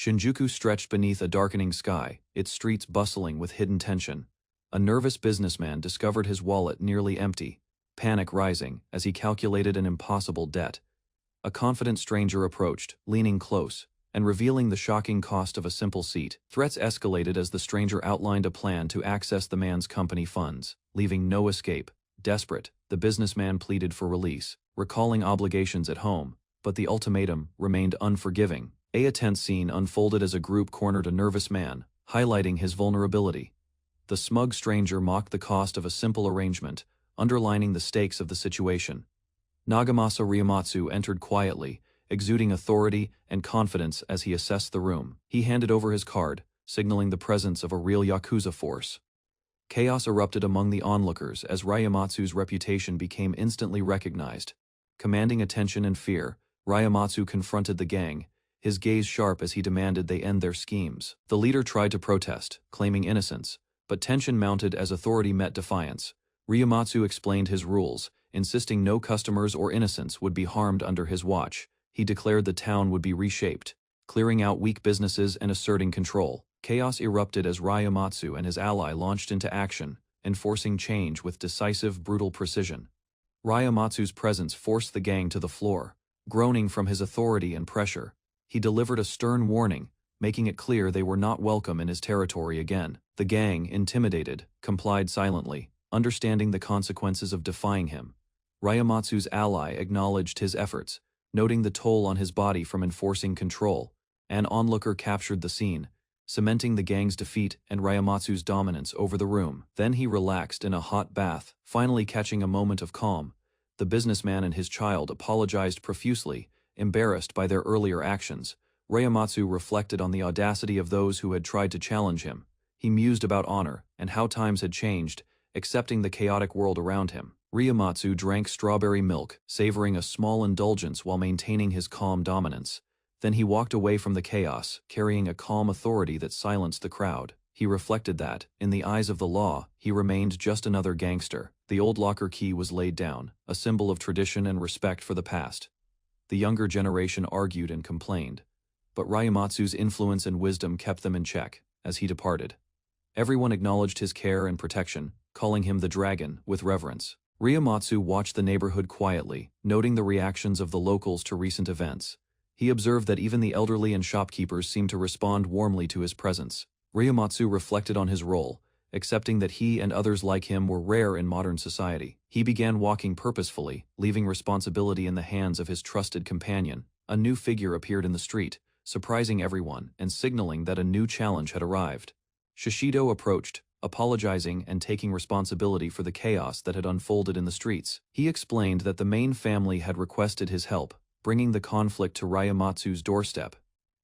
Shinjuku stretched beneath a darkening sky, its streets bustling with hidden tension. A nervous businessman discovered his wallet nearly empty, panic rising as he calculated an impossible debt. A confident stranger approached, leaning close, and revealing the shocking cost of a simple seat. Threats escalated as the stranger outlined a plan to access the man's company funds, leaving no escape. Desperate, the businessman pleaded for release, recalling obligations at home, but the ultimatum remained unforgiving. A tense scene unfolded as a group cornered a nervous man, highlighting his vulnerability. The smug stranger mocked the cost of a simple arrangement, underlining the stakes of the situation. Nagamasa Ryamatsu entered quietly, exuding authority and confidence as he assessed the room. He handed over his card, signaling the presence of a real Yakuza force. Chaos erupted among the onlookers as Ryamatsu's reputation became instantly recognized. Commanding attention and fear, Ryamatsu confronted the gang, his gaze sharp as he demanded they end their schemes. The leader tried to protest, claiming innocence, but tension mounted as authority met defiance. Ryamatsu explained his rules, insisting no customers or innocents would be harmed under his watch. He declared the town would be reshaped, clearing out weak businesses and asserting control. Chaos erupted as Ryamatsu and his ally launched into action, enforcing change with decisive, brutal precision. Ryamatsu's presence forced the gang to the floor, groaning from his authority and pressure. He delivered a stern warning, making it clear they were not welcome in his territory again. The gang, intimidated, complied silently, understanding the consequences of defying him. Ryamatsu's ally acknowledged his efforts, noting the toll on his body from enforcing control. An onlooker captured the scene, cementing the gang's defeat and Ryamatsu's dominance over the room. Then he relaxed in a hot bath, finally catching a moment of calm. The businessman and his child apologized profusely, embarrassed by their earlier actions. Ryamatsu reflected on the audacity of those who had tried to challenge him. He mused about honor and how times had changed, accepting the chaotic world around him. Ryamatsu drank strawberry milk, savoring a small indulgence while maintaining his calm dominance. Then he walked away from the chaos, carrying a calm authority that silenced the crowd. He reflected that, in the eyes of the law, he remained just another gangster. The old locker key was laid down, a symbol of tradition and respect for the past. The younger generation argued and complained, but Ryamatsu's influence and wisdom kept them in check. As he departed, everyone acknowledged his care and protection, calling him the dragon with reverence. Ryamatsu watched the neighborhood quietly, noting the reactions of the locals to recent events. He observed that even the elderly and shopkeepers seemed to respond warmly to his presence. Ryamatsu reflected on his role, accepting that he and others like him were rare in modern society. He began walking purposefully, leaving responsibility in the hands of his trusted companion. A new figure appeared in the street, surprising everyone and signaling that a new challenge had arrived. Shishido approached, apologizing and taking responsibility for the chaos that had unfolded in the streets. He explained that the main family had requested his help, bringing the conflict to Ryamatsu's doorstep.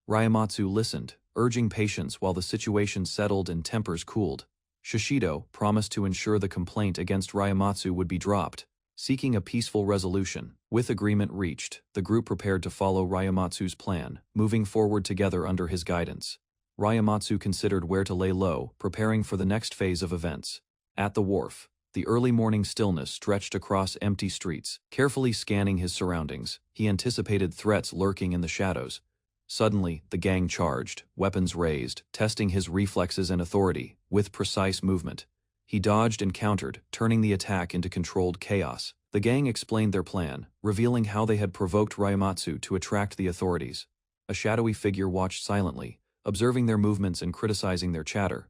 Ryamatsu listened, urging patience while the situation settled and tempers cooled. Shishido promised to ensure the complaint against Ryamatsu would be dropped, seeking a peaceful resolution. With agreement reached, the group prepared to follow Ryamatsu's plan, moving forward together under his guidance. Ryamatsu considered where to lay low, preparing for the next phase of events. At the wharf, the early morning stillness stretched across empty streets. Carefully scanning his surroundings, he anticipated threats lurking in the shadows. Suddenly, the gang charged, weapons raised, testing his reflexes and authority. With precise movement, he dodged and countered, turning the attack into controlled chaos. The gang explained their plan, revealing how they had provoked Ryamatsu to attract the authorities. A shadowy figure watched silently, observing their movements and criticizing their chatter.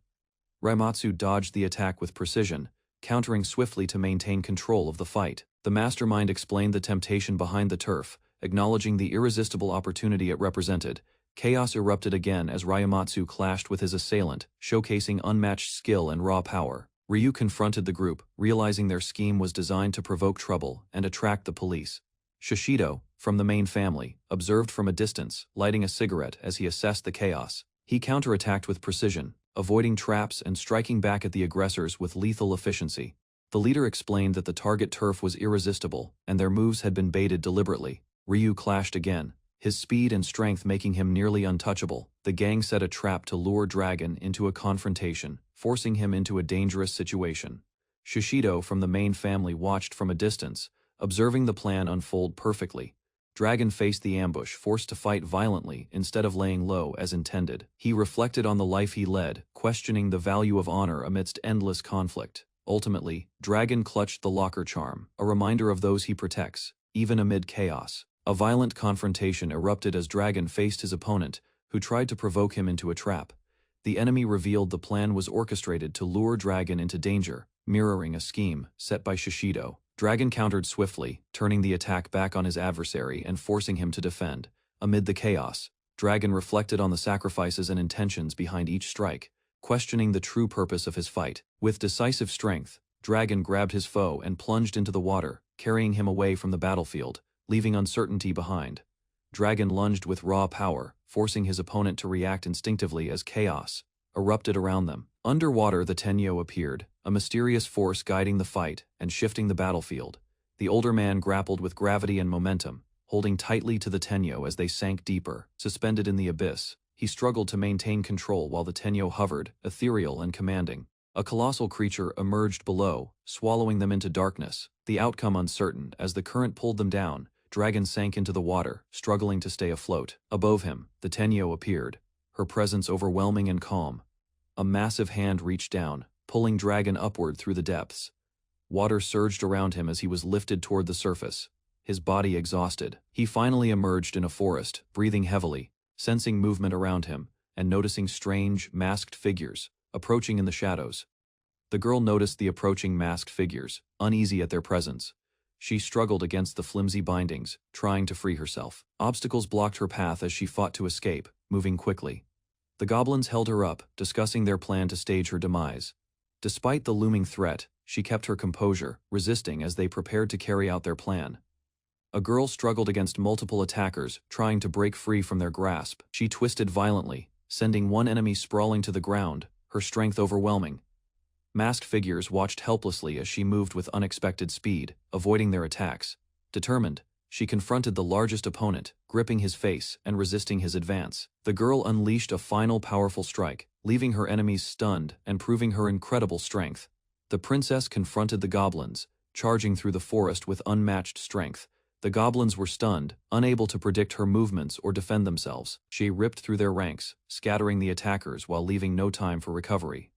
Ryamatsu dodged the attack with precision, countering swiftly to maintain control of the fight. The mastermind explained the temptation behind the turf, acknowledging the irresistible opportunity it represented. Chaos erupted again as Ryamatsu clashed with his assailant, showcasing unmatched skill and raw power. Ryu confronted the group, realizing their scheme was designed to provoke trouble and attract the police. Shishido, from the main family, observed from a distance, lighting a cigarette as he assessed the chaos. He counterattacked with precision, avoiding traps and striking back at the aggressors with lethal efficiency. The leader explained that the target turf was irresistible, and their moves had been baited deliberately. Ryu clashed again, his speed and strength making him nearly untouchable. The gang set a trap to lure Dragon into a confrontation, forcing him into a dangerous situation. Shishido from the main family watched from a distance, observing the plan unfold perfectly. Dragon faced the ambush, forced to fight violently instead of laying low as intended. He reflected on the life he led, questioning the value of honor amidst endless conflict. Ultimately, Dragon clutched the locker charm, a reminder of those he protects, even amid chaos. A violent confrontation erupted as Dragon faced his opponent, who tried to provoke him into a trap. The enemy revealed the plan was orchestrated to lure Dragon into danger, mirroring a scheme set by Shishido. Dragon countered swiftly, turning the attack back on his adversary and forcing him to defend. Amid the chaos, Dragon reflected on the sacrifices and intentions behind each strike, questioning the true purpose of his fight. With decisive strength, Dragon grabbed his foe and plunged into the water, carrying him away from the battlefield, leaving uncertainty behind. Dragon lunged with raw power, forcing his opponent to react instinctively as chaos erupted around them. Underwater, the Tenyo appeared, a mysterious force guiding the fight and shifting the battlefield. The older man grappled with gravity and momentum, holding tightly to the Tenyo as they sank deeper. Suspended in the abyss, he struggled to maintain control while the Tenyo hovered, ethereal and commanding. A colossal creature emerged below, swallowing them into darkness, the outcome uncertain. As the current pulled them down, Dragon sank into the water, struggling to stay afloat. Above him, the Tenyo appeared, her presence overwhelming and calm. A massive hand reached down, pulling Dragon upward through the depths. Water surged around him as he was lifted toward the surface, his body exhausted. He finally emerged in a forest, breathing heavily, sensing movement around him, and noticing strange, masked figures approaching in the shadows. The girl noticed the approaching masked figures, uneasy at their presence. She struggled against the flimsy bindings, trying to free herself. Obstacles blocked her path as she fought to escape, moving quickly. The goblins held her up, discussing their plan to stage her demise. Despite the looming threat, she kept her composure, resisting as they prepared to carry out their plan. A girl struggled against multiple attackers, trying to break free from their grasp. She twisted violently, sending one enemy sprawling to the ground, her strength overwhelming. Masked figures watched helplessly as she moved with unexpected speed, avoiding their attacks. Determined, she confronted the largest opponent, gripping his face and resisting his advance. The girl unleashed a final powerful strike, leaving her enemies stunned and proving her incredible strength. The princess confronted the goblins, charging through the forest with unmatched strength. The goblins were stunned, unable to predict her movements or defend themselves. She ripped through their ranks, scattering the attackers while leaving no time for recovery.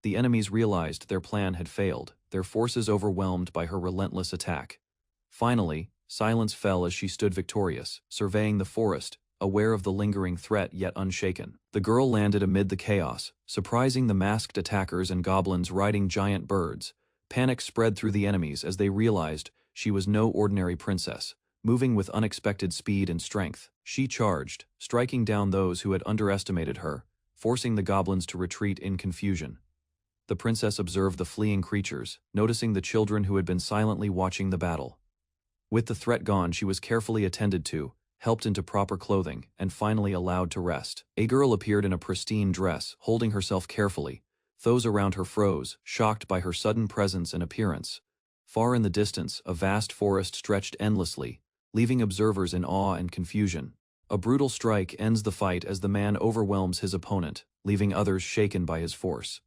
The enemies realized their plan had failed, their forces overwhelmed by her relentless attack. Finally, silence fell as she stood victorious, surveying the forest, aware of the lingering threat yet unshaken. The girl landed amid the chaos, surprising the masked attackers and goblins riding giant birds. Panic spread through the enemies as they realized she was no ordinary princess, moving with unexpected speed and strength. She charged, striking down those who had underestimated her, forcing the goblins to retreat in confusion. The princess observed the fleeing creatures, noticing the children who had been silently watching the battle. With the threat gone, she was carefully attended to, helped into proper clothing, and finally allowed to rest. A girl appeared in a pristine dress, holding herself carefully. Those around her froze, shocked by her sudden presence and appearance. Far in the distance, a vast forest stretched endlessly, leaving observers in awe and confusion. A brutal strike ends the fight as the man overwhelms his opponent, leaving others shaken by his force.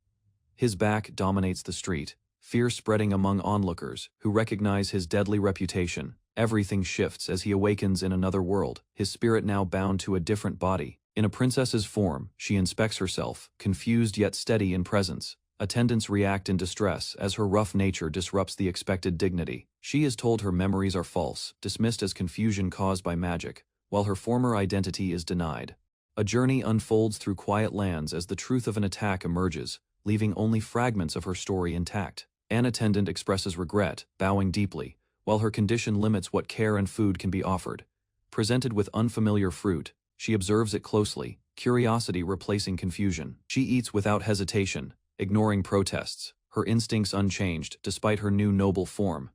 His back dominates the street, fear spreading among onlookers, who recognize his deadly reputation. Everything shifts as he awakens in another world, his spirit now bound to a different body. In a princess's form, she inspects herself, confused yet steady in presence. Attendants react in distress as her rough nature disrupts the expected dignity. She is told her memories are false, dismissed as confusion caused by magic, while her former identity is denied. A journey unfolds through quiet lands as the truth of an attack emerges, leaving only fragments of her story intact. An attendant expresses regret, bowing deeply, while her condition limits what care and food can be offered. Presented with unfamiliar fruit, she observes it closely, curiosity replacing confusion. She eats without hesitation, ignoring protests, her instincts unchanged despite her new noble form.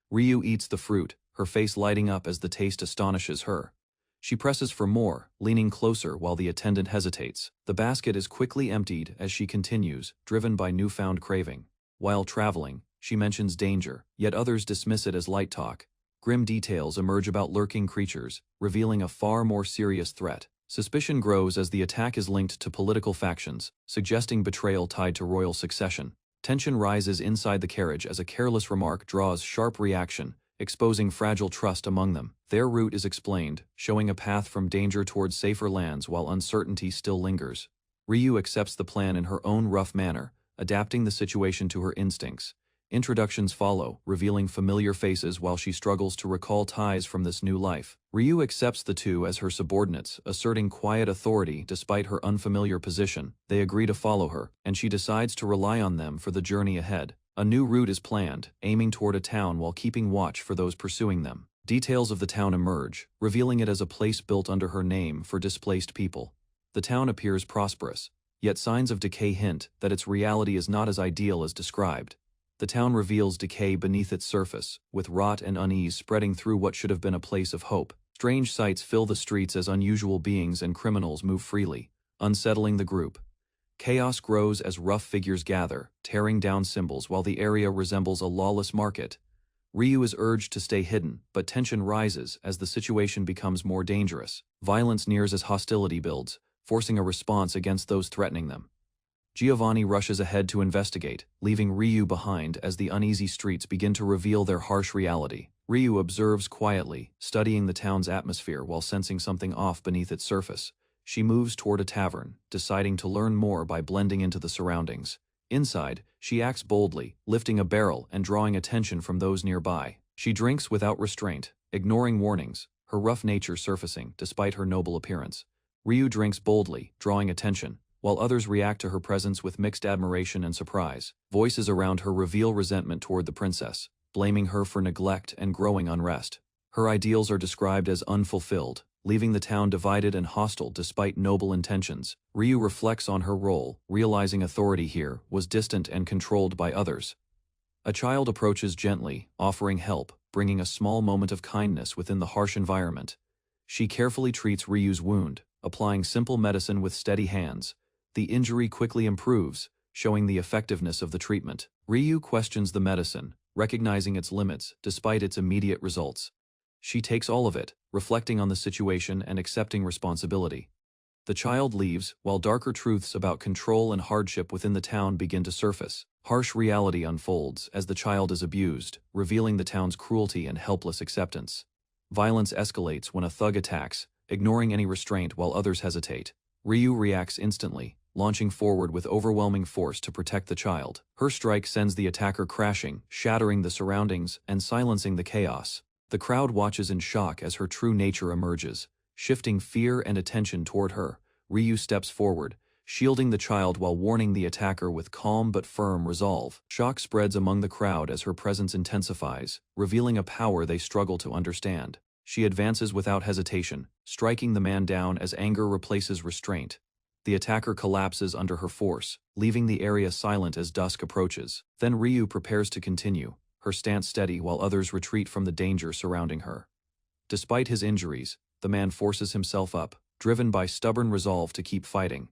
Ryu eats the fruit, her face lighting up as the taste astonishes her. She presses for more, leaning closer while the attendant hesitates. The basket is quickly emptied as she continues, driven by newfound craving. While traveling, she mentions danger, yet others dismiss it as light talk. Grim details emerge about lurking creatures, revealing a far more serious threat. Suspicion grows as the attack is linked to political factions, suggesting betrayal tied to royal succession. Tension rises inside the carriage as a careless remark draws sharp reaction, exposing fragile trust among them. Their route is explained, showing a path from danger towards safer lands while uncertainty still lingers. Ryu accepts the plan in her own rough manner, adapting the situation to her instincts. Introductions follow, revealing familiar faces while she struggles to recall ties from this new life. Ryu accepts the two as her subordinates, asserting quiet authority despite her unfamiliar position. They agree to follow her, and she decides to rely on them for the journey ahead. A new route is planned, aiming toward a town while keeping watch for those pursuing them. Details of the town emerge, revealing it as a place built under her name for displaced people. The town appears prosperous, yet signs of decay hint that its reality is not as ideal as described. The town reveals decay beneath its surface, with rot and unease spreading through what should have been a place of hope. Strange sights fill the streets as unusual beings and criminals move freely, unsettling the group. Chaos grows as rough figures gather, tearing down symbols while the area resembles a lawless market. Ryu is urged to stay hidden, but tension rises as the situation becomes more dangerous. Violence nears as hostility builds, forcing a response against those threatening them. Giovanni rushes ahead to investigate, leaving Ryu behind as the uneasy streets begin to reveal their harsh reality. Ryu observes quietly, studying the town's atmosphere while sensing something off beneath its surface. She moves toward a tavern, deciding to learn more by blending into the surroundings. Inside, she acts boldly, lifting a barrel and drawing attention from those nearby. She drinks without restraint, ignoring warnings, her rough nature surfacing despite her noble appearance. Ryu drinks boldly, drawing attention, while others react to her presence with mixed admiration and surprise. Voices around her reveal resentment toward the princess, blaming her for neglect and growing unrest. Her ideals are described as unfulfilled, leaving the town divided and hostile despite noble intentions. Ryu reflects on her role, realizing authority here was distant and controlled by others. A child approaches gently, offering help, bringing a small moment of kindness within the harsh environment. She carefully treats Ryu's wound, applying simple medicine with steady hands. The injury quickly improves, showing the effectiveness of the treatment. Ryu questions the medicine, recognizing its limits despite its immediate results. She takes all of it, reflecting on the situation and accepting responsibility. The child leaves, while darker truths about control and hardship within the town begin to surface. Harsh reality unfolds as the child is abused, revealing the town's cruelty and helpless acceptance. Violence escalates when a thug attacks, ignoring any restraint while others hesitate. Ryu reacts instantly, launching forward with overwhelming force to protect the child. Her strike sends the attacker crashing, shattering the surroundings and silencing the chaos. The crowd watches in shock as her true nature emerges, shifting fear and attention toward her. Ryu steps forward, shielding the child while warning the attacker with calm but firm resolve. Shock spreads among the crowd as her presence intensifies, revealing a power they struggle to understand. She advances without hesitation, striking the man down as anger replaces restraint. The attacker collapses under her force, leaving the area silent as dusk approaches. Then Ryu prepares to continue, her stance steady while others retreat from the danger surrounding her. Despite his injuries, the man forces himself up, driven by stubborn resolve to keep fighting.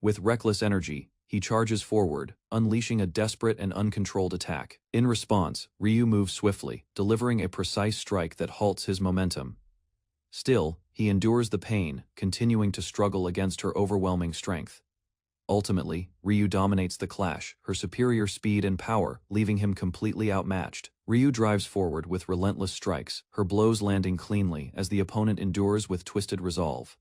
With reckless energy, he charges forward, unleashing a desperate and uncontrolled attack. In response, Ryu moves swiftly, delivering a precise strike that halts his momentum. Still, he endures the pain, continuing to struggle against her overwhelming strength. Ultimately, Ryu dominates the clash, her superior speed and power leaving him completely outmatched. Ryu drives forward with relentless strikes, her blows landing cleanly as the opponent endures with twisted resolve.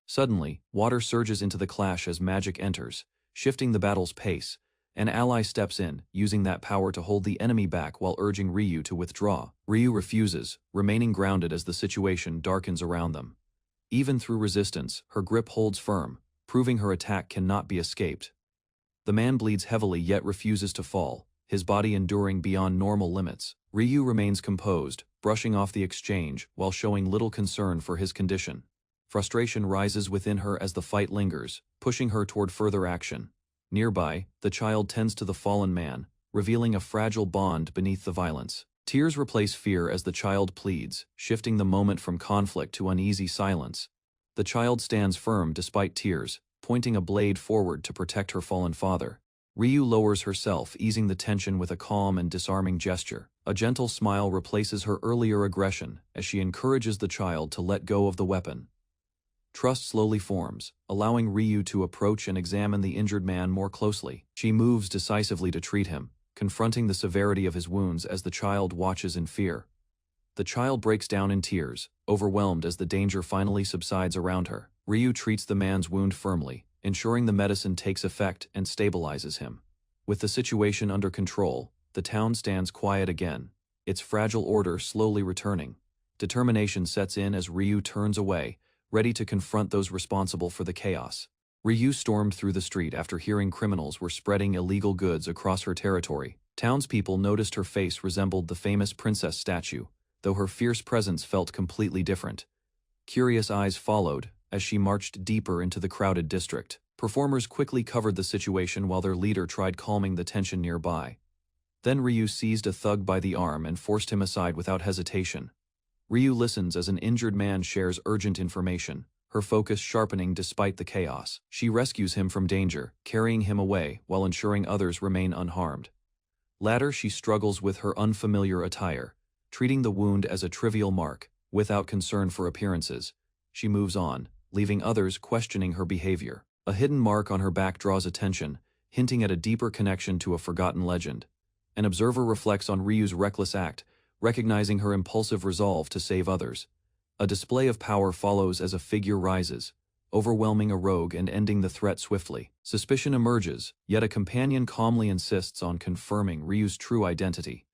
Suddenly, water surges into the clash as magic enters, shifting the battle's pace. An ally steps in, using that power to hold the enemy back while urging Ryu to withdraw. Ryu refuses, remaining grounded as the situation darkens around them. Even through resistance, her grip holds firm, proving her attack cannot be escaped. The man bleeds heavily yet refuses to fall, his body enduring beyond normal limits. Ryu remains composed, brushing off the exchange while showing little concern for his condition. Frustration rises within her as the fight lingers, pushing her toward further action. Nearby, the child tends to the fallen man, revealing a fragile bond beneath the violence. Tears replace fear as the child pleads, shifting the moment from conflict to uneasy silence. The child stands firm despite tears, pointing a blade forward to protect her fallen father. Ryu lowers herself, easing the tension with a calm and disarming gesture. A gentle smile replaces her earlier aggression as she encourages the child to let go of the weapon. Trust slowly forms, allowing Ryu to approach and examine the injured man more closely. She moves decisively to treat him, confronting the severity of his wounds as the child watches in fear. The child breaks down in tears, overwhelmed as the danger finally subsides around her. Ryu treats the man's wound firmly, ensuring the medicine takes effect and stabilizes him. With the situation under control, the town stands quiet again, its fragile order slowly returning. Determination sets in as Ryu turns away, ready to confront those responsible for the chaos. Ryu stormed through the street after hearing criminals were spreading illegal goods across her territory. Townspeople noticed her face resembled the famous princess statue, though her fierce presence felt completely different. Curious eyes followed as she marched deeper into the crowded district. Performers quickly covered the situation while their leader tried calming the tension nearby. Then Ryu seized a thug by the arm and forced him aside without hesitation. Ryu listens as an injured man shares urgent information, her focus sharpening despite the chaos. She rescues him from danger, carrying him away while ensuring others remain unharmed. Later, she struggles with her unfamiliar attire, treating the wound as a trivial mark, without concern for appearances. She moves on, leaving others questioning her behavior. A hidden mark on her back draws attention, hinting at a deeper connection to a forgotten legend. An observer reflects on Ryu's reckless act, recognizing her impulsive resolve to save others. A display of power follows as a figure rises, overwhelming a rogue and ending the threat swiftly. Suspicion emerges, yet a companion calmly insists on confirming Ryu's true identity.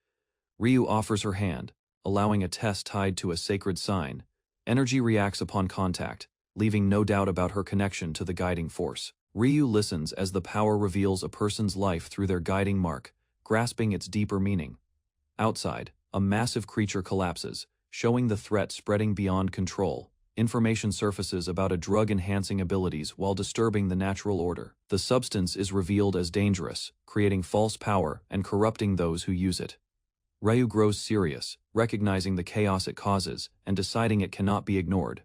Ryu offers her hand, allowing a test tied to a sacred sign. Energy reacts upon contact, leaving no doubt about her connection to the guiding force. Ryu listens as the power reveals a person's life through their guiding mark, grasping its deeper meaning. Outside, a massive creature collapses, showing the threat spreading beyond control. Information surfaces about a drug-enhancing abilities while disturbing the natural order. The substance is revealed as dangerous, creating false power and corrupting those who use it. Ryu grows serious, recognizing the chaos it causes and deciding it cannot be ignored.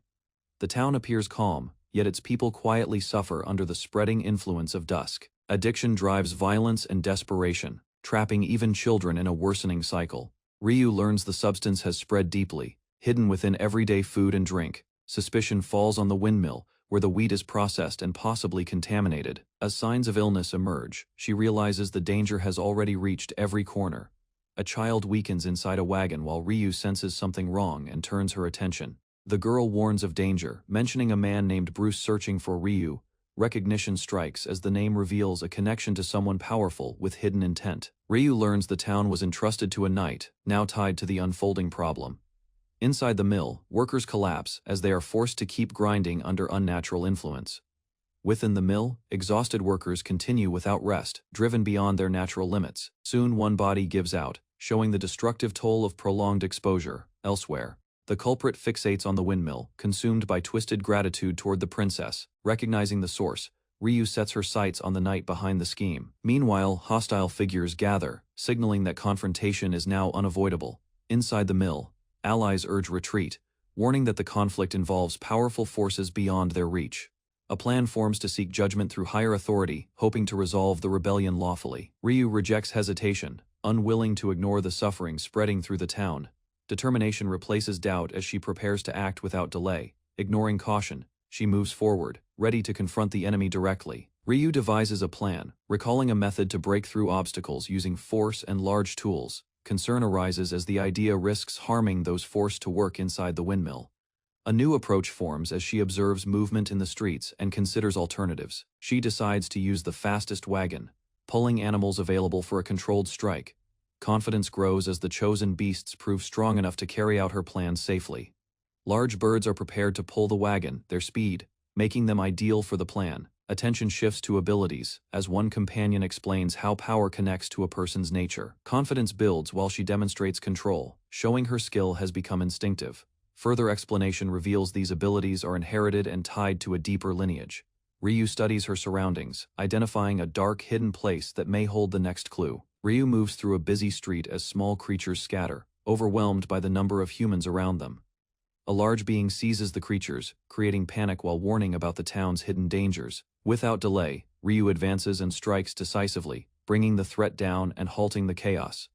The town appears calm, yet its people quietly suffer under the spreading influence of dusk. Addiction drives violence and desperation, trapping even children in a worsening cycle. Ryu learns the substance has spread deeply, hidden within everyday food and drink. Suspicion falls on the windmill, where the wheat is processed and possibly contaminated. As signs of illness emerge, she realizes the danger has already reached every corner. A child weakens inside a wagon while Ryu senses something wrong and turns her attention. The girl warns of danger, mentioning a man named Bruce searching for Ryu. Recognition strikes as the name reveals a connection to someone powerful with hidden intent. Ryu learns the town was entrusted to a knight, now tied to the unfolding problem. Inside the mill, workers collapse as they are forced to keep grinding under unnatural influence. Within the mill, exhausted workers continue without rest, driven beyond their natural limits. Soon one body gives out, showing the destructive toll of prolonged exposure. Elsewhere, the culprit fixates on the windmill, consumed by twisted gratitude toward the princess. Recognizing the source, Ryu sets her sights on the knight behind the scheme. Meanwhile, hostile figures gather, signaling that confrontation is now unavoidable. Inside the mill, allies urge retreat, warning that the conflict involves powerful forces beyond their reach. A plan forms to seek judgment through higher authority, hoping to resolve the rebellion lawfully. Ryu rejects hesitation, unwilling to ignore the suffering spreading through the town. Determination replaces doubt as she prepares to act without delay. Ignoring caution, she moves forward, ready to confront the enemy directly. Ryu devises a plan, recalling a method to break through obstacles using force and large tools. Concern arises as the idea risks harming those forced to work inside the windmill. A new approach forms as she observes movement in the streets and considers alternatives. She decides to use the fastest wagon, pulling animals available for a controlled strike. Confidence grows as the chosen beasts prove strong enough to carry out her plans safely. Large birds are prepared to pull the wagon, their speed, making them ideal for the plan. Attention shifts to abilities, as one companion explains how power connects to a person's nature. Confidence builds while she demonstrates control, showing her skill has become instinctive. Further explanation reveals these abilities are inherited and tied to a deeper lineage. Ryu studies her surroundings, identifying a dark, hidden place that may hold the next clue. Ryu moves through a busy street as small creatures scatter, overwhelmed by the number of humans around them. A large being seizes the creatures, creating panic while warning about the town's hidden dangers. Without delay, Ryu advances and strikes decisively, bringing the threat down and halting the chaos.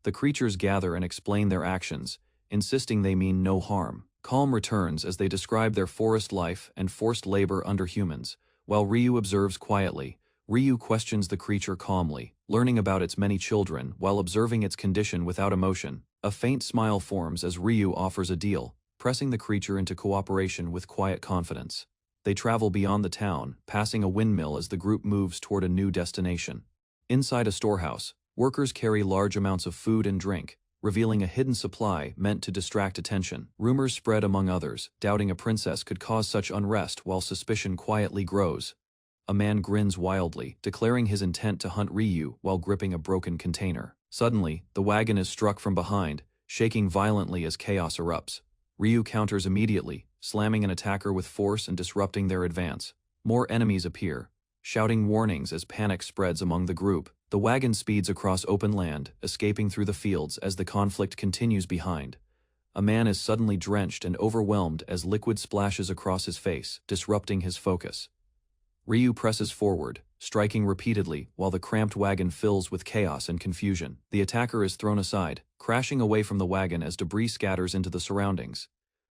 The creatures gather and explain their actions, insisting they mean no harm. Calm returns as they describe their forest life and forced labor under humans, while Ryu observes quietly. Ryu questions the creature calmly, learning about its many children while observing its condition without emotion. A faint smile forms as Ryu offers a deal, pressing the creature into cooperation with quiet confidence. They travel beyond the town, passing a windmill as the group moves toward a new destination. Inside a storehouse, workers carry large amounts of food and drink, revealing a hidden supply meant to distract attention. Rumors spread among others, doubting a princess could cause such unrest while suspicion quietly grows. A man grins wildly, declaring his intent to hunt Ryu while gripping a broken container. Suddenly, the wagon is struck from behind, shaking violently as chaos erupts. Ryu counters immediately, slamming an attacker with force and disrupting their advance. More enemies appear, shouting warnings as panic spreads among the group. The wagon speeds across open land, escaping through the fields as the conflict continues behind. A man is suddenly drenched and overwhelmed as liquid splashes across his face, disrupting his focus. Ryu presses forward, striking repeatedly while the cramped wagon fills with chaos and confusion. The attacker is thrown aside, crashing away from the wagon as debris scatters into the surroundings.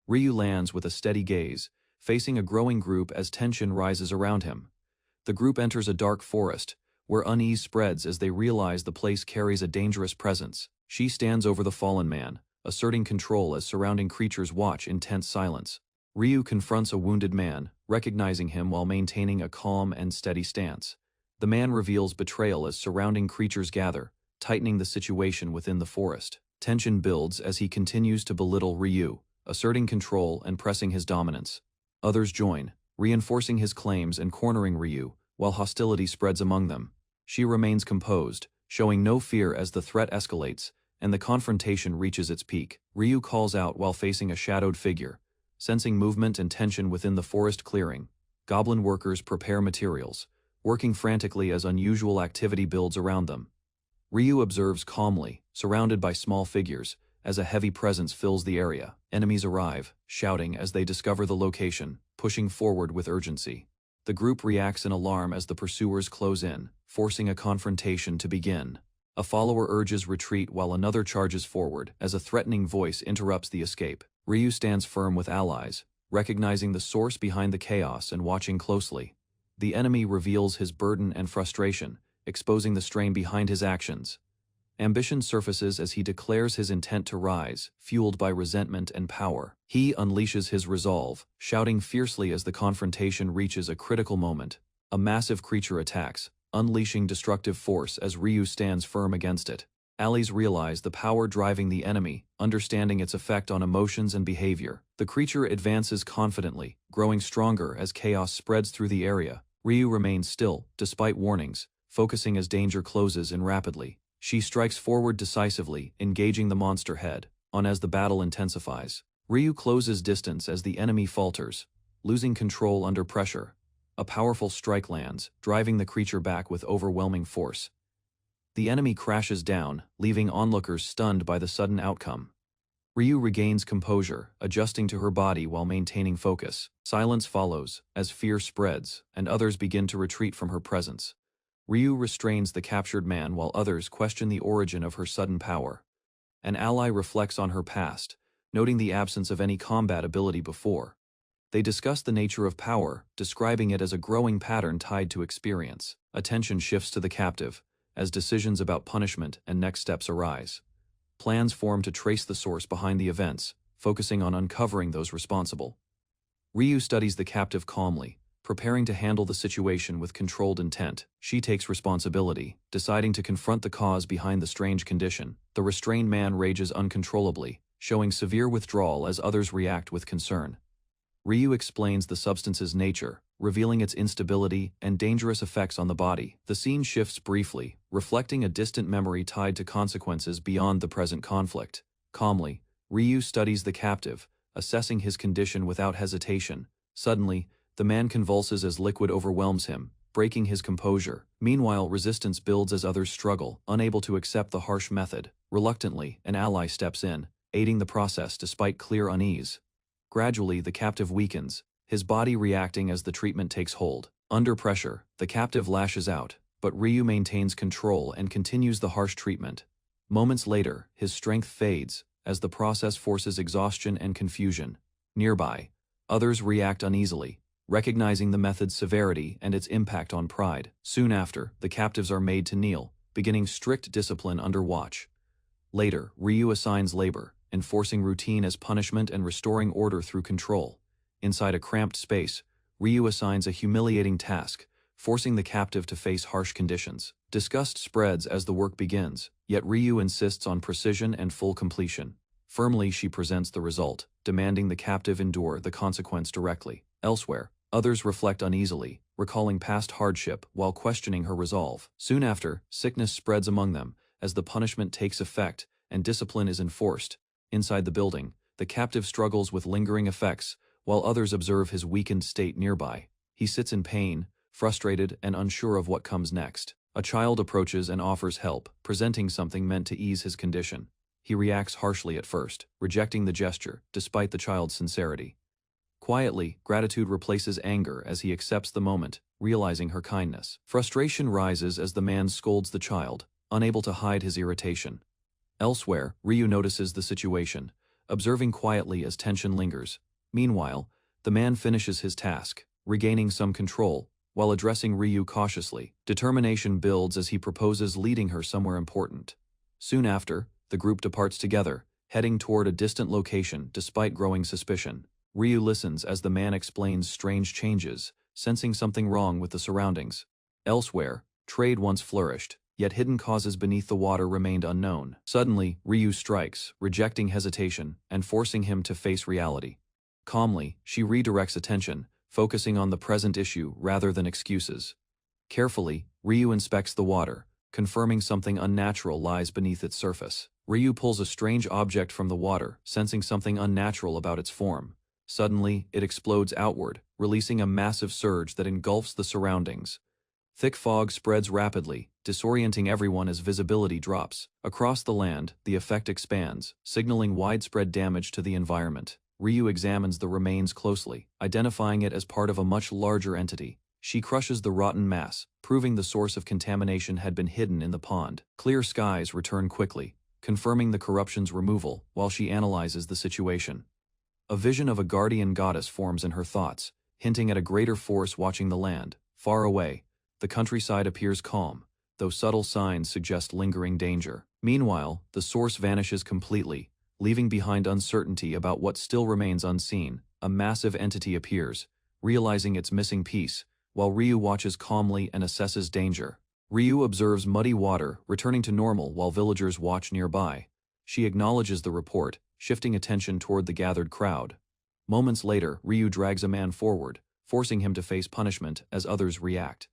Ryu lands with a steady gaze, facing a growing group as tension rises around him. The group enters a dark forest, where unease spreads as they realize the place carries a dangerous presence. She stands over the fallen man, asserting control as surrounding creatures watch in tense silence. Ryu confronts a wounded man, recognizing him while maintaining a calm and steady stance. The man reveals betrayal as surrounding creatures gather, tightening the situation within the forest. Tension builds as he continues to belittle Ryu, asserting control and pressing his dominance. Others join, reinforcing his claims and cornering Ryu, while hostility spreads among them. She remains composed, showing no fear as the threat escalates, and the confrontation reaches its peak. Ryu calls out while facing a shadowed figure, sensing movement and tension within the forest clearing. Goblin workers prepare materials, working frantically as unusual activity builds around them. Ryu observes calmly, surrounded by small figures, as a heavy presence fills the area. Enemies arrive, shouting as they discover the location, pushing forward with urgency. The group reacts in alarm as the pursuers close in, forcing a confrontation to begin. A follower urges retreat while another charges forward as a threatening voice interrupts the escape. Ryu stands firm with allies, recognizing the source behind the chaos and watching closely. The enemy reveals his burden and frustration, exposing the strain behind his actions. Ambition surfaces as he declares his intent to rise, fueled by resentment and power. He unleashes his resolve, shouting fiercely as the confrontation reaches a critical moment. A massive creature attacks, unleashing destructive force as Ryu stands firm against it. Allies realize the power driving the enemy, understanding its effect on emotions and behavior. The creature advances confidently, growing stronger as chaos spreads through the area. Ryu remains still, despite warnings, focusing as danger closes in rapidly. She strikes forward decisively, engaging the monster head on as the battle intensifies. Ryu closes distance as the enemy falters, losing control under pressure. A powerful strike lands, driving the creature back with overwhelming force. The enemy crashes down, leaving onlookers stunned by the sudden outcome. Ryu regains composure, adjusting to her body while maintaining focus. Silence follows, as fear spreads, and others begin to retreat from her presence. Ryu restrains the captured man while others question the origin of her sudden power. An ally reflects on her past, noting the absence of any combat ability before. They discuss the nature of power, describing it as a growing pattern tied to experience. Attention shifts to the captive, as decisions about punishment and next steps arise. Plans form to trace the source behind the events, focusing on uncovering those responsible. Ryu studies the captive calmly, preparing to handle the situation with controlled intent. She takes responsibility, deciding to confront the cause behind the strange condition. The restrained man rages uncontrollably, showing severe withdrawal as others react with concern. Ryu explains the substance's nature, revealing its instability and dangerous effects on the body. The scene shifts briefly, reflecting a distant memory tied to consequences beyond the present conflict. Calmly, Ryu studies the captive, assessing his condition without hesitation. Suddenly, the man convulses as liquid overwhelms him, breaking his composure. Meanwhile, resistance builds as others struggle, unable to accept the harsh method. Reluctantly, an ally steps in, aiding the process despite clear unease. Gradually, the captive weakens, his body reacting as the treatment takes hold. Under pressure, the captive lashes out, but Ryu maintains control and continues the harsh treatment. Moments later, his strength fades, as the process forces exhaustion and confusion. Nearby, others react uneasily, recognizing the method's severity and its impact on pride. Soon after, the captives are made to kneel, beginning strict discipline under watch. Later, Ryu assigns labor, enforcing routine as punishment and restoring order through control. Inside a cramped space, Ryu assigns a humiliating task, forcing the captive to face harsh conditions. Disgust spreads as the work begins, yet Ryu insists on precision and full completion. Firmly, she presents the result, demanding the captive endure the consequence directly. Elsewhere, others reflect uneasily, recalling past hardship while questioning her resolve. Soon after, sickness spreads among them, as the punishment takes effect and discipline is enforced. Inside the building, the captive struggles with lingering effects, while others observe his weakened state nearby. He sits in pain, frustrated and unsure of what comes next. A child approaches and offers help, presenting something meant to ease his condition. He reacts harshly at first, rejecting the gesture, despite the child's sincerity. Quietly, gratitude replaces anger as he accepts the moment, realizing her kindness. Frustration rises as the man scolds the child, unable to hide his irritation. Elsewhere, Ryu notices the situation, observing quietly as tension lingers. Meanwhile, the man finishes his task, regaining some control, while addressing Ryu cautiously. Determination builds as he proposes leading her somewhere important. Soon after, the group departs together, heading toward a distant location despite growing suspicion. Ryu listens as the man explains strange changes, sensing something wrong with the surroundings. Elsewhere, trade once flourished, yet hidden causes beneath the water remained unknown. Suddenly, Ryu strikes, rejecting hesitation and forcing him to face reality. Calmly, she redirects attention, focusing on the present issue rather than excuses. Carefully, Ryu inspects the water, confirming something unnatural lies beneath its surface. Ryu pulls a strange object from the water, sensing something unnatural about its form. Suddenly, it explodes outward, releasing a massive surge that engulfs the surroundings. Thick fog spreads rapidly, disorienting everyone as visibility drops. Across the land, the effect expands, signaling widespread damage to the environment. Ryu examines the remains closely, identifying it as part of a much larger entity. She crushes the rotten mass, proving the source of contamination had been hidden in the pond. Clear skies return quickly, confirming the corruption's removal while she analyzes the situation. A vision of a guardian goddess forms in her thoughts, hinting at a greater force watching the land. Far away, the countryside appears calm, though subtle signs suggest lingering danger. Meanwhile, the source vanishes completely, leaving behind uncertainty about what still remains unseen. A massive entity appears, realizing its missing piece, while Ryu watches calmly and assesses danger. Ryu observes muddy water, returning to normal while villagers watch nearby. She acknowledges the report, shifting attention toward the gathered crowd. Moments later, Ryu drags a man forward, forcing him to face punishment as others react.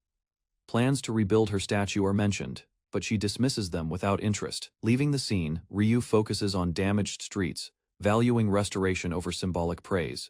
Plans to rebuild her statue are mentioned, but she dismisses them without interest. Leaving the scene, Ryu focuses on damaged streets, valuing restoration over symbolic praise.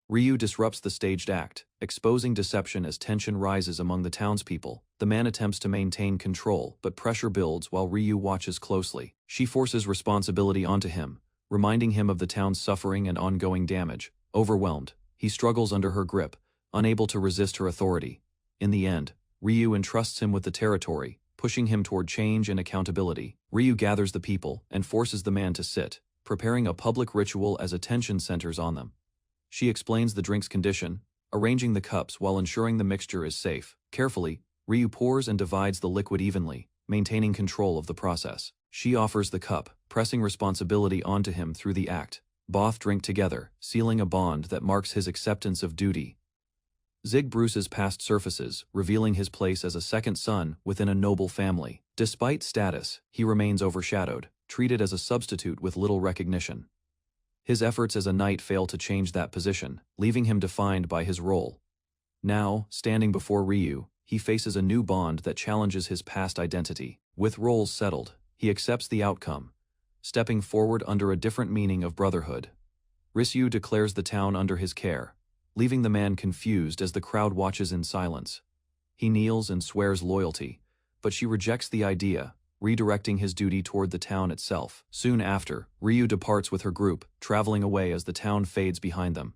Ryu disrupts the staged act, exposing deception as tension rises among the townspeople. The man attempts to maintain control, but pressure builds while Ryu watches closely. She forces responsibility onto him, reminding him of the town's suffering and ongoing damage. Overwhelmed, he struggles under her grip, unable to resist her authority. In the end, Ryu entrusts him with the territory, pushing him toward change and accountability. Ryu gathers the people and forces the man to sit, preparing a public ritual as attention centers on them. She explains the drink's condition, arranging the cups while ensuring the mixture is safe. Carefully, Ryu pours and divides the liquid evenly, maintaining control of the process. She offers the cup, pressing responsibility onto him through the act. Both drink together, sealing a bond that marks his acceptance of duty. Zig Bruce's past surfaces, revealing his place as a second son within a noble family. Despite status, he remains overshadowed, treated as a substitute with little recognition. His efforts as a knight fail to change that position, leaving him defined by his role. Now, standing before Ryu, he faces a new bond that challenges his past identity. With roles settled, he accepts the outcome, stepping forward under a different meaning of brotherhood. Ryu declares the town under his care, leaving the man confused as the crowd watches in silence. He kneels and swears loyalty, but she rejects the idea, redirecting his duty toward the town itself. Soon after, Ryu departs with her group, traveling away as the town fades behind them.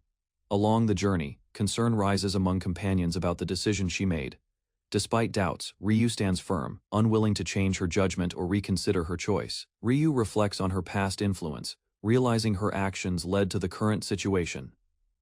Along the journey, concern rises among companions about the decision she made. Despite doubts, Ryu stands firm, unwilling to change her judgment or reconsider her choice. Ryu reflects on her past influence, realizing her actions led to the current situation.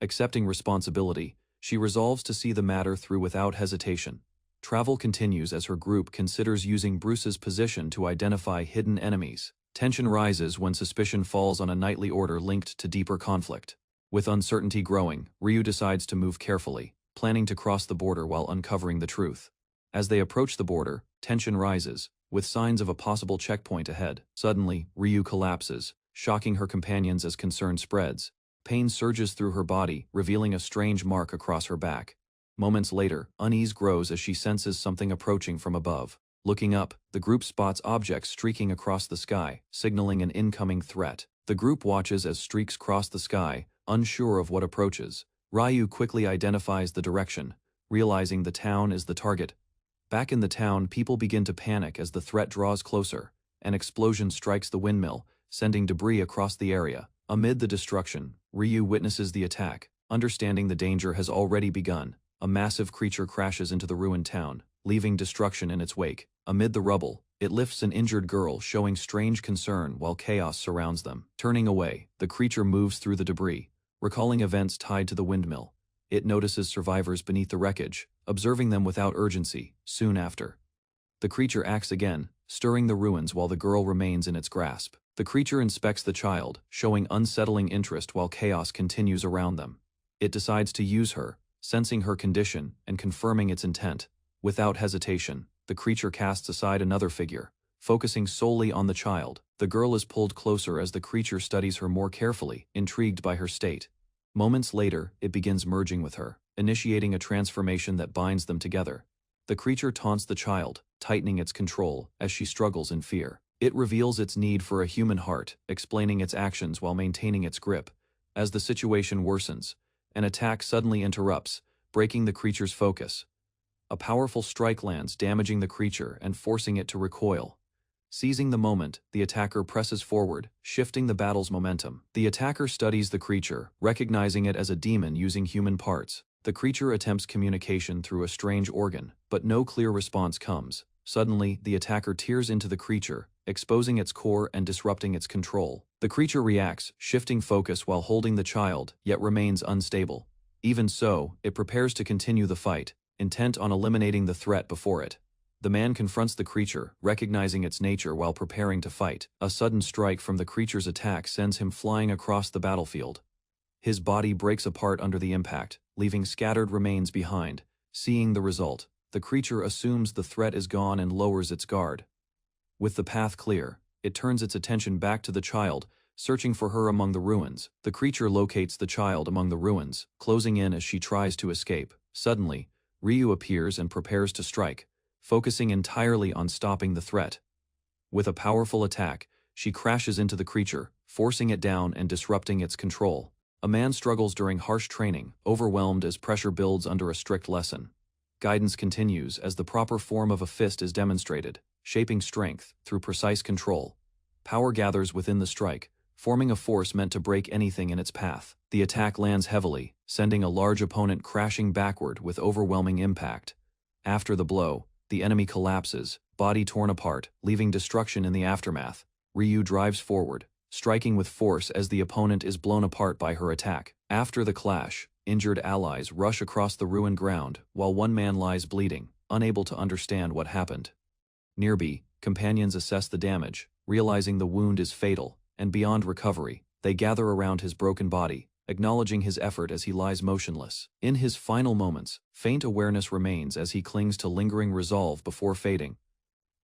Accepting responsibility, she resolves to see the matter through without hesitation. Travel continues as her group considers using Bruce's position to identify hidden enemies. Tension rises when suspicion falls on a nightly order linked to deeper conflict. With uncertainty growing, Ryu decides to move carefully, planning to cross the border while uncovering the truth. As they approach the border, tension rises, with signs of a possible checkpoint ahead. Suddenly, Ryu collapses, shocking her companions as concern spreads. Pain surges through her body, revealing a strange mark across her back. Moments later, unease grows as she senses something approaching from above. Looking up, the group spots objects streaking across the sky, signaling an incoming threat. The group watches as streaks cross the sky, unsure of what approaches. Ryu quickly identifies the direction, realizing the town is the target. Back in the town, people begin to panic as the threat draws closer. An explosion strikes the windmill, sending debris across the area. Amid the destruction, Ryu witnesses the attack. Understanding the danger has already begun, a massive creature crashes into the ruined town, leaving destruction in its wake. Amid the rubble, it lifts an injured girl, showing strange concern while chaos surrounds them. Turning away, the creature moves through the debris, recalling events tied to the windmill. It notices survivors beneath the wreckage, observing them without urgency. Soon after, the creature acts again, stirring the ruins while the girl remains in its grasp. The creature inspects the child, showing unsettling interest while chaos continues around them. It decides to use her, sensing her condition and confirming its intent. Without hesitation, the creature casts aside another figure, focusing solely on the child. The girl is pulled closer as the creature studies her more carefully, intrigued by her state. Moments later, it begins merging with her, initiating a transformation that binds them together. The creature taunts the child, tightening its control as she struggles in fear. It reveals its need for a human heart, explaining its actions while maintaining its grip. As the situation worsens, an attack suddenly interrupts, breaking the creature's focus. A powerful strike lands, damaging the creature and forcing it to recoil. Seizing the moment, the attacker presses forward, shifting the battle's momentum. The attacker studies the creature, recognizing it as a demon using human parts. The creature attempts communication through a strange organ, but no clear response comes. Suddenly, the attacker tears into the creature, exposing its core and disrupting its control. The creature reacts, shifting focus while holding the child, yet remains unstable. Even so, it prepares to continue the fight, intent on eliminating the threat before it. The man confronts the creature, recognizing its nature while preparing to fight. A sudden strike from the creature's attack sends him flying across the battlefield. His body breaks apart under the impact, leaving scattered remains behind. Seeing the result, the creature assumes the threat is gone and lowers its guard. With the path clear, it turns its attention back to the child, searching for her among the ruins. The creature locates the child among the ruins, closing in as she tries to escape. Suddenly, Ryu appears and prepares to strike, focusing entirely on stopping the threat. With a powerful attack, she crashes into the creature, forcing it down and disrupting its control. A man struggles during harsh training, overwhelmed as pressure builds under a strict lesson. Guidance continues as the proper form of a fist is demonstrated, shaping strength through precise control. Power gathers within the strike, forming a force meant to break anything in its path. The attack lands heavily, sending a large opponent crashing backward with overwhelming impact. After the blow, the enemy collapses, body torn apart, leaving destruction in the aftermath. Ryu drives forward, striking with force as the opponent is blown apart by her attack. After the clash, injured allies rush across the ruined ground, while one man lies bleeding, unable to understand what happened. Nearby, companions assess the damage, realizing the wound is fatal, and beyond recovery, they gather around his broken body, acknowledging his effort as he lies motionless. In his final moments, faint awareness remains as he clings to lingering resolve before fading.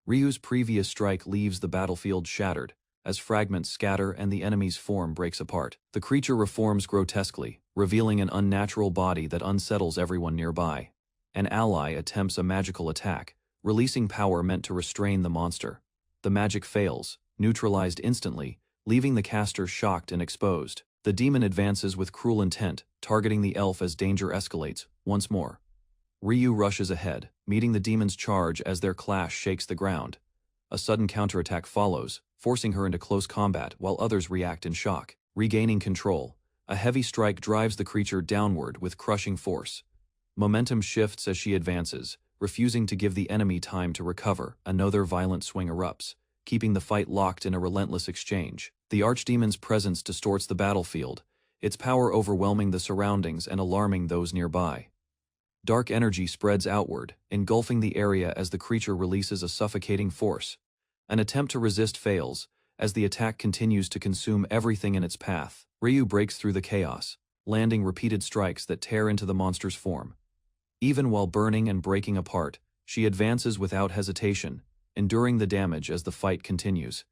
Ryu's previous strike leaves the battlefield shattered, as fragments scatter and the enemy's form breaks apart. The creature reforms grotesquely, revealing an unnatural body that unsettles everyone nearby. An ally attempts a magical attack, releasing power meant to restrain the monster. The magic fails, neutralized instantly, leaving the caster shocked and exposed. The demon advances with cruel intent, targeting the elf as danger escalates. Once more, Ryu rushes ahead, meeting the demon's charge as their clash shakes the ground. A sudden counterattack follows, forcing her into close combat while others react in shock. Regaining control, a heavy strike drives the creature downward with crushing force. Momentum shifts as she advances, refusing to give the enemy time to recover. Another violent swing erupts, keeping the fight locked in a relentless exchange. The archdemon's presence distorts the battlefield, its power overwhelming the surroundings and alarming those nearby. Dark energy spreads outward, engulfing the area as the creature releases a suffocating force. An attempt to resist fails, As the attack continues to consume everything in its path, Ryu breaks through the chaos, landing repeated strikes that tear into the monster's form. Even while burning and breaking apart, she advances without hesitation, enduring the damage as the fight continues.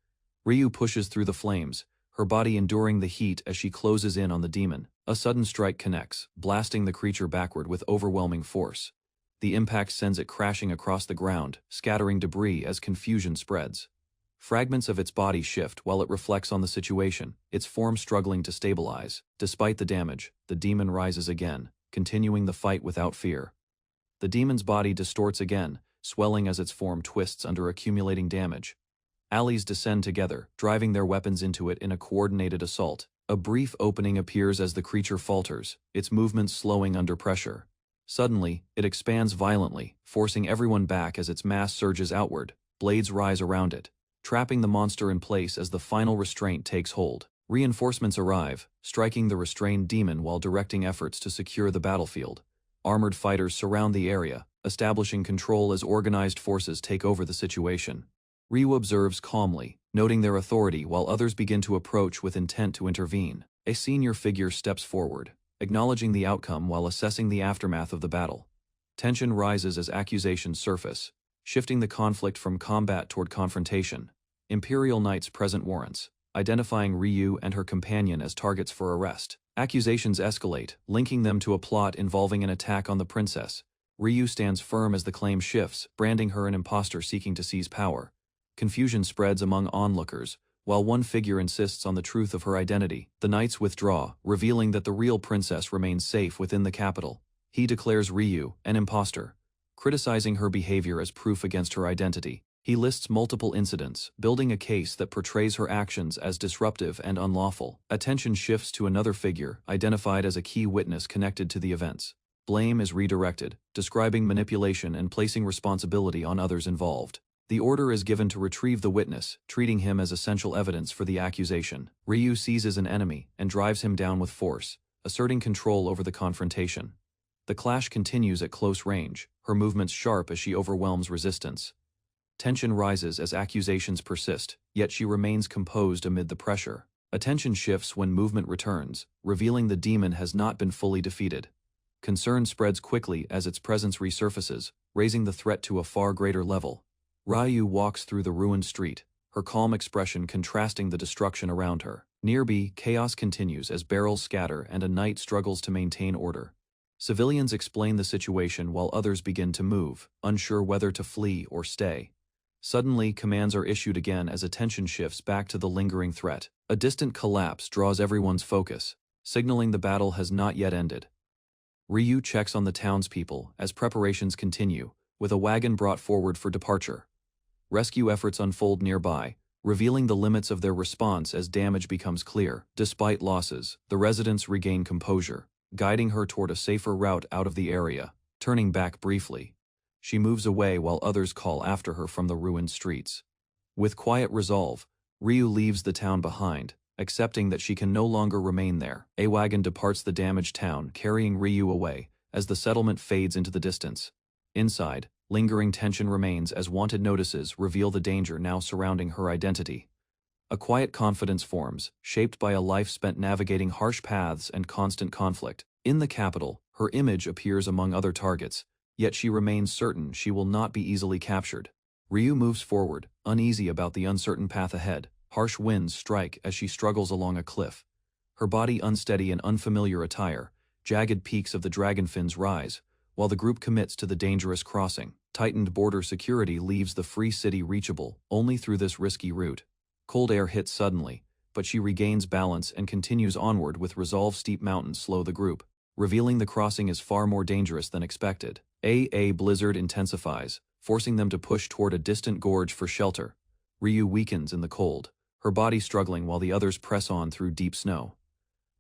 Ryu pushes through the flames, her body enduring the heat as she closes in on the demon. A sudden strike connects, blasting the creature backward with overwhelming force. The impact sends it crashing across the ground, scattering debris as confusion spreads. Fragments of its body shift while it reflects on the situation, its form struggling to stabilize. Despite the damage, the demon rises again, continuing the fight without fear. The demon's body distorts again, swelling as its form twists under accumulating damage. Allies descend together, driving their weapons into it in a coordinated assault. A brief opening appears as the creature falters, its movements slowing under pressure. Suddenly, it expands violently, forcing everyone back as its mass surges outward. Blades rise around it, trapping the monster in place as the final restraint takes hold. Reinforcements arrive, striking the restrained demon while directing efforts to secure the battlefield. Armored fighters surround the area, establishing control as organized forces take over the situation. Ryu observes calmly, noting their authority while others begin to approach with intent to intervene. A senior figure steps forward, acknowledging the outcome while assessing the aftermath of the battle. Tension rises as accusations surface, shifting the conflict from combat toward confrontation. Imperial Knights present warrants, identifying Ryu and her companion as targets for arrest. Accusations escalate, linking them to a plot involving an attack on the princess. Ryu stands firm as the claim shifts, branding her an imposter seeking to seize power. Confusion spreads among onlookers, while one figure insists on the truth of her identity. The knights withdraw, revealing that the real princess remains safe within the capital. He declares Ryu an imposter, criticizing her behavior as proof against her identity. He lists multiple incidents, building a case that portrays her actions as disruptive and unlawful. Attention shifts to another figure, identified as a key witness connected to the events. Blame is redirected, describing manipulation and placing responsibility on others involved. The order is given to retrieve the witness, treating him as essential evidence for the accusation. Ryu seizes an enemy and drives him down with force, asserting control over the confrontation. The clash continues at close range, her movements sharp as she overwhelms resistance. Tension rises as accusations persist, yet she remains composed amid the pressure. Attention shifts when movement returns, revealing the demon has not been fully defeated. Concern spreads quickly as its presence resurfaces, raising the threat to a far greater level. Ryu walks through the ruined street, her calm expression contrasting the destruction around her. Nearby, chaos continues as barrels scatter and a knight struggles to maintain order. Civilians explain the situation while others begin to move, unsure whether to flee or stay. Suddenly, commands are issued again as attention shifts back to the lingering threat. A distant collapse draws everyone's focus, signaling the battle has not yet ended. Ryu checks on the townspeople as preparations continue, with a wagon brought forward for departure. Rescue efforts unfold nearby, revealing the limits of their response as damage becomes clear. Despite losses, the residents regain composure, guiding her toward a safer route out of the area. Turning back briefly, she moves away while others call after her from the ruined streets. With quiet resolve, Ryu leaves the town behind, accepting that she can no longer remain there. A wagon departs the damaged town, carrying Ryu away, as the settlement fades into the distance. Inside, lingering tension remains as wanted notices reveal the danger now surrounding her identity. A quiet confidence forms, shaped by a life spent navigating harsh paths and constant conflict. In the capital, her image appears among other targets, yet she remains certain she will not be easily captured. Ryu moves forward, uneasy about the uncertain path ahead. Harsh winds strike as she struggles along a cliff. Her body unsteady in unfamiliar attire, jagged peaks of the dragon fins rise, while the group commits to the dangerous crossing. Tightened border security leaves the free city reachable only through this risky route. Cold air hits suddenly, but she regains balance and continues onward with resolve. Steep mountains slow the group, revealing the crossing is far more dangerous than expected. A blizzard intensifies, forcing them to push toward a distant gorge for shelter. Ryu weakens in the cold, her body struggling while the others press on through deep snow.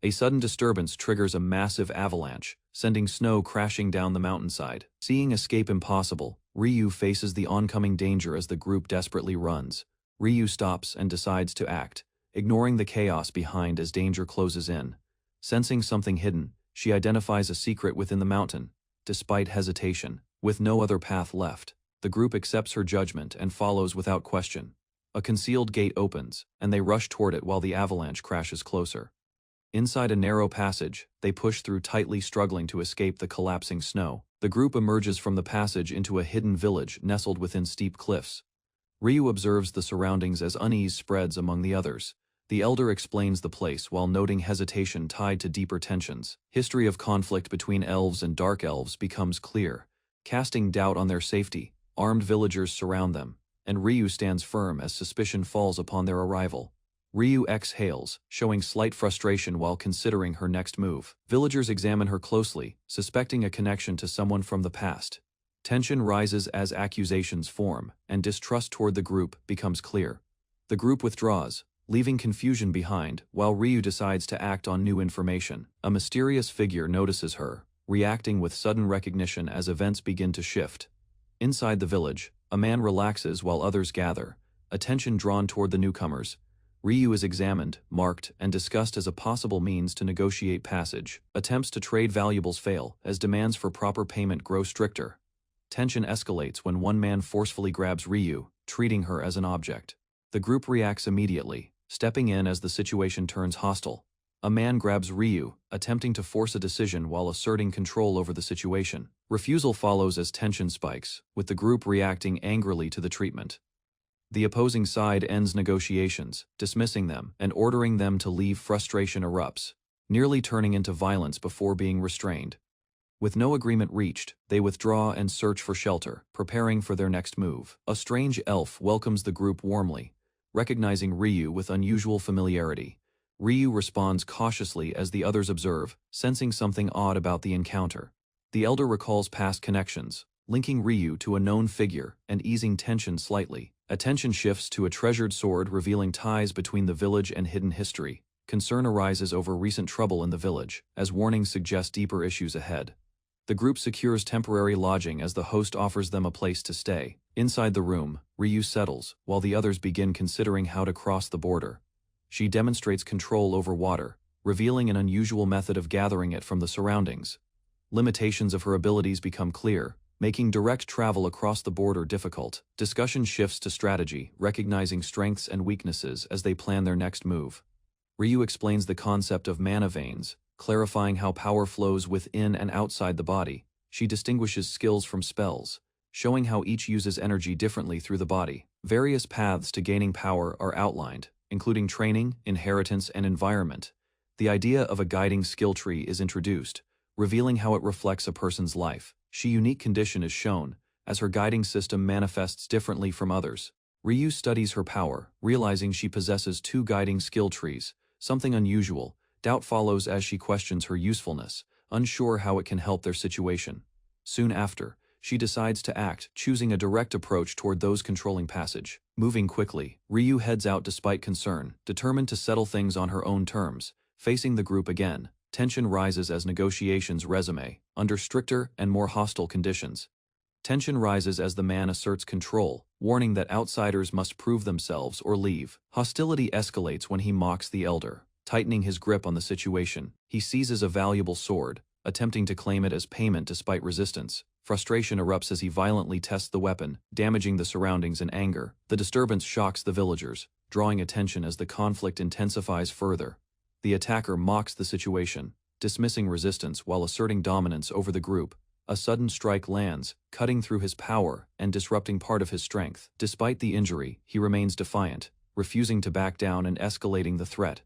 A sudden disturbance triggers a massive avalanche, sending snow crashing down the mountainside. Seeing escape impossible, Ryu faces the oncoming danger as the group desperately runs. Ryu stops and decides to act, ignoring the chaos behind as danger closes in. Sensing something hidden, she identifies a secret within the mountain. Despite hesitation, with no other path left, the group accepts her judgment and follows without question. A concealed gate opens, and they rush toward it while the avalanche crashes closer. Inside a narrow passage, they push through tightly struggling to escape the collapsing snow. The group emerges from the passage into a hidden village nestled within steep cliffs. Ryu observes the surroundings as unease spreads among the others. The elder explains the place while noting hesitation tied to deeper tensions. History of conflict between elves and dark elves becomes clear. Casting doubt on their safety, armed villagers surround them, and Ryu stands firm as suspicion falls upon their arrival. Ryu exhales, showing slight frustration while considering her next move. Villagers examine her closely, suspecting a connection to someone from the past. Tension rises as accusations form, and distrust toward the group becomes clear. The group withdraws, leaving confusion behind, while Ryu decides to act on new information. A mysterious figure notices her, reacting with sudden recognition as events begin to shift. Inside the village, a man relaxes while others gather, attention drawn toward the newcomers. Ryu is examined, marked, and discussed as a possible means to negotiate passage. Attempts to trade valuables fail, as demands for proper payment grow stricter. Tension escalates when one man forcefully grabs Ryu, treating her as an object. The group reacts immediately, stepping in as the situation turns hostile. A man grabs Ryu, attempting to force a decision while asserting control over the situation. Refusal follows as tension spikes, with the group reacting angrily to the treatment. The opposing side ends negotiations, dismissing them and ordering them to leave. Frustration erupts, nearly turning into violence before being restrained. With no agreement reached, they withdraw and search for shelter, preparing for their next move. A strange elf welcomes the group warmly, recognizing Ryu with unusual familiarity. Ryu responds cautiously as the others observe, sensing something odd about the encounter. The elder recalls past connections, linking Ryu to a known figure and easing tension slightly. Attention shifts to a treasured sword revealing ties between the village and hidden history. Concern arises over recent trouble in the village, as warnings suggest deeper issues ahead. The group secures temporary lodging as the host offers them a place to stay. Inside the room, Ryu settles, while the others begin considering how to cross the border. She demonstrates control over water, revealing an unusual method of gathering it from the surroundings. Limitations of her abilities become clear, making direct travel across the border difficult. Discussion shifts to strategy, recognizing strengths and weaknesses as they plan their next move. Ryu explains the concept of mana veins, clarifying how power flows within and outside the body. She distinguishes skills from spells, showing how each uses energy differently through the body. Various paths to gaining power are outlined, including training, inheritance, and environment. The idea of a guiding skill tree is introduced, revealing how it reflects a person's life. She unique condition is shown, as her guiding system manifests differently from others. Ryu studies her power, realizing she possesses 2 guiding skill trees, something unusual. Doubt follows as she questions her usefulness, unsure how it can help their situation. Soon after, she decides to act, choosing a direct approach toward those controlling passage. Moving quickly, Ryu heads out despite concern, determined to settle things on her own terms. Facing the group again, tension rises as negotiations resume, under stricter and more hostile conditions. Tension rises as the man asserts control, warning that outsiders must prove themselves or leave. Hostility escalates when he mocks the elder, tightening his grip on the situation. He seizes a valuable sword, attempting to claim it as payment despite resistance. Frustration erupts as he violently tests the weapon, damaging the surroundings in anger. The disturbance shocks the villagers, drawing attention as the conflict intensifies further. The attacker mocks the situation, dismissing resistance while asserting dominance over the group. A sudden strike lands, cutting through his power and disrupting part of his strength. Despite the injury, he remains defiant, refusing to back down and escalating the threat.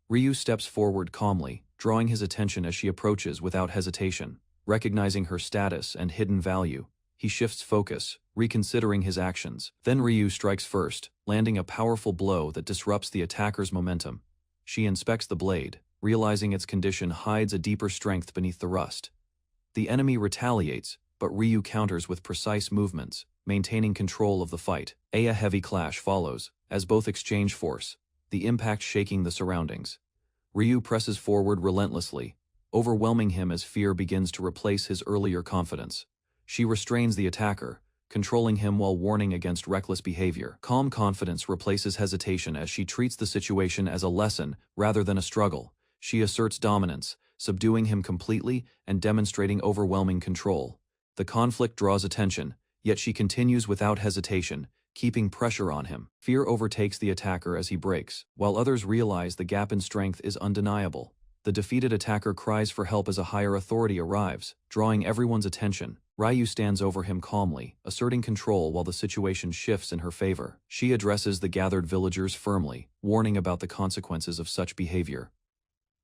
Ryu steps forward calmly, drawing his attention as she approaches without hesitation. Recognizing her status and hidden value, he shifts focus, reconsidering his actions. Then Ryu strikes first, landing a powerful blow that disrupts the attacker's momentum. She inspects the blade, realizing its condition hides a deeper strength beneath the rust. The enemy retaliates, but Ryu counters with precise movements, maintaining control of the fight. A heavy clash follows, as both exchange force, the impact shaking the surroundings. Ryu presses forward relentlessly, overwhelming him as fear begins to replace his earlier confidence. She restrains the attacker, controlling him while warning against reckless behavior. Calm confidence replaces hesitation as she treats the situation as a lesson rather than a struggle. She asserts dominance, subduing him completely and demonstrating overwhelming control. The conflict draws attention, yet she continues without hesitation, keeping pressure on him. Fear overtakes the attacker as he breaks, while others realize the gap in strength is undeniable. The defeated attacker cries for help as a higher authority arrives, drawing everyone's attention. Ryu stands over him calmly, asserting control while the situation shifts in her favor. She addresses the gathered villagers firmly, warning about the consequences of such behavior.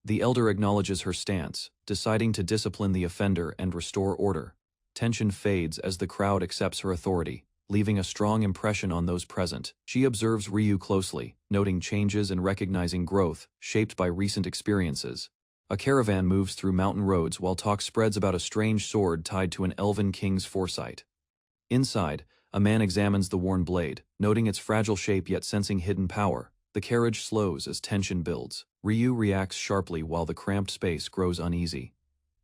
The elder acknowledges her stance, deciding to discipline the offender and restore order. Tension fades as the crowd accepts her authority, leaving a strong impression on those present. She observes Ryu closely, noting changes and recognizing growth, shaped by recent experiences. A caravan moves through mountain roads while talk spreads about a strange sword tied to an elven king's foresight. Inside, a man examines the worn blade, noting its fragile shape yet sensing hidden power. The carriage slows as tension builds. Ryu reacts sharply while the cramped space grows uneasy.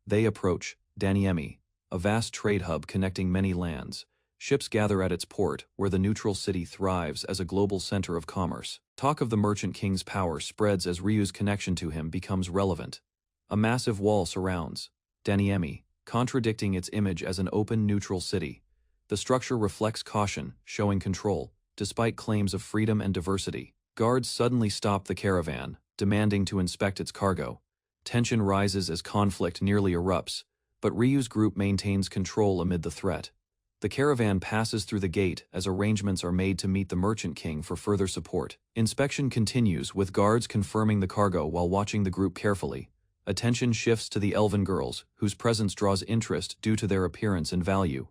They approach Daniemi, a vast trade hub connecting many lands. Ships gather at its port, where the neutral city thrives as a global center of commerce. Talk of the merchant king's power spreads as Ryu's connection to him becomes relevant. A massive wall surrounds Daniemi, contradicting its image as an open, neutral city. The structure reflects caution, showing control, despite claims of freedom and diversity. Guards suddenly stop the caravan, demanding to inspect its cargo. Tension rises as conflict nearly erupts, but Ryu's group maintains control amid the threat. The caravan passes through the gate as arrangements are made to meet the merchant king for further support. Inspection continues, with guards confirming the cargo while watching the group carefully. Attention shifts to the elven girls, whose presence draws interest due to their appearance and value.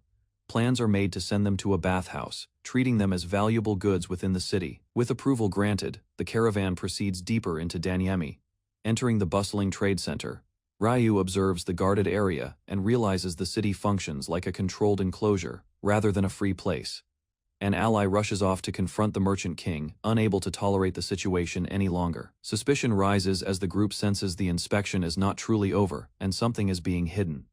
Plans are made to send them to a bathhouse, treating them as valuable goods within the city. With approval granted, the caravan proceeds deeper into Daniemi. Entering the bustling trade center, Ryu observes the guarded area and realizes the city functions like a controlled enclosure, rather than a free place. An ally rushes off to confront the merchant king, unable to tolerate the situation any longer. Suspicion rises as the group senses the inspection is not truly over, and something is being hidden.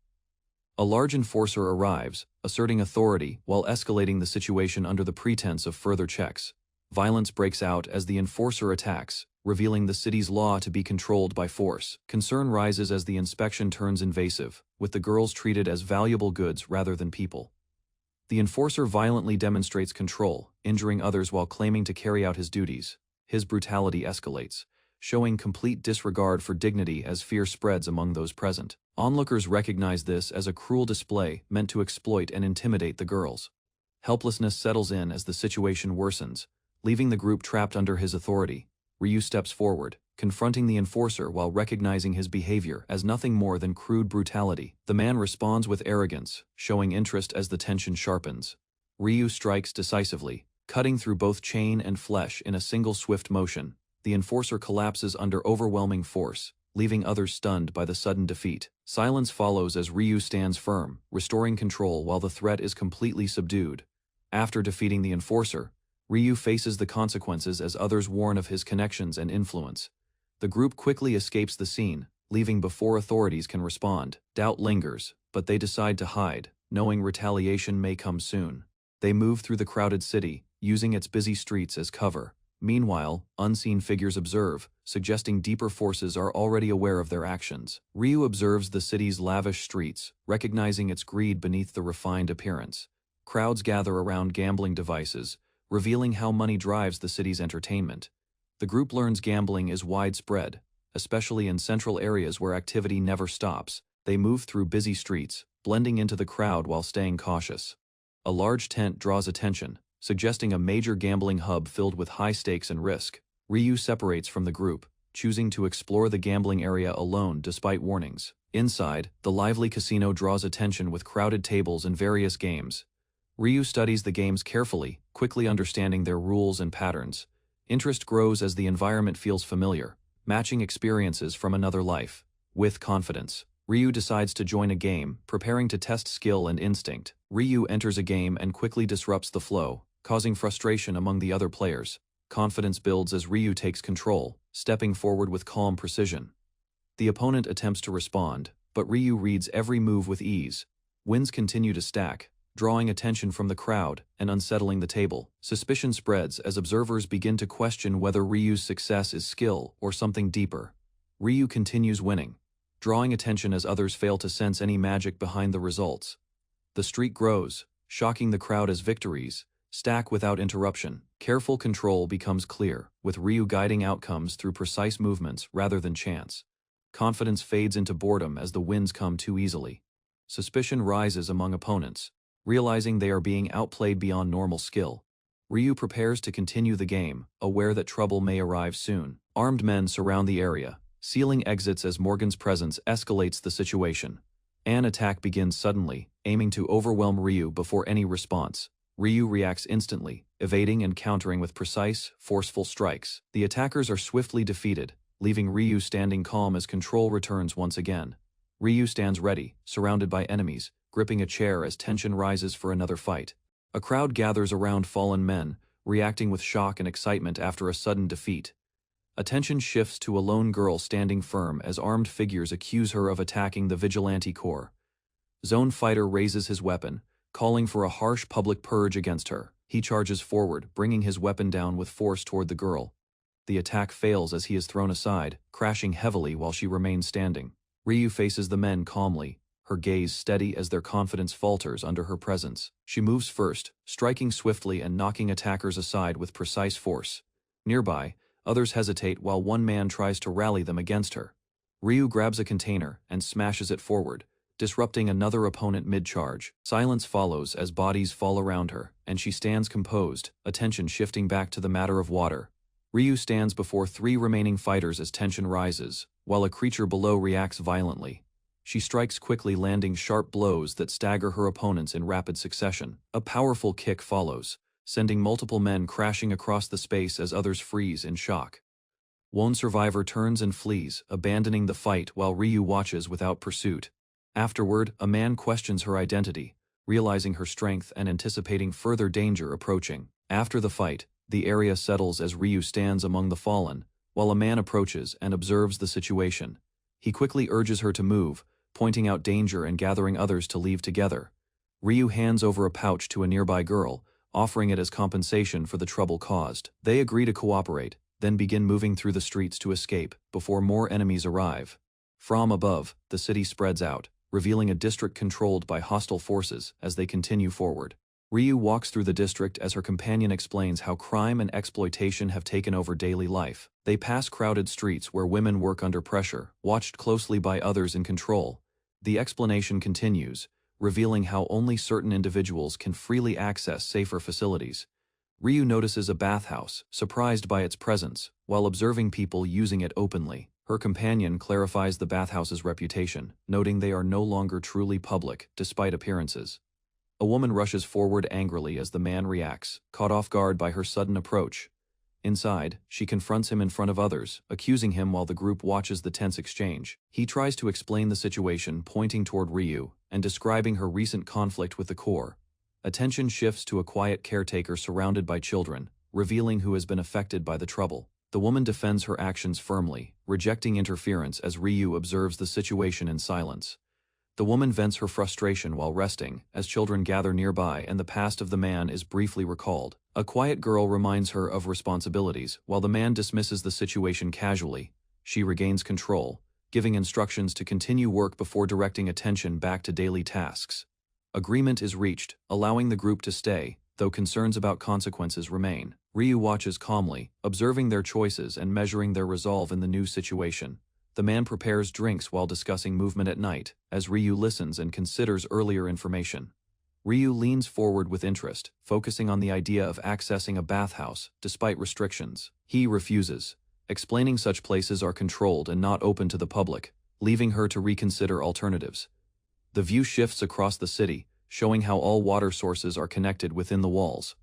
A large enforcer arrives, asserting authority while escalating the situation under the pretense of further checks. Violence breaks out as the enforcer attacks, revealing the city's law to be controlled by force. Concern rises as the inspection turns invasive, with the girls treated as valuable goods rather than people. The enforcer violently demonstrates control, injuring others while claiming to carry out his duties. His brutality escalates, showing complete disregard for dignity as fear spreads among those present. Onlookers recognize this as a cruel display meant to exploit and intimidate the girls. Helplessness settles in as the situation worsens, leaving the group trapped under his authority. Ryu steps forward, confronting the enforcer while recognizing his behavior as nothing more than crude brutality. The man responds with arrogance, showing interest as the tension sharpens. Ryu strikes decisively, cutting through both chain and flesh in a single swift motion. The enforcer collapses under overwhelming force, leaving others stunned by the sudden defeat. Silence follows as Ryu stands firm, restoring control while the threat is completely subdued. After defeating the enforcer, Ryu faces the consequences as others warn of his connections and influence. The group quickly escapes the scene, leaving before authorities can respond. Doubt lingers, but they decide to hide, knowing retaliation may come soon. They move through the crowded city, using its busy streets as cover. Meanwhile, unseen figures observe, suggesting deeper forces are already aware of their actions. Ryu observes the city's lavish streets, recognizing its greed beneath the refined appearance. Crowds gather around gambling devices, revealing how money drives the city's entertainment. The group learns gambling is widespread, especially in central areas where activity never stops. They move through busy streets, blending into the crowd while staying cautious. A large tent draws attention, suggesting a major gambling hub filled with high stakes and risk. Ryu separates from the group, choosing to explore the gambling area alone despite warnings. Inside, the lively casino draws attention with crowded tables and various games. Ryu studies the games carefully, quickly understanding their rules and patterns. Interest grows as the environment feels familiar, matching experiences from another life. With confidence, Ryu decides to join a game, preparing to test skill and instinct. Ryu enters a game and quickly disrupts the flow, causing frustration among the other players. Confidence builds as Ryu takes control, stepping forward with calm precision. The opponent attempts to respond, but Ryu reads every move with ease. Wins continue to stack, drawing attention from the crowd and unsettling the table. Suspicion spreads as observers begin to question whether Ryu's success is skill or something deeper. Ryu continues winning, drawing attention as others fail to sense any magic behind the results. The streak grows, shocking the crowd as victories, stack without interruption. Careful control becomes clear, with Ryu guiding outcomes through precise movements rather than chance. Confidence fades into boredom as the wins come too easily. Suspicion rises among opponents, realizing they are being outplayed beyond normal skill. Ryu prepares to continue the game, aware that trouble may arrive soon. Armed men surround the area, sealing exits as Morgan's presence escalates the situation. An attack begins suddenly, aiming to overwhelm Ryu before any response. Ryu reacts instantly, evading and countering with precise, forceful strikes. The attackers are swiftly defeated, leaving Ryu standing calm as control returns once again. Ryu stands ready, surrounded by enemies, gripping a chair as tension rises for another fight. A crowd gathers around fallen men, reacting with shock and excitement after a sudden defeat. Attention shifts to a lone girl standing firm as armed figures accuse her of attacking the vigilante corps. Zone Fighter raises his weapon, calling for a harsh public purge against her. He charges forward, bringing his weapon down with force toward the girl. The attack fails as he is thrown aside, crashing heavily while she remains standing. Ryu faces the men calmly, her gaze steady as their confidence falters under her presence. She moves first, striking swiftly and knocking attackers aside with precise force. Nearby, others hesitate while one man tries to rally them against her. Ryu grabs a container and smashes it forward, disrupting another opponent mid-charge. Silence follows as bodies fall around her, and she stands composed, attention shifting back to the matter of water. Ryu stands before 3 remaining fighters as tension rises, while a creature below reacts violently. She strikes quickly, landing sharp blows that stagger her opponents in rapid succession. A powerful kick follows, sending multiple men crashing across the space as others freeze in shock. One survivor turns and flees, abandoning the fight while Ryu watches without pursuit. Afterward, a man questions her identity, realizing her strength and anticipating further danger approaching. After the fight, the area settles as Ryu stands among the fallen, while a man approaches and observes the situation. He quickly urges her to move, pointing out danger and gathering others to leave together. Ryu hands over a pouch to a nearby girl, offering it as compensation for the trouble caused. They agree to cooperate, then begin moving through the streets to escape before more enemies arrive. From above, the city spreads out, revealing a district controlled by hostile forces as they continue forward. Ryu walks through the district as her companion explains how crime and exploitation have taken over daily life. They pass crowded streets where women work under pressure, watched closely by others in control. The explanation continues, revealing how only certain individuals can freely access safer facilities. Ryu notices a bathhouse, surprised by its presence, while observing people using it openly. Her companion clarifies the bathhouse's reputation, noting they are no longer truly public, despite appearances. A woman rushes forward angrily as the man reacts, caught off guard by her sudden approach. Inside, she confronts him in front of others, accusing him while the group watches the tense exchange. He tries to explain the situation, pointing toward Ryu, and describing her recent conflict with the Corps. Attention shifts to a quiet caretaker surrounded by children, revealing who has been affected by the trouble. The woman defends her actions firmly, rejecting interference as Ryu observes the situation in silence. The woman vents her frustration while resting, as children gather nearby and the past of the man is briefly recalled. A quiet girl reminds her of responsibilities, while the man dismisses the situation casually. She regains control, giving instructions to continue work before directing attention back to daily tasks. Agreement is reached, allowing the group to stay, though concerns about consequences remain. Ryu watches calmly, observing their choices and measuring their resolve in the new situation. The man prepares drinks while discussing movement at night, as Ryu listens and considers earlier information. Ryu leans forward with interest, focusing on the idea of accessing a bathhouse, despite restrictions. He refuses, explaining such places are controlled and not open to the public, leaving her to reconsider alternatives. The view shifts across the city, showing how all water sources are connected within the walls.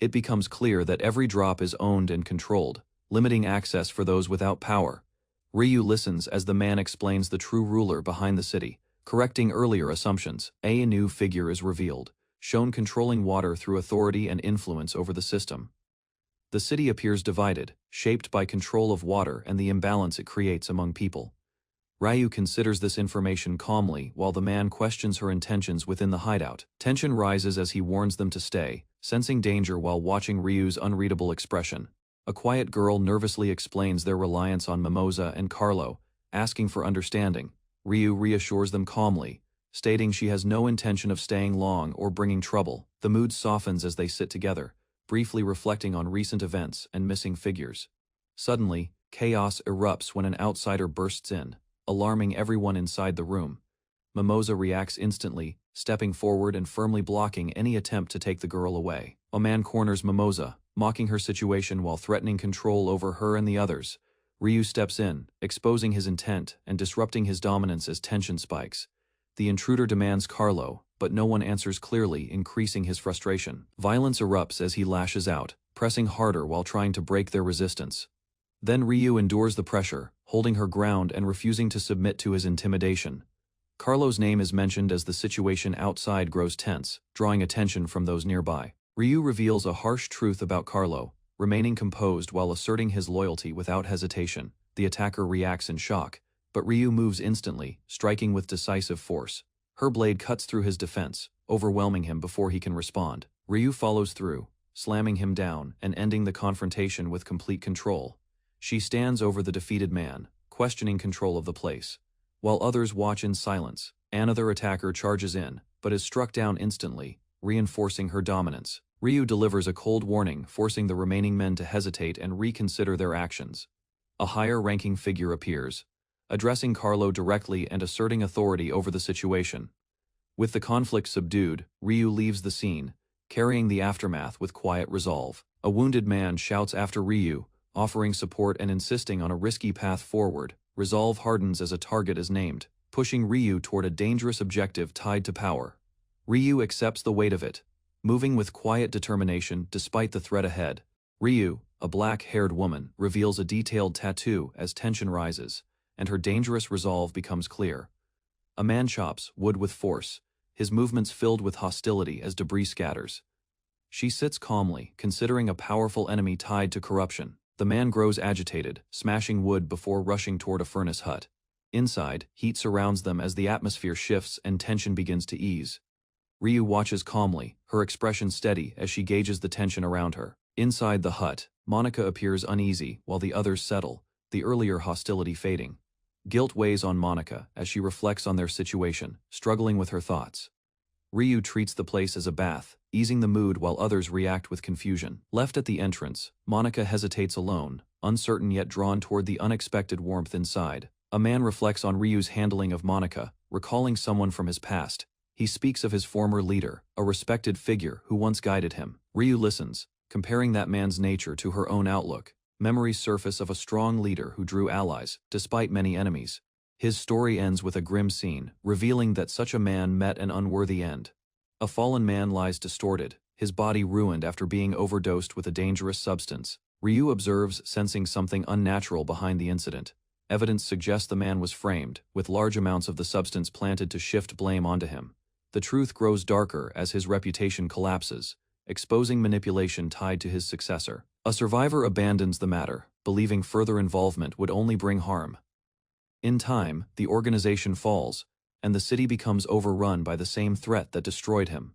It becomes clear that every drop is owned and controlled, limiting access for those without power. Ryu listens as the man explains the true ruler behind the city, correcting earlier assumptions. A new figure is revealed, shown controlling water through authority and influence over the system. The city appears divided, shaped by control of water and the imbalance it creates among people. Ryu considers this information calmly while the man questions her intentions within the hideout. Tension rises as he warns them to stay, sensing danger while watching Ryu's unreadable expression. A quiet girl nervously explains their reliance on Mimosa and Carlo, asking for understanding. Ryu reassures them calmly, stating she has no intention of staying long or bringing trouble. The mood softens as they sit together, briefly reflecting on recent events and missing figures. Suddenly, chaos erupts when an outsider bursts in, alarming everyone inside the room. Mimosa reacts instantly, stepping forward and firmly blocking any attempt to take the girl away. A man corners Mimosa, mocking her situation while threatening control over her and the others. Ryu steps in, exposing his intent and disrupting his dominance as tension spikes. The intruder demands Carlo, but no one answers clearly, increasing his frustration. Violence erupts as he lashes out, pressing harder while trying to break their resistance. Then Ryu endures the pressure, holding her ground and refusing to submit to his intimidation. Carlo's name is mentioned as the situation outside grows tense, drawing attention from those nearby. Ryu reveals a harsh truth about Carlo, remaining composed while asserting his loyalty without hesitation. The attacker reacts in shock, but Ryu moves instantly, striking with decisive force. Her blade cuts through his defense, overwhelming him before he can respond. Ryu follows through, slamming him down and ending the confrontation with complete control. She stands over the defeated man, questioning control of the place. While others watch in silence, another attacker charges in, but is struck down instantly, reinforcing her dominance. Ryu delivers a cold warning, forcing the remaining men to hesitate and reconsider their actions. A higher-ranking figure appears, addressing Carlo directly and asserting authority over the situation. With the conflict subdued, Ryu leaves the scene, carrying the aftermath with quiet resolve. A wounded man shouts after Ryu, offering support and insisting on a risky path forward. Resolve hardens as a target is named, pushing Ryu toward a dangerous objective tied to power. Ryu accepts the weight of it, moving with quiet determination despite the threat ahead. Ryu, a black-haired woman, reveals a detailed tattoo as tension rises, and her dangerous resolve becomes clear. A man chops wood with force, his movements filled with hostility as debris scatters. She sits calmly, considering a powerful enemy tied to corruption. The man grows agitated, smashing wood before rushing toward a furnace hut. Inside, heat surrounds them as the atmosphere shifts and tension begins to ease. Ryu watches calmly, her expression steady as she gauges the tension around her. Inside the hut, Monica appears uneasy while the others settle, the earlier hostility fading. Guilt weighs on Monica as she reflects on their situation, struggling with her thoughts. Ryu treats the place as a bath, easing the mood while others react with confusion. Left at the entrance, Monica hesitates alone, uncertain yet drawn toward the unexpected warmth inside. A man reflects on Ryu's handling of Monica, recalling someone from his past. He speaks of his former leader, a respected figure who once guided him. Ryu listens, comparing that man's nature to her own outlook. Memories surface of a strong leader who drew allies, despite many enemies. His story ends with a grim scene, revealing that such a man met an unworthy end. A fallen man lies distorted, his body ruined after being overdosed with a dangerous substance. Ryu observes, sensing something unnatural behind the incident. Evidence suggests the man was framed, with large amounts of the substance planted to shift blame onto him. The truth grows darker as his reputation collapses, exposing manipulation tied to his successor. A survivor abandons the matter, believing further involvement would only bring harm. In time, the organization falls, and the city becomes overrun by the same threat that destroyed him.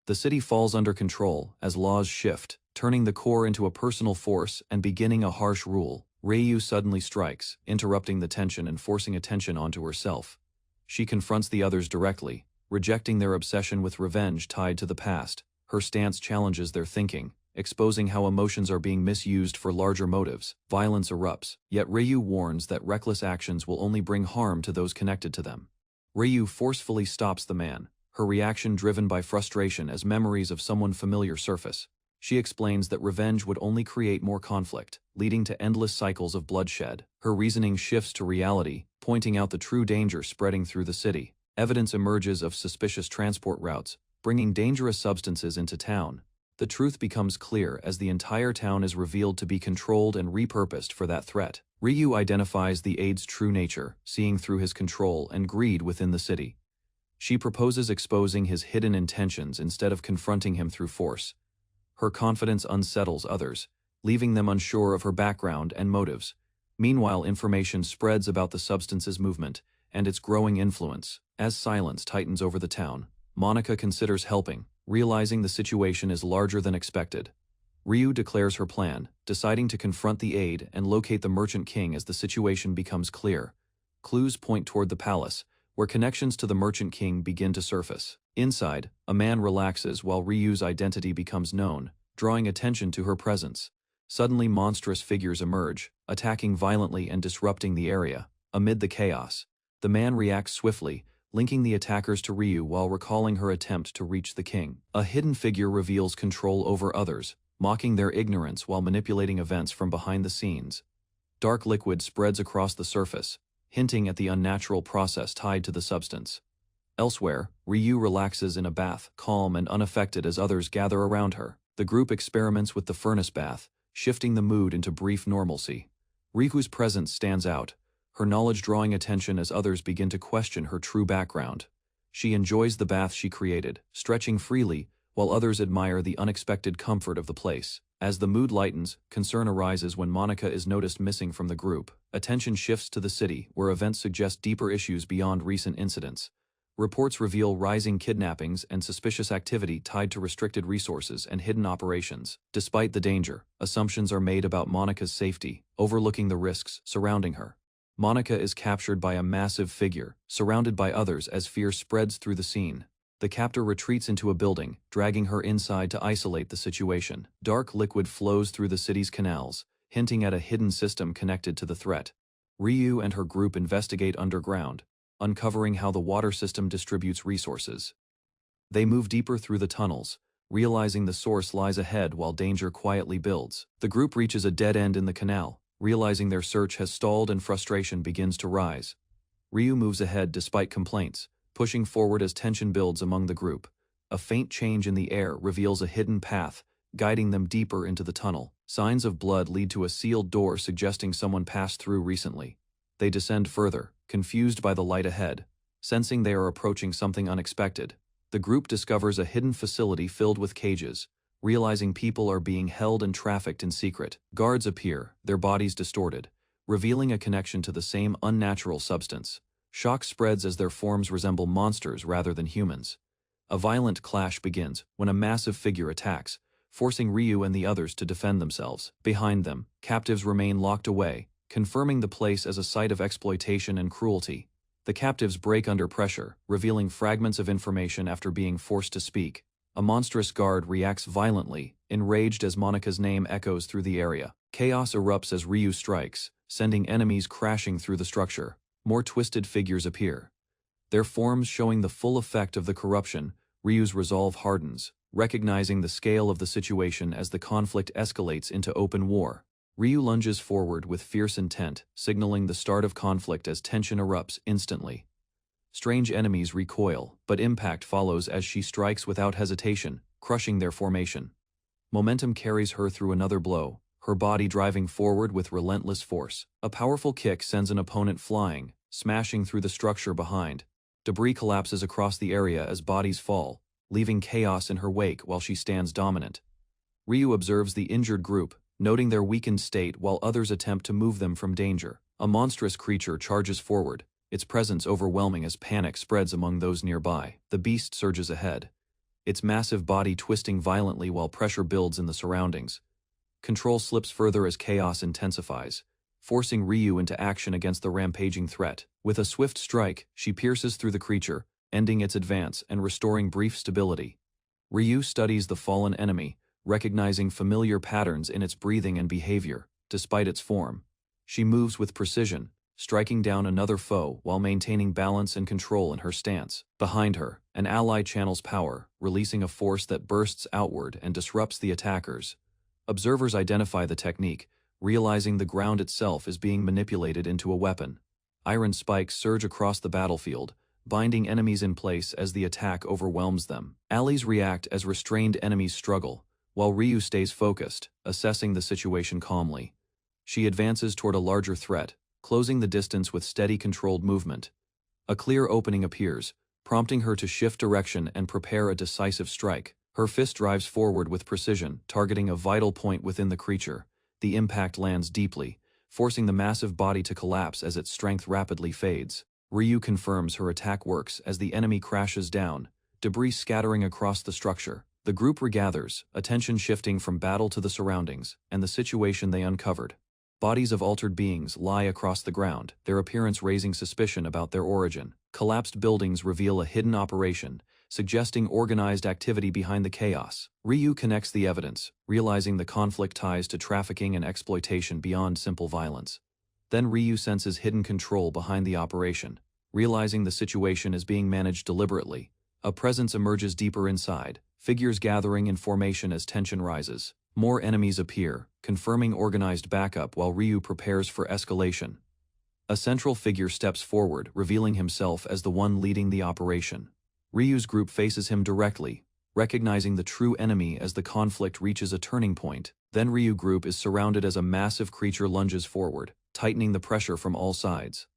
The city falls under control as laws shift, turning the core into a personal force and beginning a harsh rule. Ryu suddenly strikes, interrupting the tension and forcing attention onto herself. She confronts the others directly, rejecting their obsession with revenge tied to the past. Her stance challenges their thinking, exposing how emotions are being misused for larger motives. Violence erupts, yet Ryu warns that reckless actions will only bring harm to those connected to them. Ryu forcefully stops the man, her reaction driven by frustration as memories of someone familiar surface. She explains that revenge would only create more conflict, leading to endless cycles of bloodshed. Her reasoning shifts to reality, pointing out the true danger spreading through the city. Evidence emerges of suspicious transport routes, bringing dangerous substances into town. The truth becomes clear as the entire town is revealed to be controlled and repurposed for that threat. Ryu identifies the aid's true nature, seeing through his control and greed within the city. She proposes exposing his hidden intentions instead of confronting him through force. Her confidence unsettles others, leaving them unsure of her background and motives. Meanwhile, information spreads about the substance's movement and its growing influence. As silence tightens over the town, Monica considers helping, realizing the situation is larger than expected. Ryu declares her plan, deciding to confront the aide and locate the Merchant King as the situation becomes clear. Clues point toward the palace, where connections to the Merchant King begin to surface. Inside, a man relaxes while Ryu's identity becomes known, drawing attention to her presence. Suddenly monstrous figures emerge, attacking violently and disrupting the area. Amid the chaos, the man reacts swiftly, linking the attackers to Ryu while recalling her attempt to reach the king. A hidden figure reveals control over others, mocking their ignorance while manipulating events from behind the scenes. Dark liquid spreads across the surface, hinting at the unnatural process tied to the substance. Elsewhere, Ryu relaxes in a bath, calm and unaffected as others gather around her. The group experiments with the furnace bath, shifting the mood into brief normalcy. Riku's presence stands out, her knowledge drawing attention as others begin to question her true background. She enjoys the bath she created, stretching freely, while others admire the unexpected comfort of the place. As the mood lightens, concern arises when Monica is noticed missing from the group. Attention shifts to the city, where events suggest deeper issues beyond recent incidents. Reports reveal rising kidnappings and suspicious activity tied to restricted resources and hidden operations. Despite the danger, assumptions are made about Monica's safety, overlooking the risks surrounding her. Monica is captured by a massive figure, surrounded by others as fear spreads through the scene. The captor retreats into a building, dragging her inside to isolate the situation. Dark liquid flows through the city's canals, hinting at a hidden system connected to the threat. Ryu and her group investigate underground, uncovering how the water system distributes resources. They move deeper through the tunnels, realizing the source lies ahead while danger quietly builds. The group reaches a dead end in the canal, realizing their search has stalled and frustration begins to rise. Ryu moves ahead despite complaints, pushing forward as tension builds among the group. A faint change in the air reveals a hidden path, guiding them deeper into the tunnel. Signs of blood lead to a sealed door suggesting someone passed through recently. They descend further, confused by the light ahead. Sensing they are approaching something unexpected, the group discovers a hidden facility filled with cages, realizing people are being held and trafficked in secret. Guards appear, their bodies distorted, revealing a connection to the same unnatural substance. Shock spreads as their forms resemble monsters rather than humans. A violent clash begins when a massive figure attacks, forcing Ryu and the others to defend themselves. Behind them, captives remain locked away, confirming the place as a site of exploitation and cruelty. The captives break under pressure, revealing fragments of information after being forced to speak. A monstrous guard reacts violently, enraged as Monica's name echoes through the area. Chaos erupts as Ryu strikes, sending enemies crashing through the structure. More twisted figures appear, their forms showing the full effect of the corruption. Ryu's resolve hardens, recognizing the scale of the situation as the conflict escalates into open war. Ryu lunges forward with fierce intent, signaling the start of conflict as tension erupts instantly. Strange enemies recoil, but impact follows as she strikes without hesitation, crushing their formation. Momentum carries her through another blow, her body driving forward with relentless force. A powerful kick sends an opponent flying, smashing through the structure behind. Debris collapses across the area as bodies fall, leaving chaos in her wake while she stands dominant. Ryu observes the injured group, noting their weakened state while others attempt to move them from danger. A monstrous creature charges forward, its presence overwhelming as panic spreads among those nearby. The beast surges ahead, its massive body twisting violently while pressure builds in the surroundings. Control slips further as chaos intensifies, forcing Ryu into action against the rampaging threat. With a swift strike, she pierces through the creature, ending its advance and restoring brief stability. Ryu studies the fallen enemy, recognizing familiar patterns in its breathing and behavior. Despite its form, she moves with precision, striking down another foe while maintaining balance and control in her stance. Behind her, an ally channels power, releasing a force that bursts outward and disrupts the attackers. Observers identify the technique, realizing the ground itself is being manipulated into a weapon. Iron spikes surge across the battlefield, binding enemies in place as the attack overwhelms them. Allies react as restrained enemies struggle, while Ryu stays focused, assessing the situation calmly. She advances toward a larger threat, closing the distance with steady controlled movement. A clear opening appears, prompting her to shift direction and prepare a decisive strike. Her fist drives forward with precision, targeting a vital point within the creature. The impact lands deeply, forcing the massive body to collapse as its strength rapidly fades. Ryu confirms her attack works as the enemy crashes down, debris scattering across the structure. The group regathers, attention shifting from battle to the surroundings and the situation they uncovered. Bodies of altered beings lie across the ground, their appearance raising suspicion about their origin. Collapsed buildings reveal a hidden operation, suggesting organized activity behind the chaos. Ryu connects the evidence, realizing the conflict ties to trafficking and exploitation beyond simple violence. Then Ryu senses hidden control behind the operation. Realizing the situation is being managed deliberately, a presence emerges deeper inside, figures gathering in formation as tension rises. More enemies appear, confirming organized backup while Ryu prepares for escalation. A central figure steps forward, revealing himself as the one leading the operation. Ryu's group faces him directly, recognizing the true enemy as the conflict reaches a turning point. Then Ryu group is surrounded as a massive creature lunges forward, tightening the pressure from all sides.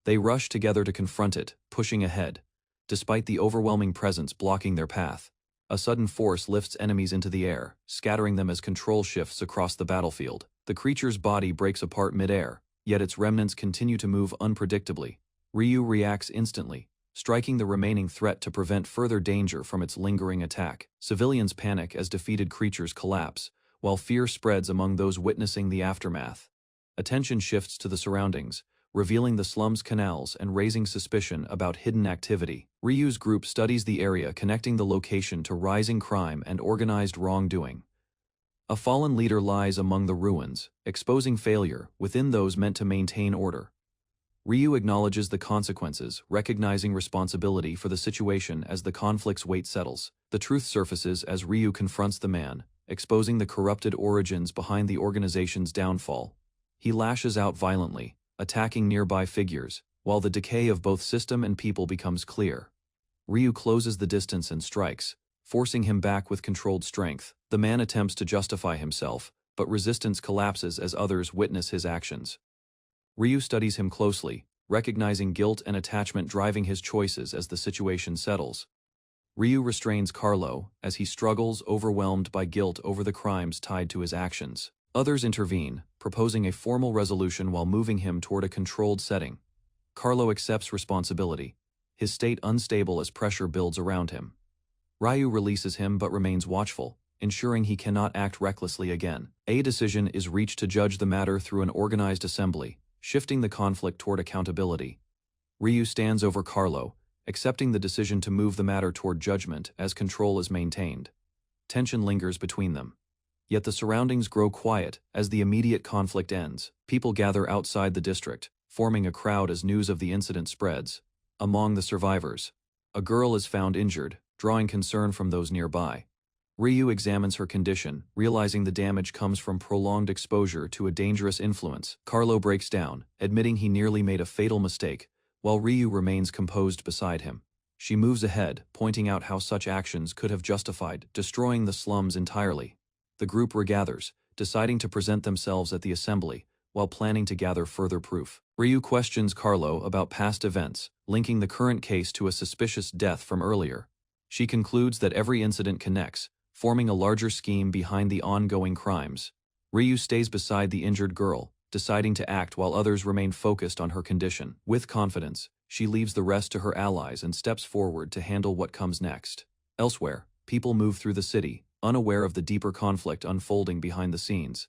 They rush together to confront it, pushing ahead. Despite the overwhelming presence blocking their path, a sudden force lifts enemies into the air, scattering them as control shifts across the battlefield. The creature's body breaks apart mid-air, yet its remnants continue to move unpredictably. Ryu reacts instantly, striking the remaining threat to prevent further danger from its lingering attack. Civilians panic as defeated creatures collapse, while fear spreads among those witnessing the aftermath. Attention shifts to the surroundings, revealing the slum's canals and raising suspicion about hidden activity. Ryu's group studies the area, connecting the location to rising crime and organized wrongdoing. A fallen leader lies among the ruins, exposing failure within those meant to maintain order. Ryu acknowledges the consequences, recognizing responsibility for the situation as the conflict's weight settles. The truth surfaces as Ryu confronts the man, exposing the corrupted origins behind the organization's downfall. He lashes out violently, attacking nearby figures, while the decay of both system and people becomes clear. Ryu closes the distance and strikes, forcing him back with controlled strength. The man attempts to justify himself, but resistance collapses as others witness his actions. Ryu studies him closely, recognizing guilt and attachment driving his choices as the situation settles. Ryu restrains Carlo as he struggles, overwhelmed by guilt over the crimes tied to his actions. Others intervene, proposing a formal resolution while moving him toward a controlled setting. Carlo accepts responsibility, his state unstable as pressure builds around him. Ryu releases him but remains watchful, ensuring he cannot act recklessly again. A decision is reached to judge the matter through an organized assembly, shifting the conflict toward accountability. Ryu stands over Carlo, accepting the decision to move the matter toward judgment as control is maintained. Tension lingers between them. Yet the surroundings grow quiet as the immediate conflict ends. People gather outside the district, forming a crowd as news of the incident spreads. Among the survivors, a girl is found injured, drawing concern from those nearby. Ryu examines her condition, realizing the damage comes from prolonged exposure to a dangerous influence. Carlo breaks down, admitting he nearly made a fatal mistake, while Ryu remains composed beside him. She moves ahead, pointing out how such actions could have justified destroying the slums entirely. The group regathers, deciding to present themselves at the assembly, while planning to gather further proof. Ryu questions Carlo about past events, linking the current case to a suspicious death from earlier. She concludes that every incident connects, forming a larger scheme behind the ongoing crimes. Ryu stays beside the injured girl, deciding to act while others remain focused on her condition. With confidence, she leaves the rest to her allies and steps forward to handle what comes next. Elsewhere, people move through the city, unaware of the deeper conflict unfolding behind the scenes.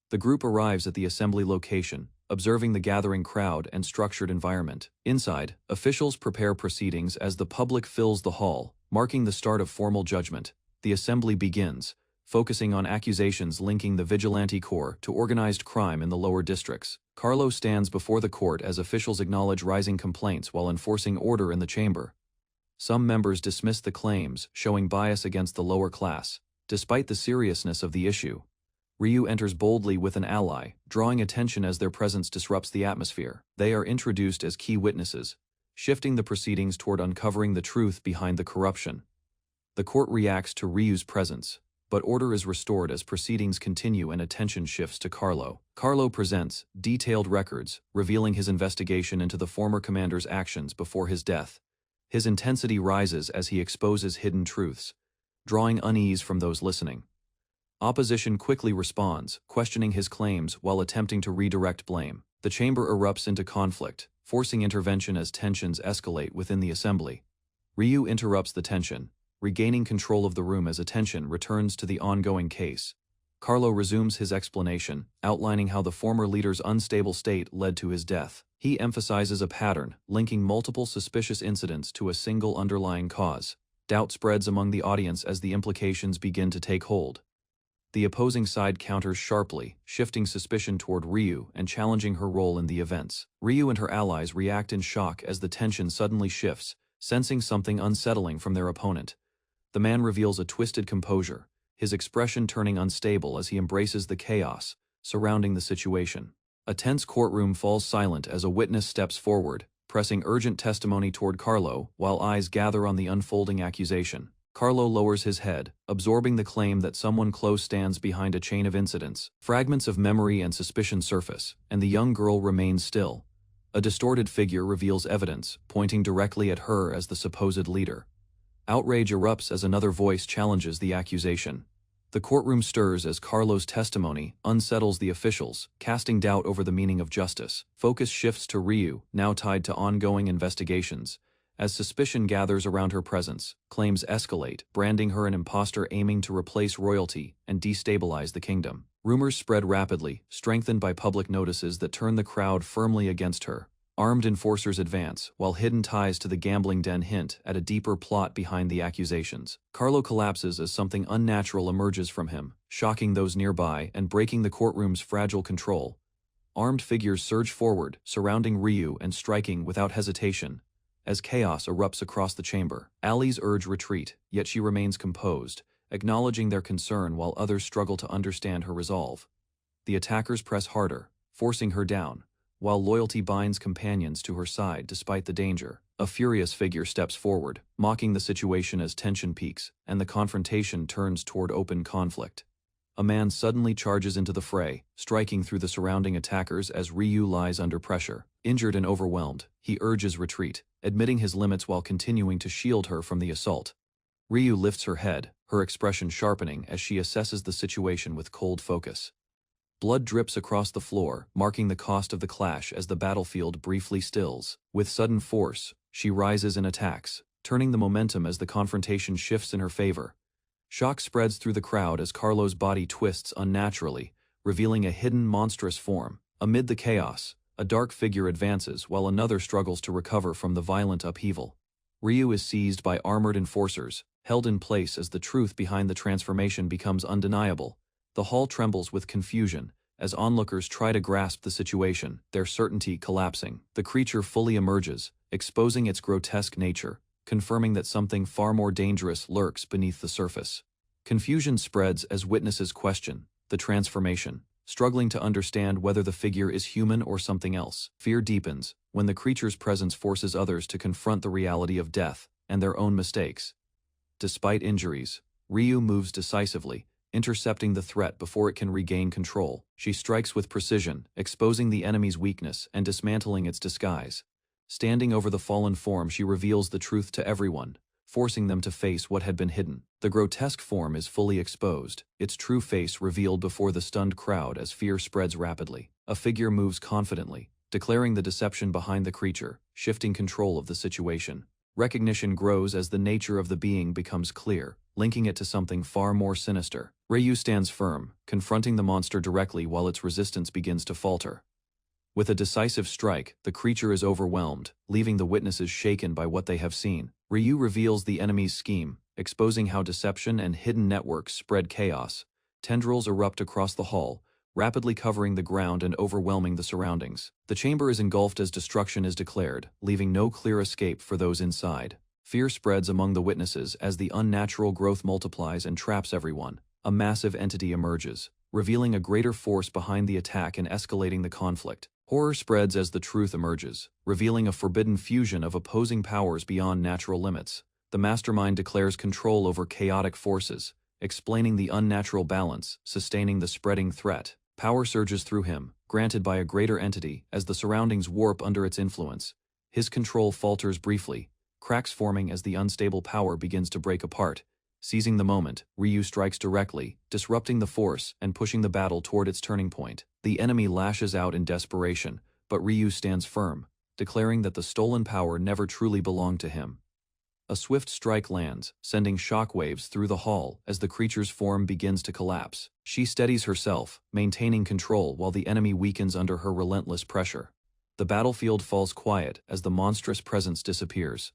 The group arrives at the assembly location, observing the gathering crowd and structured environment. Inside, officials prepare proceedings as the public fills the hall, marking the start of formal judgment. The assembly begins, focusing on accusations linking the vigilante corps to organized crime in the lower districts. Carlo stands before the court as officials acknowledge rising complaints while enforcing order in the chamber. Some members dismiss the claims, showing bias against the lower class. Despite the seriousness of the issue, Ryu enters boldly with an ally, drawing attention as their presence disrupts the atmosphere. They are introduced as key witnesses, shifting the proceedings toward uncovering the truth behind the corruption. The court reacts to Ryu's presence, but order is restored as proceedings continue and attention shifts to Carlo. Carlo presents detailed records, revealing his investigation into the former commander's actions before his death. His intensity rises as he exposes hidden truths, drawing unease from those listening. Opposition quickly responds, questioning his claims while attempting to redirect blame. The chamber erupts into conflict, forcing intervention as tensions escalate within the assembly. Ryu interrupts the tension, regaining control of the room as attention returns to the ongoing case. Carlo resumes his explanation, outlining how the former leader's unstable state led to his death. He emphasizes a pattern, linking multiple suspicious incidents to a single underlying cause. Doubt spreads among the audience as the implications begin to take hold. The opposing side counters sharply, shifting suspicion toward Ryu and challenging her role in the events. Ryu and her allies react in shock as the tension suddenly shifts, sensing something unsettling from their opponent. The man reveals a twisted composure, his expression turning unstable as he embraces the chaos surrounding the situation. A tense courtroom falls silent as a witness steps forward, pressing urgent testimony toward Carlo while eyes gather on the unfolding accusation. Carlo lowers his head, absorbing the claim that someone close stands behind a chain of incidents. Fragments of memory and suspicion surface, and the young girl remains still. A distorted figure reveals evidence, pointing directly at her as the supposed leader. Outrage erupts as another voice challenges the accusation. The courtroom stirs as Carlo's testimony unsettles the officials, casting doubt over the meaning of justice. Focus shifts to Ryu, now tied to ongoing investigations. As suspicion gathers around her presence, claims escalate, branding her an imposter aiming to replace royalty and destabilize the kingdom. Rumors spread rapidly, strengthened by public notices that turn the crowd firmly against her. Armed enforcers advance, while hidden ties to the gambling den hint at a deeper plot behind the accusations. Carlo collapses as something unnatural emerges from him, shocking those nearby and breaking the courtroom's fragile control. Armed figures surge forward, surrounding Ryu and striking without hesitation. As chaos erupts across the chamber, allies urge retreat, yet she remains composed, acknowledging their concern while others struggle to understand her resolve. The attackers press harder, forcing her down, while loyalty binds companions to her side despite the danger. A furious figure steps forward, mocking the situation as tension peaks, and the confrontation turns toward open conflict. A man suddenly charges into the fray, striking through the surrounding attackers as Ryu lies under pressure. Injured and overwhelmed, he urges retreat, admitting his limits while continuing to shield her from the assault. Ryu lifts her head, her expression sharpening as she assesses the situation with cold focus. Blood drips across the floor, marking the cost of the clash as the battlefield briefly stills. With sudden force, she rises and attacks, turning the momentum as the confrontation shifts in her favor. Shock spreads through the crowd as Carlo's body twists unnaturally, revealing a hidden monstrous form. Amid the chaos, a dark figure advances while another struggles to recover from the violent upheaval. Ryu is seized by armored enforcers, held in place as the truth behind the transformation becomes undeniable. The hall trembles with confusion as onlookers try to grasp the situation, their certainty collapsing. The creature fully emerges, exposing its grotesque nature, confirming that something far more dangerous lurks beneath the surface. Confusion spreads as witnesses question the transformation, struggling to understand whether the figure is human or something else. Fear deepens when the creature's presence forces others to confront the reality of death and their own mistakes. Despite injuries, Ryu moves decisively, intercepting the threat before it can regain control. She strikes with precision, exposing the enemy's weakness and dismantling its disguise. Standing over the fallen form, she reveals the truth to everyone, forcing them to face what had been hidden. The grotesque form is fully exposed, its true face revealed before the stunned crowd as fear spreads rapidly. A figure moves confidently, declaring the deception behind the creature, shifting control of the situation. Recognition grows as the nature of the being becomes clear, linking it to something far more sinister. Ryu stands firm, confronting the monster directly while its resistance begins to falter. With a decisive strike, the creature is overwhelmed, leaving the witnesses shaken by what they have seen. Ryu reveals the enemy's scheme, exposing how deception and hidden networks spread chaos. Tendrils erupt across the hall, rapidly covering the ground and overwhelming the surroundings. The chamber is engulfed as destruction is declared, leaving no clear escape for those inside. Fear spreads among the witnesses as the unnatural growth multiplies and traps everyone. A massive entity emerges, revealing a greater force behind the attack and escalating the conflict. Horror spreads as the truth emerges, revealing a forbidden fusion of opposing powers beyond natural limits. The mastermind declares control over chaotic forces, explaining the unnatural balance, sustaining the spreading threat. Power surges through him, granted by a greater entity, as the surroundings warp under its influence. His control falters briefly, cracks forming as the unstable power begins to break apart. Seizing the moment, Ryu strikes directly, disrupting the force and pushing the battle toward its turning point. The enemy lashes out in desperation, but Ryu stands firm, declaring that the stolen power never truly belonged to him. A swift strike lands, sending shockwaves through the hall as the creature's form begins to collapse. She steadies herself, maintaining control while the enemy weakens under her relentless pressure. The battlefield falls quiet as the monstrous presence disappears.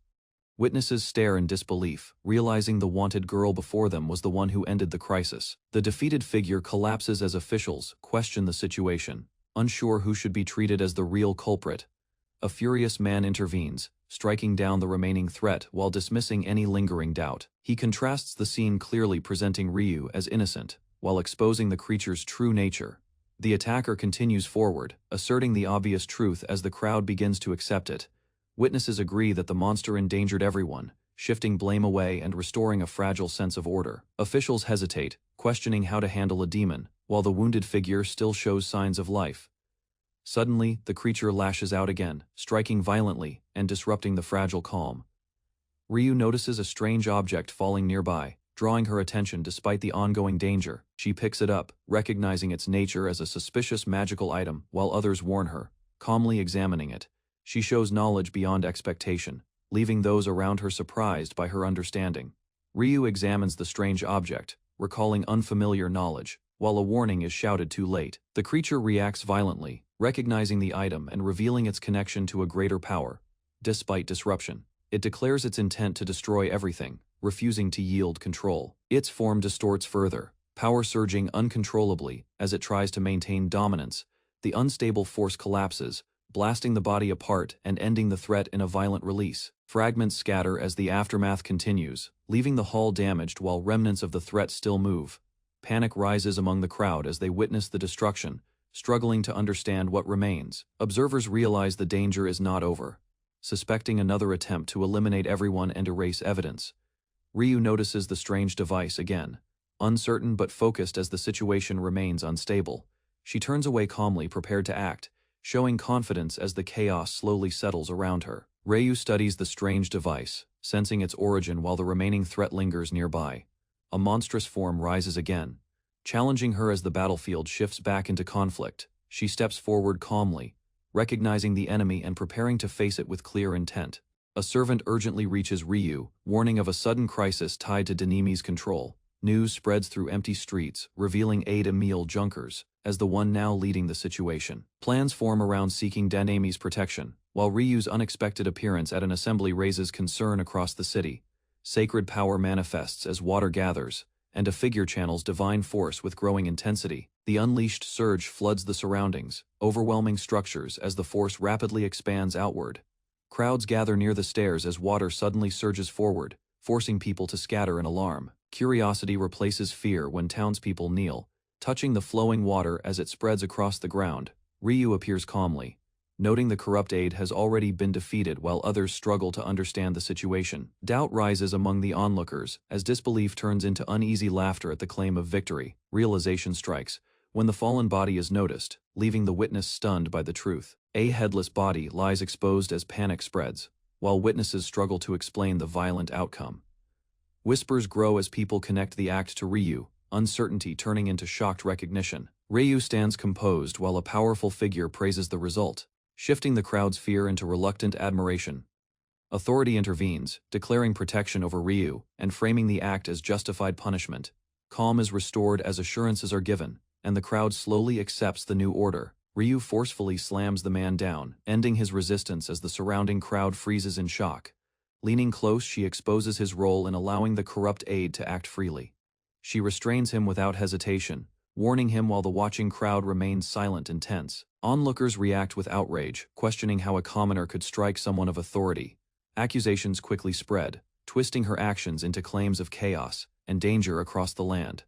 Witnesses stare in disbelief, realizing the wanted girl before them was the one who ended the crisis. The defeated figure collapses as officials question the situation, unsure who should be treated as the real culprit. A furious man intervenes, striking down the remaining threat while dismissing any lingering doubt. He contrasts the scene, clearly presenting Ryu as innocent, while exposing the creature's true nature. The attacker continues forward, asserting the obvious truth as the crowd begins to accept it. Witnesses agree that the monster endangered everyone, shifting blame away and restoring a fragile sense of order. Officials hesitate, questioning how to handle a demon, while the wounded figure still shows signs of life. Suddenly, the creature lashes out again, striking violently and disrupting the fragile calm. Ryu notices a strange object falling nearby, drawing her attention despite the ongoing danger. She picks it up, recognizing its nature as a suspicious magical item, while others warn her. Calmly examining it, she shows knowledge beyond expectation, leaving those around her surprised by her understanding. Ryu examines the strange object, recalling unfamiliar knowledge, while a warning is shouted too late. The creature reacts violently, recognizing the item and revealing its connection to a greater power. Despite disruption, it declares its intent to destroy everything, refusing to yield control. Its form distorts further, power surging uncontrollably as it tries to maintain dominance. The unstable force collapses, blasting the body apart and ending the threat in a violent release. Fragments scatter as the aftermath continues, leaving the hall damaged while remnants of the threat still move. Panic rises among the crowd as they witness the destruction, struggling to understand what remains. Observers realize the danger is not over, suspecting another attempt to eliminate everyone and erase evidence. Ryu notices the strange device again, uncertain but focused as the situation remains unstable. She turns away calmly, prepared to act, showing confidence as the chaos slowly settles around her. Ryu studies the strange device, sensing its origin while the remaining threat lingers nearby. A monstrous form rises again, challenging her as the battlefield shifts back into conflict. She steps forward calmly, recognizing the enemy and preparing to face it with clear intent. A servant urgently reaches Ryu, warning of a sudden crisis tied to Danimi's control. News spreads through empty streets, revealing Aide Emile Junkers as the one now leading the situation. Plans form around seeking Danimi's protection, while Ryu's unexpected appearance at an assembly raises concern across the city. Sacred power manifests as water gathers, and a figure channels divine force with growing intensity. The unleashed surge floods the surroundings, overwhelming structures as the force rapidly expands outward. Crowds gather near the stairs as water suddenly surges forward, forcing people to scatter in alarm. Curiosity replaces fear when townspeople kneel, touching the flowing water as it spreads across the ground. Ryu appears calmly, noting the corrupt aide has already been defeated while others struggle to understand the situation. Doubt rises among the onlookers as disbelief turns into uneasy laughter at the claim of victory. Realization strikes when the fallen body is noticed, leaving the witness stunned by the truth. A headless body lies exposed as panic spreads, while witnesses struggle to explain the violent outcome. Whispers grow as people connect the act to Ryu, uncertainty turning into shocked recognition. Ryu stands composed while a powerful figure praises the result, shifting the crowd's fear into reluctant admiration. Authority intervenes, declaring protection over Ryu and framing the act as justified punishment. Calm is restored as assurances are given, and the crowd slowly accepts the new order. Ryu forcefully slams the man down, ending his resistance as the surrounding crowd freezes in shock. Leaning close, she exposes his role in allowing the corrupt aide to act freely. She restrains him without hesitation, warning him while the watching crowd remains silent and tense. Onlookers react with outrage, questioning how a commoner could strike someone of authority. Accusations quickly spread, twisting her actions into claims of chaos and danger across the land.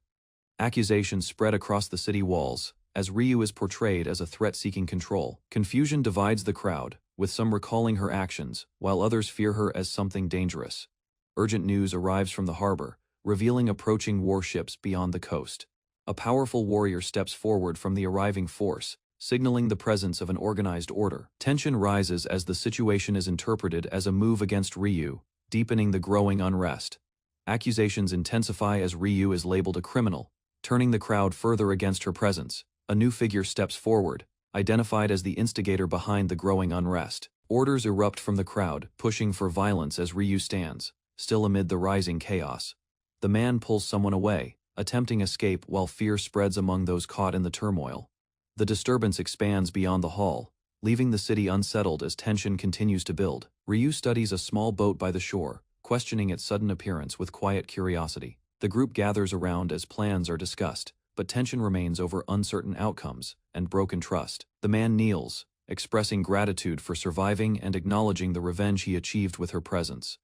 Accusations spread across the city walls, as Ryu is portrayed as a threat seeking control. Confusion divides the crowd, with some recalling her actions, while others fear her as something dangerous. Urgent news arrives from the harbor, revealing approaching warships beyond the coast. A powerful warrior steps forward from the arriving force, signaling the presence of an organized order. Tension rises as the situation is interpreted as a move against Ryu, deepening the growing unrest. Accusations intensify as Ryu is labeled a criminal, turning the crowd further against her presence. A new figure steps forward, identified as the instigator behind the growing unrest. Orders erupt from the crowd, pushing for violence as Ryu stands, still amid the rising chaos. The man pulls someone away, attempting escape while fear spreads among those caught in the turmoil. The disturbance expands beyond the hall, leaving the city unsettled as tension continues to build. Ryu studies a small boat by the shore, questioning its sudden appearance with quiet curiosity. The group gathers around as plans are discussed, but tension remains over uncertain outcomes and broken trust. The man kneels, expressing gratitude for surviving and acknowledging the revenge he achieved with her presence.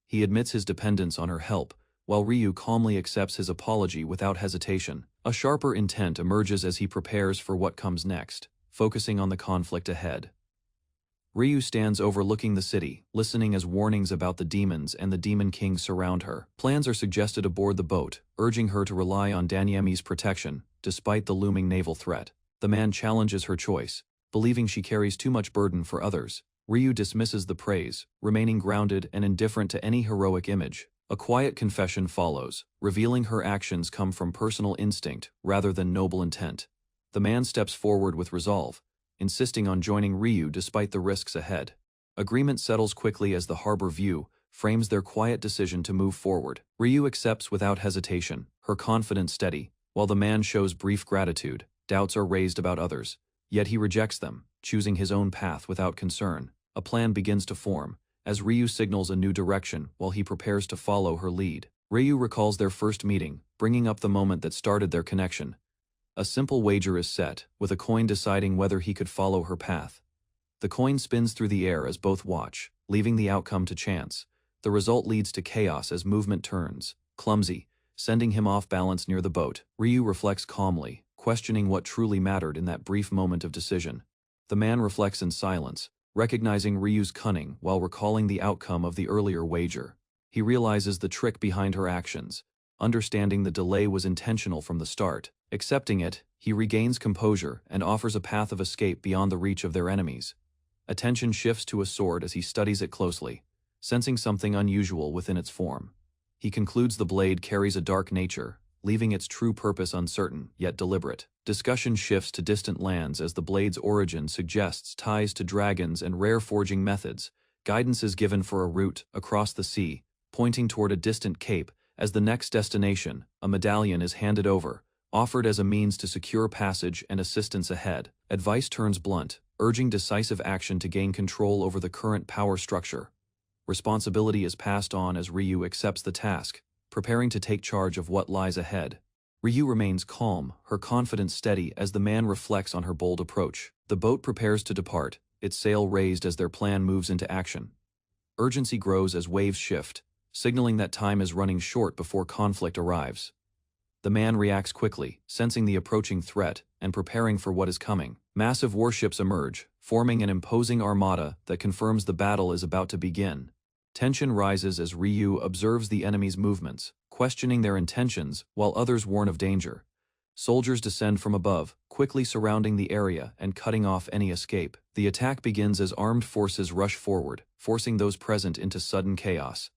He admits his dependence on her help, while Ryu calmly accepts his apology without hesitation. A sharper intent emerges as he prepares for what comes next, focusing on the conflict ahead. Ryu stands overlooking the city, listening as warnings about the demons and the Demon King surround her. Plans are suggested aboard the boat, urging her to rely on Danyemi's protection, despite the looming naval threat. The man challenges her choice, believing she carries too much burden for others. Ryu dismisses the praise, remaining grounded and indifferent to any heroic image. A quiet confession follows, revealing her actions come from personal instinct rather than noble intent. The man steps forward with resolve, insisting on joining Ryu despite the risks ahead. Agreement settles quickly as the harbor view frames their quiet decision to move forward. Ryu accepts without hesitation, her confidence steady, while the man shows brief gratitude. Doubts are raised about others, yet he rejects them, choosing his own path without concern. A plan begins to form, as Ryu signals a new direction while he prepares to follow her lead. Ryu recalls their first meeting, bringing up the moment that started their connection. A simple wager is set, with a coin deciding whether he could follow her path. The coin spins through the air as both watch, leaving the outcome to chance. The result leads to chaos as movement turns, clumsy, sending him off balance near the boat. Ryu reflects calmly, questioning what truly mattered in that brief moment of decision. The man reflects in silence, recognizing Ryu's cunning while recalling the outcome of the earlier wager. He realizes the trick behind her actions, understanding the delay was intentional from the start. Accepting it, he regains composure and offers a path of escape beyond the reach of their enemies. Attention shifts to a sword as he studies it closely, sensing something unusual within its form. He concludes the blade carries a dark nature, leaving its true purpose uncertain, yet deliberate. Discussion shifts to distant lands as the blade's origin suggests ties to dragons and rare forging methods. Guidance is given for a route across the sea, pointing toward a distant cape. As the next destination, a medallion is handed over, offered as a means to secure passage and assistance ahead. Advice turns blunt, urging decisive action to gain control over the current power structure. Responsibility is passed on as Ryu accepts the task, preparing to take charge of what lies ahead. Ryu remains calm, her confidence steady as the man reflects on her bold approach. The boat prepares to depart, its sail raised as their plan moves into action. Urgency grows as waves shift, signaling that time is running short before conflict arrives. The man reacts quickly, sensing the approaching threat and preparing for what is coming. Massive warships emerge, forming an imposing armada that confirms the battle is about to begin. Tension rises as Ryu observes the enemy's movements, questioning their intentions while others warn of danger. Soldiers descend from above, quickly surrounding the area and cutting off any escape. The attack begins as armed forces rush forward, forcing those present into sudden chaos.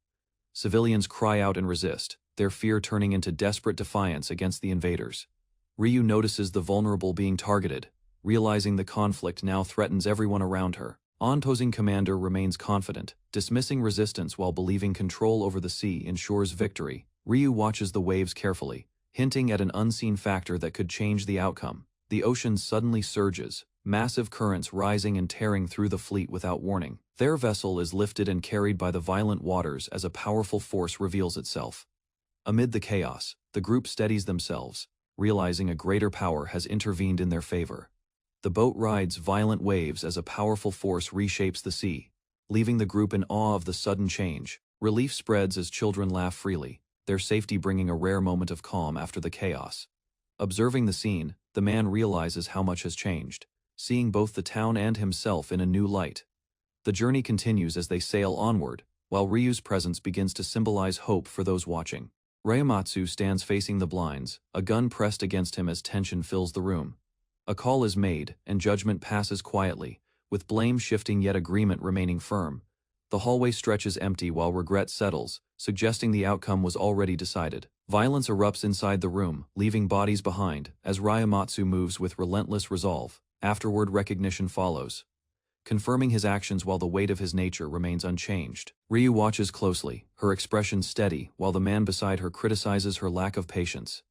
Civilians cry out and resist, their fear turning into desperate defiance against the invaders. Ryu notices the vulnerable being targeted, realizing the conflict now threatens everyone around her. Opposing commander remains confident, dismissing resistance while believing control over the sea ensures victory. Ryu watches the waves carefully, hinting at an unseen factor that could change the outcome. The ocean suddenly surges, massive currents rising and tearing through the fleet without warning. Their vessel is lifted and carried by the violent waters as a powerful force reveals itself. Amid the chaos, the group steadies themselves, realizing a greater power has intervened in their favor. The boat rides violent waves as a powerful force reshapes the sea, leaving the group in awe of the sudden change. Relief spreads as children laugh freely, their safety bringing a rare moment of calm after the chaos. Observing the scene, the man realizes how much has changed, seeing both the town and himself in a new light. The journey continues as they sail onward, while Ryu's presence begins to symbolize hope for those watching. Ryamatsu stands facing the blinds, a gun pressed against him as tension fills the room. A call is made, and judgment passes quietly, with blame shifting yet agreement remaining firm. The hallway stretches empty while regret settles, suggesting the outcome was already decided. Violence erupts inside the room, leaving bodies behind, as Ryamatsu moves with relentless resolve. Afterward recognition follows. confirming his actions while the weight of his nature remains unchanged. Ryu watches closely, her expression steady, while the man beside her criticizes her lack of patience.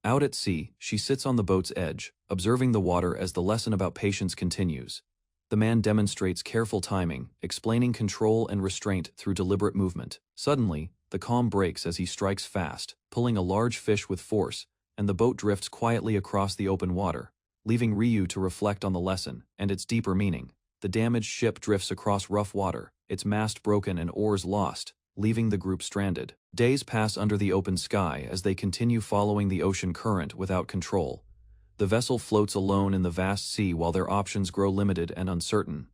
Out at sea, she sits on the boat's edge, observing the water as the lesson about patience continues. The man demonstrates careful timing, explaining control and restraint through deliberate movement. Suddenly, the calm breaks as he strikes fast, pulling a large fish with force, and the boat drifts quietly across the open water, leaving Ryu to reflect on the lesson and its deeper meaning. The damaged ship drifts across rough water, its mast broken and oars lost, leaving the group stranded. Days pass under the open sky as they continue following the ocean current without control. The vessel floats alone in the vast sea while their options grow limited and uncertain.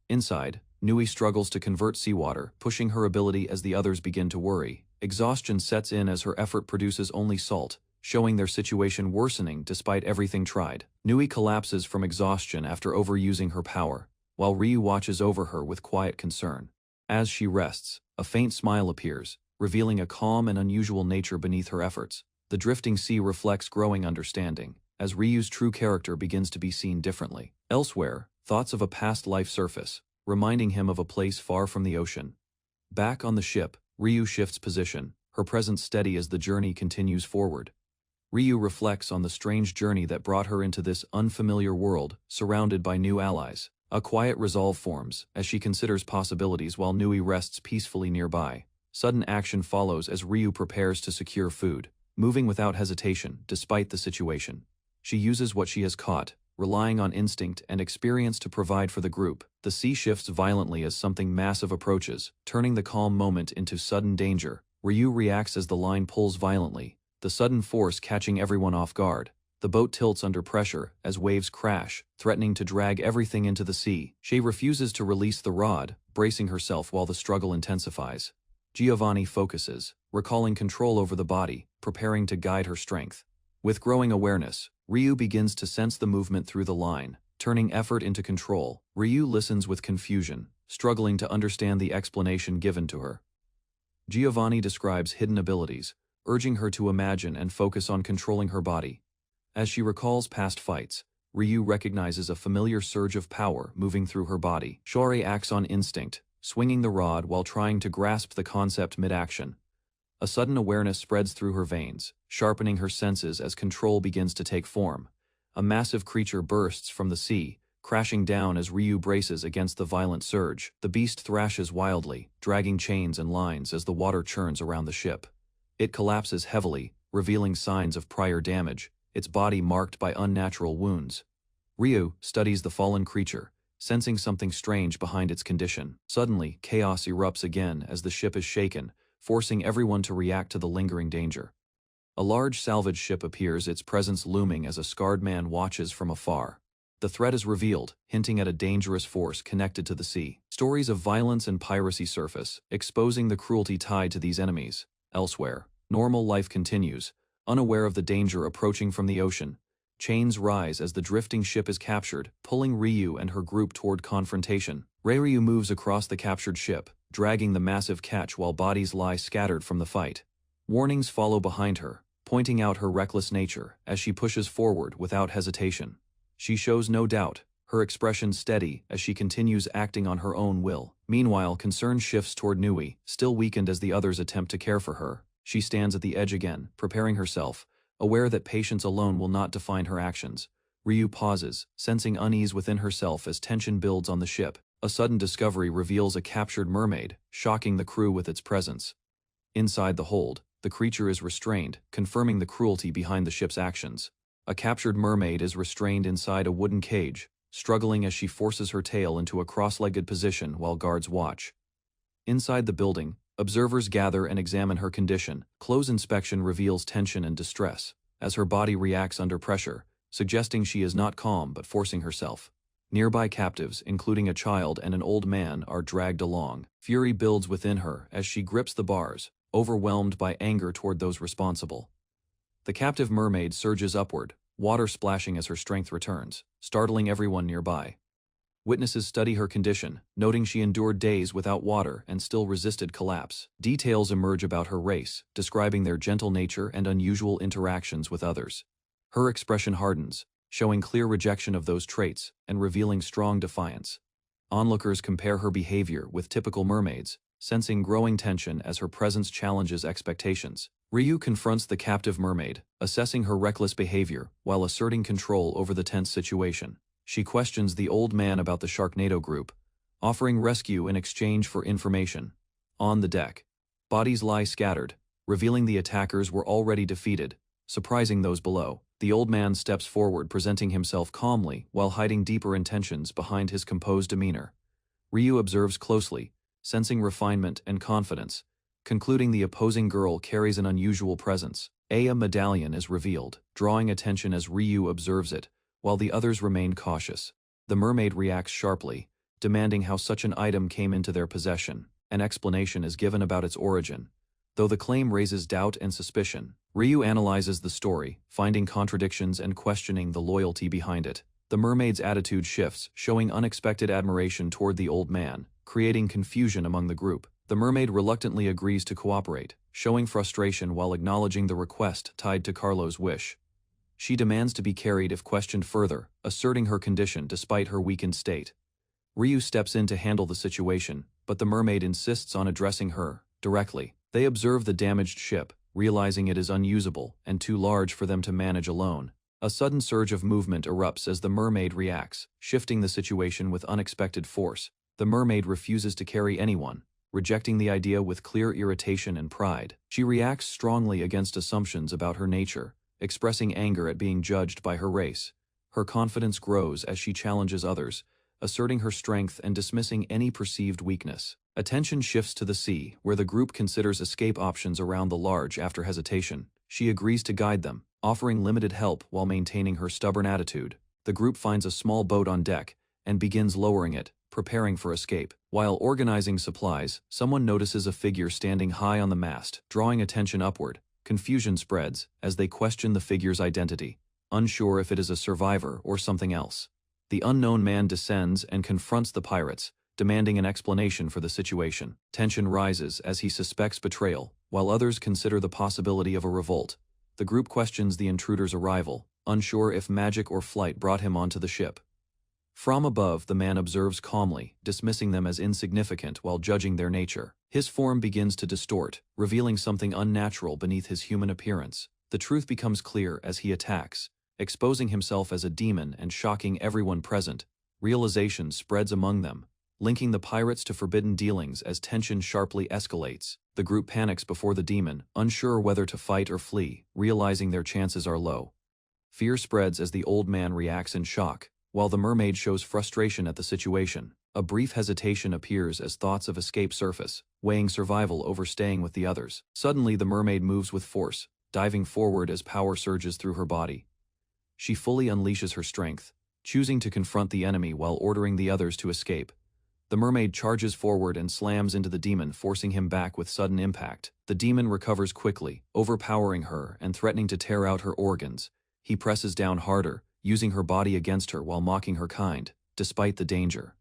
Inside, Nui struggles to convert seawater, pushing her ability as the others begin to worry. Exhaustion sets in as her effort produces only salt, showing their situation worsening despite everything tried. Nui collapses from exhaustion after overusing her power, while Ryu watches over her with quiet concern. As she rests, a faint smile appears, revealing a calm and unusual nature beneath her efforts. The drifting sea reflects growing understanding, as Ryu's true character begins to be seen differently. Elsewhere, thoughts of a past life surface, reminding him of a place far from the ocean. Back on the ship, Ryu shifts position, her presence steady as the journey continues forward. Ryu reflects on the strange journey that brought her into this unfamiliar world, surrounded by new allies. A quiet resolve forms as she considers possibilities while Nui rests peacefully nearby. Sudden action follows as Ryu prepares to secure food, moving without hesitation despite the situation. She uses what she has caught, relying on instinct and experience to provide for the group. The sea shifts violently as something massive approaches, turning the calm moment into sudden danger. Ryu reacts as the line pulls violently, the sudden force catching everyone off guard. The boat tilts under pressure as waves crash, threatening to drag everything into the sea. She refuses to release the rod, bracing herself while the struggle intensifies. Giovanni focuses, recalling control over the body, preparing to guide her strength. With growing awareness, Ryu begins to sense the movement through the line, turning effort into control. Ryu listens with confusion, struggling to understand the explanation given to her. Giovanni describes hidden abilities, urging her to imagine and focus on controlling her body. As she recalls past fights, Ryu recognizes a familiar surge of power moving through her body. Shori acts on instinct, swinging the rod while trying to grasp the concept mid-action. A sudden awareness spreads through her veins, sharpening her senses as control begins to take form. A massive creature bursts from the sea, crashing down as Ryu braces against the violent surge. The beast thrashes wildly, dragging chains and lines as the water churns around the ship. It collapses heavily, revealing signs of prior damage, its body marked by unnatural wounds. Ryu studies the fallen creature, sensing something strange behind its condition. Suddenly, chaos erupts again as the ship is shaken, forcing everyone to react to the lingering danger. A large salvage ship appears, its presence looming as a scarred man watches from afar. The threat is revealed, hinting at a dangerous force connected to the sea. Stories of violence and piracy surface, exposing the cruelty tied to these enemies. Elsewhere, normal life continues, unaware of the danger approaching from the ocean. Chains rise as the drifting ship is captured, pulling Ryu and her group toward confrontation. Ryu moves across the captured ship, dragging the massive catch while bodies lie scattered from the fight. Warnings follow behind her, pointing out her reckless nature as she pushes forward without hesitation. She shows no doubt, her expression steady as she continues acting on her own will. Meanwhile, concern shifts toward Nui, still weakened as the others attempt to care for her. She stands at the edge again, preparing herself, aware that patience alone will not define her actions. Ryu pauses, sensing unease within herself as tension builds on the ship. A sudden discovery reveals a captured mermaid, shocking the crew with its presence. Inside the hold, the creature is restrained, confirming the cruelty behind the ship's actions. A captured mermaid is restrained inside a wooden cage, struggling as she forces her tail into a cross-legged position while guards watch. Inside the building, observers gather and examine her condition. Close inspection reveals tension and distress, as her body reacts under pressure, suggesting she is not calm but forcing herself. Nearby captives, including a child and an old man, are dragged along. Fury builds within her as she grips the bars, overwhelmed by anger toward those responsible. The captive mermaid surges upward, water splashing as her strength returns, startling everyone nearby. Witnesses study her condition, noting she endured days without water and still resisted collapse. Details emerge about her race, describing their gentle nature and unusual interactions with others. Her expression hardens, showing clear rejection of those traits and revealing strong defiance. Onlookers compare her behavior with typical mermaids, sensing growing tension as her presence challenges expectations. Ryu confronts the captive mermaid, assessing her reckless behavior while asserting control over the tense situation. She questions the old man about the Sharknado group, offering rescue in exchange for information. On the deck, bodies lie scattered, revealing the attackers were already defeated, surprising those below. The old man steps forward, presenting himself calmly while hiding deeper intentions behind his composed demeanor. Ryu observes closely, sensing refinement and confidence, concluding the opposing girl carries an unusual presence. A medallion is revealed, drawing attention as Ryu observes it, while the others remain cautious. The mermaid reacts sharply, demanding how such an item came into their possession. An explanation is given about its origin. Though the claim raises doubt and suspicion, Ryu analyzes the story, finding contradictions and questioning the loyalty behind it. The mermaid's attitude shifts, showing unexpected admiration toward the old man, creating confusion among the group. The mermaid reluctantly agrees to cooperate, showing frustration while acknowledging the request tied to Carlo's wish. She demands to be carried if questioned further, asserting her condition despite her weakened state. Ryu steps in to handle the situation, but the mermaid insists on addressing her directly. They observe the damaged ship, realizing it is unusable and too large for them to manage alone. A sudden surge of movement erupts as the mermaid reacts, shifting the situation with unexpected force. The mermaid refuses to carry anyone, rejecting the idea with clear irritation and pride. She reacts strongly against assumptions about her nature, expressing anger at being judged by her race. Her confidence grows as she challenges others, asserting her strength and dismissing any perceived weakness. Attention shifts to the sea, where the group considers escape options around the large after hesitation. She agrees to guide them, offering limited help while maintaining her stubborn attitude. The group finds a small boat on deck and begins lowering it, preparing for escape. While organizing supplies, someone notices a figure standing high on the mast, drawing attention upward. Confusion spreads as they question the figure's identity, unsure if it is a survivor or something else. The unknown man descends and confronts the pirates, demanding an explanation for the situation. Tension rises as he suspects betrayal, while others consider the possibility of a revolt. The group questions the intruder's arrival, unsure if magic or flight brought him onto the ship. From above, the man observes calmly, dismissing them as insignificant while judging their nature. His form begins to distort, revealing something unnatural beneath his human appearance. The truth becomes clear as he attacks, exposing himself as a demon and shocking everyone present. Realization spreads among them, linking the pirates to forbidden dealings as tension sharply escalates. The group panics before the demon, unsure whether to fight or flee, realizing their chances are low. Fear spreads as the old man reacts in shock, while the mermaid shows frustration at the situation. A brief hesitation appears as thoughts of escape surface, weighing survival over staying with the others. Suddenly the mermaid moves with force, diving forward as power surges through her body. She fully unleashes her strength, choosing to confront the enemy while ordering the others to escape. The mermaid charges forward and slams into the demon, forcing him back with sudden impact. The demon recovers quickly, overpowering her and threatening to tear out her organs. He presses down harder, using her body against her while mocking her kind, despite the danger.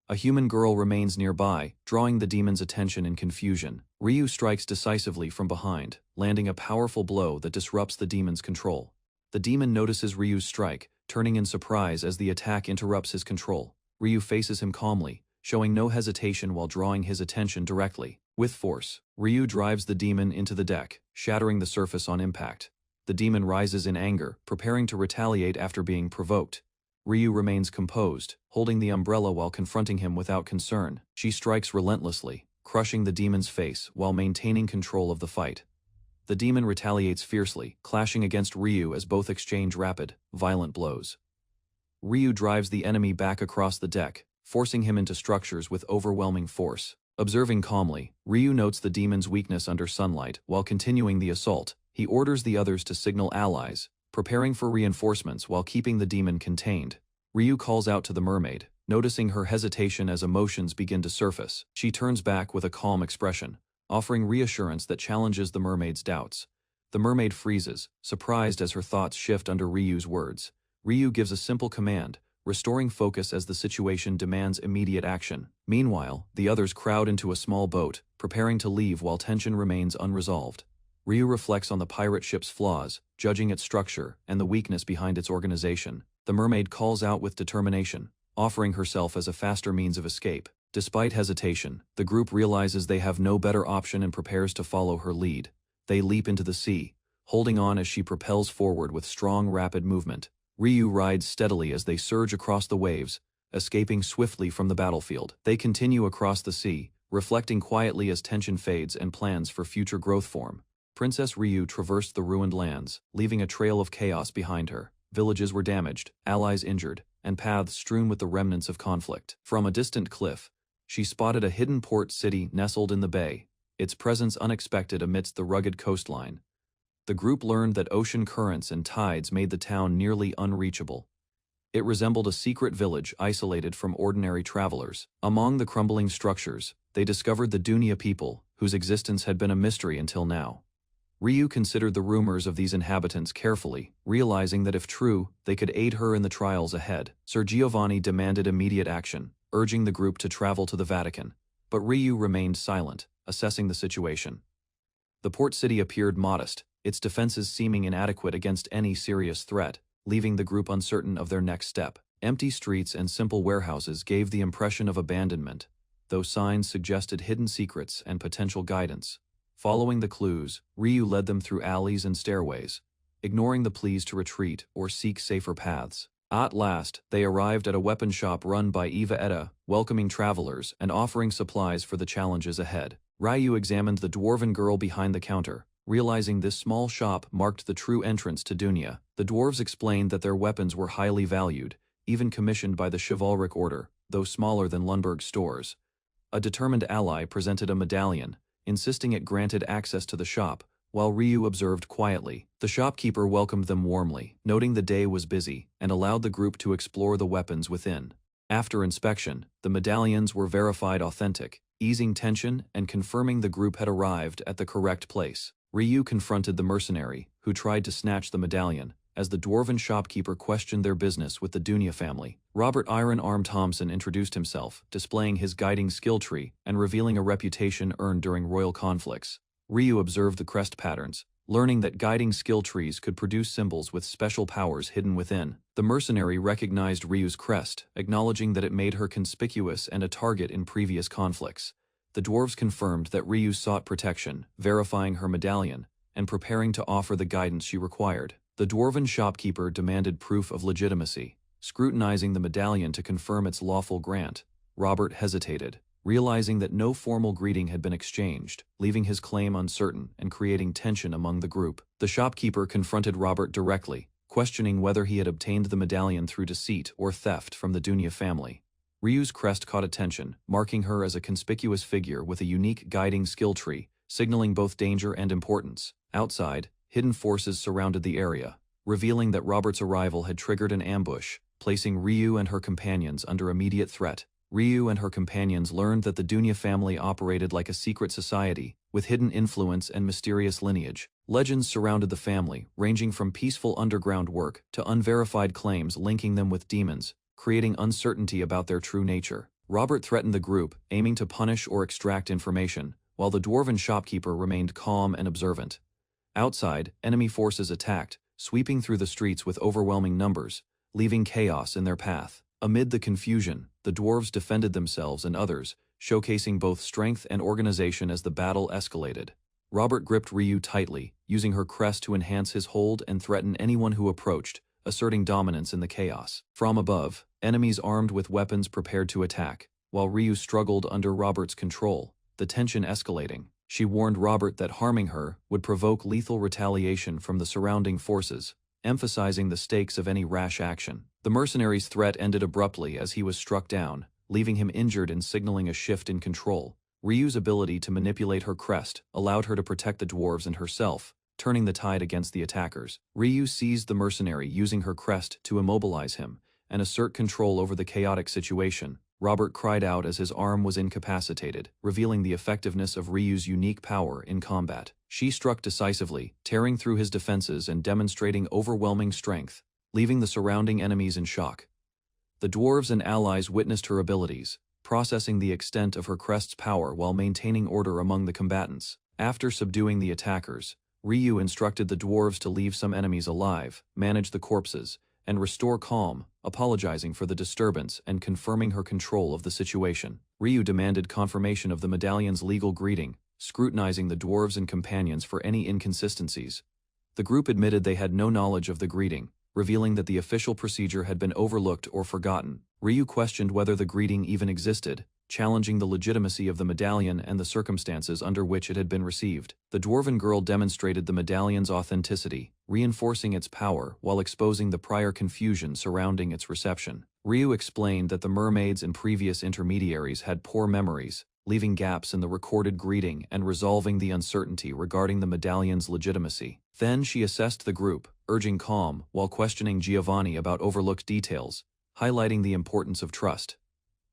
A human girl remains nearby, drawing the demon's attention in confusion. Ryu strikes decisively from behind, landing a powerful blow that disrupts the demon's control. The demon notices Ryu's strike, turning in surprise as the attack interrupts his control. Ryu faces him calmly, showing no hesitation while drawing his attention directly. With force, Ryu drives the demon into the deck, shattering the surface on impact. The demon rises in anger, preparing to retaliate after being provoked. Ryu remains composed, holding the umbrella while confronting him without concern. She strikes relentlessly, crushing the demon's face while maintaining control of the fight. The demon retaliates fiercely, clashing against Ryu as both exchange rapid, violent blows. Ryu drives the enemy back across the deck, forcing him into structures with overwhelming force. Observing calmly, Ryu notes the demon's weakness under sunlight. While continuing the assault, he orders the others to signal allies, preparing for reinforcements while keeping the demon contained. Ryu calls out to the mermaid, noticing her hesitation as emotions begin to surface. She turns back with a calm expression, offering reassurance that challenges the mermaid's doubts. The mermaid freezes, surprised as her thoughts shift under Ryu's words. Ryu gives a simple command, restoring focus as the situation demands immediate action. Meanwhile, the others crowd into a small boat, preparing to leave while tension remains unresolved. Ryu reflects on the pirate ship's flaws, judging its structure and the weakness behind its organization. The mermaid calls out with determination, offering herself as a faster means of escape. Despite hesitation, the group realizes they have no better option and prepares to follow her lead. They leap into the sea, holding on as she propels forward with strong, rapid movement. Ryu rides steadily as they surge across the waves, escaping swiftly from the battlefield. They continue across the sea, reflecting quietly as tension fades and plans for future growth form. Princess Ryu traversed the ruined lands, leaving a trail of chaos behind her. Villages were damaged, allies injured, and paths strewn with the remnants of conflict. From a distant cliff, she spotted a hidden port city nestled in the bay, its presence unexpected amidst the rugged coastline. The group learned that ocean currents and tides made the town nearly unreachable. It resembled a secret village isolated from ordinary travelers. Among the crumbling structures, they discovered the Dunya people, whose existence had been a mystery until now. Ryu considered the rumors of these inhabitants carefully, realizing that if true, they could aid her in the trials ahead. Sir Giovanni demanded immediate action, urging the group to travel to the Vatican, but Ryu remained silent, assessing the situation. The port city appeared modest, its defenses seeming inadequate against any serious threat, leaving the group uncertain of their next step. Empty streets and simple warehouses gave the impression of abandonment, though signs suggested hidden secrets and potential guidance. Following the clues, Ryu led them through alleys and stairways, ignoring the pleas to retreat or seek safer paths. At last, they arrived at a weapon shop run by Eva Etta, welcoming travelers and offering supplies for the challenges ahead. Ryu examined the dwarven girl behind the counter, realizing this small shop marked the true entrance to Dunya. The dwarves explained that their weapons were highly valued, even commissioned by the chivalric order, though smaller than Lundberg's stores. A determined ally presented a medallion, insisting it granted access to the shop, while Ryu observed quietly. The shopkeeper welcomed them warmly, noting the day was busy, and allowed the group to explore the weapons within. After inspection, the medallions were verified authentic, easing tension and confirming the group had arrived at the correct place. Ryu confronted the mercenary, who tried to snatch the medallion, as the dwarven shopkeeper questioned their business with the Dunya family. Robert Iron Arm Thompson introduced himself, displaying his guiding skill tree and revealing a reputation earned during royal conflicts. Ryu observed the crest patterns, learning that guiding skill trees could produce symbols with special powers hidden within. The mercenary recognized Ryu's crest, acknowledging that it made her conspicuous and a target in previous conflicts. The dwarves confirmed that Ryu sought protection, verifying her medallion, and preparing to offer the guidance she required. The dwarven shopkeeper demanded proof of legitimacy, scrutinizing the medallion to confirm its lawful grant. Robert hesitated, realizing that no formal greeting had been exchanged, leaving his claim uncertain and creating tension among the group. The shopkeeper confronted Robert directly, questioning whether he had obtained the medallion through deceit or theft from the Dunya family. Ryu's crest caught attention, marking her as a conspicuous figure with a unique guiding skill tree, signaling both danger and importance. Outside, hidden forces surrounded the area, revealing that Robert's arrival had triggered an ambush, placing Ryu and her companions under immediate threat. Ryu and her companions learned that the Dunya family operated like a secret society, with hidden influence and mysterious lineage. Legends surrounded the family, ranging from peaceful underground work to unverified claims linking them with demons, creating uncertainty about their true nature. Robert threatened the group, aiming to punish or extract information, while the dwarven shopkeeper remained calm and observant. Outside, enemy forces attacked, sweeping through the streets with overwhelming numbers, leaving chaos in their path. Amid the confusion, the dwarves defended themselves and others, showcasing both strength and organization as the battle escalated. Robert gripped Ryu tightly, using her crest to enhance his hold and threaten anyone who approached, asserting dominance in the chaos. From above, enemies armed with weapons prepared to attack, while Ryu struggled under Robert's control, the tension escalating. She warned Robert that harming her would provoke lethal retaliation from the surrounding forces, emphasizing the stakes of any rash action. The mercenary's threat ended abruptly as he was struck down, leaving him injured and signaling a shift in control. Ryu's ability to manipulate her crest allowed her to protect the dwarves and herself, turning the tide against the attackers. Ryu seized the mercenary using her crest to immobilize him and assert control over the chaotic situation. Robert cried out as his arm was incapacitated, revealing the effectiveness of Ryu's unique power in combat. She struck decisively, tearing through his defenses and demonstrating overwhelming strength, leaving the surrounding enemies in shock. The dwarves and allies witnessed her abilities, processing the extent of her crest's power while maintaining order among the combatants. After subduing the attackers, Ryu instructed the dwarves to leave some enemies alive, manage the corpses, and restore calm, apologizing for the disturbance and confirming her control of the situation. Ryu demanded confirmation of the medallion's legal greeting, scrutinizing the dwarves and companions for any inconsistencies. The group admitted they had no knowledge of the greeting, revealing that the official procedure had been overlooked or forgotten. Ryu questioned whether the greeting even existed, challenging the legitimacy of the medallion and the circumstances under which it had been received. The dwarven girl demonstrated the medallion's authenticity, reinforcing its power while exposing the prior confusion surrounding its reception. Ryu explained that the mermaids and previous intermediaries had poor memories, leaving gaps in the recorded greeting and resolving the uncertainty regarding the medallion's legitimacy. Then she assessed the group, urging calm while questioning Giovanni about overlooked details, highlighting the importance of trust.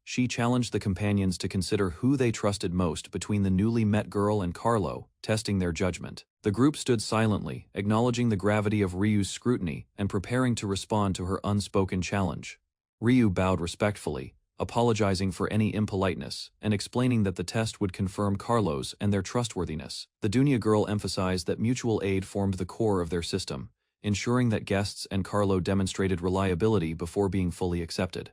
She challenged the companions to consider who they trusted most between the newly met girl and Carlo, testing their judgment. The group stood silently, acknowledging the gravity of Ryu's scrutiny and preparing to respond to her unspoken challenge. Ryu bowed respectfully, apologizing for any impoliteness and explaining that the test would confirm Carlo's and their trustworthiness. The Dunya girl emphasized that mutual aid formed the core of their system, ensuring that guests and Carlo demonstrated reliability before being fully accepted.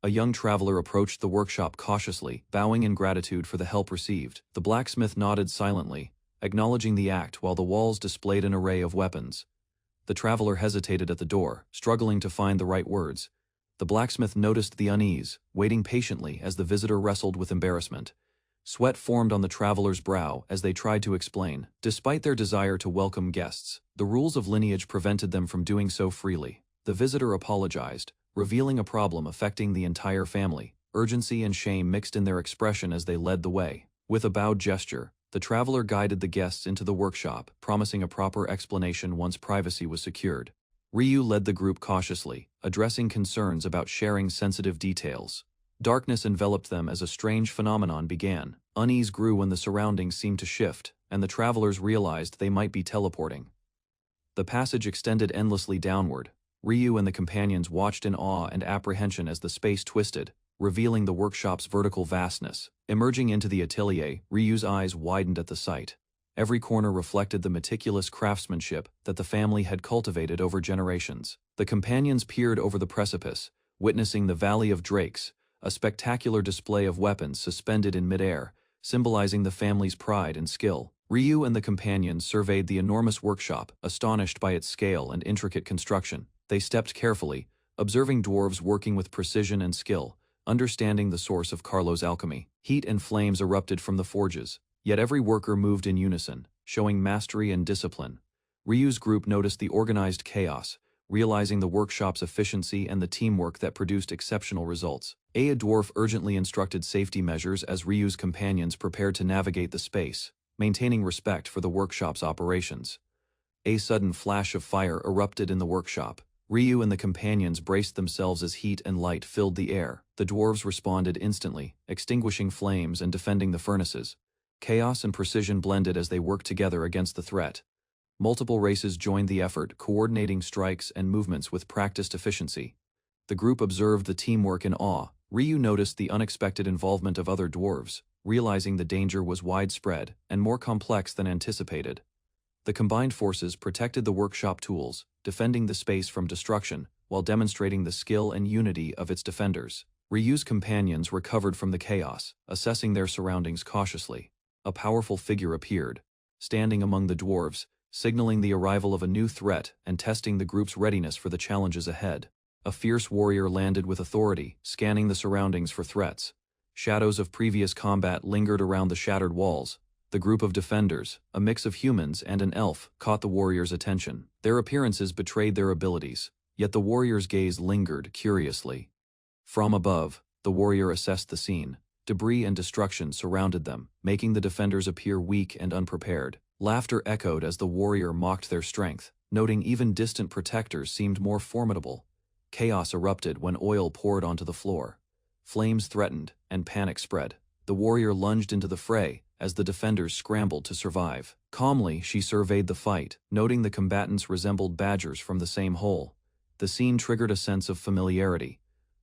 A young traveler approached the workshop cautiously, bowing in gratitude for the help received. The blacksmith nodded silently, acknowledging the act while the walls displayed an array of weapons. The traveler hesitated at the door, struggling to find the right words. The blacksmith noticed the unease, waiting patiently as the visitor wrestled with embarrassment. Sweat formed on the traveler's brow as they tried to explain. Despite their desire to welcome guests, the rules of lineage prevented them from doing so freely. The visitor apologized, revealing a problem affecting the entire family. Urgency and shame mixed in their expression as they led the way. With a bowed gesture, the traveler guided the guests into the workshop, promising a proper explanation once privacy was secured. Ryu led the group cautiously, addressing concerns about sharing sensitive details. Darkness enveloped them as a strange phenomenon began. Unease grew when the surroundings seemed to shift, and the travelers realized they might be teleporting. The passage extended endlessly downward. Ryu and the companions watched in awe and apprehension as the space twisted, revealing the workshop's vertical vastness. Emerging into the atelier, Ryu's eyes widened at the sight. Every corner reflected the meticulous craftsmanship that the family had cultivated over generations. The companions peered over the precipice, witnessing the Valley of Drakes, a spectacular display of weapons suspended in midair, symbolizing the family's pride and skill. Ryu and the companions surveyed the enormous workshop, astonished by its scale and intricate construction. They stepped carefully, observing dwarves working with precision and skill, understanding the source of Carlo's alchemy. Heat and flames erupted from the forges, yet every worker moved in unison, showing mastery and discipline. Ryu's group noticed the organized chaos, realizing the workshop's efficiency and the teamwork that produced exceptional results. A dwarf urgently instructed safety measures as Ryu's companions prepared to navigate the space, maintaining respect for the workshop's operations. A sudden flash of fire erupted in the workshop. Ryu and the companions braced themselves as heat and light filled the air. The dwarves responded instantly, extinguishing flames and defending the furnaces. Chaos and precision blended as they worked together against the threat. Multiple races joined the effort, coordinating strikes and movements with practiced efficiency. The group observed the teamwork in awe. Ryu noticed the unexpected involvement of other dwarves, realizing the danger was widespread and more complex than anticipated. The combined forces protected the workshop tools, defending the space from destruction, while demonstrating the skill and unity of its defenders. Ryu's companions recovered from the chaos, assessing their surroundings cautiously. A powerful figure appeared, standing among the dwarves, signaling the arrival of a new threat and testing the group's readiness for the challenges ahead. A fierce warrior landed with authority, scanning the surroundings for threats. Shadows of previous combat lingered around the shattered walls. The group of defenders, a mix of humans and an elf, caught the warrior's attention. Their appearances betrayed their abilities, yet the warrior's gaze lingered curiously. From above, the warrior assessed the scene. Debris and destruction surrounded them, making the defenders appear weak and unprepared. Laughter echoed as the warrior mocked their strength, noting even distant protectors seemed more formidable. Chaos erupted when oil poured onto the floor. Flames threatened, and panic spread. The warrior lunged into the fray, as the defenders scrambled to survive. Calmly, she surveyed the fight, noting the combatants resembled badgers from the same hole. The scene triggered a sense of familiarity.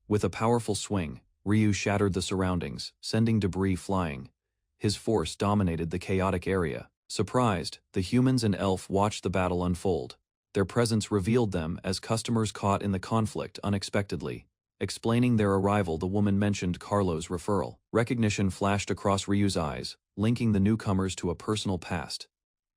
With a powerful swing, Ryu shattered the surroundings, sending debris flying. His force dominated the chaotic area. Surprised, the humans and elf watched the battle unfold. Their presence revealed them as customers caught in the conflict unexpectedly. Explaining their arrival, the woman mentioned Carlo's referral. Recognition flashed across Ryu's eyes, linking the newcomers to a personal past.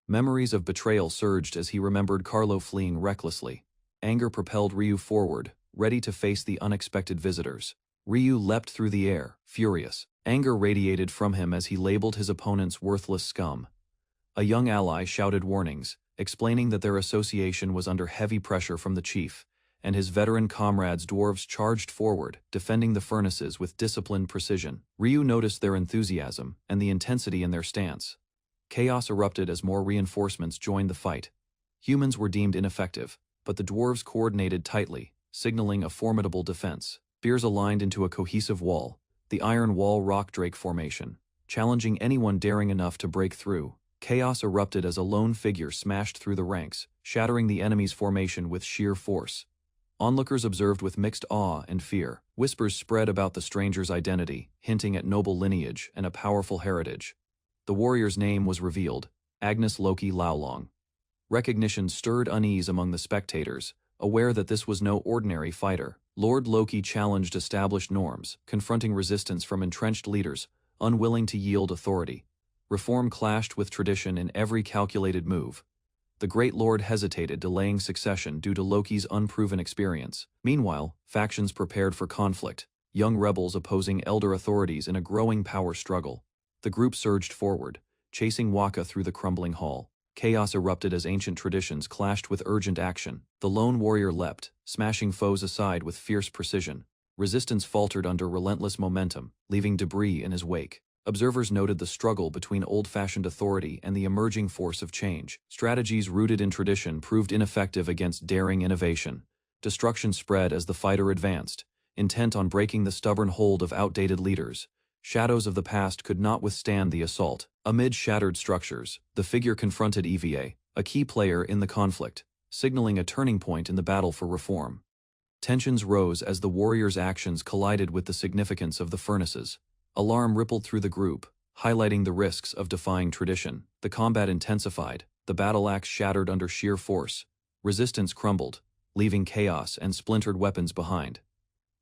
Memories of betrayal surged as he remembered Carlo fleeing recklessly. Anger propelled Ryu forward, ready to face the unexpected visitors. Ryu leapt through the air, furious. Anger radiated from him as he labeled his opponents worthless scum. A young ally shouted warnings, explaining that their association was under heavy pressure from the chief, and his veteran comrades dwarves charged forward, defending the furnaces with disciplined precision. Ryu noticed their enthusiasm and the intensity in their stance. Chaos erupted as more reinforcements joined the fight. Humans were deemed ineffective, but the dwarves coordinated tightly, signaling a formidable defense. Spears aligned into a cohesive wall, the Iron Wall Rock Drake formation, challenging anyone daring enough to break through. Chaos erupted as a lone figure smashed through the ranks, shattering the enemy's formation with sheer force. Onlookers observed with mixed awe and fear. Whispers spread about the stranger's identity, hinting at noble lineage and a powerful heritage. The warrior's name was revealed, Agnes Loki Laolong. Recognition stirred unease among the spectators, aware that this was no ordinary fighter. Lord Loki challenged established norms, confronting resistance from entrenched leaders, unwilling to yield authority. Reform clashed with tradition in every calculated move. The Great Lord hesitated, delaying succession due to Loki's unproven experience. Meanwhile, factions prepared for conflict, young rebels opposing elder authorities in a growing power struggle. The group surged forward, chasing Waka through the crumbling hall. Chaos erupted as ancient traditions clashed with urgent action. The lone warrior leapt, smashing foes aside with fierce precision. Resistance faltered under relentless momentum, leaving debris in his wake. Observers noted the struggle between old-fashioned authority and the emerging force of change. Strategies rooted in tradition proved ineffective against daring innovation. Destruction spread as the fighter advanced, intent on breaking the stubborn hold of outdated leaders. Shadows of the past could not withstand the assault. Amid shattered structures, the figure confronted EVA, a key player in the conflict, signaling a turning point in the battle for reform. Tensions rose as the warrior's actions collided with the significance of the furnaces. Alarm rippled through the group, highlighting the risks of defying tradition. The combat intensified, the battle axe shattered under sheer force. Resistance crumbled, leaving chaos and splintered weapons behind.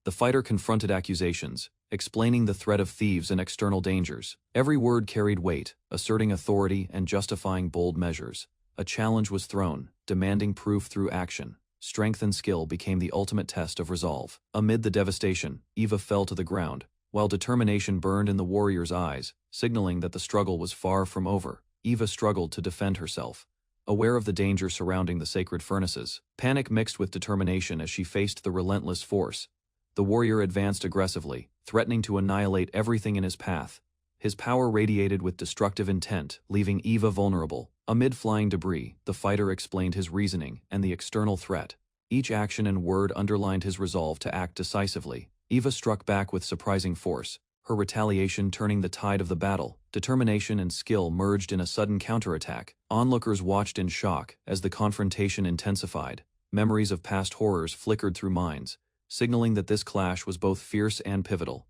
The fighter confronted accusations, explaining the threat of thieves and external dangers. Every word carried weight, asserting authority and justifying bold measures. A challenge was thrown, demanding proof through action. Strength and skill became the ultimate test of resolve. Amid the devastation, Eva fell to the ground, while determination burned in the warrior's eyes, signaling that the struggle was far from over. Eva struggled to defend herself, aware of the danger surrounding the sacred furnaces. Panic mixed with determination as she faced the relentless force. The warrior advanced aggressively, threatening to annihilate everything in his path. His power radiated with destructive intent, leaving Eva vulnerable. Amid flying debris, the fighter explained his reasoning and the external threat. Each action and word underlined his resolve to act decisively. Eva struck back with surprising force, her retaliation turning the tide of the battle. Determination and skill merged in a sudden counterattack. Onlookers watched in shock as the confrontation intensified. Memories of past horrors flickered through minds, signaling that this clash was both fierce and pivotal.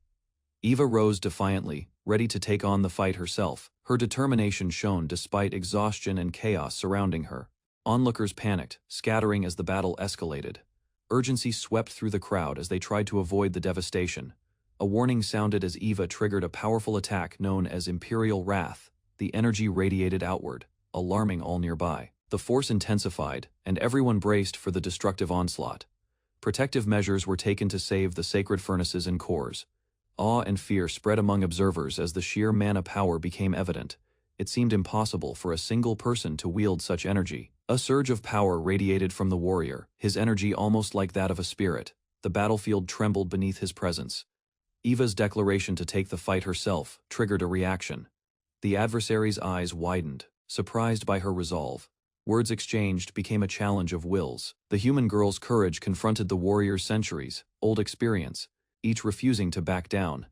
Eva rose defiantly, ready to take on the fight herself. Her determination shone despite exhaustion and chaos surrounding her. Onlookers panicked, scattering as the battle escalated. Urgency swept through the crowd as they tried to avoid the devastation. A warning sounded as Eva triggered a powerful attack known as Imperial Wrath. The energy radiated outward, alarming all nearby. The force intensified, and everyone braced for the destructive onslaught. Protective measures were taken to save the sacred furnaces and cores. Awe and fear spread among observers as the sheer mana power became evident. It seemed impossible for a single person to wield such energy. A surge of power radiated from the warrior, his energy almost like that of a spirit. The battlefield trembled beneath his presence. Eva's declaration to take the fight herself triggered a reaction. The adversary's eyes widened, surprised by her resolve. Words exchanged became a challenge of wills. The human girl's courage confronted the warrior's centuries-old experience, each refusing to back down.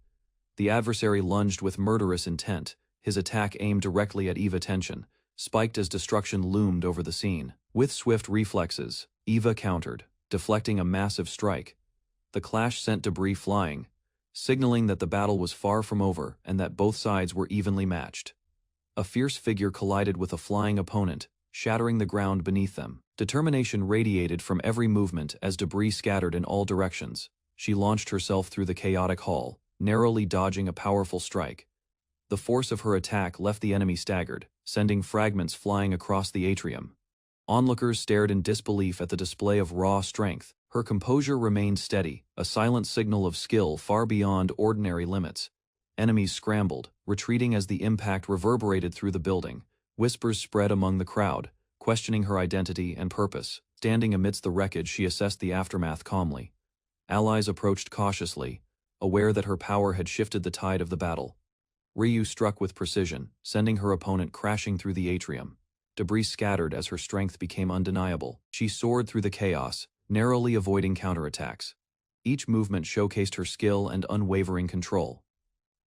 The adversary lunged with murderous intent, his attack aimed directly at Eva. Tension spiked as destruction loomed over the scene. With swift reflexes, Eva countered, deflecting a massive strike. The clash sent debris flying, signaling that the battle was far from over and that both sides were evenly matched. A fierce figure collided with a flying opponent, shattering the ground beneath them. Determination radiated from every movement as debris scattered in all directions. She launched herself through the chaotic hall, narrowly dodging a powerful strike. The force of her attack left the enemy staggered, sending fragments flying across the atrium. Onlookers stared in disbelief at the display of raw strength. Her composure remained steady, a silent signal of skill far beyond ordinary limits. Enemies scrambled, retreating as the impact reverberated through the building. Whispers spread among the crowd, questioning her identity and purpose. Standing amidst the wreckage, she assessed the aftermath calmly. Allies approached cautiously, aware that her power had shifted the tide of the battle. Ryu struck with precision, sending her opponent crashing through the atrium. Debris scattered as her strength became undeniable. She soared through the chaos, narrowly avoiding counterattacks. Each movement showcased her skill and unwavering control.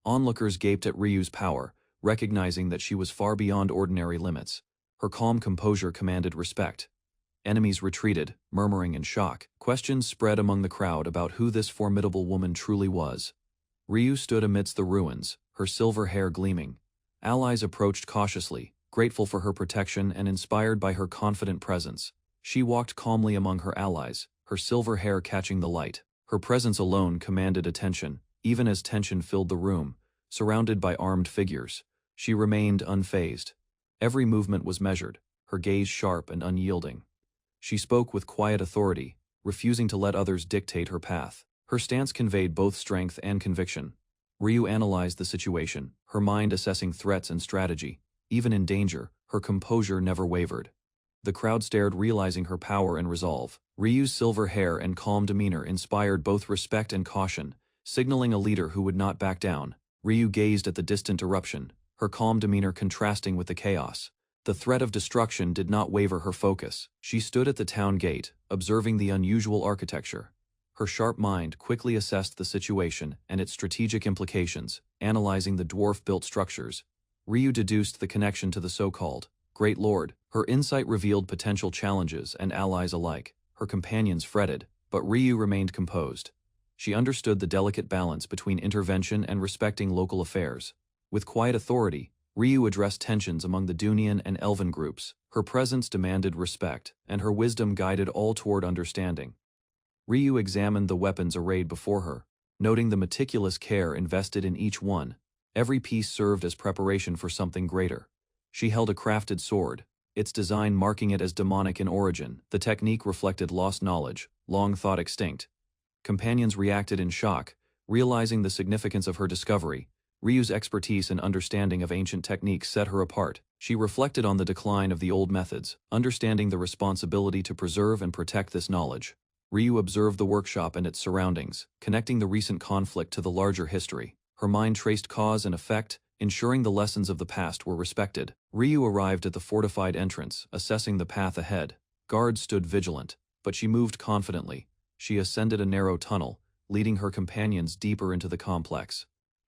Onlookers gaped at Ryu's power, recognizing that she was far beyond ordinary limits. Her calm composure commanded respect. Enemies retreated, murmuring in shock. Questions spread among the crowd about who this formidable woman truly was. Ryu stood amidst the ruins, her silver hair gleaming. Allies approached cautiously, grateful for her protection and inspired by her confident presence. She walked calmly among her allies, her silver hair catching the light. Her presence alone commanded attention, even as tension filled the room. Surrounded by armed figures, she remained unfazed. Every movement was measured, her gaze sharp and unyielding. She spoke with quiet authority, refusing to let others dictate her path. Her stance conveyed both strength and conviction. Ryu analyzed the situation, her mind assessing threats and strategy. Even in danger, her composure never wavered. The crowd stared, realizing her power and resolve. Ryu's silver hair and calm demeanor inspired both respect and caution, signaling a leader who would not back down. Ryu gazed at the distant eruption, her calm demeanor contrasting with the chaos. The threat of destruction did not waver her focus. She stood at the town gate, observing the unusual architecture. Her sharp mind quickly assessed the situation and its strategic implications, analyzing the dwarf-built structures. Ryu deduced the connection to the so-called Great Lord. Her insight revealed potential challenges and allies alike. Her companions fretted, but Ryu remained composed. She understood the delicate balance between intervention and respecting local affairs. With quiet authority, Ryu addressed tensions among the Dunian and Elven groups. Her presence demanded respect, and her wisdom guided all toward understanding. Ryu examined the weapons arrayed before her, noting the meticulous care invested in each one. Every piece served as preparation for something greater. She held a crafted sword, its design marking it as demonic in origin. The technique reflected lost knowledge, long thought extinct. Companions reacted in shock, realizing the significance of her discovery. Ryu's expertise and understanding of ancient techniques set her apart. She reflected on the decline of the old methods, understanding the responsibility to preserve and protect this knowledge. Ryu observed the workshop and its surroundings, connecting the recent conflict to the larger history. Her mind traced cause and effect, ensuring the lessons of the past were respected. Ryu arrived at the fortified entrance, assessing the path ahead. Guards stood vigilant, but she moved confidently. She ascended a narrow tunnel, leading her companions deeper into the complex.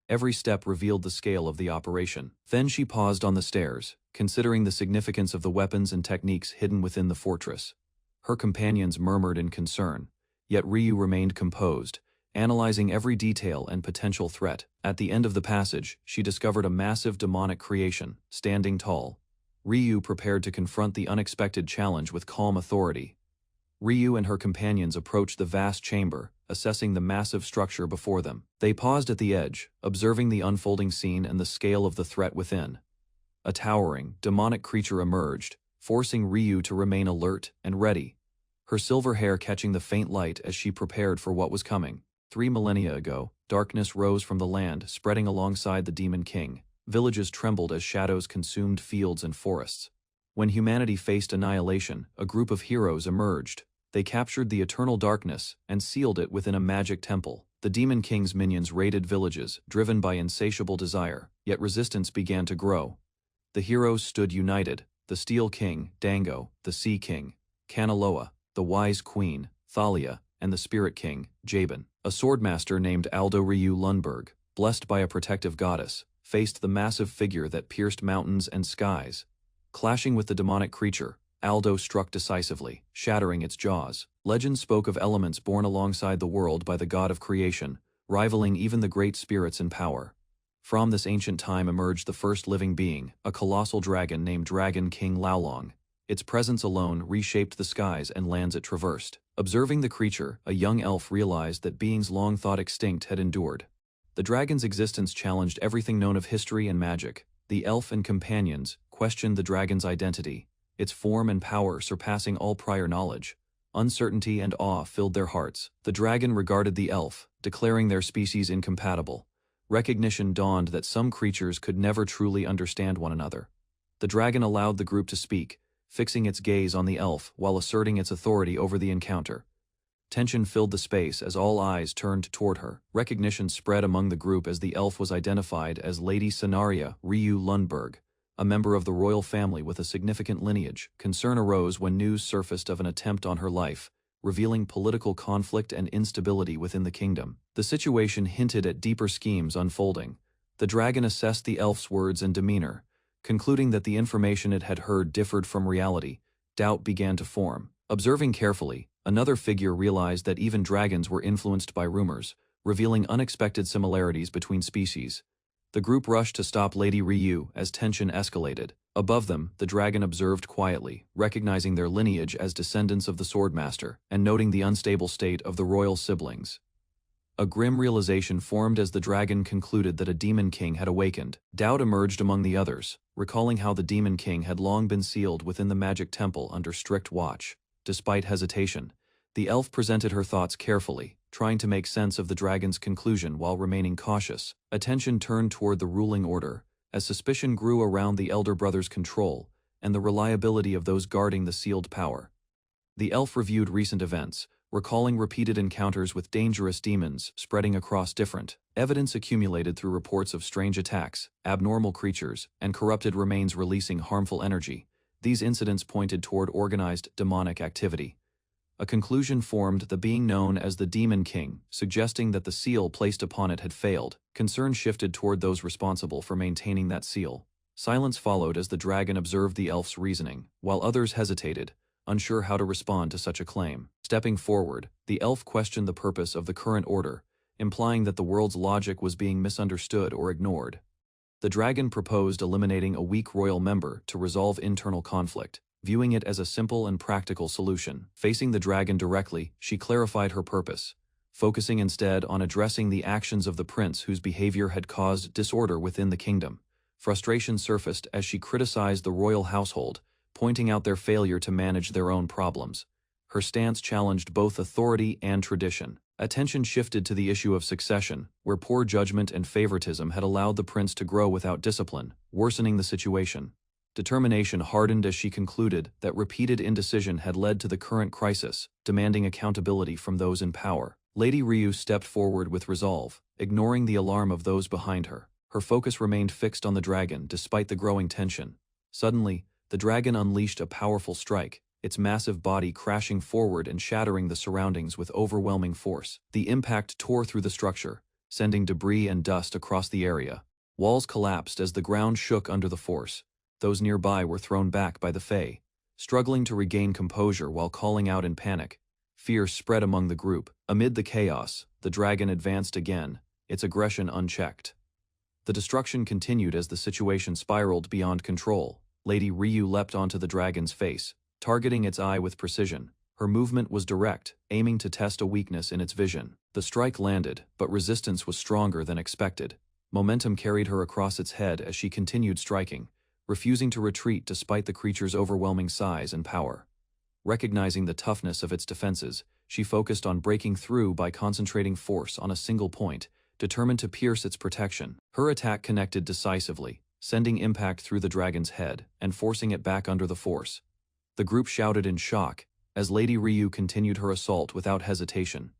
Every step revealed the scale of the operation. Then she paused on the stairs, considering the significance of the weapons and techniques hidden within the fortress. Her companions murmured in concern, yet Ryu remained composed, analyzing every detail and potential threat. At the end of the passage, she discovered a massive demonic creation, standing tall. Ryu prepared to confront the unexpected challenge with calm authority. Ryu and her companions approached the vast chamber, assessing the massive structure before them. They paused at the edge, observing the unfolding scene and the scale of the threat within. A towering, demonic creature emerged, forcing Ryu to remain alert and ready, her silver hair catching the faint light as she prepared for what was coming. 3 millennia ago, darkness rose from the land, spreading alongside the Demon King. Villages trembled as shadows consumed fields and forests. When humanity faced annihilation, a group of heroes emerged. They captured the eternal darkness and sealed it within a magic temple. The Demon King's minions raided villages, driven by insatiable desire, yet resistance began to grow. The heroes stood united: the Steel King, Dango; the Sea King, Kanaloa; the Wise Queen, Thalia; and the Spirit King, Jabin. A swordmaster named Aldo Ryu Lundberg, blessed by a protective goddess, faced the massive figure that pierced mountains and skies. Clashing with the demonic creature, Aldo struck decisively, shattering its jaws. Legend spoke of elements born alongside the world by the god of creation, rivaling even the great spirits in power. From this ancient time emerged the first living being, a colossal dragon named Dragon King Laolong. Its presence alone reshaped the skies and lands it traversed. Observing the creature, a young elf realized that beings long thought extinct had endured. The dragon's existence challenged everything known of history and magic. The elf and companions questioned the dragon's identity, its form and power surpassing all prior knowledge. Uncertainty and awe filled their hearts. The dragon regarded the elf, declaring their species incompatible. Recognition dawned that some creatures could never truly understand one another. The dragon allowed the group to speak, fixing its gaze on the elf while asserting its authority over the encounter. Tension filled the space as all eyes turned toward her. Recognition spread among the group as the elf was identified as Lady Sonaria Ryu Lundberg, a member of the royal family with a significant lineage. Concern arose when news surfaced of an attempt on her life, revealing political conflict and instability within the kingdom. The situation hinted at deeper schemes unfolding. The dragon assessed the elf's words and demeanor, concluding that the information it had heard differed from reality. Doubt began to form. Observing carefully, another figure realized that even dragons were influenced by rumors, revealing unexpected similarities between species. The group rushed to stop Lady Ryu as tension escalated. Above them, the dragon observed quietly, recognizing their lineage as descendants of the Swordmaster, and noting the unstable state of the royal siblings. A grim realization formed as the dragon concluded that a demon king had awakened. Doubt emerged among the others, recalling how the demon king had long been sealed within the magic temple under strict watch. Despite hesitation, the elf presented her thoughts carefully, trying to make sense of the dragon's conclusion while remaining cautious. Attention turned toward the ruling order, as suspicion grew around the elder brother's control and the reliability of those guarding the sealed power. The elf reviewed recent events, recalling repeated encounters with dangerous demons spreading across different. Evidence accumulated through reports of strange attacks, abnormal creatures, and corrupted remains releasing harmful energy. These incidents pointed toward organized demonic activity. A conclusion formed, the being known as the Demon King, suggesting that the seal placed upon it had failed. Concern shifted toward those responsible for maintaining that seal. Silence followed as the dragon observed the elf's reasoning, while others hesitated, unsure how to respond to such a claim. Stepping forward, the elf questioned the purpose of the current order, implying that the world's logic was being misunderstood or ignored. The dragon proposed eliminating a weak royal member to resolve internal conflict, viewing it as a simple and practical solution. Facing the dragon directly, she clarified her purpose, focusing instead on addressing the actions of the prince whose behavior had caused disorder within the kingdom. Frustration surfaced as she criticized the royal household, pointing out their failure to manage their own problems. Her stance challenged both authority and tradition. Attention shifted to the issue of succession, where poor judgment and favoritism had allowed the prince to grow without discipline, worsening the situation. Determination hardened as she concluded that repeated indecision had led to the current crisis, demanding accountability from those in power. Lady Ryu stepped forward with resolve, ignoring the alarm of those behind her. Her focus remained fixed on the dragon despite the growing tension. Suddenly, the dragon unleashed a powerful strike, its massive body crashing forward and shattering the surroundings with overwhelming force. The impact tore through the structure, sending debris and dust across the area. Walls collapsed as the ground shook under the force. Those nearby were thrown back by the Fae, struggling to regain composure while calling out in panic. Fear spread among the group. Amid the chaos, the dragon advanced again, its aggression unchecked. The destruction continued as the situation spiraled beyond control. Lady Ryu leapt onto the dragon's face, targeting its eye with precision. Her movement was direct, aiming to test a weakness in its vision. The strike landed, but resistance was stronger than expected. Momentum carried her across its head as she continued striking, refusing to retreat despite the creature's overwhelming size and power. Recognizing the toughness of its defenses, she focused on breaking through by concentrating force on a single point, determined to pierce its protection. Her attack connected decisively, sending impact through the dragon's head and forcing it back under the force. The group shouted in shock as Lady Ryu continued her assault without hesitation.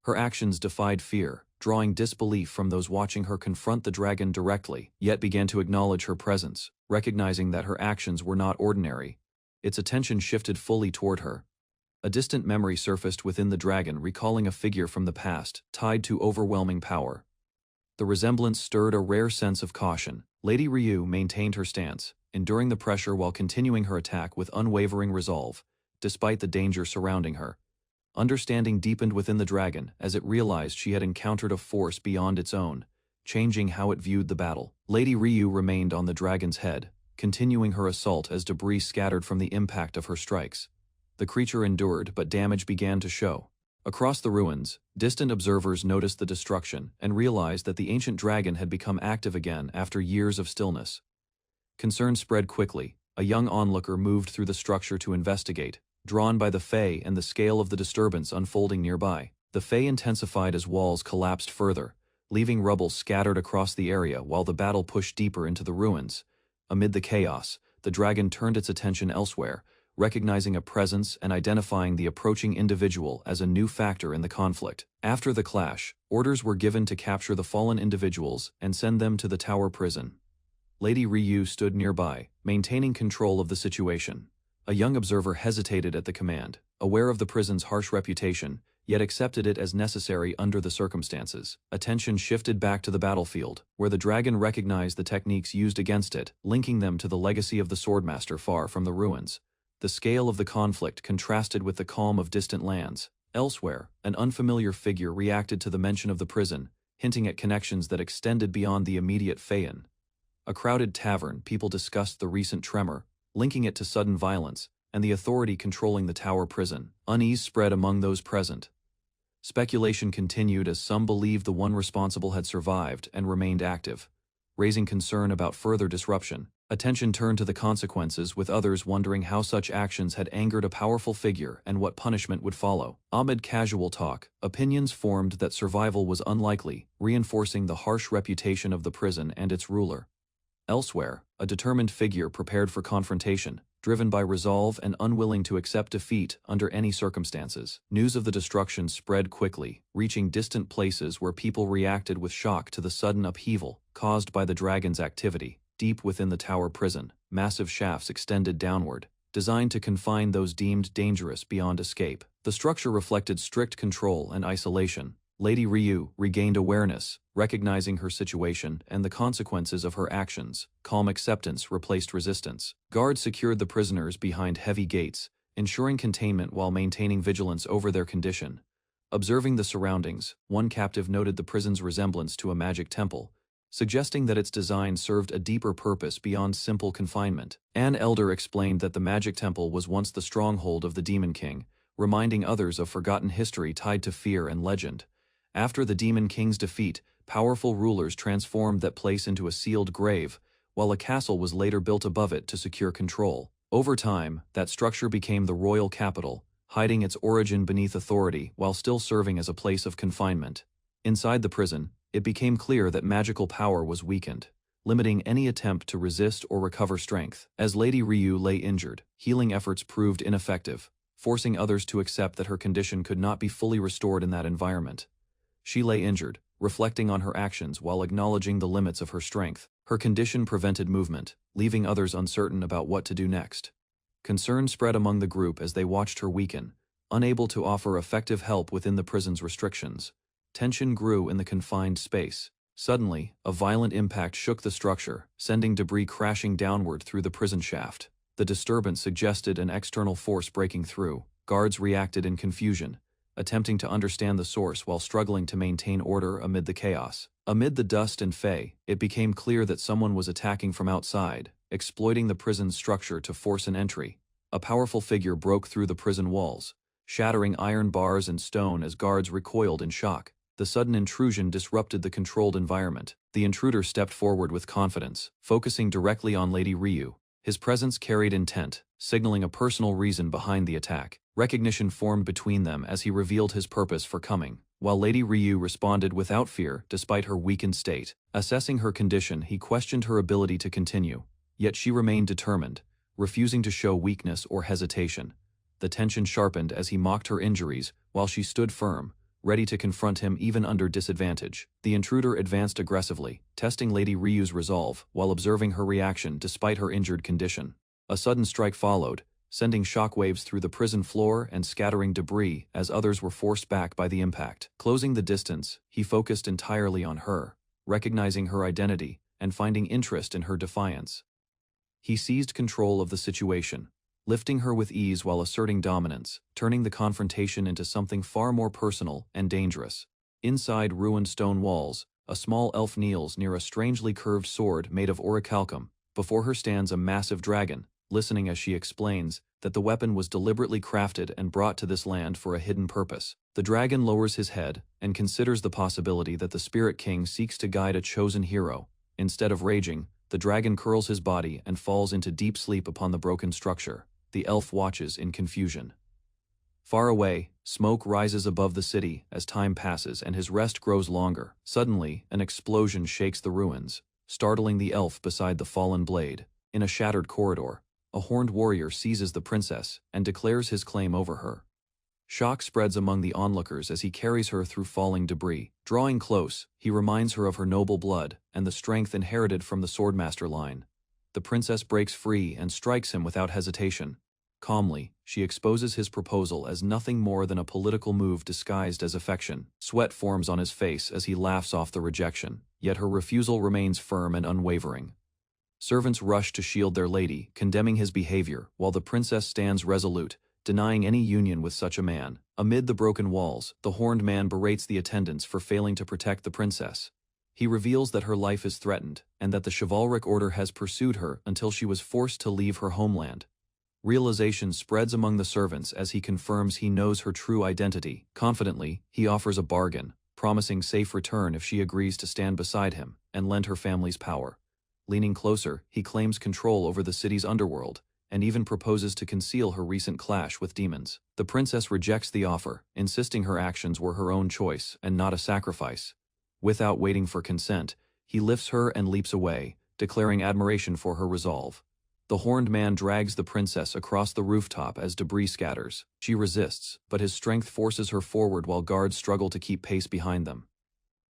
Her actions defied fear, drawing disbelief from those watching her confront the dragon directly, yet began to acknowledge her presence, recognizing that her actions were not ordinary. Its attention shifted fully toward her. A distant memory surfaced within the dragon, recalling a figure from the past, tied to overwhelming power. The resemblance stirred a rare sense of caution. Lady Ryu maintained her stance, enduring the pressure while continuing her attack with unwavering resolve, despite the danger surrounding her. Understanding deepened within the dragon as it realized she had encountered a force beyond its own, changing how it viewed the battle. Lady Ryu remained on the dragon's head, continuing her assault as debris scattered from the impact of her strikes. The creature endured, but damage began to show. Across the ruins, distant observers noticed the destruction and realized that the ancient dragon had become active again after years of stillness. Concern spread quickly. A young onlooker moved through the structure to investigate, drawn by the Fae and the scale of the disturbance unfolding nearby. The Fae intensified as walls collapsed further, leaving rubble scattered across the area while the battle pushed deeper into the ruins. Amid the chaos, the dragon turned its attention elsewhere, recognizing a presence and identifying the approaching individual as a new factor in the conflict. After the clash, orders were given to capture the fallen individuals and send them to the tower prison. Lady Ryu stood nearby, maintaining control of the situation. A young observer hesitated at the command, aware of the prison's harsh reputation, yet accepted it as necessary under the circumstances. Attention shifted back to the battlefield, where the dragon recognized the techniques used against it, linking them to the legacy of the swordmaster far from the ruins. The scale of the conflict contrasted with the calm of distant lands. Elsewhere, an unfamiliar figure reacted to the mention of the prison, hinting at connections that extended beyond the immediate Phaeon. A crowded tavern, people discussed the recent tremor, linking it to sudden violence, and the authority controlling the tower prison. Unease spread among those present. Speculation continued as some believed the one responsible had survived and remained active, raising concern about further disruption. Attention turned to the consequences, with others wondering how such actions had angered a powerful figure and what punishment would follow. Amid casual talk, opinions formed that survival was unlikely, reinforcing the harsh reputation of the prison and its ruler. Elsewhere, a determined figure prepared for confrontation, driven by resolve and unwilling to accept defeat under any circumstances. News of the destruction spread quickly, reaching distant places where people reacted with shock to the sudden upheaval caused by the dragon's activity. Deep within the tower prison, massive shafts extended downward, designed to confine those deemed dangerous beyond escape. The structure reflected strict control and isolation. Lady Ryu regained awareness, recognizing her situation and the consequences of her actions. Calm acceptance replaced resistance. Guards secured the prisoners behind heavy gates, ensuring containment while maintaining vigilance over their condition. Observing the surroundings, one captive noted the prison's resemblance to a magic temple, suggesting that its design served a deeper purpose beyond simple confinement. An elder explained that the magic temple was once the stronghold of the Demon King, reminding others of forgotten history tied to fear and legend. After the Demon King's defeat, powerful rulers transformed that place into a sealed grave, while a castle was later built above it to secure control. Over time, that structure became the royal capital, hiding its origin beneath authority while still serving as a place of confinement. Inside the prison, it became clear that magical power was weakened, limiting any attempt to resist or recover strength. As Lady Ryu lay injured, healing efforts proved ineffective, forcing others to accept that her condition could not be fully restored in that environment. She lay injured, reflecting on her actions while acknowledging the limits of her strength. Her condition prevented movement, leaving others uncertain about what to do next. Concern spread among the group as they watched her weaken, unable to offer effective help within the prison's restrictions. Tension grew in the confined space. Suddenly, a violent impact shook the structure, sending debris crashing downward through the prison shaft. The disturbance suggested an external force breaking through. Guards reacted in confusion, attempting to understand the source while struggling to maintain order amid the chaos. Amid the dust and fey, it became clear that someone was attacking from outside, exploiting the prison's structure to force an entry. A powerful figure broke through the prison walls, shattering iron bars and stone as guards recoiled in shock. The sudden intrusion disrupted the controlled environment. The intruder stepped forward with confidence, focusing directly on Lady Ryu. His presence carried intent, signaling a personal reason behind the attack. Recognition formed between them as he revealed his purpose for coming, while Lady Ryu responded without fear despite her weakened state. Assessing her condition, he questioned her ability to continue, yet she remained determined, refusing to show weakness or hesitation. The tension sharpened as he mocked her injuries, while she stood firm, ready to confront him even under disadvantage. The intruder advanced aggressively, testing Lady Ryu's resolve while observing her reaction despite her injured condition. A sudden strike followed, sending shockwaves through the prison floor and scattering debris as others were forced back by the impact. Closing the distance, he focused entirely on her, recognizing her identity and finding interest in her defiance. He seized control of the situation, lifting her with ease while asserting dominance, turning the confrontation into something far more personal and dangerous. Inside ruined stone walls, a small elf kneels near a strangely curved sword made of orichalcum, Before her stands a massive dragon, listening as she explains that the weapon was deliberately crafted and brought to this land for a hidden purpose. The dragon lowers his head and considers the possibility that the Spirit King seeks to guide a chosen hero. Instead of raging, the dragon curls his body and falls into deep sleep upon the broken structure. The elf watches in confusion. Far away, smoke rises above the city as time passes and his rest grows longer. Suddenly, an explosion shakes the ruins, startling the elf beside the fallen blade. In a shattered corridor, a horned warrior seizes the princess and declares his claim over her. Shock spreads among the onlookers as he carries her through falling debris. Drawing close, he reminds her of her noble blood and the strength inherited from the Swordmaster line. The princess breaks free and strikes him without hesitation. Calmly, she exposes his proposal as nothing more than a political move disguised as affection. Sweat forms on his face as he laughs off the rejection, yet her refusal remains firm and unwavering. Servants rush to shield their lady, condemning his behavior, while the princess stands resolute, denying any union with such a man. Amid the broken walls, the horned man berates the attendants for failing to protect the princess. He reveals that her life is threatened, and that the chivalric order has pursued her until she was forced to leave her homeland. Realization spreads among the servants as he confirms he knows her true identity. Confidently, he offers a bargain, promising safe return if she agrees to stand beside him and lend her family's power. Leaning closer, he claims control over the city's underworld, and even proposes to conceal her recent clash with demons. The princess rejects the offer, insisting her actions were her own choice and not a sacrifice. Without waiting for consent, he lifts her and leaps away, declaring admiration for her resolve. The horned man drags the princess across the rooftop as debris scatters. She resists, but his strength forces her forward while guards struggle to keep pace behind them.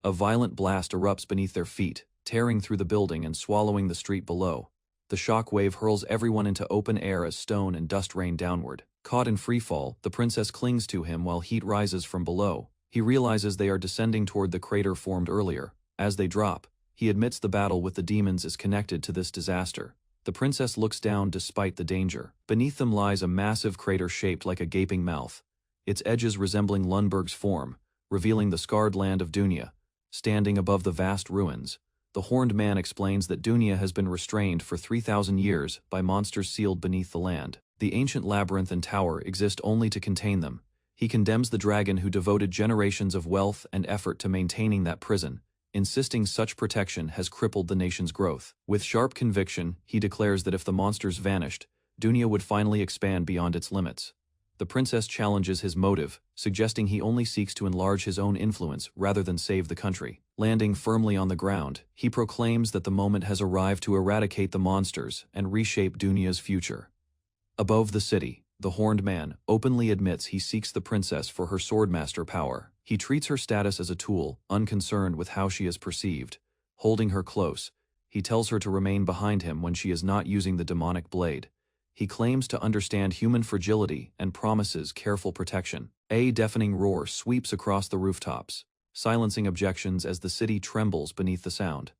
A violent blast erupts beneath their feet, tearing through the building and swallowing the street below. The shock wave hurls everyone into open air as stone and dust rain downward. Caught in freefall, the princess clings to him while heat rises from below. He realizes they are descending toward the crater formed earlier. As they drop, he admits the battle with the demons is connected to this disaster. The princess looks down despite the danger. Beneath them lies a massive crater shaped like a gaping mouth, its edges resembling Lundberg's form, revealing the scarred land of Dunya. Standing above the vast ruins, the horned man explains that Dunya has been restrained for 3,000 years by monsters sealed beneath the land. The ancient labyrinth and tower exist only to contain them. He condemns the dragon who devoted generations of wealth and effort to maintaining that prison, insisting such protection has crippled the nation's growth. With sharp conviction, he declares that if the monsters vanished, Dunya would finally expand beyond its limits. The princess challenges his motive, suggesting he only seeks to enlarge his own influence rather than save the country. Landing firmly on the ground, he proclaims that the moment has arrived to eradicate the monsters and reshape Dunya's future. Above the city, the horned man openly admits he seeks the princess for her swordmaster power. He treats her status as a tool, unconcerned with how she is perceived. Holding her close, he tells her to remain behind him when she is not using the demonic blade. He claims to understand human fragility and promises careful protection. A deafening roar sweeps across the rooftops, silencing objections as the city trembles beneath the sound.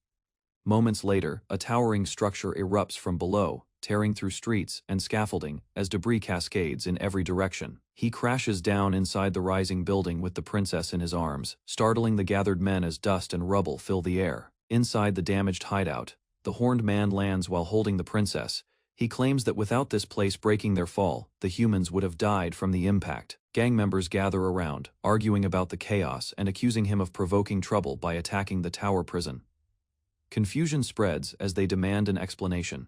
Moments later, a towering structure erupts from below, tearing through streets and scaffolding as debris cascades in every direction. He crashes down inside the rising building with the princess in his arms, startling the gathered men as dust and rubble fill the air. Inside the damaged hideout, the horned man lands while holding the princess. He claims that without this place breaking their fall, the humans would have died from the impact. Gang members gather around, arguing about the chaos and accusing him of provoking trouble by attacking the tower prison. Confusion spreads as they demand an explanation.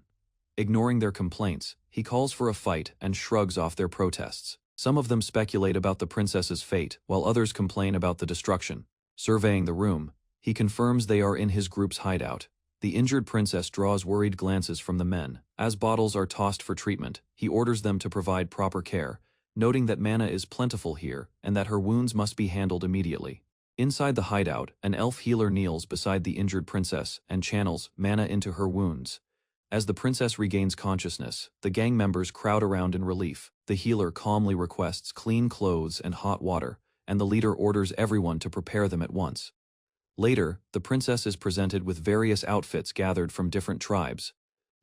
Ignoring their complaints, he calls for a fight and shrugs off their protests. Some of them speculate about the princess's fate, while others complain about the destruction. Surveying the room, he confirms they are in his group's hideout. The injured princess draws worried glances from the men. As bottles are tossed for treatment, he orders them to provide proper care, noting that mana is plentiful here and that her wounds must be handled immediately. Inside the hideout, an elf healer kneels beside the injured princess and channels mana into her wounds. As the princess regains consciousness, the gang members crowd around in relief. The healer calmly requests clean clothes and hot water, and the leader orders everyone to prepare them at once. Later, the princess is presented with various outfits gathered from different tribes.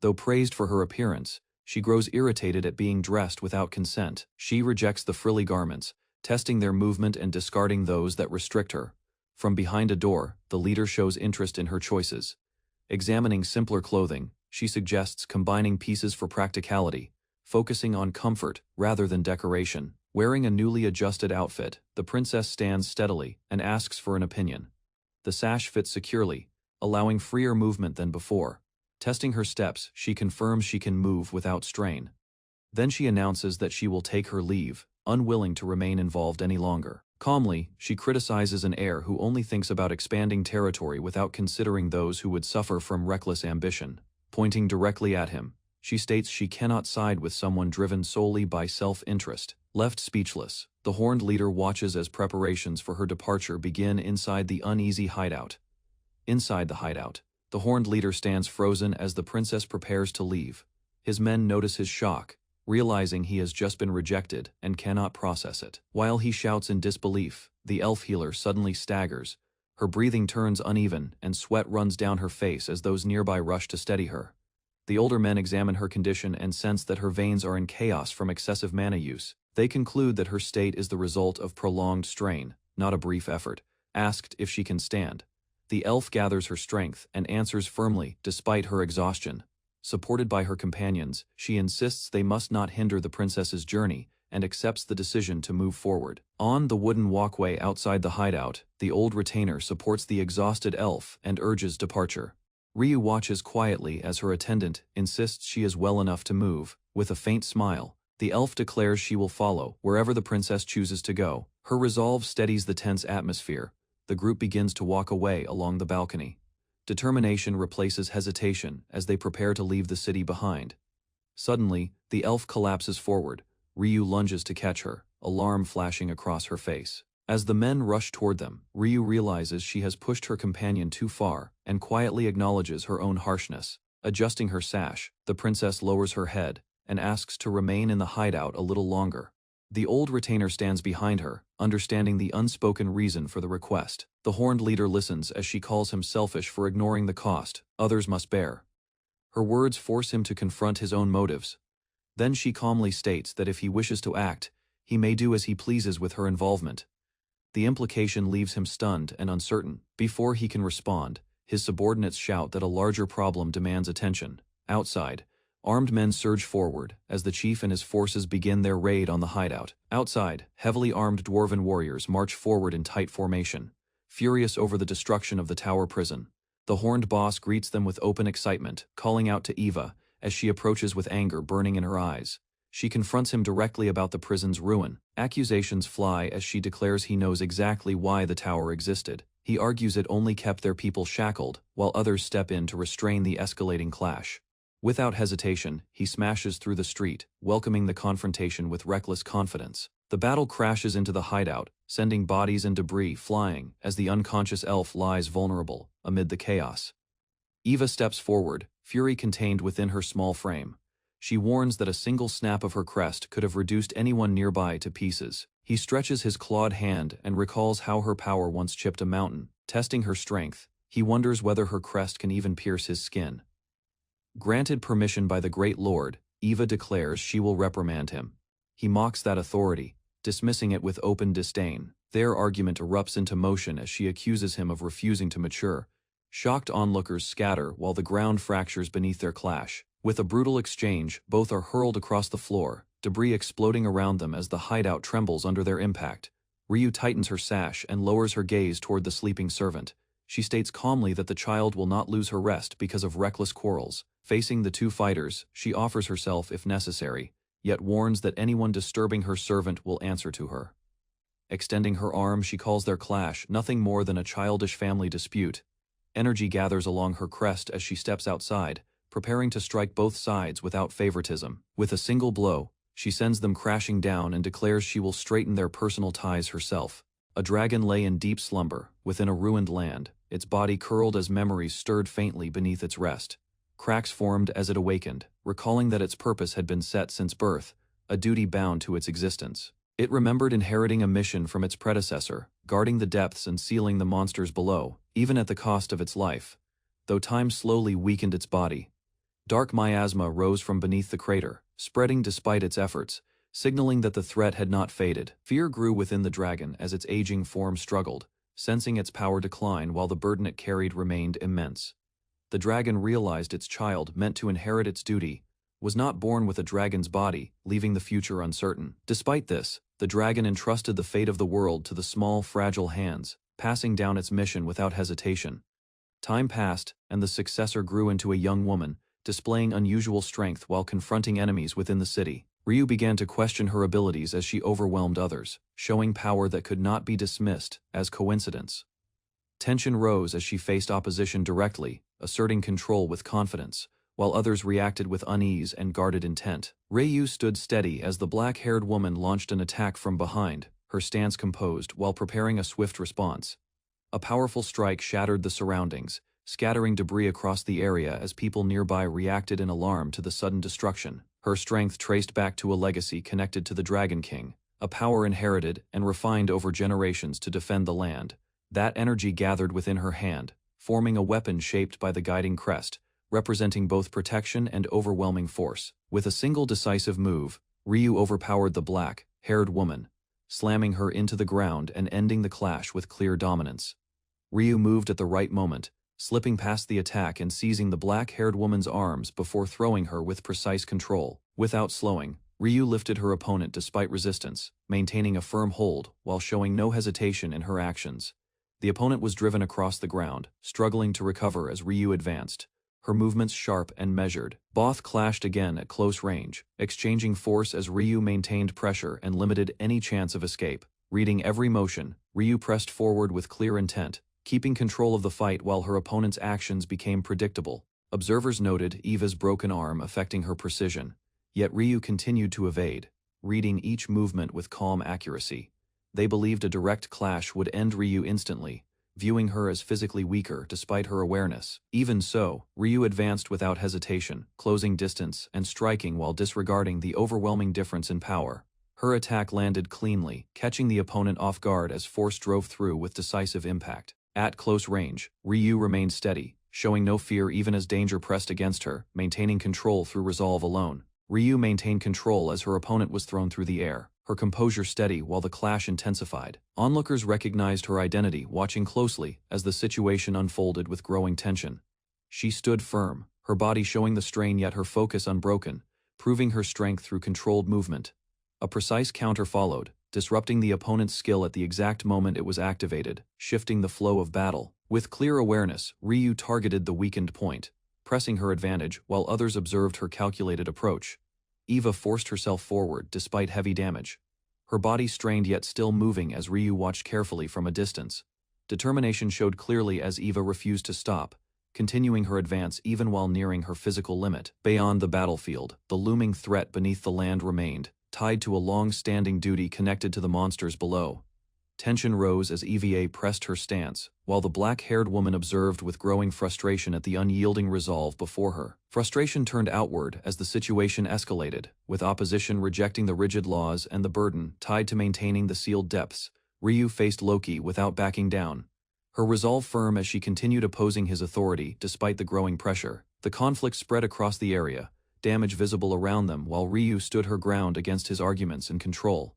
Though praised for her appearance, she grows irritated at being dressed without consent. She rejects the frilly garments, testing their movement and discarding those that restrict her. From behind a door, the leader shows interest in her choices. Examining simpler clothing, She suggests combining pieces for practicality, focusing on comfort rather than decoration. Wearing a newly adjusted outfit, the princess stands steadily and asks for an opinion. The sash fits securely, allowing freer movement than before. Testing her steps, she confirms she can move without strain. Then she announces that she will take her leave, unwilling to remain involved any longer. Calmly, she criticizes an heir who only thinks about expanding territory without considering those who would suffer from reckless ambition. Pointing directly at him, she states she cannot side with someone driven solely by self-interest. Left speechless, the horned leader watches as preparations for her departure begin inside the uneasy hideout. Inside the hideout, the horned leader stands frozen as the princess prepares to leave. His men notice his shock, realizing he has just been rejected and cannot process it. While he shouts in disbelief, the elf healer suddenly staggers. Her breathing turns uneven and sweat runs down her face as those nearby rush to steady her. The older men examine her condition and sense that her veins are in chaos from excessive mana use. They conclude that her state is the result of prolonged strain, not a brief effort. Asked if she can stand, the elf gathers her strength and answers firmly despite her exhaustion. Supported by her companions, she insists they must not hinder the princess's journey and accepts the decision to move forward. On the wooden walkway outside the hideout, the old retainer supports the exhausted elf and urges departure. Ryu watches quietly as her attendant insists she is well enough to move. With a faint smile, the elf declares she will follow wherever the princess chooses to go. Her resolve steadies the tense atmosphere. The group begins to walk away along the balcony. Determination replaces hesitation as they prepare to leave the city behind. Suddenly, the elf collapses forward. Ryu lunges to catch her, alarm flashing across her face. As the men rush toward them, Ryu realizes she has pushed her companion too far and quietly acknowledges her own harshness. Adjusting her sash, the princess lowers her head and asks to remain in the hideout a little longer. The old retainer stands behind her, understanding the unspoken reason for the request. The horned leader listens as she calls him selfish for ignoring the cost others must bear. Her words force him to confront his own motives. Then she calmly states that if he wishes to act, he may do as he pleases with her involvement. The implication leaves him stunned and uncertain. Before he can respond, his subordinates shout that a larger problem demands attention. Outside, armed men surge forward as the chief and his forces begin their raid on the hideout. Outside, heavily armed dwarven warriors march forward in tight formation, furious over the destruction of the tower prison. The horned boss greets them with open excitement, calling out to Eva as she approaches with anger burning in her eyes. She confronts him directly about the prison's ruin. Accusations fly as she declares he knows exactly why the tower existed. He argues it only kept their people shackled, while others step in to restrain the escalating clash. Without hesitation, he smashes through the street, welcoming the confrontation with reckless confidence. The battle crashes into the hideout, sending bodies and debris flying as the unconscious elf lies vulnerable amid the chaos. Eva steps forward, fury contained within her small frame. She warns that a single snap of her crest could have reduced anyone nearby to pieces. He stretches his clawed hand and recalls how her power once chipped a mountain. Testing her strength, he wonders whether her crest can even pierce his skin. Granted permission by the Great Lord, Eva declares she will reprimand him. He mocks that authority, dismissing it with open disdain. Their argument erupts into motion as she accuses him of refusing to mature. Shocked onlookers scatter while the ground fractures beneath their clash. With a brutal exchange, both are hurled across the floor, debris exploding around them as the hideout trembles under their impact. Ryu tightens her sash and lowers her gaze toward the sleeping servant. She states calmly that the child will not lose her rest because of reckless quarrels. Facing the two fighters, she offers herself if necessary, yet warns that anyone disturbing her servant will answer to her. Extending her arm, she calls their clash nothing more than a childish family dispute. Energy gathers along her crest as she steps outside, preparing to strike both sides without favoritism. With a single blow, she sends them crashing down and declares she will straighten their personal ties herself. A dragon lay in deep slumber, within a ruined land, its body curled as memories stirred faintly beneath its rest. Cracks formed as it awakened, recalling that its purpose had been set since birth, a duty bound to its existence. It remembered inheriting a mission from its predecessor, guarding the depths and sealing the monsters below, even at the cost of its life. Though time slowly weakened its body, dark miasma rose from beneath the crater, spreading despite its efforts, signaling that the threat had not faded. Fear grew within the dragon as its aging form struggled, sensing its power decline while the burden it carried remained immense. the dragon realized its child, meant to inherit its duty, was not born with a dragon's body, leaving the future uncertain. Despite this, the dragon entrusted the fate of the world to the small, fragile hands, passing down its mission without hesitation. Time passed, and the successor grew into a young woman, displaying unusual strength while confronting enemies within the city. Ryu began to question her abilities as she overwhelmed others, showing power that could not be dismissed as coincidence. Tension rose as she faced opposition directly, asserting control with confidence, while others reacted with unease and guarded intent. Ryu stood steady as the black-haired woman launched an attack from behind, her stance composed while preparing a swift response. A powerful strike shattered the surroundings, scattering debris across the area as people nearby reacted in alarm to the sudden destruction. Her strength traced back to a legacy connected to the Dragon King, a power inherited and refined over generations to defend the land. That energy gathered within her hand, forming a weapon shaped by the guiding crest, representing both protection and overwhelming force. With a single decisive move, Ryu overpowered the black-haired woman, slamming her into the ground and ending the clash with clear dominance. Ryu moved at the right moment, slipping past the attack and seizing the black-haired woman's arms before throwing her with precise control. Without slowing, Ryu lifted her opponent despite resistance, maintaining a firm hold while showing no hesitation in her actions. The opponent was driven across the ground, struggling to recover as Ryu advanced, her movements sharp and measured. Both clashed again at close range, exchanging force as Ryu maintained pressure and limited any chance of escape. Reading every motion, Ryu pressed forward with clear intent, keeping control of the fight while her opponent's actions became predictable. Observers noted Eva's broken arm affecting her precision, yet Ryu continued to evade, reading each movement with calm accuracy. They believed a direct clash would end Ryu instantly, viewing her as physically weaker despite her awareness. Even so, Ryu advanced without hesitation, closing distance and striking while disregarding the overwhelming difference in power. Her attack landed cleanly, catching the opponent off guard as force drove through with decisive impact. At close range, Ryu remained steady, showing no fear even as danger pressed against her, maintaining control through resolve alone. Ryu maintained control as her opponent was thrown through the air, her composure steady while the clash intensified. Onlookers recognized her identity, watching closely as the situation unfolded with growing tension. She stood firm, her body showing the strain yet her focus unbroken, proving her strength through controlled movement. A precise counter followed, disrupting the opponent's skill at the exact moment it was activated, shifting the flow of battle. With clear awareness, Ryu targeted the weakened point, pressing her advantage while others observed her calculated approach. Eva forced herself forward despite heavy damage, her body strained yet still moving as Ryu watched carefully from a distance. Determination showed clearly as Eva refused to stop, continuing her advance even while nearing her physical limit. Beyond the battlefield, the looming threat beneath the land remained, tied to a long-standing duty connected to the monsters below. Tension rose as Eva pressed her stance, while the black-haired woman observed with growing frustration at the unyielding resolve before her. Frustration turned outward as the situation escalated, with opposition rejecting the rigid laws and the burden tied to maintaining the sealed depths. Ryu faced Loki without backing down, her resolve firm as she continued opposing his authority despite the growing pressure. The conflict spread across the area, damage visible around them while Ryu stood her ground against his arguments and control.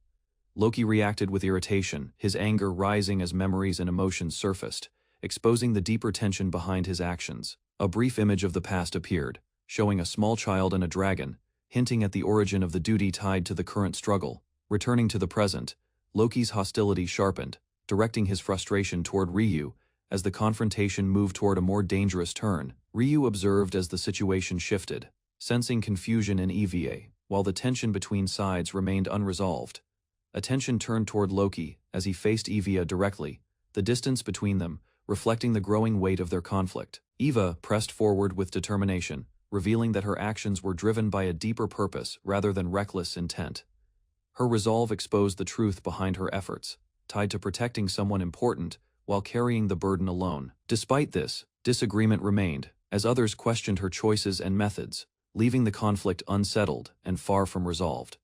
Loki reacted with irritation, his anger rising as memories and emotions surfaced, exposing the deeper tension behind his actions. A brief image of the past appeared, showing a small child and a dragon, hinting at the origin of the duty tied to the current struggle. Returning to the present, Loki's hostility sharpened, directing his frustration toward Ryu. As the confrontation moved toward a more dangerous turn, Ryu observed as the situation shifted, sensing confusion in Eva, while the tension between sides remained unresolved. Attention turned toward Loki as he faced Eva directly, the distance between them reflecting the growing weight of their conflict. Eva pressed forward with determination, revealing that her actions were driven by a deeper purpose rather than reckless intent. Her resolve exposed the truth behind her efforts, tied to protecting someone important while carrying the burden alone. Despite this, disagreement remained, as others questioned her choices and methods, leaving the conflict unsettled and far from resolved.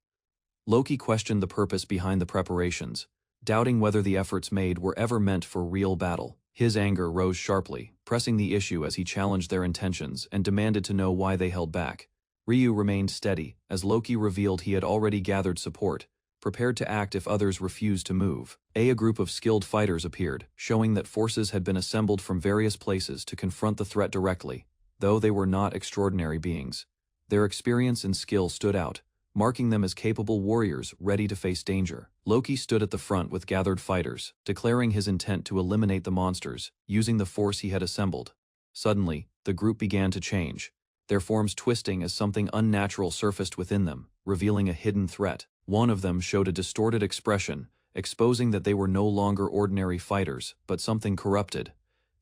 Loki questioned the purpose behind the preparations, doubting whether the efforts made were ever meant for real battle. His anger rose sharply, pressing the issue as he challenged their intentions and demanded to know why they held back. Ryu remained steady, as Loki revealed he had already gathered support, prepared to act if others refused to move. A group of skilled fighters appeared, showing that forces had been assembled from various places to confront the threat directly. Though they were not extraordinary beings, their experience and skill stood out, marking them as capable warriors ready to face danger. Loki stood at the front with gathered fighters, declaring his intent to eliminate the monsters, using the force he had assembled. Suddenly, the group began to change, their forms twisting as something unnatural surfaced within them, revealing a hidden threat. One of them showed a distorted expression, exposing that they were no longer ordinary fighters, but something corrupted.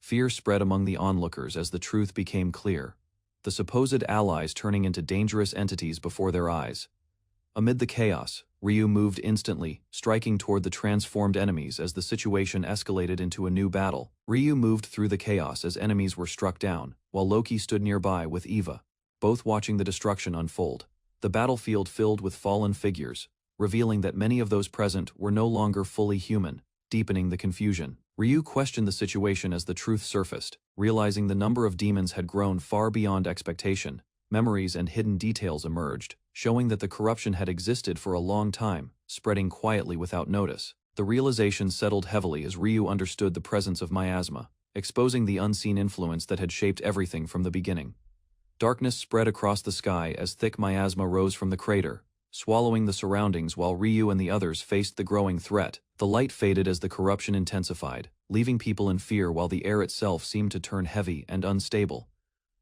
Fear spread among the onlookers as the truth became clear, the supposed allies turning into dangerous entities before their eyes. Amid the chaos, Ryu moved instantly, striking toward the transformed enemies as the situation escalated into a new battle. Ryu moved through the chaos as enemies were struck down, while Loki stood nearby with Eva, both watching the destruction unfold. The battlefield filled with fallen figures, revealing that many of those present were no longer fully human, deepening the confusion. Ryu questioned the situation as the truth surfaced, realizing the number of demons had grown far beyond expectation. Memories and hidden details emerged, showing that the corruption had existed for a long time, spreading quietly without notice. The realization settled heavily as Ryu understood the presence of miasma, exposing the unseen influence that had shaped everything from the beginning. Darkness spread across the sky as thick miasma rose from the crater, swallowing the surroundings while Ryu and the others faced the growing threat. The light faded as the corruption intensified, leaving people in fear while the air itself seemed to turn heavy and unstable.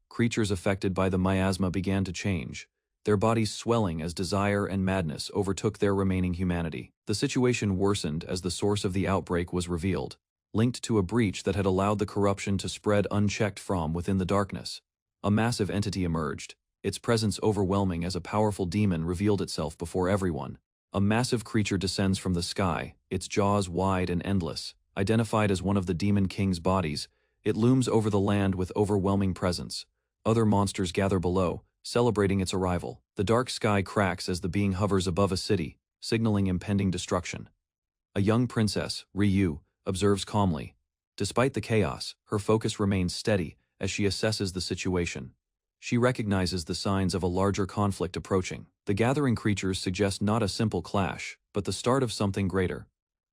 Creatures affected by the miasma began to change, their bodies swelling as desire and madness overtook their remaining humanity. The situation worsened as the source of the outbreak was revealed, linked to a breach that had allowed the corruption to spread unchecked from within the darkness. A massive entity emerged, its presence overwhelming as a powerful demon revealed itself before everyone. A massive creature descends from the sky, its jaws wide and endless. Identified as one of the Demon King's bodies, it looms over the land with overwhelming presence. Other monsters gather below, celebrating its arrival. The dark sky cracks as the being hovers above a city, signaling impending destruction. A young princess, Ryu, observes calmly. Despite the chaos, her focus remains steady as she assesses the situation. She recognizes the signs of a larger conflict approaching. The gathering creatures suggest not a simple clash, but the start of something greater.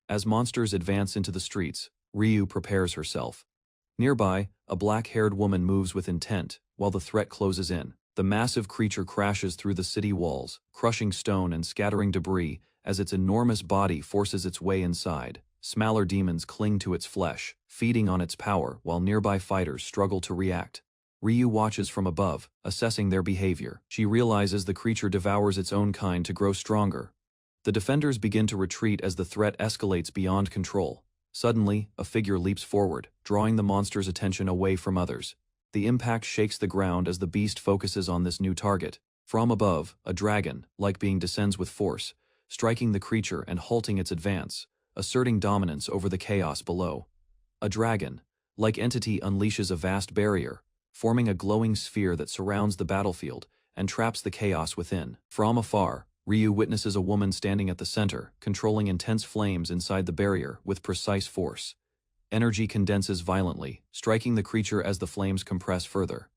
As monsters advance into the streets, Ryu prepares herself. Nearby, a black-haired woman moves with intent, while the threat closes in. The massive creature crashes through the city walls, crushing stone and scattering debris as its enormous body forces its way inside. Smaller demons cling to its flesh, feeding on its power while nearby fighters struggle to react. Ryu watches from above, assessing their behavior. She realizes the creature devours its own kind to grow stronger. The defenders begin to retreat as the threat escalates beyond control. Suddenly, a figure leaps forward, drawing the monster's attention away from others. The impact shakes the ground as the beast focuses on this new target. From above, a dragon-like being descends with force, striking the creature and halting its advance, asserting dominance over the chaos below. A dragon-like entity unleashes a vast barrier, forming a glowing sphere that surrounds the battlefield and traps the chaos within. From afar, Ryu witnesses a woman standing at the center, controlling intense flames inside the barrier with precise force. Energy condenses violently, striking the creature as the flames compress further.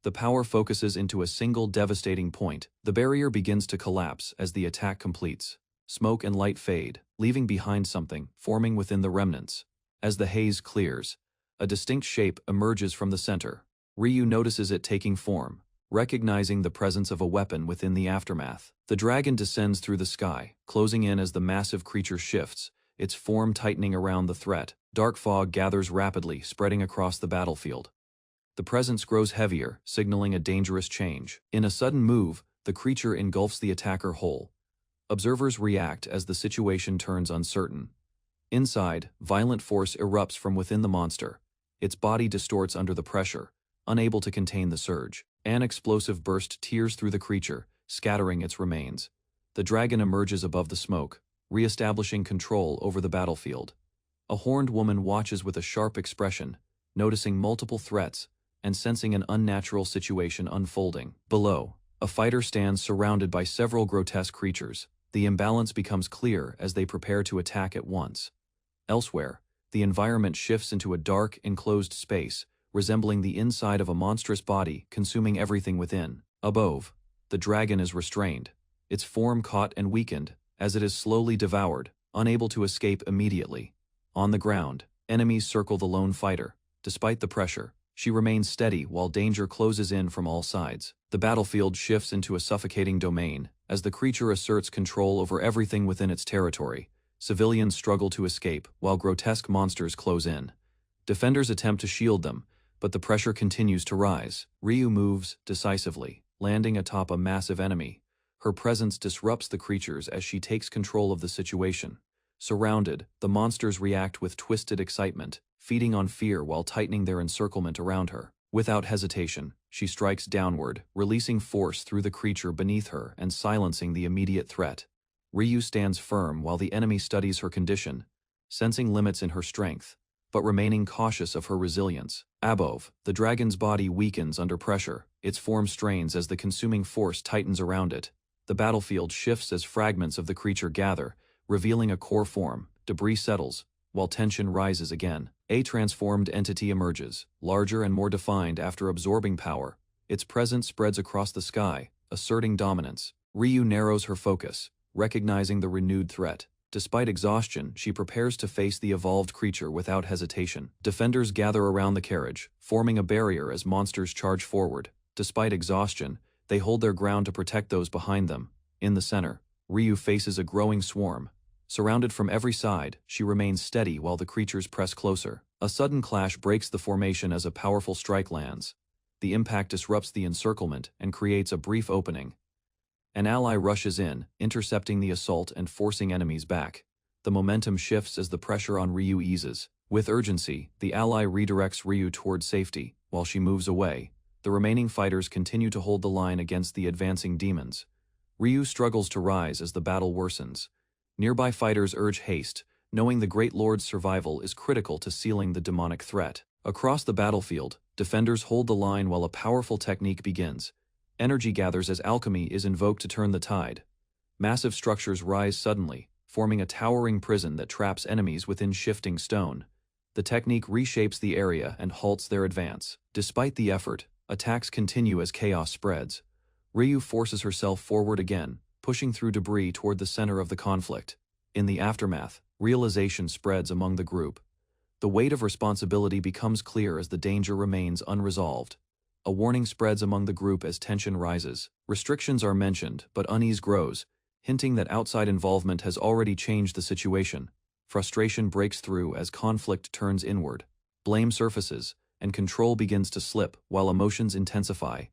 The power focuses into a single devastating point. The barrier begins to collapse as the attack completes. Smoke and light fade, leaving behind something, forming within the remnants. As the haze clears, a distinct shape emerges from the center. Ryu notices it taking form, recognizing the presence of a weapon within the aftermath. The dragon descends through the sky, closing in as the massive creature shifts, its form tightening around the threat. Dark fog gathers rapidly, spreading across the battlefield. The presence grows heavier, signaling a dangerous change. In a sudden move, the creature engulfs the attacker whole. Observers react as the situation turns uncertain. Inside, violent force erupts from within the monster. Its body distorts under the pressure, unable to contain the surge. An explosive burst tears through the creature, scattering its remains. The dragon emerges above the smoke, re-establishing control over the battlefield. A horned woman watches with a sharp expression, noticing multiple threats and sensing an unnatural situation unfolding. Below, a fighter stands surrounded by several grotesque creatures. The imbalance becomes clear as they prepare to attack at once. Elsewhere, the environment shifts into a dark, enclosed space, resembling the inside of a monstrous body consuming everything within. Above, the dragon is restrained, its form caught and weakened as it is slowly devoured, unable to escape immediately. On the ground, enemies circle the lone fighter. Despite the pressure, She remains steady while danger closes in from all sides. The battlefield shifts into a suffocating domain as the creature asserts control over everything within its territory. Civilians struggle to escape while grotesque monsters close in. Defenders attempt to shield them, but the pressure continues to rise. Ryu moves decisively, landing atop a massive enemy. Her presence disrupts the creatures as she takes control of the situation. Surrounded, the monsters react with twisted excitement, feeding on fear while tightening their encirclement around her. Without hesitation, she strikes downward, releasing force through the creature beneath her and silencing the immediate threat. Ryu stands firm while the enemy studies her condition, sensing limits in her strength, but remaining cautious of her resilience. Above, the dragon's body weakens under pressure, its form strains as the consuming force tightens around it. The battlefield shifts as fragments of the creature gather, revealing a core form. Debris settles, while tension rises again. A transformed entity emerges, larger and more defined after absorbing power. Its presence spreads across the sky, asserting dominance. Ryu narrows her focus, recognizing the renewed threat. Despite exhaustion, she prepares to face the evolved creature without hesitation. Defenders gather around the carriage, forming a barrier as monsters charge forward. Despite exhaustion, they hold their ground to protect those behind them. In the center, Ryu faces a growing swarm. Surrounded from every side, she remains steady while the creatures press closer. A sudden clash breaks the formation as a powerful strike lands. The impact disrupts the encirclement and creates a brief opening. An ally rushes in, intercepting the assault and forcing enemies back. The momentum shifts as the pressure on Ryu eases. With urgency, the ally redirects Ryu toward safety. While she moves away, the remaining fighters continue to hold the line against the advancing demons. Ryu struggles to rise as the battle worsens. Nearby fighters urge haste, knowing the Great Lord's survival is critical to sealing the demonic threat. Across the battlefield, defenders hold the line while a powerful technique begins. Energy gathers as alchemy is invoked to turn the tide. Massive structures rise suddenly, forming a towering prison that traps enemies within shifting stone. The technique reshapes the area and halts their advance. Despite the effort, attacks continue as chaos spreads. Ryu forces herself forward again, pushing through debris toward the center of the conflict. In the aftermath, realization spreads among the group. The weight of responsibility becomes clear as the danger remains unresolved. A warning spreads among the group as tension rises. Restrictions are mentioned, but unease grows, hinting that outside involvement has already changed the situation. Frustration breaks through as conflict turns inward. Blame surfaces, and control begins to slip while emotions intensify.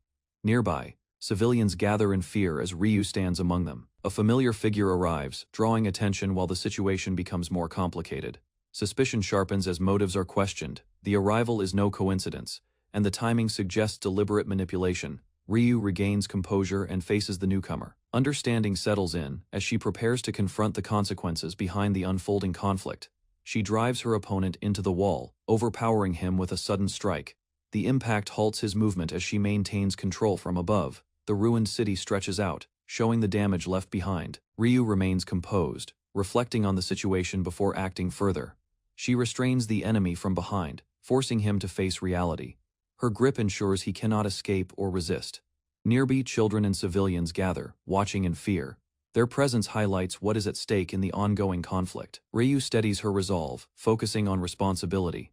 Nearby, civilians gather in fear as Ryu stands among them. A familiar figure arrives, drawing attention while the situation becomes more complicated. Suspicion sharpens as motives are questioned. The arrival is no coincidence, and the timing suggests deliberate manipulation. Ryu regains composure and faces the newcomer. Understanding settles in as she prepares to confront the consequences behind the unfolding conflict. She drives her opponent into the wall, overpowering him with a sudden strike. The impact halts his movement as she maintains control from above. The ruined city stretches out, showing the damage left behind. Ryu remains composed, reflecting on the situation before acting further. She restrains the enemy from behind, forcing him to face reality. Her grip ensures he cannot escape or resist. Nearby children and civilians gather, watching in fear. Their presence highlights what is at stake in the ongoing conflict. Ryu steadies her resolve, focusing on responsibility.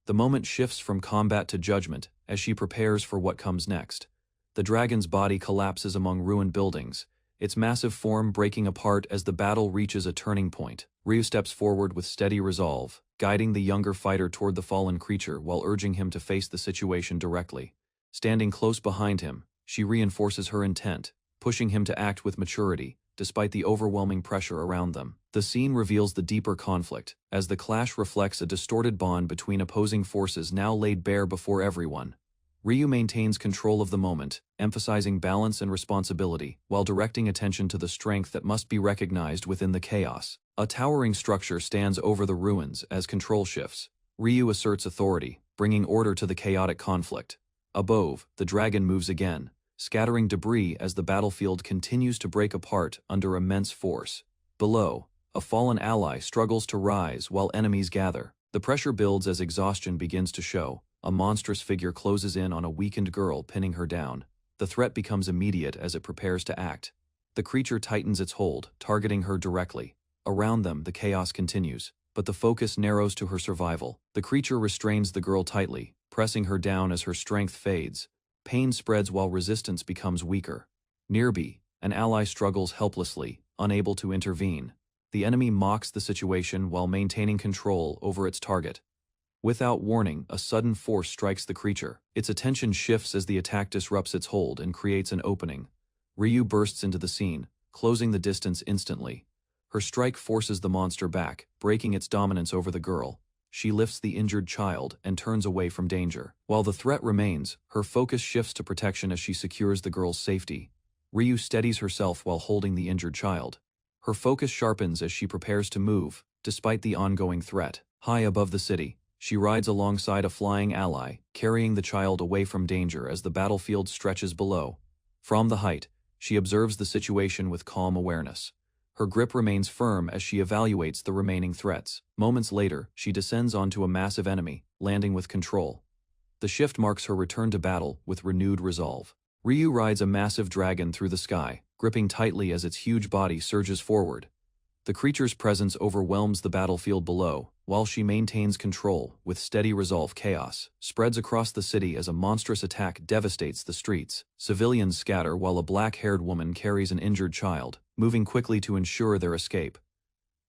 The moment shifts from combat to judgment as she prepares for what comes next. The dragon's body collapses among ruined buildings, its massive form breaking apart as the battle reaches a turning point. Ryu steps forward with steady resolve, guiding the younger fighter toward the fallen creature while urging him to face the situation directly. Standing close behind him, she reinforces her intent, pushing him to act with maturity, despite the overwhelming pressure around them. The scene reveals the deeper conflict, as the clash reflects a distorted bond between opposing forces now laid bare before everyone. Ryu maintains control of the moment, emphasizing balance and responsibility, while directing attention to the strength that must be recognized within the chaos. A towering structure stands over the ruins as control shifts. Ryu asserts authority, bringing order to the chaotic conflict. Above, the dragon moves again, scattering debris as the battlefield continues to break apart under immense force. Below, a fallen ally struggles to rise while enemies gather. The pressure builds as exhaustion begins to show. A monstrous figure closes in on a weakened girl, pinning her down. The threat becomes immediate as it prepares to act. The creature tightens its hold, targeting her directly. Around them, the chaos continues, but the focus narrows to her survival. The creature restrains the girl tightly, pressing her down as her strength fades. Pain spreads while resistance becomes weaker. Nearby, an ally struggles helplessly, unable to intervene. The enemy mocks the situation while maintaining control over its target. Without warning, a sudden force strikes the creature. Its attention shifts as the attack disrupts its hold and creates an opening. Ryu bursts into the scene, closing the distance instantly. Her strike forces the monster back, breaking its dominance over the girl. She lifts the injured child and turns away from danger. While the threat remains, her focus shifts to protection as she secures the girl's safety. Ryu steadies herself while holding the injured child. Her focus sharpens as she prepares to move, despite the ongoing threat. High above the city, she rides alongside a flying ally, carrying the child away from danger as the battlefield stretches below. From the height, she observes the situation with calm awareness. Her grip remains firm as she evaluates the remaining threats. Moments later, she descends onto a massive enemy, landing with control. The shift marks her return to battle with renewed resolve. Ryu rides a massive dragon through the sky, gripping tightly as its huge body surges forward. The creature's presence overwhelms the battlefield below, while she maintains control with steady resolve. Chaos spreads across the city as a monstrous attack devastates the streets. Civilians scatter while a black-haired woman carries an injured child, moving quickly to ensure their escape.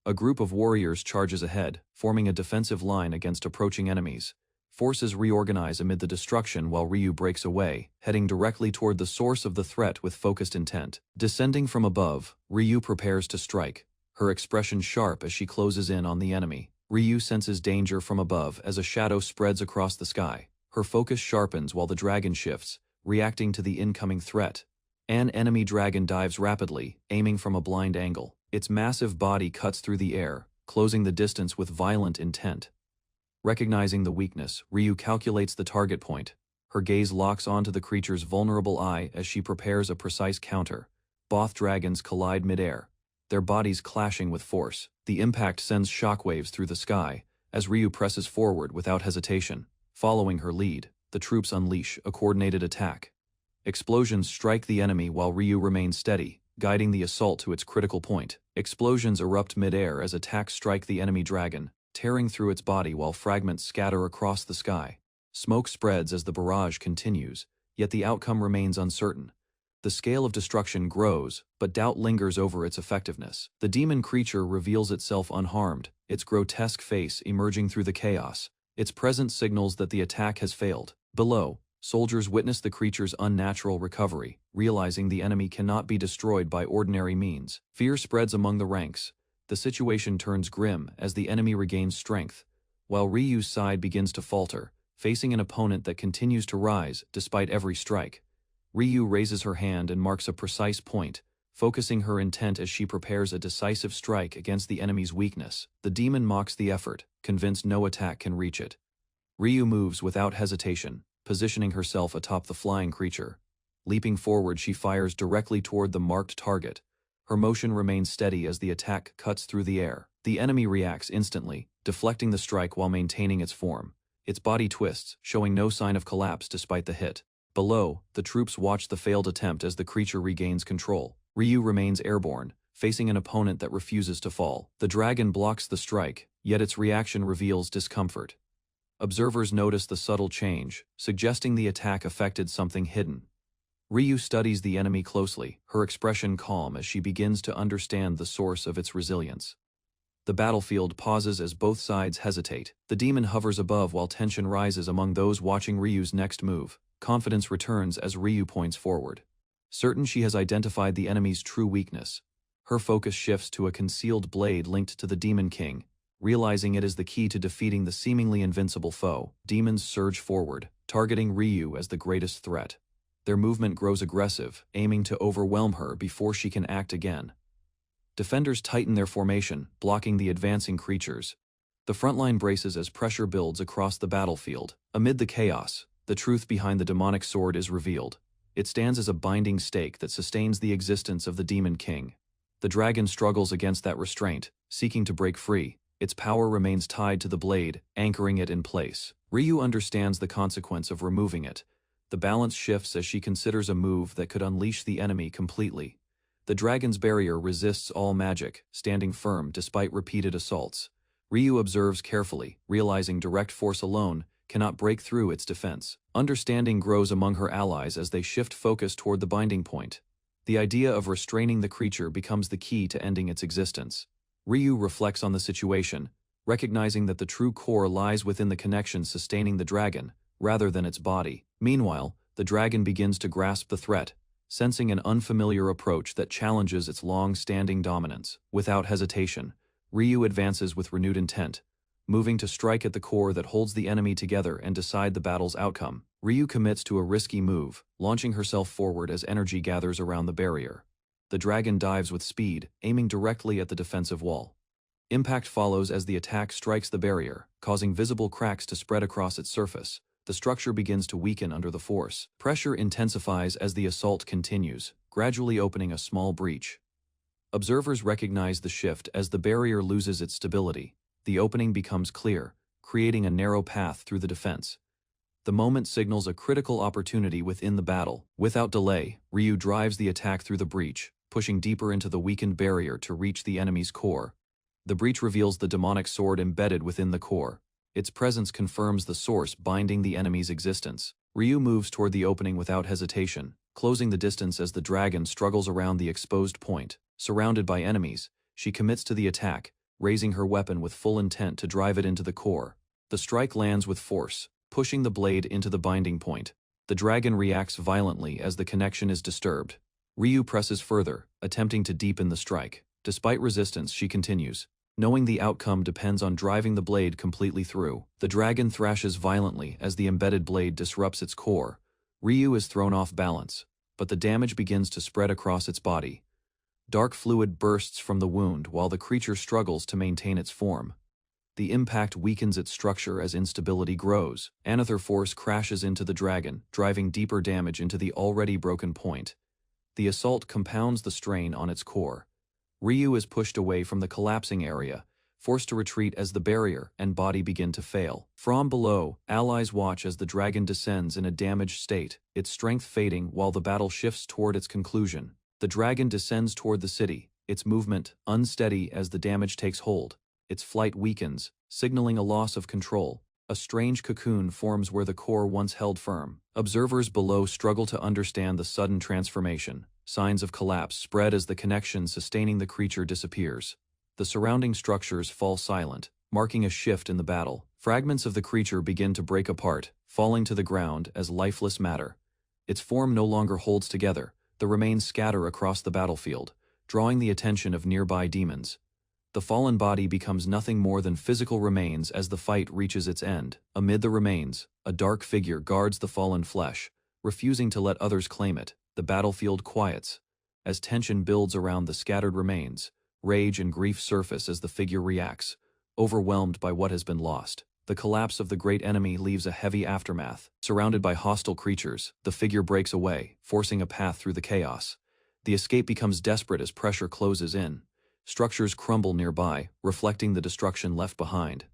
A group of warriors charges ahead, forming a defensive line against approaching enemies. Forces reorganize amid the destruction while Ryu breaks away, heading directly toward the source of the threat with focused intent. Descending from above, Ryu prepares to strike, her expression sharp as she closes in on the enemy. Ryu senses danger from above as a shadow spreads across the sky. Her focus sharpens while the dragon shifts, reacting to the incoming threat. An enemy dragon dives rapidly, aiming from a blind angle. Its massive body cuts through the air, closing the distance with violent intent. Recognizing the weakness, Ryu calculates the target point. Her gaze locks onto the creature's vulnerable eye as she prepares a precise counter. Both dragons collide midair, their bodies clashing with force. The impact sends shockwaves through the sky, as Ryu presses forward without hesitation. Following her lead, the troops unleash a coordinated attack. Explosions strike the enemy while Ryu remains steady, guiding the assault to its critical point. Explosions erupt midair as attacks strike the enemy dragon, tearing through its body while fragments scatter across the sky. Smoke spreads as the barrage continues, yet the outcome remains uncertain. The scale of destruction grows, but doubt lingers over its effectiveness. The demon creature reveals itself unharmed, its grotesque face emerging through the chaos. Its presence signals that the attack has failed. Below, soldiers witness the creature's unnatural recovery, realizing the enemy cannot be destroyed by ordinary means. Fear spreads among the ranks. The situation turns grim as the enemy regains strength, while Ryu's side begins to falter, facing an opponent that continues to rise despite every strike. Ryu raises her hand and marks a precise point, focusing her intent as she prepares a decisive strike against the enemy's weakness. The demon mocks the effort, convinced no attack can reach it. Ryu moves without hesitation, positioning herself atop the flying creature. Leaping forward, she fires directly toward the marked target. Her motion remains steady as the attack cuts through the air. The enemy reacts instantly, deflecting the strike while maintaining its form. Its body twists, showing no sign of collapse despite the hit. Below, the troops watch the failed attempt as the creature regains control. Ryu remains airborne, facing an opponent that refuses to fall. The dragon blocks the strike, yet its reaction reveals discomfort. Observers notice the subtle change, suggesting the attack affected something hidden. Ryu studies the enemy closely, her expression calm as she begins to understand the source of its resilience. The battlefield pauses as both sides hesitate. The demon hovers above while tension rises among those watching Ryu's next move. Confidence returns as Ryu points forward. Certain she has identified the enemy's true weakness, her focus shifts to a concealed blade linked to the Demon King. Realizing it is the key to defeating the seemingly invincible foe, demons surge forward, targeting Ryu as the greatest threat. Their movement grows aggressive, aiming to overwhelm her before she can act again. Defenders tighten their formation, blocking the advancing creatures. The frontline braces as pressure builds across the battlefield. Amid the chaos, the truth behind the demonic sword is revealed. It stands as a binding stake that sustains the existence of the Demon King. The dragon struggles against that restraint, seeking to break free. Its power remains tied to the blade, anchoring it in place. Ryu understands the consequence of removing it. The balance shifts as she considers a move that could unleash the enemy completely. The dragon's barrier resists all magic, standing firm despite repeated assaults. Ryu observes carefully, realizing direct force alone cannot break through its defense. Understanding grows among her allies as they shift focus toward the binding point. The idea of restraining the creature becomes the key to ending its existence. Ryu reflects on the situation, recognizing that the true core lies within the connection sustaining the dragon, rather than its body. Meanwhile, the dragon begins to grasp the threat, sensing an unfamiliar approach that challenges its long-standing dominance. Without hesitation, Ryu advances with renewed intent, moving to strike at the core that holds the enemy together and decide the battle's outcome. Ryu commits to a risky move, launching herself forward as energy gathers around the barrier. The dragon dives with speed, aiming directly at the defensive wall. Impact follows as the attack strikes the barrier, causing visible cracks to spread across its surface. The structure begins to weaken under the force. Pressure intensifies as the assault continues, gradually opening a small breach. Observers recognize the shift as the barrier loses its stability. The opening becomes clear, creating a narrow path through the defense. The moment signals a critical opportunity within the battle. Without delay, Ryu drives the attack through the breach, pushing deeper into the weakened barrier to reach the enemy's core. The breach reveals the demonic sword embedded within the core. Its presence confirms the source binding the enemy's existence. Ryu moves toward the opening without hesitation, closing the distance as the dragon struggles around the exposed point. Surrounded by enemies, she commits to the attack, raising her weapon with full intent to drive it into the core. The strike lands with force, pushing the blade into the binding point. The dragon reacts violently as the connection is disturbed. Ryu presses further, attempting to deepen the strike. Despite resistance, she continues, knowing the outcome depends on driving the blade completely through. The dragon thrashes violently as the embedded blade disrupts its core. Ryu is thrown off balance, but the damage begins to spread across its body. Dark fluid bursts from the wound while the creature struggles to maintain its form. The impact weakens its structure as instability grows. Another force crashes into the dragon, driving deeper damage into the already broken point. The assault compounds the strain on its core. Ryu is pushed away from the collapsing area, forced to retreat as the barrier and body begin to fail. From below, allies watch as the dragon descends in a damaged state, its strength fading while the battle shifts toward its conclusion. The dragon descends toward the city, its movement unsteady as the damage takes hold. Its flight weakens, signaling a loss of control. A strange cocoon forms where the core once held firm. Observers below struggle to understand the sudden transformation. Signs of collapse spread as the connection sustaining the creature disappears. The surrounding structures fall silent, marking a shift in the battle. Fragments of the creature begin to break apart, falling to the ground as lifeless matter. Its form no longer holds together. The remains scatter across the battlefield, drawing the attention of nearby demons. The fallen body becomes nothing more than physical remains as the fight reaches its end. Amid the remains, a dark figure guards the fallen flesh, refusing to let others claim it. The battlefield quiets. As tension builds around the scattered remains, rage and grief surface as the figure reacts, overwhelmed by what has been lost. The collapse of the great enemy leaves a heavy aftermath. Surrounded by hostile creatures, the figure breaks away, forcing a path through the chaos. The escape becomes desperate as pressure closes in. Structures crumble nearby, reflecting the destruction left behind.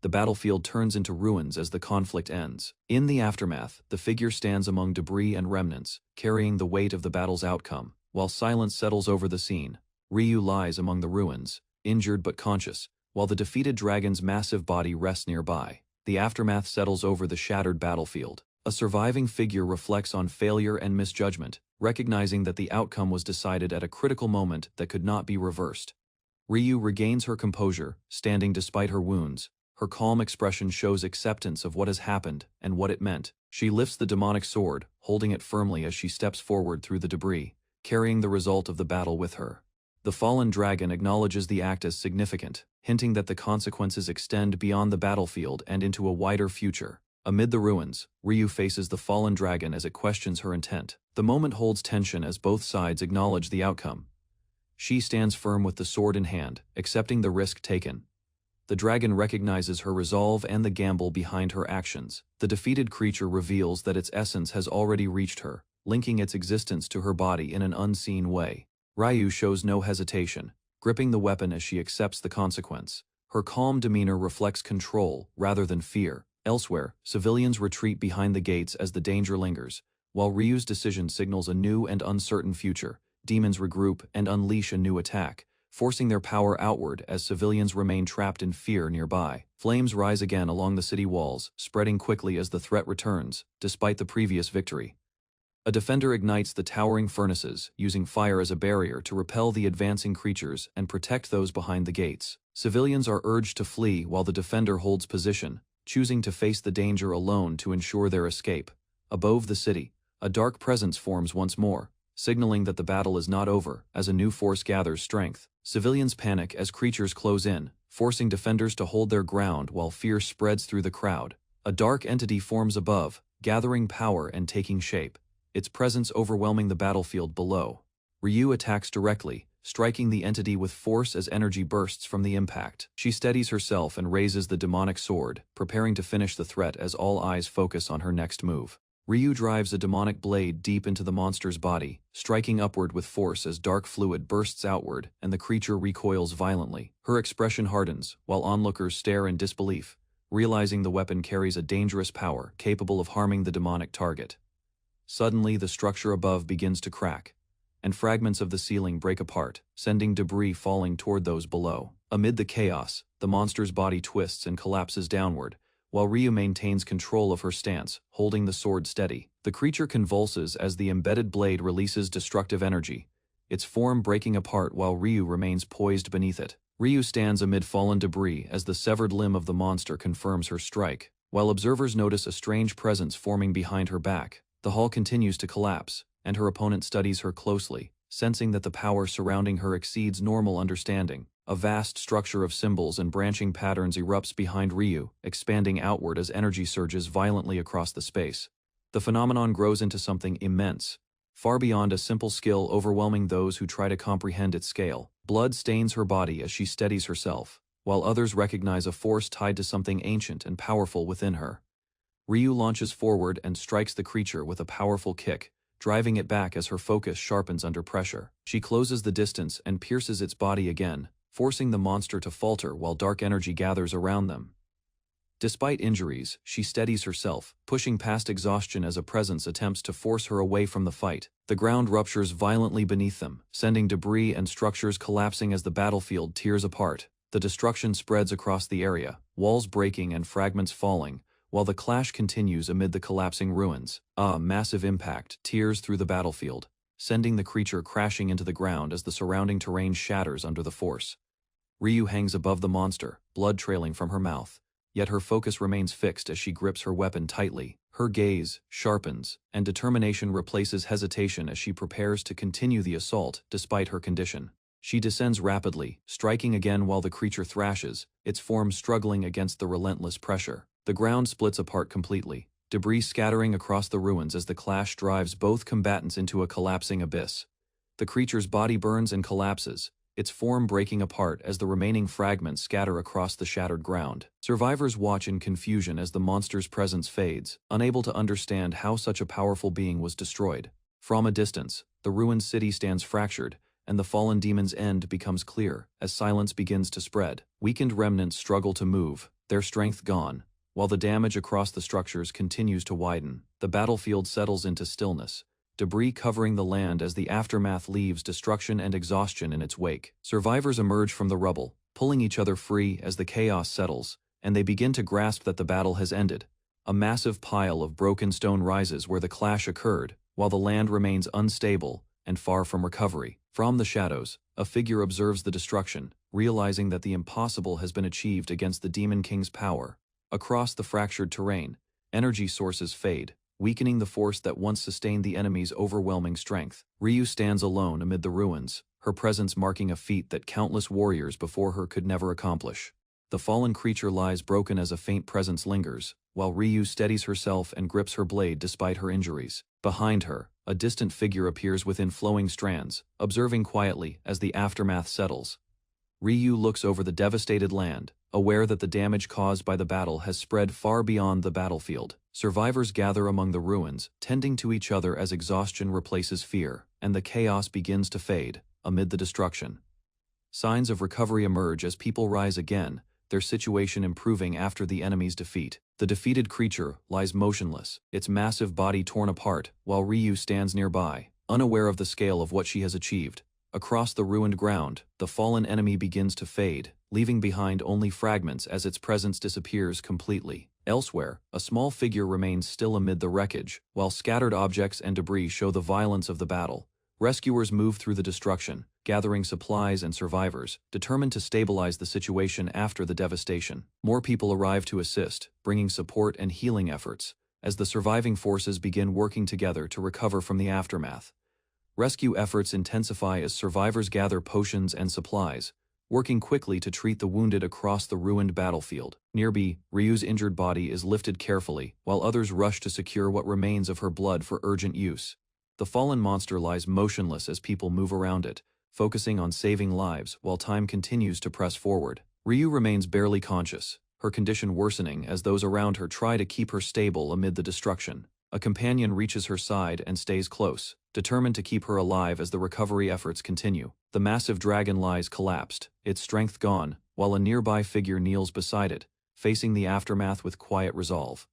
The battlefield turns into ruins as the conflict ends. In the aftermath, the figure stands among debris and remnants, carrying the weight of the battle's outcome. While silence settles over the scene, Ryu lies among the ruins, injured but conscious, while the defeated dragon's massive body rests nearby. The aftermath settles over the shattered battlefield. A surviving figure reflects on failure and misjudgment, recognizing that the outcome was decided at a critical moment that could not be reversed. Ryu regains her composure, standing despite her wounds. Her calm expression shows acceptance of what has happened and what it meant. She lifts the demonic sword, holding it firmly as she steps forward through the debris, carrying the result of the battle with her. The fallen dragon acknowledges the act as significant, hinting that the consequences extend beyond the battlefield and into a wider future. Amid the ruins, Ryu faces the fallen dragon as it questions her intent. The moment holds tension as both sides acknowledge the outcome. She stands firm with the sword in hand, accepting the risk taken. The dragon recognizes her resolve and the gamble behind her actions. The defeated creature reveals that its essence has already reached her, linking its existence to her body in an unseen way. Ryu shows no hesitation, gripping the weapon as she accepts the consequence. Her calm demeanor reflects control rather than fear. Elsewhere, civilians retreat behind the gates as the danger lingers, while Ryu's decision signals a new and uncertain future. Demons regroup and unleash a new attack, forcing their power outward as civilians remain trapped in fear nearby. Flames rise again along the city walls, spreading quickly as the threat returns, despite the previous victory. A defender ignites the towering furnaces, using fire as a barrier to repel the advancing creatures and protect those behind the gates. Civilians are urged to flee while the defender holds position, choosing to face the danger alone to ensure their escape. Above the city, a dark presence forms once more, signaling that the battle is not over as a new force gathers strength. Civilians panic as creatures close in, forcing defenders to hold their ground while fear spreads through the crowd. A dark entity forms above, gathering power and taking shape, its presence overwhelming the battlefield below. Ryu attacks directly, striking the entity with force as energy bursts from the impact. She steadies herself and raises the demonic sword, preparing to finish the threat as all eyes focus on her next move. Ryu drives a demonic blade deep into the monster's body, striking upward with force as dark fluid bursts outward and the creature recoils violently. Her expression hardens, while onlookers stare in disbelief, realizing the weapon carries a dangerous power capable of harming the demonic target. Suddenly, the structure above begins to crack, and fragments of the ceiling break apart, sending debris falling toward those below. Amid the chaos, the monster's body twists and collapses downward, while Ryu maintains control of her stance, holding the sword steady. The creature convulses as the embedded blade releases destructive energy, its form breaking apart while Ryu remains poised beneath it. Ryu stands amid fallen debris as the severed limb of the monster confirms her strike. While observers notice a strange presence forming behind her back, the hall continues to collapse, and her opponent studies her closely, sensing that the power surrounding her exceeds normal understanding. A vast structure of symbols and branching patterns erupts behind Ryu, expanding outward as energy surges violently across the space. The phenomenon grows into something immense, far beyond a simple skill overwhelming those who try to comprehend its scale. Blood stains her body as she steadies herself, while others recognize a force tied to something ancient and powerful within her. Ryu launches forward and strikes the creature with a powerful kick, driving it back as her focus sharpens under pressure. She closes the distance and pierces its body again, forcing the monster to falter while dark energy gathers around them. Despite injuries, she steadies herself, pushing past exhaustion as a presence attempts to force her away from the fight. The ground ruptures violently beneath them, sending debris and structures collapsing as the battlefield tears apart. The destruction spreads across the area, walls breaking and fragments falling, while the clash continues amid the collapsing ruins. A massive impact tears through the battlefield, sending the creature crashing into the ground as the surrounding terrain shatters under the force. Ryu hangs above the monster, blood trailing from her mouth, yet her focus remains fixed as she grips her weapon tightly. Her gaze sharpens, and determination replaces hesitation as she prepares to continue the assault despite her condition. She descends rapidly, striking again while the creature thrashes, its form struggling against the relentless pressure. The ground splits apart completely, debris scattering across the ruins as the clash drives both combatants into a collapsing abyss. The creature's body burns and collapses, its form breaking apart as the remaining fragments scatter across the shattered ground. Survivors watch in confusion as the monster's presence fades, unable to understand how such a powerful being was destroyed. From a distance, the ruined city stands fractured, and the fallen demon's end becomes clear as silence begins to spread. Weakened remnants struggle to move, their strength gone, while the damage across the structures continues to widen. The battlefield settles into stillness, debris covering the land as the aftermath leaves destruction and exhaustion in its wake. Survivors emerge from the rubble, pulling each other free as the chaos settles, and they begin to grasp that the battle has ended. A massive pile of broken stone rises where the clash occurred, while the land remains unstable and far from recovery. From the shadows, a figure observes the destruction, realizing that the impossible has been achieved against the Demon King's power. Across the fractured terrain, energy sources fade, weakening the force that once sustained the enemy's overwhelming strength. Ryu stands alone amid the ruins, her presence marking a feat that countless warriors before her could never accomplish. The fallen creature lies broken as a faint presence lingers, while Ryu steadies herself and grips her blade despite her injuries. Behind her, a distant figure appears within flowing strands, observing quietly as the aftermath settles. Ryu looks over the devastated land, aware that the damage caused by the battle has spread far beyond the battlefield. Survivors gather among the ruins, tending to each other as exhaustion replaces fear, and the chaos begins to fade amid the destruction. Signs of recovery emerge as people rise again, their situation improving after the enemy's defeat. The defeated creature lies motionless, its massive body torn apart, while Ryu stands nearby, unaware of the scale of what she has achieved. Across the ruined ground, the fallen enemy begins to fade, leaving behind only fragments as its presence disappears completely. Elsewhere, a small figure remains still amid the wreckage, while scattered objects and debris show the violence of the battle. Rescuers move through the destruction, gathering supplies and survivors, determined to stabilize the situation after the devastation. More people arrive to assist, bringing support and healing efforts, as the surviving forces begin working together to recover from the aftermath. Rescue efforts intensify as survivors gather potions and supplies, working quickly to treat the wounded across the ruined battlefield. Nearby, Ryu's injured body is lifted carefully, while others rush to secure what remains of her blood for urgent use. The fallen monster lies motionless as people move around it, focusing on saving lives while time continues to press forward. Ryu remains barely conscious, her condition worsening as those around her try to keep her stable amid the destruction. A companion reaches her side and stays close, determined to keep her alive as the recovery efforts continue. The massive dragon lies collapsed, its strength gone, while a nearby figure kneels beside it, facing the aftermath with quiet resolve.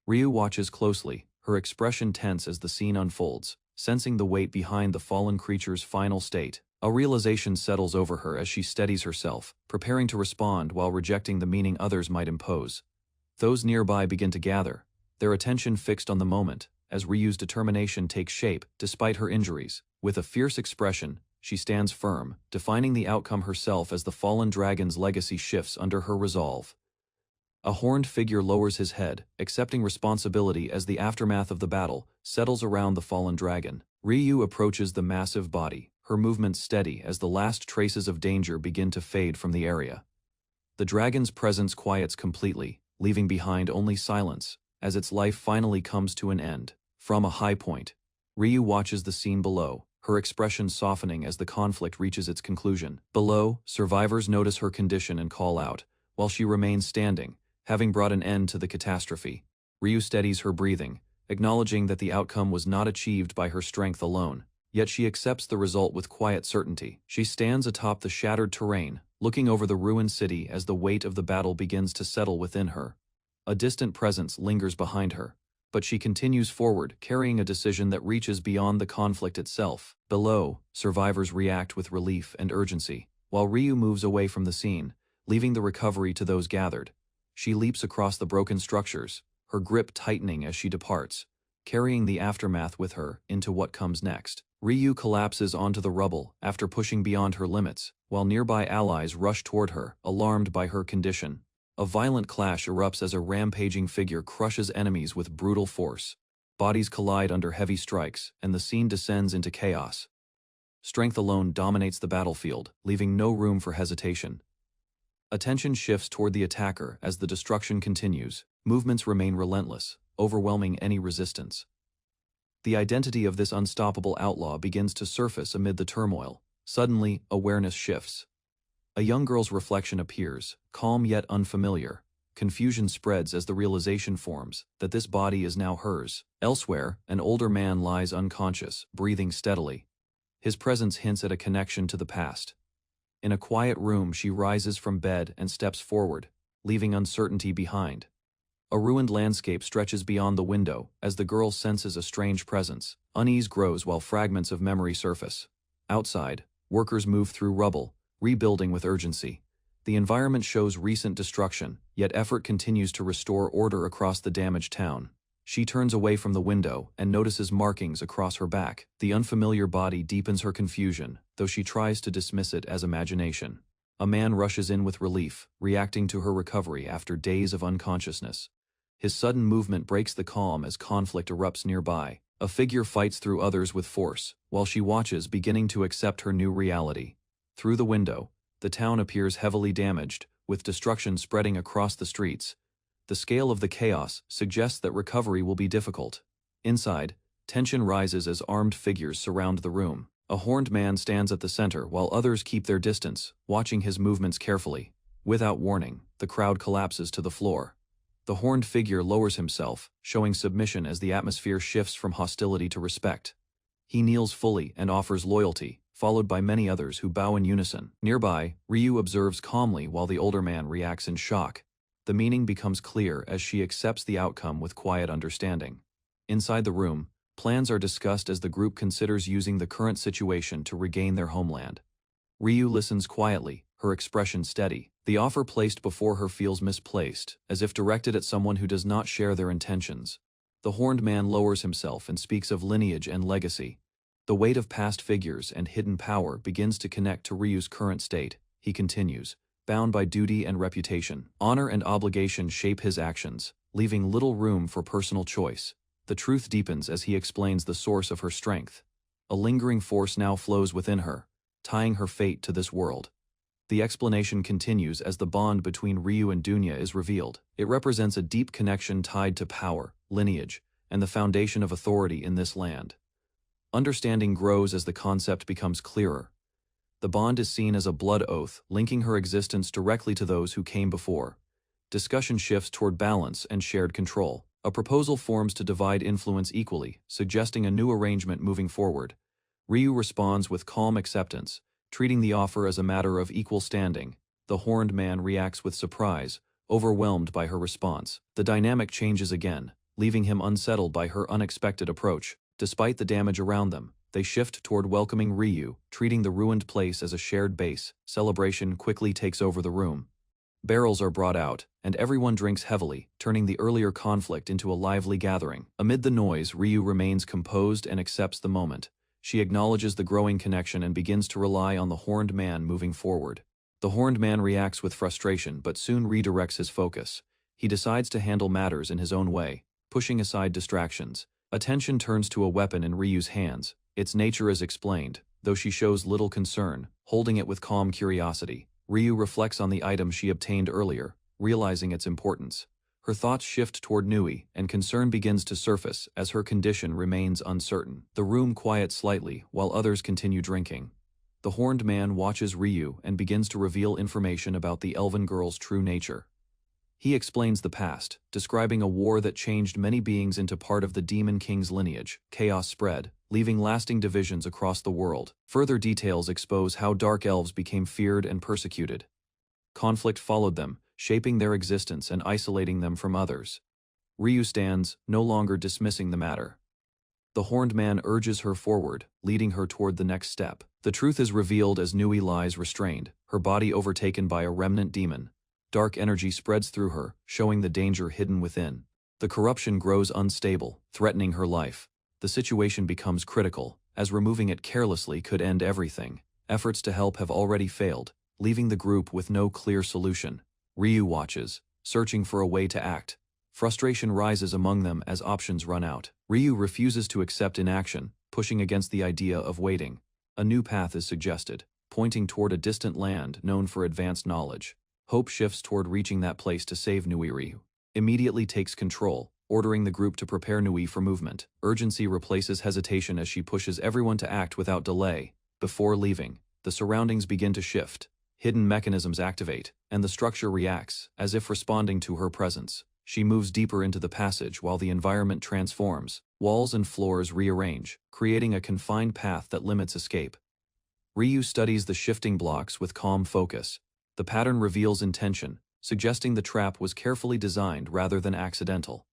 Ryu watches closely, her expression tense as the scene unfolds, sensing the weight behind the fallen creature's final state. A realization settles over her as she steadies herself, preparing to respond while rejecting the meaning others might impose. Those nearby begin to gather, their attention fixed on the moment, as Ryu's determination takes shape despite her injuries. With a fierce expression, she stands firm, defining the outcome herself as the fallen dragon's legacy shifts under her resolve. A horned figure lowers his head, accepting responsibility as the aftermath of the battle settles around the fallen dragon. Ryu approaches the massive body, her movements steady as the last traces of danger begin to fade from the area. The dragon's presence quiets completely, leaving behind only silence, as its life finally comes to an end. From a high point, Ryu watches the scene below, her expression softening as the conflict reaches its conclusion. Below, survivors notice her condition and call out, while she remains standing, having brought an end to the catastrophe. Ryu steadies her breathing, acknowledging that the outcome was not achieved by her strength alone, yet she accepts the result with quiet certainty. She stands atop the shattered terrain, looking over the ruined city as the weight of the battle begins to settle within her. A distant presence lingers behind her, but she continues forward, carrying a decision that reaches beyond the conflict itself. Below, survivors react with relief and urgency, while Ryu moves away from the scene, leaving the recovery to those gathered. She leaps across the broken structures, her grip tightening as she departs, carrying the aftermath with her into what comes next. Ryu collapses onto the rubble after pushing beyond her limits, while nearby allies rush toward her, alarmed by her condition. A violent clash erupts as a rampaging figure crushes enemies with brutal force. Bodies collide under heavy strikes, and the scene descends into chaos. Strength alone dominates the battlefield, leaving no room for hesitation. Attention shifts toward the attacker as the destruction continues. Movements remain relentless, overwhelming any resistance. The identity of this unstoppable outlaw begins to surface amid the turmoil. Suddenly, awareness shifts. A young girl's reflection appears, calm yet unfamiliar. Confusion spreads as the realization forms that this body is now hers. Elsewhere, an older man lies unconscious, breathing steadily. His presence hints at a connection to the past. In a quiet room, she rises from bed and steps forward, leaving uncertainty behind. A ruined landscape stretches beyond the window as the girl senses a strange presence. Unease grows while fragments of memory surface. Outside, workers move through rubble, rebuilding with urgency. The environment shows recent destruction, yet effort continues to restore order across the damaged town. She turns away from the window and notices markings across her back. The unfamiliar body deepens her confusion, though she tries to dismiss it as imagination. A man rushes in with relief, reacting to her recovery after days of unconsciousness. His sudden movement breaks the calm as conflict erupts nearby. A figure fights through others with force, while she watches, beginning to accept her new reality. Through the window, the town appears heavily damaged, with destruction spreading across the streets. The scale of the chaos suggests that recovery will be difficult. Inside, tension rises as armed figures surround the room. A horned man stands at the center while others keep their distance, watching his movements carefully. Without warning, the crowd collapses to the floor. The horned figure lowers himself, showing submission as the atmosphere shifts from hostility to respect. He kneels fully and offers loyalty, followed by many others who bow in unison. Nearby, Ryu observes calmly while the older man reacts in shock. The meaning becomes clear as she accepts the outcome with quiet understanding. Inside the room, Plans are discussed as the group considers using the current situation to regain their homeland. Ryu listens quietly, her expression steady. The offer placed before her feels misplaced, as if directed at someone who does not share their intentions. The horned man lowers himself and speaks of lineage and legacy. The weight of past figures and hidden power begins to connect to Ryu's current state. He continues, bound by duty and reputation. Honor and obligation shape his actions, leaving little room for personal choice. The truth deepens as he explains the source of her strength. A lingering force now flows within her, tying her fate to this world. The explanation continues as the bond between Ryu and Dunya is revealed. It represents a deep connection tied to power, lineage, and the foundation of authority in this land. Understanding grows as the concept becomes clearer. The bond is seen as a blood oath, linking her existence directly to those who came before. Discussion shifts toward balance and shared control. A proposal forms to divide influence equally, suggesting a new arrangement moving forward. Ryu responds with calm acceptance, treating the offer as a matter of equal standing. The horned man reacts with surprise, overwhelmed by her response. The dynamic changes again, leaving him unsettled by her unexpected approach. Despite the damage around them, they shift toward welcoming Ryu, treating the ruined place as a shared base. Celebration quickly takes over the room. Barrels are brought out, and everyone drinks heavily, turning the earlier conflict into a lively gathering. Amid the noise, Ryu remains composed and accepts the moment. She acknowledges the growing connection and begins to rely on the horned man moving forward. The horned man reacts with frustration but soon redirects his focus. He decides to handle matters in his own way, pushing aside distractions. Attention turns to a weapon in Ryu's hands. Its nature is explained, though she shows little concern, holding it with calm curiosity. Ryu reflects on the item she obtained earlier, realizing its importance. Her thoughts shift toward Nui, and concern begins to surface as her condition remains uncertain. The room quiets slightly while others continue drinking. The horned man watches Ryu and begins to reveal information about the elven girl's true nature. He explains the past, describing a war that changed many beings into part of the Demon King's lineage. Chaos spread, leaving lasting divisions across the world. Further details expose how dark elves became feared and persecuted. Conflict followed them, shaping their existence and isolating them from others. Ryu stands, no longer dismissing the matter. The horned man urges her forward, leading her toward the next step. The truth is revealed as Nui lies restrained, her body overtaken by a remnant demon. Dark energy spreads through her, showing the danger hidden within. The corruption grows unstable, threatening her life. The situation becomes critical, as removing it carelessly could end everything. Efforts to help have already failed, leaving the group with no clear solution. Ryu watches, searching for a way to act. Frustration rises among them as options run out. Ryu refuses to accept inaction, pushing against the idea of waiting. A new path is suggested, pointing toward a distant land known for advanced knowledge. Hope shifts toward reaching that place to save Nui. Ryu immediately takes control, ordering the group to prepare Nui for movement. Urgency replaces hesitation as she pushes everyone to act without delay. Before leaving, the surroundings begin to shift. Hidden mechanisms activate, and the structure reacts, as if responding to her presence. She moves deeper into the passage while the environment transforms. Walls and floors rearrange, creating a confined path that limits escape. Ryu studies the shifting blocks with calm focus. The pattern reveals intention, suggesting the trap was carefully designed rather than accidental.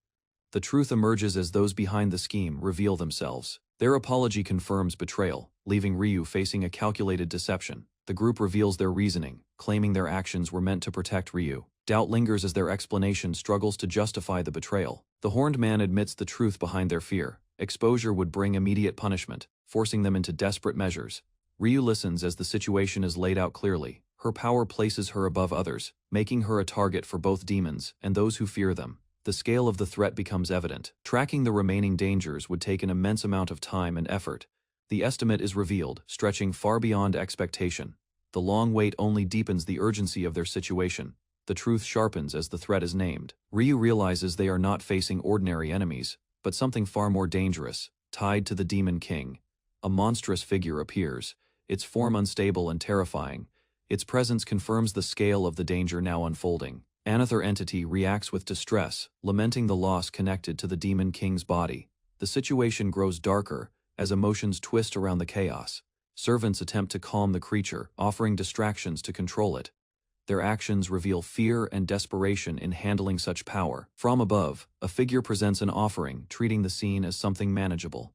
The truth emerges as those behind the scheme reveal themselves. Their apology confirms betrayal, leaving Ryu facing a calculated deception. The group reveals their reasoning, claiming their actions were meant to protect Ryu. Doubt lingers as their explanation struggles to justify the betrayal. The horned man admits the truth behind their fear. Exposure would bring immediate punishment, forcing them into desperate measures. Ryu listens as the situation is laid out clearly. Her power places her above others, making her a target for both demons and those who fear them. The scale of the threat becomes evident. Tracking the remaining dangers would take an immense amount of time and effort. The estimate is revealed, stretching far beyond expectation. The long wait only deepens the urgency of their situation. The truth sharpens as the threat is named. Ryu realizes they are not facing ordinary enemies, but something far more dangerous, tied to the Demon King. A monstrous figure appears, its form unstable and terrifying. Its presence confirms the scale of the danger now unfolding. Another entity reacts with distress, lamenting the loss connected to the Demon King's body. The situation grows darker, as emotions twist around the chaos. Servants attempt to calm the creature, offering distractions to control it. Their actions reveal fear and desperation in handling such power. From above, a figure presents an offering, treating the scene as something manageable.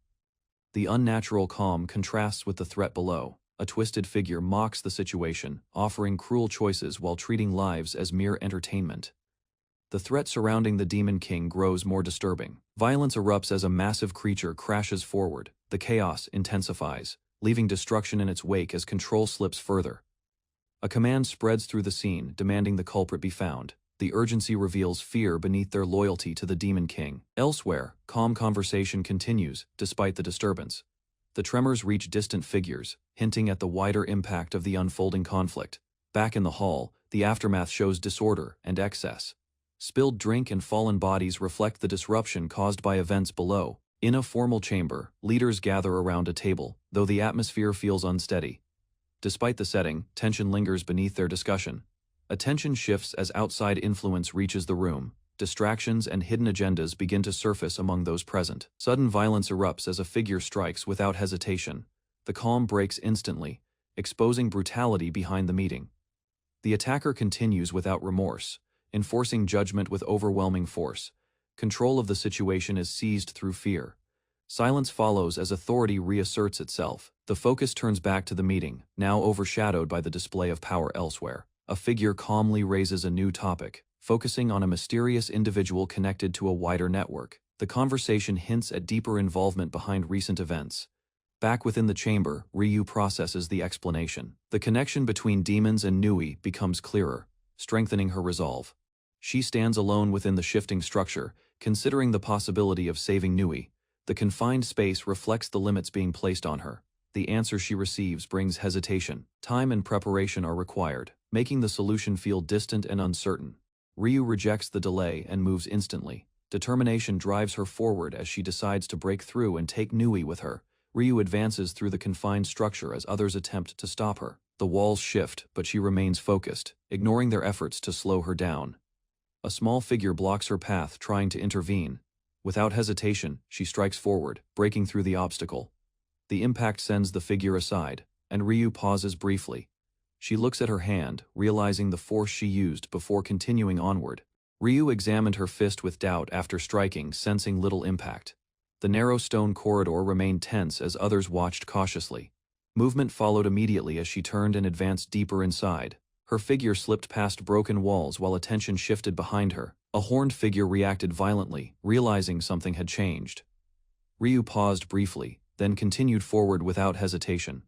The unnatural calm contrasts with the threat below. A twisted figure mocks the situation, offering cruel choices while treating lives as mere entertainment. The threat surrounding the Demon King grows more disturbing. Violence erupts as a massive creature crashes forward. The chaos intensifies, leaving destruction in its wake as control slips further. A command spreads through the scene, demanding the culprit be found. The urgency reveals fear beneath their loyalty to the Demon King. Elsewhere, calm conversation continues, despite the disturbance. The tremors reach distant figures, hinting at the wider impact of the unfolding conflict. Back in the hall, the aftermath shows disorder and excess. Spilled drink and fallen bodies reflect the disruption caused by events below. In a formal chamber, leaders gather around a table, though the atmosphere feels unsteady. Despite the setting, tension lingers beneath their discussion. Attention shifts as outside influence reaches the room. Distractions and hidden agendas begin to surface among those present. Sudden violence erupts as a figure strikes without hesitation. The calm breaks instantly, exposing brutality behind the meeting. The attacker continues without remorse, enforcing judgment with overwhelming force. Control of the situation is seized through fear. Silence follows as authority reasserts itself. The focus turns back to the meeting, now overshadowed by the display of power elsewhere. A figure calmly raises a new topic, focusing on a mysterious individual connected to a wider network. The conversation hints at deeper involvement behind recent events. Back within the chamber, Ryu processes the explanation. The connection between demons and Nui becomes clearer, strengthening her resolve. She stands alone within the shifting structure, considering the possibility of saving Nui. The confined space reflects the limits being placed on her. The answer she receives brings hesitation. Time and preparation are required, making the solution feel distant and uncertain. Ryu rejects the delay and moves instantly. Determination drives her forward as she decides to break through and take Nui with her. Ryu advances through the confined structure as others attempt to stop her. The walls shift, but she remains focused, ignoring their efforts to slow her down. A small figure blocks her path, trying to intervene. Without hesitation, she strikes forward, breaking through the obstacle. The impact sends the figure aside, and Ryu pauses briefly. She looks at her hand, realizing the force she used before continuing onward. Ryu examined her fist with doubt after striking, sensing little impact. The narrow stone corridor remained tense as others watched cautiously. Movement followed immediately as she turned and advanced deeper inside. Her figure slipped past broken walls while attention shifted behind her. A horned figure reacted violently, realizing something had changed. Ryu paused briefly, then continued forward without hesitation.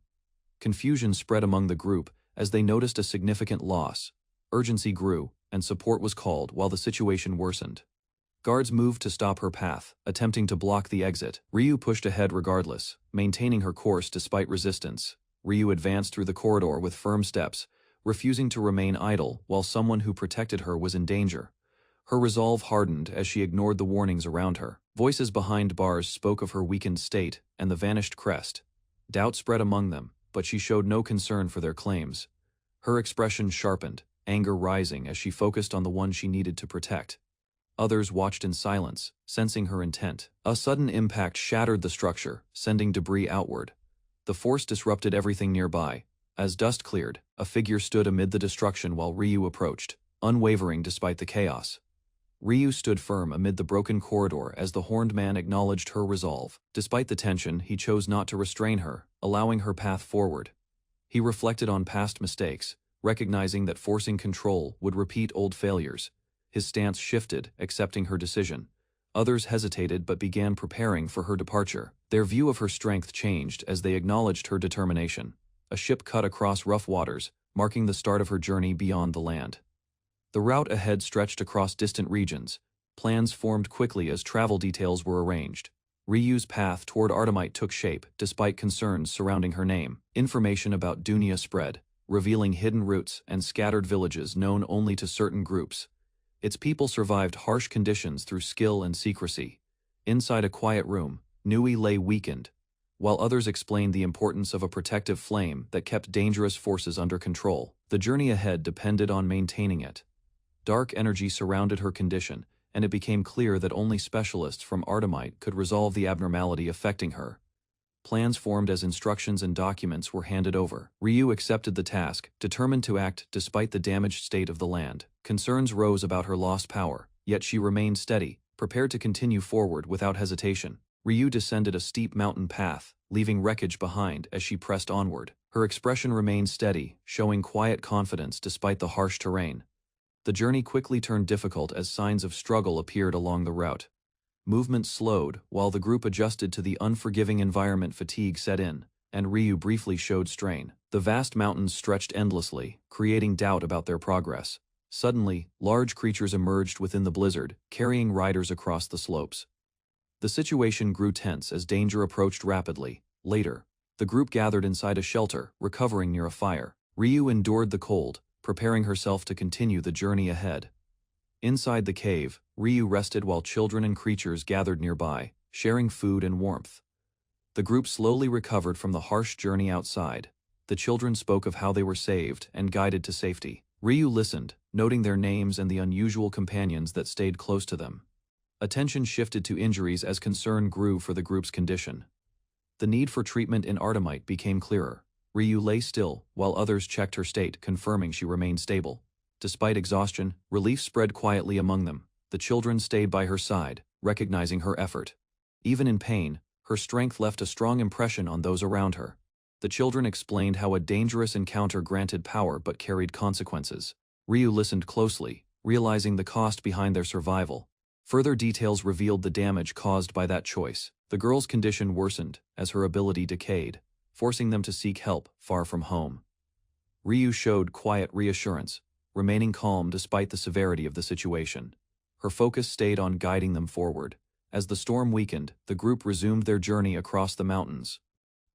Confusion spread among the group as they noticed a significant loss. Urgency grew, and support was called while the situation worsened. Guards moved to stop her path, attempting to block the exit. Ryu pushed ahead regardless, maintaining her course despite resistance. Ryu advanced through the corridor with firm steps, refusing to remain idle while someone who protected her was in danger. Her resolve hardened as she ignored the warnings around her. Voices behind bars spoke of her weakened state and the vanished crest. Doubt spread among them, but she showed no concern for their claims. Her expression sharpened, anger rising as she focused on the one she needed to protect. Others watched in silence, sensing her intent. A sudden impact shattered the structure, sending debris outward. The force disrupted everything nearby. As dust cleared, a figure stood amid the destruction while Ryu approached, unwavering despite the chaos. Ryu stood firm amid the broken corridor as the horned man acknowledged her resolve. Despite the tension, he chose not to restrain her, allowing her path forward. He reflected on past mistakes, recognizing that forcing control would repeat old failures. His stance shifted, accepting her decision. Others hesitated but began preparing for her departure. Their view of her strength changed as they acknowledged her determination. A ship cut across rough waters, marking the start of her journey beyond the land. The route ahead stretched across distant regions. Plans formed quickly as travel details were arranged. Ryu's path toward Artemite took shape, despite concerns surrounding her name. Information about Dunia spread, revealing hidden routes and scattered villages known only to certain groups. Its people survived harsh conditions through skill and secrecy. Inside a quiet room, Nui lay weakened, while others explained the importance of a protective flame that kept dangerous forces under control. The journey ahead depended on maintaining it. Dark energy surrounded her condition, and it became clear that only specialists from Artemite could resolve the abnormality affecting her. Plans formed as instructions and documents were handed over. Ryu accepted the task, determined to act despite the damaged state of the land. Concerns rose about her lost power, yet she remained steady, prepared to continue forward without hesitation. Ryu descended a steep mountain path, leaving wreckage behind as she pressed onward. Her expression remained steady, showing quiet confidence despite the harsh terrain. The journey quickly turned difficult as signs of struggle appeared along the route. Movement slowed while the group adjusted to the unforgiving environment. Fatigue set in, and Ryu briefly showed strain. The vast mountains stretched endlessly, creating doubt about their progress. Suddenly, large creatures emerged within the blizzard, carrying riders across the slopes. The situation grew tense as danger approached rapidly. Later, the group gathered inside a shelter, recovering near a fire. Ryu endured the cold, preparing herself to continue the journey ahead. Inside the cave, Ryu rested while children and creatures gathered nearby, sharing food and warmth. The group slowly recovered from the harsh journey outside. The children spoke of how they were saved and guided to safety. Ryu listened, noting their names and the unusual companions that stayed close to them. Attention shifted to injuries as concern grew for the group's condition. The need for treatment in Artemite became clearer. Ryu lay still, while others checked her state, confirming she remained stable. Despite exhaustion, relief spread quietly among them. The children stayed by her side, recognizing her effort. Even in pain, her strength left a strong impression on those around her. The children explained how a dangerous encounter granted power but carried consequences. Ryu listened closely, realizing the cost behind their survival. Further details revealed the damage caused by that choice. The girl's condition worsened as her ability decayed, forcing them to seek help far from home. Ryu showed quiet reassurance, remaining calm despite the severity of the situation. Her focus stayed on guiding them forward. As the storm weakened, the group resumed their journey across the mountains.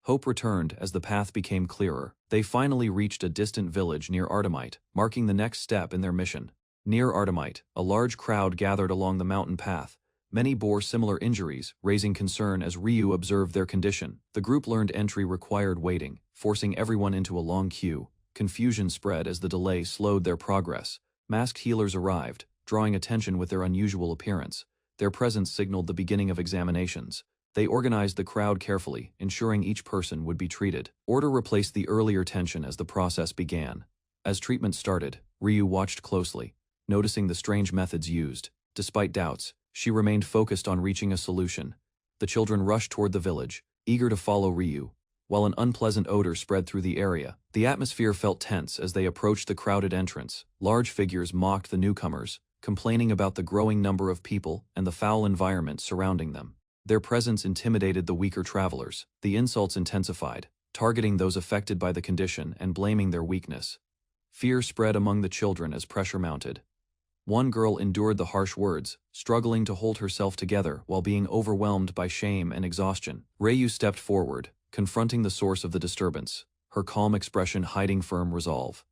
Hope returned as the path became clearer. They finally reached a distant village near Artemite, marking the next step in their mission. Near Artemite, a large crowd gathered along the mountain path. Many bore similar injuries, raising concern as Ryu observed their condition. The group learned entry required waiting, forcing everyone into a long queue. Confusion spread as the delay slowed their progress. Masked healers arrived, drawing attention with their unusual appearance. Their presence signaled the beginning of examinations. They organized the crowd carefully, ensuring each person would be treated. Order replaced the earlier tension as the process began. As treatment started, Ryu watched closely, noticing the strange methods used. Despite doubts, she remained focused on reaching a solution. The children rushed toward the village, eager to follow Ryu. While an unpleasant odor spread through the area, the atmosphere felt tense as they approached the crowded entrance. Large figures mocked the newcomers, complaining about the growing number of people and the foul environment surrounding them. Their presence intimidated the weaker travelers. The insults intensified, targeting those affected by the condition and blaming their weakness. Fear spread among the children as pressure mounted. One girl endured the harsh words, struggling to hold herself together while being overwhelmed by shame and exhaustion. Ryu stepped forward, confronting the source of the disturbance, her calm expression hiding firm resolve.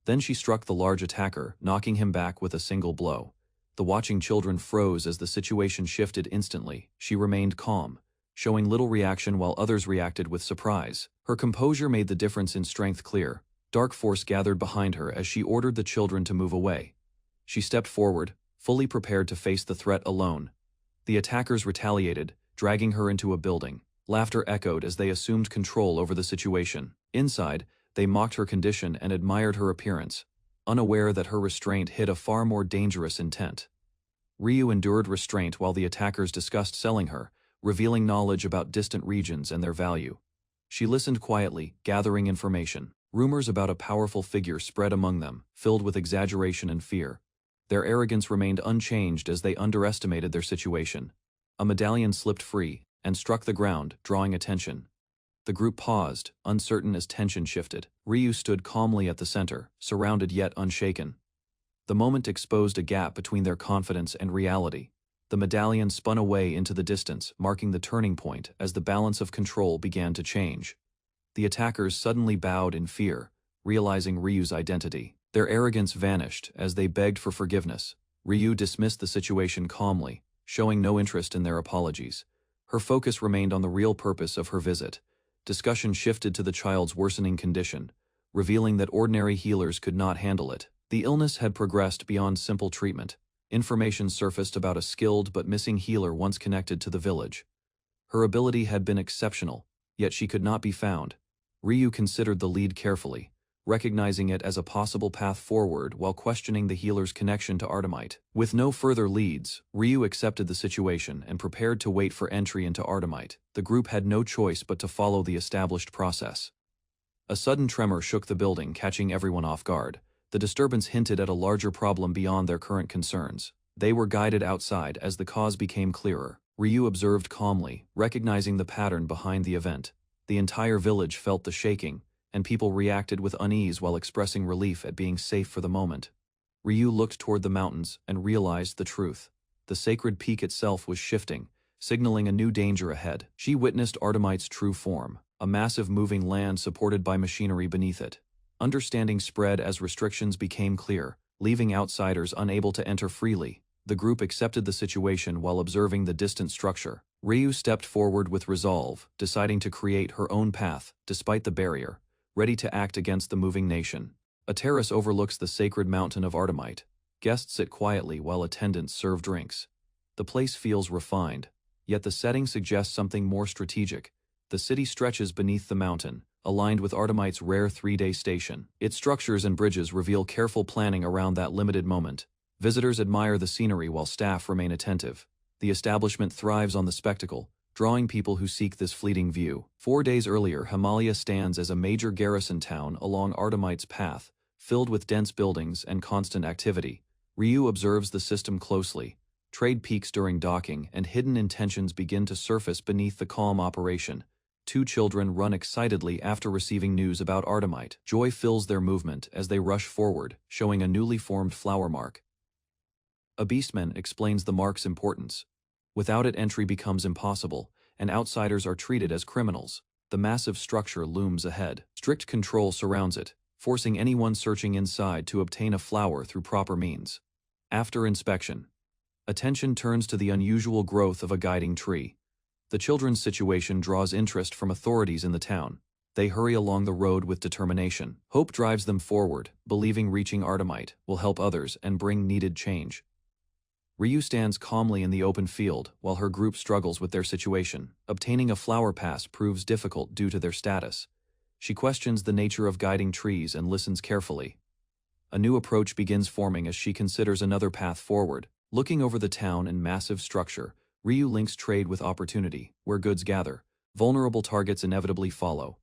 Then she struck the large attacker, knocking him back with a single blow. The watching children froze as the situation shifted instantly. She remained calm, showing little reaction while others reacted with surprise. Her composure made the difference in strength clear. Dark force gathered behind her as she ordered the children to move away. She stepped forward, fully prepared to face the threat alone. The attackers retaliated, dragging her into a building. Laughter echoed as they assumed control over the situation. Inside, they mocked her condition and admired her appearance, unaware that her restraint hid a far more dangerous intent. Ryu endured restraint while the attackers discussed selling her, revealing knowledge about distant regions and their value. She listened quietly, gathering information. Rumors about a powerful figure spread among them, filled with exaggeration and fear. Their arrogance remained unchanged as they underestimated their situation. A medallion slipped free and struck the ground, drawing attention. The group paused, uncertain as tension shifted. Ryu stood calmly at the center, surrounded yet unshaken. The moment exposed a gap between their confidence and reality. The medallion spun away into the distance, marking the turning point as the balance of control began to change. The attackers suddenly bowed in fear, realizing Ryu's identity. Their arrogance vanished as they begged for forgiveness. Ryu dismissed the situation calmly, showing no interest in their apologies. Her focus remained on the real purpose of her visit. Discussion shifted to the child's worsening condition, revealing that ordinary healers could not handle it. The illness had progressed beyond simple treatment. Information surfaced about a skilled but missing healer once connected to the village. Her ability had been exceptional, yet she could not be found. Ryu considered the lead carefully, recognizing it as a possible path forward while questioning the healer's connection to Artemite. With no further leads, Ryu accepted the situation and prepared to wait for entry into Artemite. The group had no choice but to follow the established process. A sudden tremor shook the building, catching everyone off guard. The disturbance hinted at a larger problem beyond their current concerns. They were guided outside as the cause became clearer. Ryu observed calmly, recognizing the pattern behind the event. The entire village felt the shaking, and people reacted with unease while expressing relief at being safe for the moment. Ryu looked toward the mountains and realized the truth. The sacred peak itself was shifting, signaling a new danger ahead. She witnessed Artemite's true form, a massive moving land supported by machinery beneath it. Understanding spread as restrictions became clear, leaving outsiders unable to enter freely. The group accepted the situation while observing the distant structure. Ryu stepped forward with resolve, deciding to create her own path, despite the barrier, ready to act against the moving nation. A terrace overlooks the sacred mountain of Artemite. Guests sit quietly while attendants serve drinks. The place feels refined, yet the setting suggests something more strategic. The city stretches beneath the mountain, aligned with Artemite's rare 3-day station. Its structures and bridges reveal careful planning around that limited moment. Visitors admire the scenery while staff remain attentive. The establishment thrives on the spectacle, drawing people who seek this fleeting view. 4 days earlier, Himalaya stands as a major garrison town along Artemite's path, filled with dense buildings and constant activity. Ryu observes the system closely. Trade peaks during docking, and hidden intentions begin to surface beneath the calm operation. 2 children run excitedly after receiving news about Artemite. Joy fills their movement as they rush forward, showing a newly formed flower mark. A beastman explains the mark's importance. Without it, entry becomes impossible, and outsiders are treated as criminals. The massive structure looms ahead. Strict control surrounds it, forcing anyone searching inside to obtain a flower through proper means. After inspection, attention turns to the unusual growth of a guiding tree. The children's situation draws interest from authorities in the town. They hurry along the road with determination. Hope drives them forward, believing reaching Artemite will help others and bring needed change. Ryu stands calmly in the open field while her group struggles with their situation. Obtaining a flower pass proves difficult due to their status. She questions the nature of guiding trees and listens carefully. A new approach begins forming as she considers another path forward. Looking over the town and massive structure, Ryu links trade with opportunity. Where goods gather, vulnerable targets inevitably follow.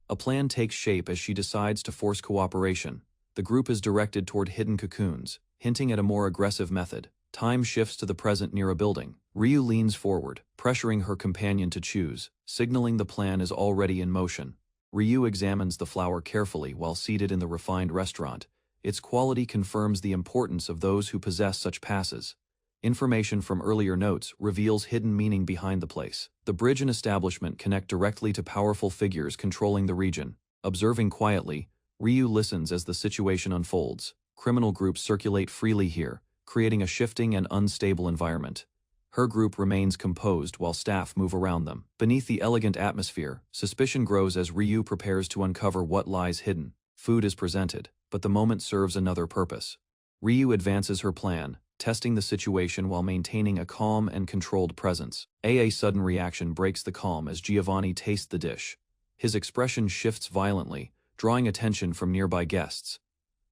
A plan takes shape as she decides to force cooperation. The group is directed toward hidden cocoons, hinting at a more aggressive method. Time shifts to the present near a building. Ryu leans forward, pressuring her companion to choose, signaling the plan is already in motion. Ryu examines the flower carefully while seated in the refined restaurant. Its quality confirms the importance of those who possess such passes. Information from earlier notes reveals hidden meaning behind the place. The bridge and establishment connect directly to powerful figures controlling the region. Observing quietly, Ryu listens as the situation unfolds. Criminal groups circulate freely here, creating a shifting and unstable environment. Her group remains composed while staff move around them. Beneath the elegant atmosphere, suspicion grows as Ryu prepares to uncover what lies hidden. Food is presented, but the moment serves another purpose. Ryu advances her plan, testing the situation while maintaining a calm and controlled presence. A sudden reaction breaks the calm as Giovanni tastes the dish. His expression shifts violently, drawing attention from nearby guests.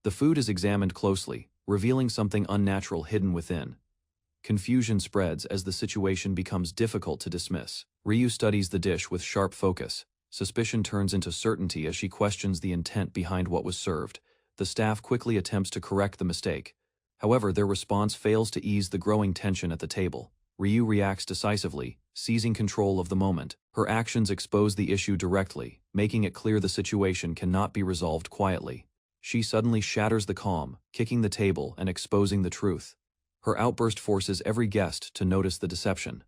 The food is examined closely, revealing something unnatural hidden within. Confusion spreads as the situation becomes difficult to dismiss. Ryu studies the dish with sharp focus. Suspicion turns into certainty as she questions the intent behind what was served. The staff quickly attempts to correct the mistake. However, their response fails to ease the growing tension at the table. Ryu reacts decisively, seizing control of the moment. Her actions expose the issue directly, making it clear the situation cannot be resolved quietly. She suddenly shatters the calm, kicking the table and exposing the truth. Her outburst forces every guest to notice the deception.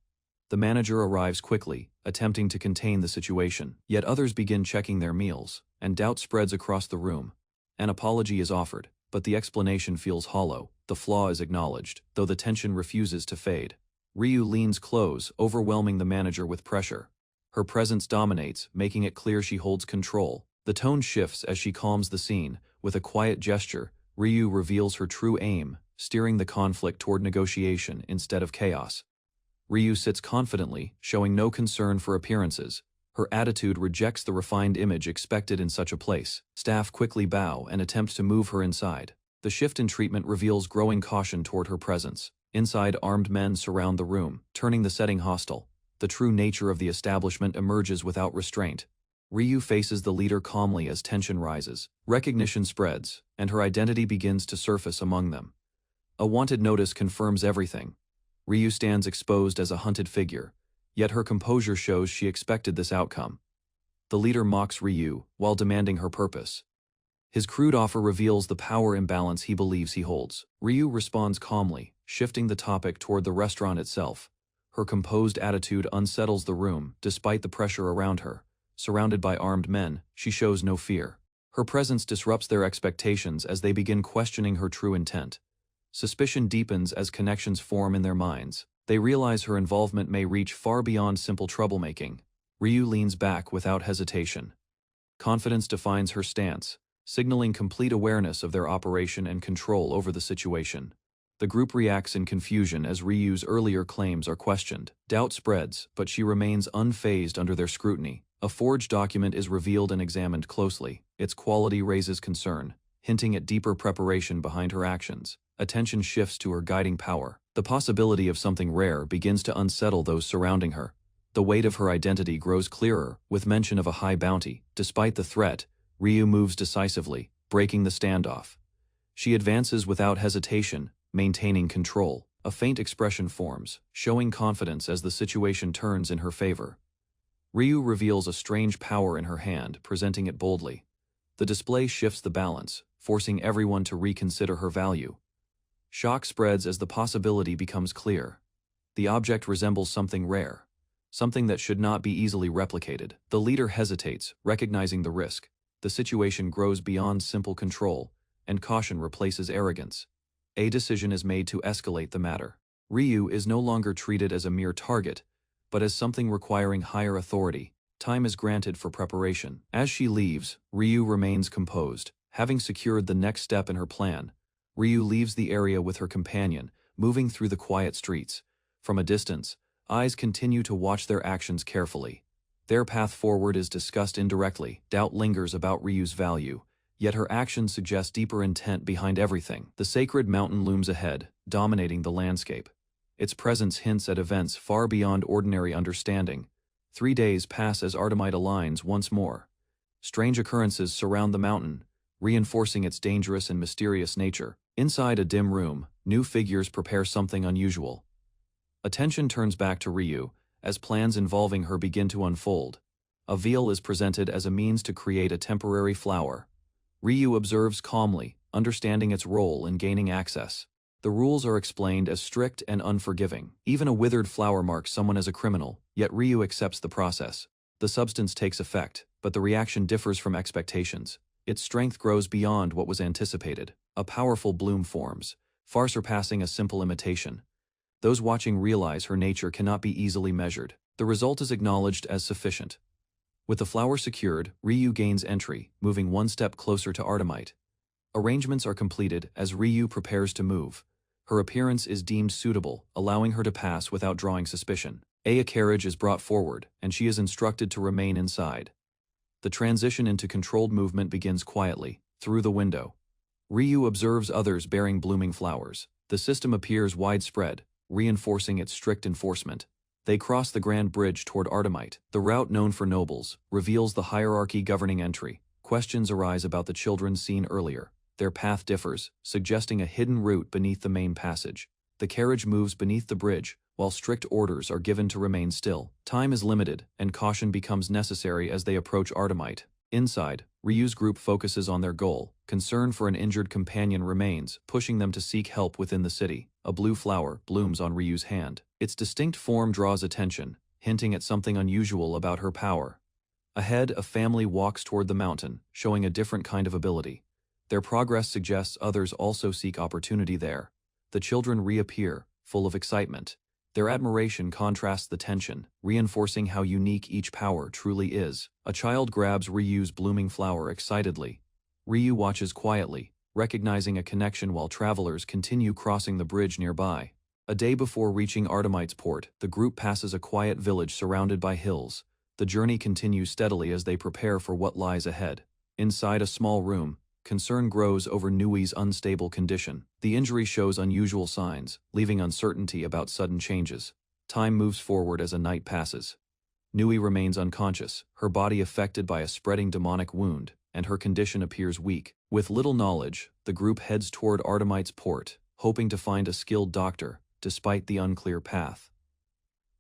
The manager arrives quickly, attempting to contain the situation. Yet others begin checking their meals, and doubt spreads across the room. An apology is offered, but the explanation feels hollow. The flaw is acknowledged, though the tension refuses to fade. Ryu leans close, overwhelming the manager with pressure. Her presence dominates, making it clear she holds control. The tone shifts as she calms the scene. With a quiet gesture, Ryu reveals her true aim, steering the conflict toward negotiation instead of chaos. Ryu sits confidently, showing no concern for appearances. Her attitude rejects the refined image expected in such a place. Staff quickly bow and attempt to move her inside. The shift in treatment reveals growing caution toward her presence. Inside, armed men surround the room, turning the setting hostile. The true nature of the establishment emerges without restraint. Ryu faces the leader calmly as tension rises. Recognition spreads, and her identity begins to surface among them. A wanted notice confirms everything. Ryu stands exposed as a hunted figure, yet her composure shows she expected this outcome. The leader mocks Ryu while demanding her purpose. His crude offer reveals the power imbalance he believes he holds. Ryu responds calmly, shifting the topic toward the restaurant itself. Her composed attitude unsettles the room, despite the pressure around her. Surrounded by armed men, she shows no fear. Her presence disrupts their expectations as they begin questioning her true intent. Suspicion deepens as connections form in their minds. They realize her involvement may reach far beyond simple troublemaking. Ryu leans back without hesitation. Confidence defines her stance, signaling complete awareness of their operation and control over the situation. The group reacts in confusion as Ryu's earlier claims are questioned. Doubt spreads, but she remains unfazed under their scrutiny. A forged document is revealed and examined closely. Its quality raises concern, hinting at deeper preparation behind her actions. Attention shifts to her guiding power. The possibility of something rare begins to unsettle those surrounding her. The weight of her identity grows clearer, with mention of a high bounty. Despite the threat, Ryu moves decisively, breaking the standoff. She advances without hesitation, maintaining control. A faint expression forms, showing confidence as the situation turns in her favor. Ryu reveals a strange power in her hand, presenting it boldly. The display shifts the balance, forcing everyone to reconsider her value. Shock spreads as the possibility becomes clear. The object resembles something rare, something that should not be easily replicated. The leader hesitates, recognizing the risk. The situation grows beyond simple control, and caution replaces arrogance. A decision is made to escalate the matter. Ryu is no longer treated as a mere target, but as something requiring higher authority. Time is granted for preparation. As she leaves, Ryu remains composed. Having secured the next step in her plan, Ryu leaves the area with her companion, moving through the quiet streets. From a distance, eyes continue to watch their actions carefully. Their path forward is discussed indirectly. Doubt lingers about Ryu's value, yet her actions suggest deeper intent behind everything. The sacred mountain looms ahead, dominating the landscape. Its presence hints at events far beyond ordinary understanding. 3 days pass as Artemide aligns once more. Strange occurrences surround the mountain, reinforcing its dangerous and mysterious nature. Inside a dim room, new figures prepare something unusual. Attention turns back to Ryu, as plans involving her begin to unfold. A veil is presented as a means to create a temporary flower. Ryu observes calmly, understanding its role in gaining access. The rules are explained as strict and unforgiving. Even a withered flower marks someone as a criminal, yet Ryu accepts the process. The substance takes effect, but the reaction differs from expectations. Its strength grows beyond what was anticipated. A powerful bloom forms, far surpassing a simple imitation. Those watching realize her nature cannot be easily measured. The result is acknowledged as sufficient. With the flower secured, Ryu gains entry, moving one step closer to Artemide. Arrangements are completed as Ryu prepares to move. Her appearance is deemed suitable, allowing her to pass without drawing suspicion. A carriage is brought forward, and she is instructed to remain inside. The transition into controlled movement begins quietly, through the window. Ryu observes others bearing blooming flowers. The system appears widespread, reinforcing its strict enforcement. They cross the grand bridge toward Artemide. The route known for nobles reveals the hierarchy governing entry. Questions arise about the children seen earlier. Their path differs, suggesting a hidden route beneath the main passage. The carriage moves beneath the bridge, while strict orders are given to remain still. Time is limited, and caution becomes necessary as they approach Artemide. Inside, Ryu's group focuses on their goal. Concern for an injured companion remains, pushing them to seek help within the city. A blue flower blooms on Ryu's hand. Its distinct form draws attention, hinting at something unusual about her power. Ahead, a family walks toward the mountain, showing a different kind of ability. Their progress suggests others also seek opportunity there. The children reappear, full of excitement. Their admiration contrasts the tension, reinforcing how unique each power truly is. A child grabs Ryu's blooming flower excitedly. Ryu watches quietly, recognizing a connection while travelers continue crossing the bridge nearby. A day before reaching Artemide's port, the group passes a quiet village surrounded by hills. The journey continues steadily as they prepare for what lies ahead. Inside a small room, concern grows over Nui's unstable condition. The injury shows unusual signs, leaving uncertainty about sudden changes. Time moves forward as a night passes. Nui remains unconscious, her body affected by a spreading demonic wound, and her condition appears weak. With little knowledge, the group heads toward Artemite's port, hoping to find a skilled doctor, despite the unclear path.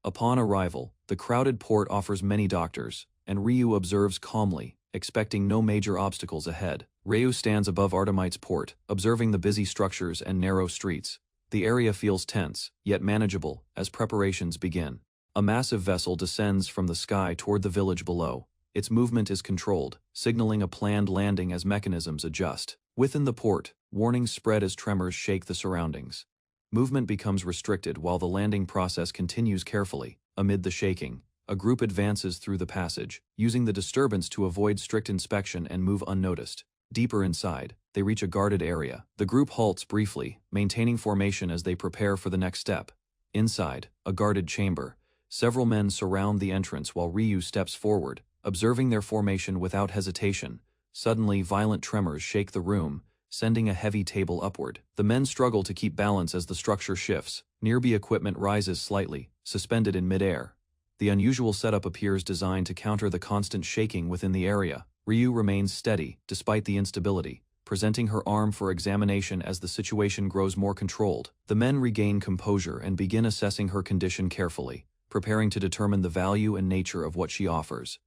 Upon arrival, the crowded port offers many doctors, and Ryu observes calmly, expecting no major obstacles ahead. Ryu stands above Artemite's port, observing the busy structures and narrow streets. The area feels tense, yet manageable, as preparations begin. A massive vessel descends from the sky toward the village below. Its movement is controlled, signaling a planned landing as mechanisms adjust. Within the port, warnings spread as tremors shake the surroundings. Movement becomes restricted while the landing process continues carefully. Amid the shaking, a group advances through the passage, using the disturbance to avoid strict inspection and move unnoticed. Deeper inside, they reach a guarded area. The group halts briefly, maintaining formation as they prepare for the next step. Inside, a guarded chamber, several men surround the entrance while Ryu steps forward, observing their formation without hesitation. Suddenly, violent tremors shake the room, sending a heavy table upward. The men struggle to keep balance as the structure shifts. Nearby equipment rises slightly, suspended in midair. The unusual setup appears designed to counter the constant shaking within the area. Ryu remains steady, despite the instability, presenting her arm for examination as the situation grows more controlled. The men regain composure and begin assessing her condition carefully, preparing to determine the value and nature of what she offers.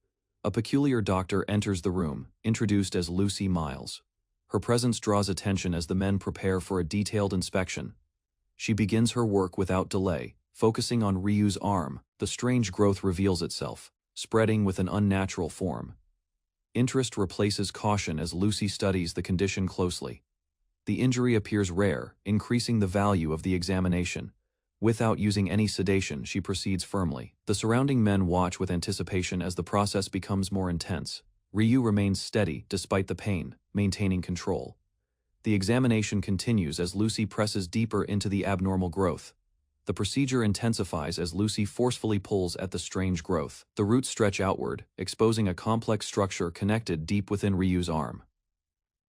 A peculiar doctor enters the room, introduced as Lucy Miles. Her presence draws attention as the men prepare for a detailed inspection. She begins her work without delay, focusing on Ryu's arm. The strange growth reveals itself, spreading with an unnatural form. Interest replaces caution as Lucy studies the condition closely. The injury appears rare, increasing the value of the examination. Without using any sedation, she proceeds firmly. The surrounding men watch with anticipation as the process becomes more intense. Ryu remains steady despite the pain, maintaining control. The examination continues as Lucy presses deeper into the abnormal growth. The procedure intensifies as Lucy forcefully pulls at the strange growth. The roots stretch outward, exposing a complex structure connected deep within Ryu's arm.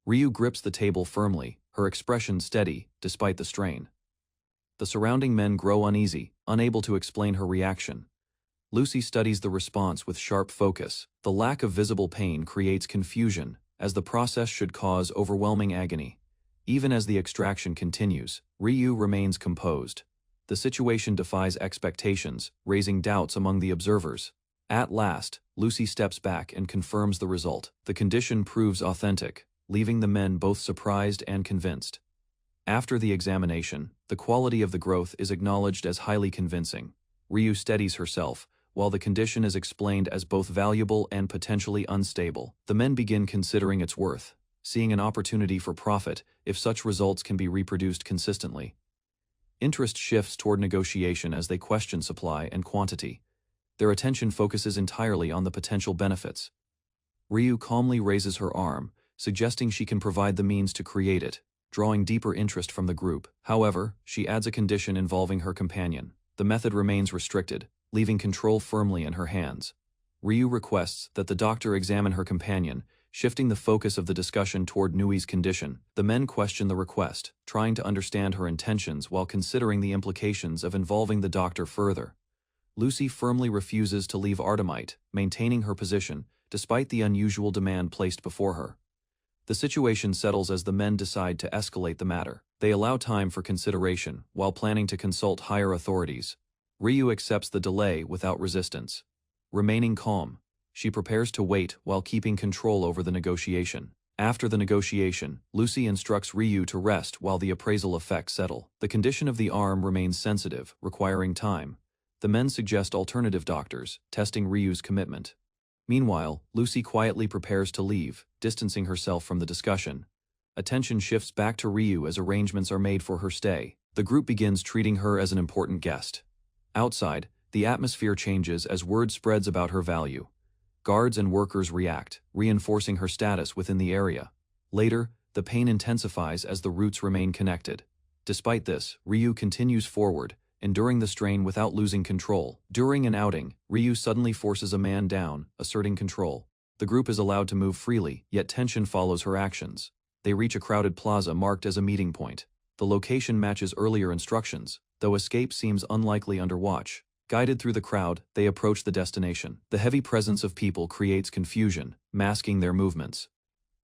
Ryu grips the table firmly, her expression steady, despite the strain. The surrounding men grow uneasy, unable to explain her reaction. Lucy studies the response with sharp focus. The lack of visible pain creates confusion, as the process should cause overwhelming agony. Even as the extraction continues, Ryu remains composed. The situation defies expectations, raising doubts among the observers. At last, Lucy steps back and confirms the result. The condition proves authentic, leaving the men both surprised and convinced. After the examination, the quality of the growth is acknowledged as highly convincing. Ryu steadies herself, while the condition is explained as both valuable and potentially unstable. The men begin considering its worth, seeing an opportunity for profit if such results can be reproduced consistently. Interest shifts toward negotiation as they question supply and quantity. Their attention focuses entirely on the potential benefits. Ryu calmly raises her arm, suggesting she can provide the means to create it, drawing deeper interest from the group. However, she adds a condition involving her companion. The method remains restricted, leaving control firmly in her hands. Ryu requests that the doctor examine her companion, shifting the focus of the discussion toward Nui's condition. The men question the request, trying to understand her intentions while considering the implications of involving the doctor further. Lucy firmly refuses to leave Artemite, maintaining her position, despite the unusual demand placed before her. The situation settles as the men decide to escalate the matter. They allow time for consideration, while planning to consult higher authorities. Ryu accepts the delay without resistance. Remaining calm, she prepares to wait while keeping control over the negotiation. After the negotiation, Lucy instructs Ryu to rest while the appraisal effects settle. The condition of the arm remains sensitive, requiring time. The men suggest alternative doctors, testing Ryu's commitment. Meanwhile, Lucy quietly prepares to leave, distancing herself from the discussion. Attention shifts back to Ryu as arrangements are made for her stay. The group begins treating her as an important guest. Outside, the atmosphere changes as word spreads about her value. Guards and workers react, reinforcing her status within the area. Later, the pain intensifies as the roots remain connected. Despite this, Ryu continues forward, enduring the strain without losing control. During an outing, Ryu suddenly forces a man down, asserting control. The group is allowed to move freely, yet tension follows her actions. They reach a crowded plaza marked as a meeting point. The location matches earlier instructions, though escape seems unlikely under watch. Guided through the crowd, they approach the destination. The heavy presence of people creates confusion, masking their movements.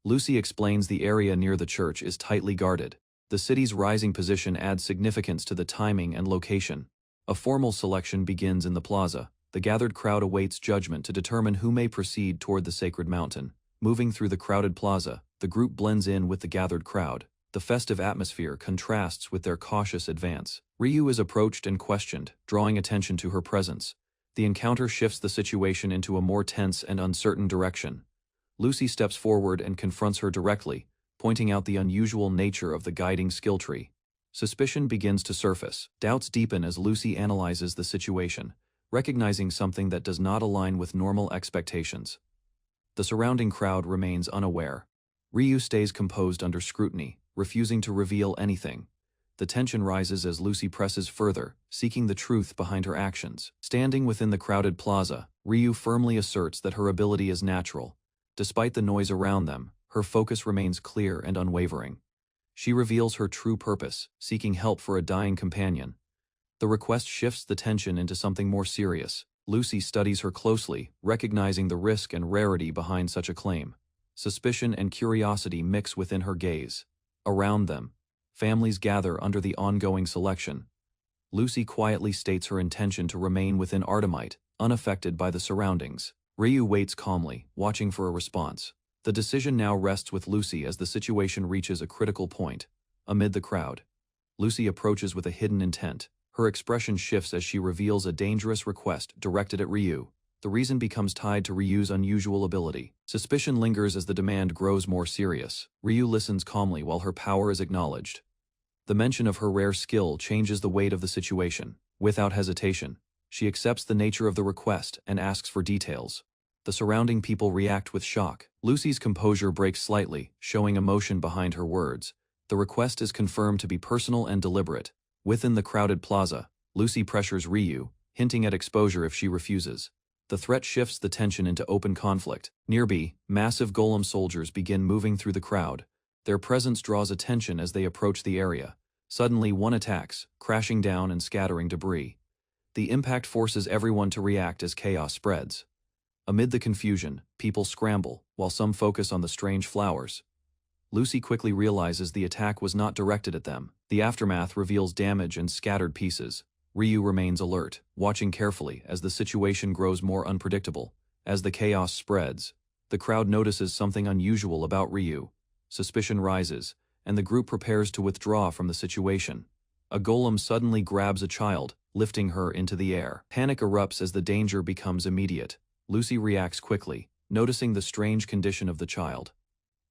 Lucy explains the area near the church is tightly guarded. The city's rising position adds significance to the timing and location. A formal selection begins in the plaza. The gathered crowd awaits judgment to determine who may proceed toward the sacred mountain. Moving through the crowded plaza, the group blends in with the gathered crowd. The festive atmosphere contrasts with their cautious advance. Ryu is approached and questioned, drawing attention to her presence. The encounter shifts the situation into a more tense and uncertain direction. Lucy steps forward and confronts her directly, pointing out the unusual nature of the guiding skill tree. Suspicion begins to surface. Doubts deepen as Lucy analyzes the situation, recognizing something that does not align with normal expectations. The surrounding crowd remains unaware. Ryu stays composed under scrutiny, refusing to reveal anything. The tension rises as Lucy presses further, seeking the truth behind her actions. Standing within the crowded plaza, Ryu firmly asserts that her ability is natural. Despite the noise around them, her focus remains clear and unwavering. She reveals her true purpose, seeking help for a dying companion. The request shifts the tension into something more serious. Lucy studies her closely, recognizing the risk and rarity behind such a claim. Suspicion and curiosity mix within her gaze. Around them, families gather under the ongoing selection. Lucy quietly states her intention to remain within Artemite, unaffected by the surroundings. Ryu waits calmly, watching for a response. The decision now rests with Lucy as the situation reaches a critical point. Amid the crowd, Lucy approaches with a hidden intent. Her expression shifts as she reveals a dangerous request directed at Ryu. The reason becomes tied to Ryu's unusual ability. Suspicion lingers as the demand grows more serious. Ryu listens calmly while her power is acknowledged. The mention of her rare skill changes the weight of the situation. Without hesitation, she accepts the nature of the request and asks for details. The surrounding people react with shock. Lucy's composure breaks slightly, showing emotion behind her words. The request is confirmed to be personal and deliberate. Within the crowded plaza, Lucy pressures Ryu, hinting at exposure if she refuses. The threat shifts the tension into open conflict. Nearby, massive golem soldiers begin moving through the crowd. Their presence draws attention as they approach the area. Suddenly one attacks, crashing down and scattering debris. The impact forces everyone to react as chaos spreads. Amid the confusion, people scramble, while some focus on the strange flowers. Lucy quickly realizes the attack was not directed at them. The aftermath reveals damage and scattered pieces. Ryu remains alert, watching carefully as the situation grows more unpredictable. As the chaos spreads, the crowd notices something unusual about Ryu. Suspicion rises, and the group prepares to withdraw from the situation. A golem suddenly grabs a child, lifting her into the air. Panic erupts as the danger becomes immediate. Lucy reacts quickly, noticing the strange condition of the child.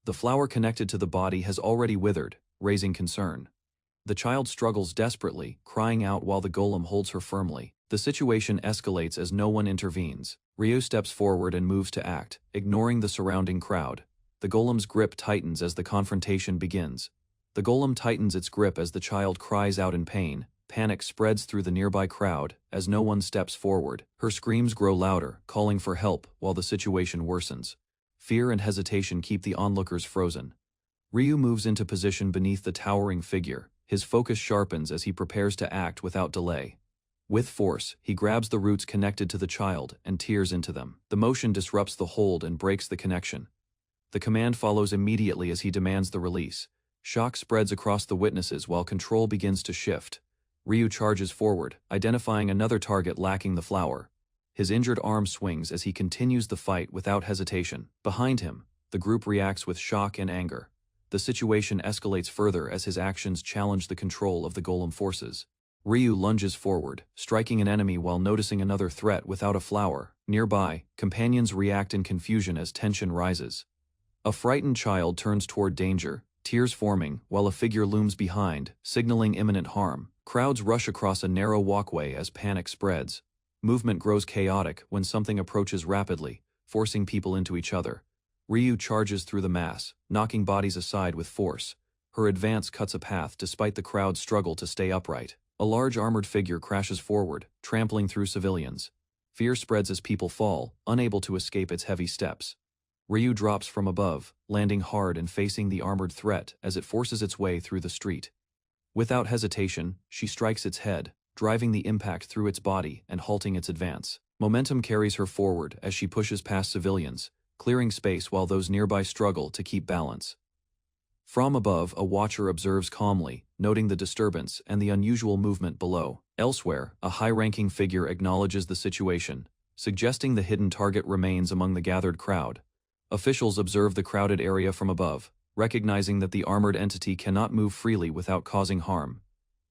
The flower connected to the body has already withered, raising concern. The child struggles desperately, crying out while the golem holds her firmly. The situation escalates as no one intervenes. Ryu steps forward and moves to act, ignoring the surrounding crowd. The golem's grip tightens as the confrontation begins. The golem tightens its grip as the child cries out in pain. Panic spreads through the nearby crowd as no one steps forward. Her screams grow louder, calling for help while the situation worsens. Fear and hesitation keep the onlookers frozen. Ryu moves into position beneath the towering figure. His focus sharpens as he prepares to act without delay. With force, he grabs the roots connected to the child and tears into them. The motion disrupts the hold and breaks the connection. The command follows immediately as he demands the release. Shock spreads across the witnesses while control begins to shift. Ryu charges forward, identifying another target lacking the flower. His injured arm swings as he continues the fight without hesitation. Behind him, the group reacts with shock and anger. The situation escalates further as his actions challenge the control of the golem forces. Ryu lunges forward, striking an enemy while noticing another threat without a flower. Nearby, companions react in confusion as tension rises. A frightened child turns toward danger, tears forming, while a figure looms behind, signaling imminent harm. Crowds rush across a narrow walkway as panic spreads. Movement grows chaotic when something approaches rapidly, forcing people into each other. Ryu charges through the mass, knocking bodies aside with force. Her advance cuts a path despite the crowd's struggle to stay upright. A large armored figure crashes forward, trampling through civilians. Fear spreads as people fall, unable to escape its heavy steps. Ryu drops from above, landing hard and facing the armored threat as it forces its way through the street. Without hesitation, she strikes its head, driving the impact through its body and halting its advance. Momentum carries her forward as she pushes past civilians, clearing space while those nearby struggle to keep balance. From above, a watcher observes calmly, noting the disturbance and the unusual movement below. Elsewhere, a high-ranking figure acknowledges the situation, suggesting the hidden target remains among the gathered crowd. Officials observe the crowded area from above, recognizing that the armored entity cannot move freely without causing harm.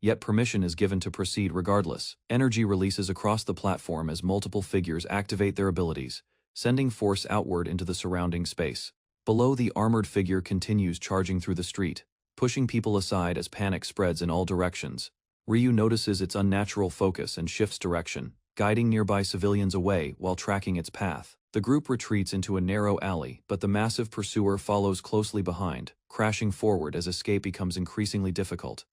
Yet permission is given to proceed regardless. Energy releases across the platform as multiple figures activate their abilities, sending force outward into the surrounding space. Below, the armored figure continues charging through the street, pushing people aside as panic spreads in all directions. Ryu notices its unnatural focus and shifts direction, guiding nearby civilians away while tracking its path. The group retreats into a narrow alley, but the massive pursuer follows closely behind, crashing forward as escape becomes increasingly difficult.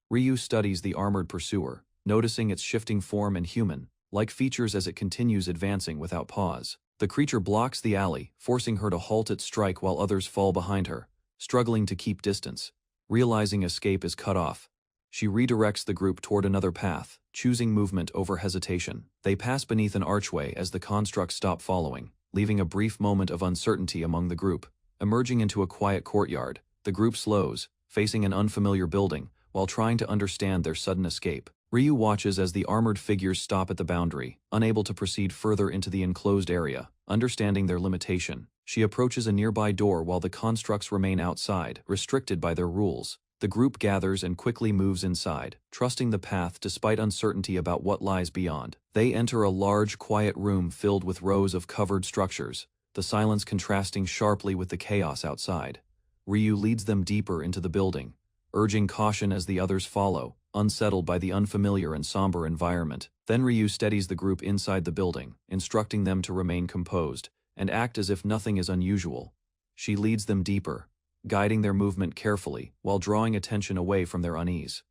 Ryu studies the armored pursuer, noticing its shifting form and human-like features as it continues advancing without pause. The creature blocks the alley, forcing her to halt its strike while others fall behind her, struggling to keep distance. Realizing escape is cut off, she redirects the group toward another path, choosing movement over hesitation. They pass beneath an archway as the constructs stop following, leaving a brief moment of uncertainty among the group. Emerging into a quiet courtyard, the group slows, facing an unfamiliar building, while trying to understand their sudden escape. Ryu watches as the armored figures stop at the boundary, unable to proceed further into the enclosed area. Understanding their limitation, she approaches a nearby door while the constructs remain outside, restricted by their rules. The group gathers and quickly moves inside, trusting the path despite uncertainty about what lies beyond. They enter a large, quiet room filled with rows of covered structures, the silence contrasting sharply with the chaos outside. Ryu leads them deeper into the building, urging caution as the others follow, unsettled by the unfamiliar and somber environment. Then Ryu steadies the group inside the building, instructing them to remain composed and act as if nothing is unusual. She leads them deeper, guiding their movement carefully while drawing attention away from their unease.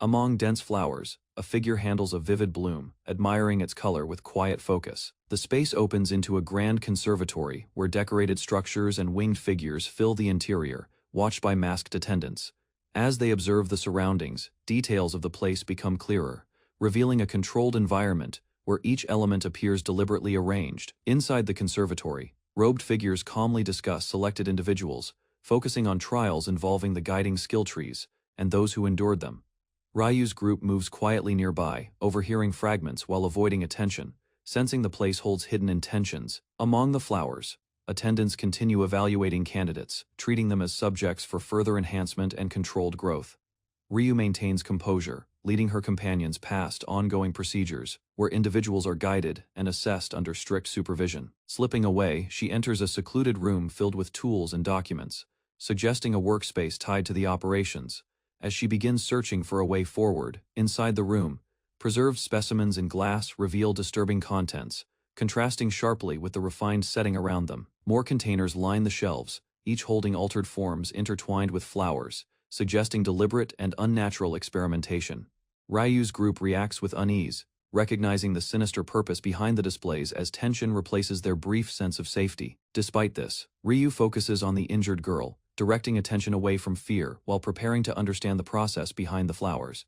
Among dense flowers, a figure handles a vivid bloom, admiring its color with quiet focus. The space opens into a grand conservatory where decorated structures and winged figures fill the interior, watched by masked attendants. As they observe the surroundings, details of the place become clearer, revealing a controlled environment where each element appears deliberately arranged. Inside the conservatory, robed figures calmly discuss selected individuals, focusing on trials involving the guiding skill trees and those who endured them. Ryu's group moves quietly nearby, overhearing fragments while avoiding attention, sensing the place holds hidden intentions. Among the flowers, attendants continue evaluating candidates, treating them as subjects for further enhancement and controlled growth. Ryu maintains composure, leading her companions past ongoing procedures, where individuals are guided and assessed under strict supervision. Slipping away, she enters a secluded room filled with tools and documents, suggesting a workspace tied to the operations. As she begins searching for a way forward, inside the room, preserved specimens in glass reveal disturbing contents, contrasting sharply with the refined setting around them. More containers line the shelves, each holding altered forms intertwined with flowers, suggesting deliberate and unnatural experimentation. Ryu's group reacts with unease, recognizing the sinister purpose behind the displays as tension replaces their brief sense of safety. Despite this, Ryu focuses on the injured girl, directing attention away from fear while preparing to understand the process behind the flowers.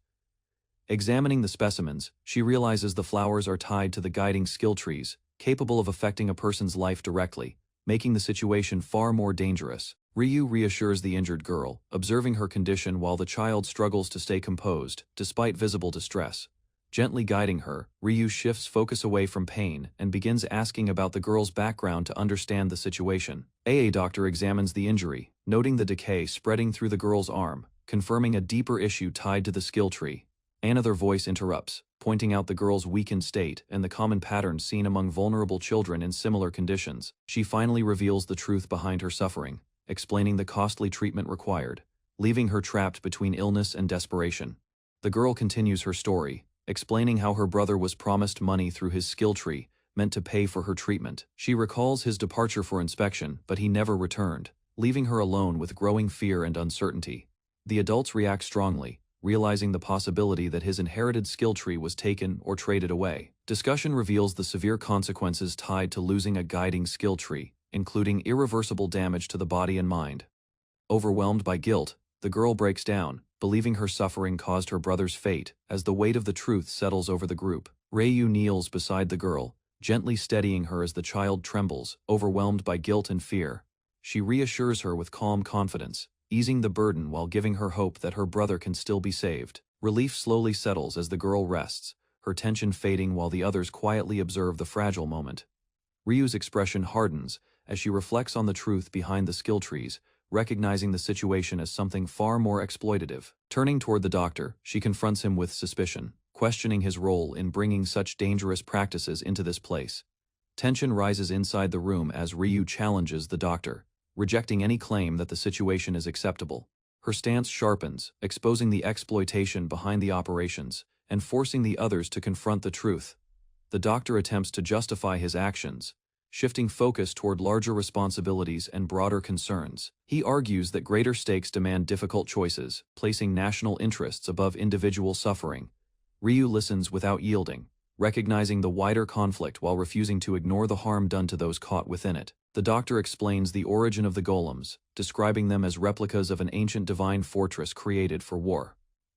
Examining the specimens, she realizes the flowers are tied to the guiding skill trees, capable of affecting a person's life directly, making the situation far more dangerous. Ryu reassures the injured girl, observing her condition while the child struggles to stay composed, despite visible distress. Gently guiding her, Ryu shifts focus away from pain and begins asking about the girl's background to understand the situation. A doctor examines the injury, noting the decay spreading through the girl's arm, confirming a deeper issue tied to the skill tree. Another voice interrupts, pointing out the girl's weakened state and the common patterns seen among vulnerable children in similar conditions. She finally reveals the truth behind her suffering, explaining the costly treatment required, leaving her trapped between illness and desperation. The girl continues her story, explaining how her brother was promised money through his skill tree, meant to pay for her treatment. She recalls his departure for inspection, but he never returned, leaving her alone with growing fear and uncertainty. The adults react strongly, realizing the possibility that his inherited skill tree was taken or traded away. Discussion reveals the severe consequences tied to losing a guiding skill tree, including irreversible damage to the body and mind. Overwhelmed by guilt, the girl breaks down, believing her suffering caused her brother's fate, as the weight of the truth settles over the group. Ryu kneels beside the girl, gently steadying her as the child trembles, overwhelmed by guilt and fear. She reassures her with calm confidence, easing the burden while giving her hope that her brother can still be saved. Relief slowly settles as the girl rests, her tension fading while the others quietly observe the fragile moment. Ryu's expression hardens as she reflects on the truth behind the skill trees, recognizing the situation as something far more exploitative. Turning toward the doctor, she confronts him with suspicion, questioning his role in bringing such dangerous practices into this place. Tension rises inside the room as Ryu challenges the doctor, rejecting any claim that the situation is acceptable. Her stance sharpens, exposing the exploitation behind the operations, and forcing the others to confront the truth. The doctor attempts to justify his actions, shifting focus toward larger responsibilities and broader concerns. He argues that greater stakes demand difficult choices, placing national interests above individual suffering. Ryu listens without yielding, recognizing the wider conflict while refusing to ignore the harm done to those caught within it. The doctor explains the origin of the golems, describing them as replicas of an ancient divine fortress created for war.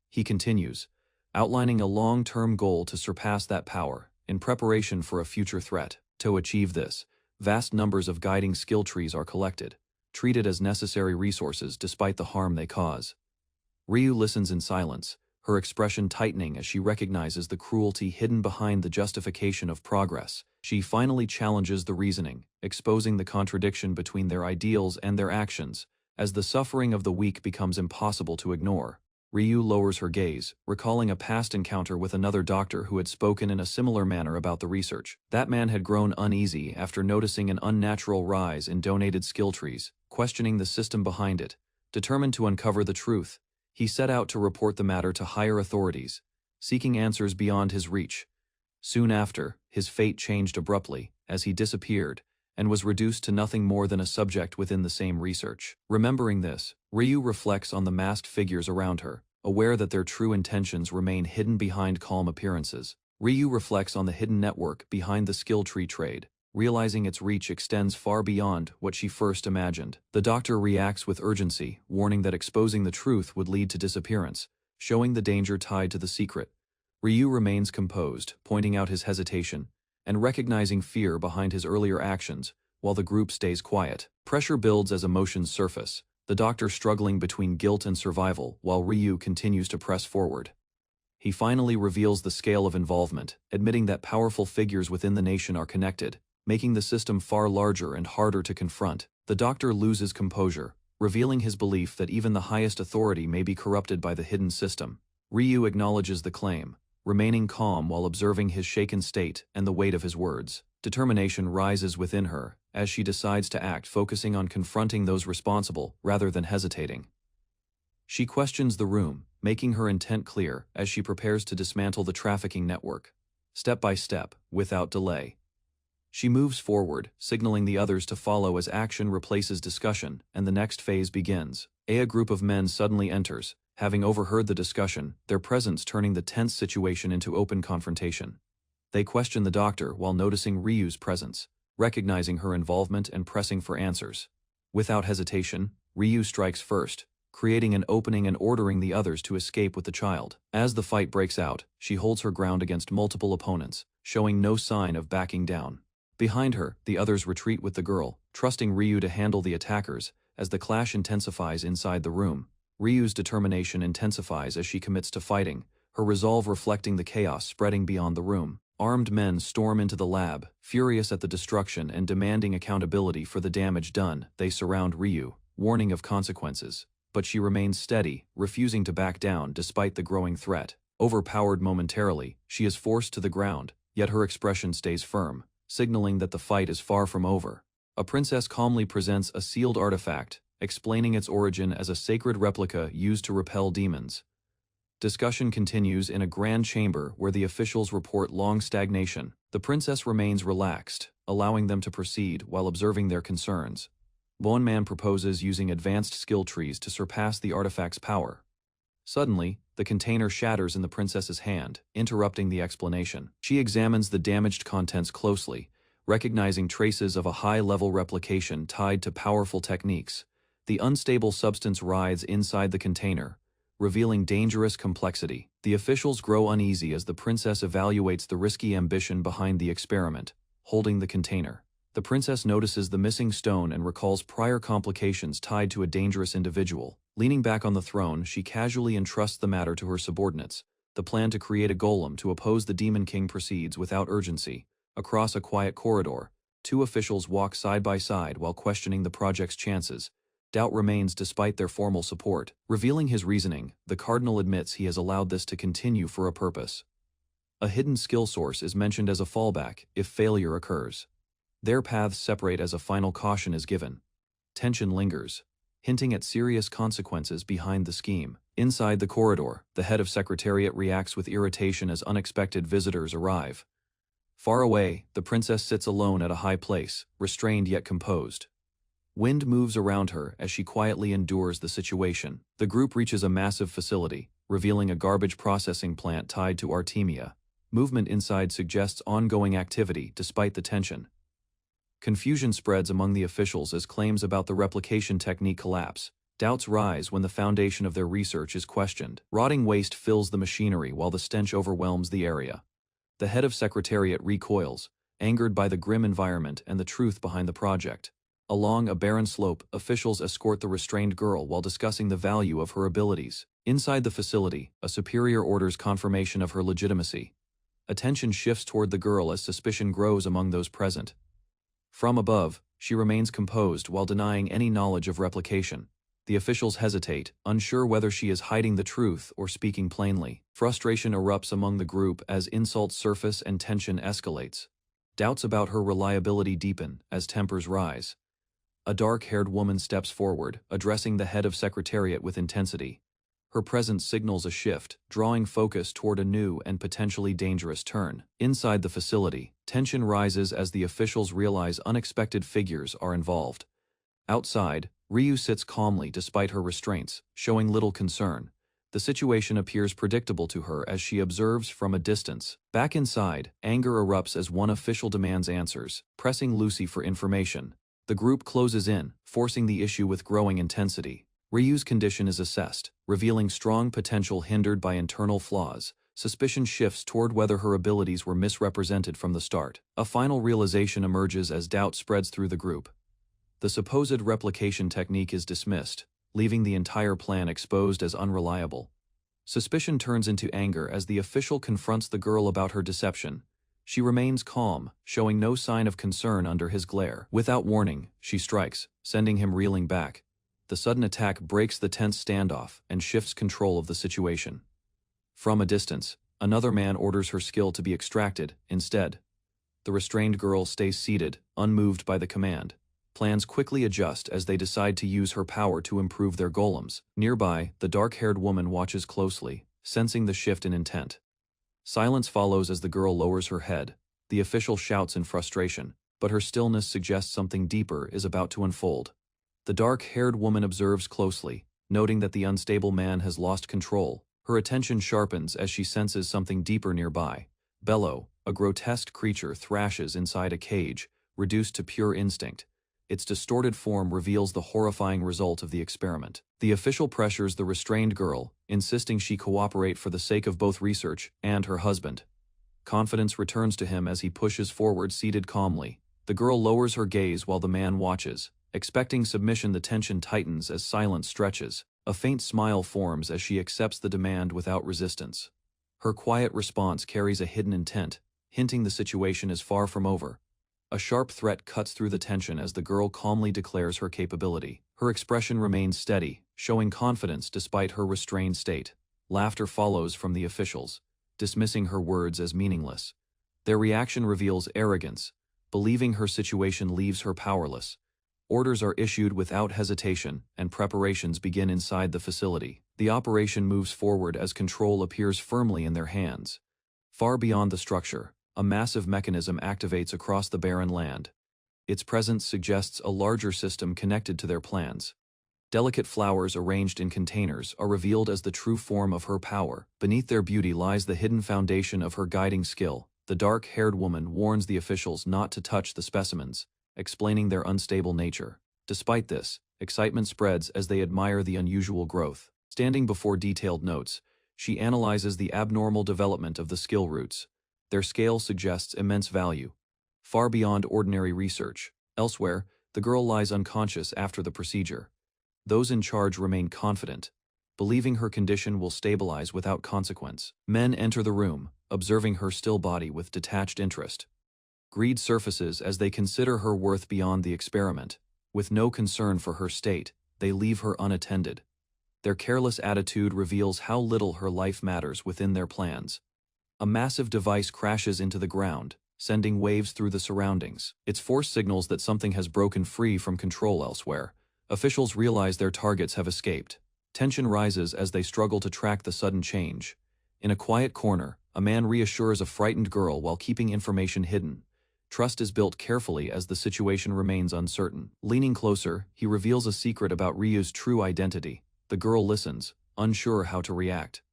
He continues, outlining a long-term goal to surpass that power, in preparation for a future threat. To achieve this, vast numbers of guiding skill trees are collected, treated as necessary resources despite the harm they cause. Ryu listens in silence, her expression tightening as she recognizes the cruelty hidden behind the justification of progress. She finally challenges the reasoning, exposing the contradiction between their ideals and their actions, as the suffering of the weak becomes impossible to ignore. Ryu lowers her gaze, recalling a past encounter with another doctor who had spoken in a similar manner about the research. That man had grown uneasy after noticing an unnatural rise in donated skill trees, questioning the system behind it. Determined to uncover the truth, he set out to report the matter to higher authorities, seeking answers beyond his reach. Soon after, his fate changed abruptly, as he disappeared, and was reduced to nothing more than a subject within the same research. Remembering this, Ryu reflects on the masked figures around her, aware that their true intentions remain hidden behind calm appearances. Ryu reflects on the hidden network behind the skill tree trade, realizing its reach extends far beyond what she first imagined. The doctor reacts with urgency, warning that exposing the truth would lead to disappearance, showing the danger tied to the secret. Ryu remains composed, pointing out his hesitation, and recognizing fear behind his earlier actions, while the group stays quiet. Pressure builds as emotions surface, the doctor struggling between guilt and survival, while Ryu continues to press forward. He finally reveals the scale of involvement, admitting that powerful figures within the nation are connected, making the system far larger and harder to confront. The doctor loses composure, revealing his belief that even the highest authority may be corrupted by the hidden system. Ryu acknowledges the claim, remaining calm while observing his shaken state and the weight of his words. Determination rises within her as she decides to act, focusing on confronting those responsible rather than hesitating. She questions the room, making her intent clear as she prepares to dismantle the trafficking network, step by step, without delay. She moves forward, signaling the others to follow as action replaces discussion and the next phase begins. A group of men suddenly enters, having overheard the discussion, their presence turning the tense situation into open confrontation. They question the doctor while noticing Ryu's presence, recognizing her involvement and pressing for answers. Without hesitation, Ryu strikes first, creating an opening and ordering the others to escape with the child. As the fight breaks out, she holds her ground against multiple opponents, showing no sign of backing down. Behind her, the others retreat with the girl, trusting Ryu to handle the attackers. As the clash intensifies inside the room, Ryu's determination intensifies as she commits to fighting, her resolve reflecting the chaos spreading beyond the room. Armed men storm into the lab, furious at the destruction and demanding accountability for the damage done. They surround Ryu, warning of consequences, but she remains steady, refusing to back down despite the growing threat. Overpowered momentarily, she is forced to the ground, yet her expression stays firm, signaling that the fight is far from over. A princess calmly presents a sealed artifact, explaining its origin as a sacred replica used to repel demons. Discussion continues in a grand chamber where the officials report long stagnation. The princess remains relaxed, allowing them to proceed while observing their concerns. One man proposes using advanced skill trees to surpass the artifact's power. Suddenly, the container shatters in the princess's hand, interrupting the explanation. She examines the damaged contents closely, recognizing traces of a high-level replication tied to powerful techniques. The unstable substance writhes inside the container, revealing dangerous complexity. The officials grow uneasy as the princess evaluates the risky ambition behind the experiment, holding the container. The princess notices the missing stone and recalls prior complications tied to a dangerous individual. Leaning back on the throne, she casually entrusts the matter to her subordinates. The plan to create a golem to oppose the Demon King proceeds without urgency. Across a quiet corridor, two officials walk side by side while questioning the project's chances. Doubt remains despite their formal support. Revealing his reasoning, the cardinal admits he has allowed this to continue for a purpose. A hidden skill source is mentioned as a fallback if failure occurs. Their paths separate as a final caution is given. Tension lingers, hinting at serious consequences behind the scheme. Inside the corridor, the head of Secretariat reacts with irritation as unexpected visitors arrive. Far away, the princess sits alone at a high place, restrained yet composed. Wind moves around her as she quietly endures the situation. The group reaches a massive facility, revealing a garbage processing plant tied to Artemia. Movement inside suggests ongoing activity despite the tension. Confusion spreads among the officials as claims about the replication technique collapse. Doubts rise when the foundation of their research is questioned. Rotting waste fills the machinery while the stench overwhelms the area. The head of Secretariat recoils, angered by the grim environment and the truth behind the project. Along a barren slope, officials escort the restrained girl while discussing the value of her abilities. Inside the facility, a superior orders confirmation of her legitimacy. Attention shifts toward the girl as suspicion grows among those present. From above, she remains composed while denying any knowledge of replication. The officials hesitate, unsure whether she is hiding the truth or speaking plainly. Frustration erupts among the group as insults surface and tension escalates. Doubts about her reliability deepen as tempers rise. A dark-haired woman steps forward, addressing the head of Secretariat with intensity. Her presence signals a shift, drawing focus toward a new and potentially dangerous turn. Inside the facility, tension rises as the officials realize unexpected figures are involved. Outside, Ryu sits calmly despite her restraints, showing little concern. The situation appears predictable to her as she observes from a distance. Back inside, anger erupts as one official demands answers, pressing Lucy for information. The group closes in, forcing the issue with growing intensity. Ryu's condition is assessed, revealing strong potential hindered by internal flaws. Suspicion shifts toward whether her abilities were misrepresented from the start. A final realization emerges as doubt spreads through the group. The supposed replication technique is dismissed, leaving the entire plan exposed as unreliable. Suspicion turns into anger as the official confronts the girl about her deception. She remains calm, showing no sign of concern under his glare. Without warning, she strikes, sending him reeling back. The sudden attack breaks the tense standoff and shifts control of the situation. From a distance, another man orders her skill to be extracted, instead. The restrained girl stays seated, unmoved by the command. Plans quickly adjust as they decide to use her power to improve their golems. Nearby, the dark-haired woman watches closely, sensing the shift in intent. Silence follows as the girl lowers her head. The official shouts in frustration, but her stillness suggests something deeper is about to unfold. The dark-haired woman observes closely, noting that the unstable man has lost control. Her attention sharpens as she senses something deeper nearby. Bello, a grotesque creature, thrashes inside a cage, reduced to pure instinct. Its distorted form reveals the horrifying result of the experiment. The official pressures the restrained girl, insisting she cooperate for the sake of both research and her husband. Confidence returns to him as he pushes forward, seated calmly. The girl lowers her gaze while the man watches. Expecting submission, the tension tightens as silence stretches. A faint smile forms as she accepts the demand without resistance. Her quiet response carries a hidden intent, hinting the situation is far from over. A sharp threat cuts through the tension as the girl calmly declares her capability. Her expression remains steady, showing confidence despite her restrained state. Laughter follows from the officials, dismissing her words as meaningless. Their reaction reveals arrogance, believing her situation leaves her powerless. Orders are issued without hesitation, and preparations begin inside the facility. The operation moves forward as control appears firmly in their hands. Far beyond the structure, a massive mechanism activates across the barren land. Its presence suggests a larger system connected to their plans. Delicate flowers arranged in containers are revealed as the true form of her power. Beneath their beauty lies the hidden foundation of her guiding skill. The dark-haired woman warns the officials not to touch the specimens, explaining their unstable nature. Despite this, excitement spreads as they admire the unusual growth. Standing before detailed notes, she analyzes the abnormal development of the skill roots. Their scale suggests immense value, far beyond ordinary research. Elsewhere, the girl lies unconscious after the procedure. Those in charge remain confident, believing her condition will stabilize without consequence. Men enter the room, observing her still body with detached interest. Greed surfaces as they consider her worth beyond the experiment. With no concern for her state, they leave her unattended. Their careless attitude reveals how little her life matters within their plans. A massive device crashes into the ground, sending waves through the surroundings. Its force signals that something has broken free from control elsewhere. Officials realize their targets have escaped. Tension rises as they struggle to track the sudden change. In a quiet corner, a man reassures a frightened girl while keeping information hidden. Trust is built carefully as the situation remains uncertain. Leaning closer, he reveals a secret about Ryu's true identity. The girl listens, unsure how to react.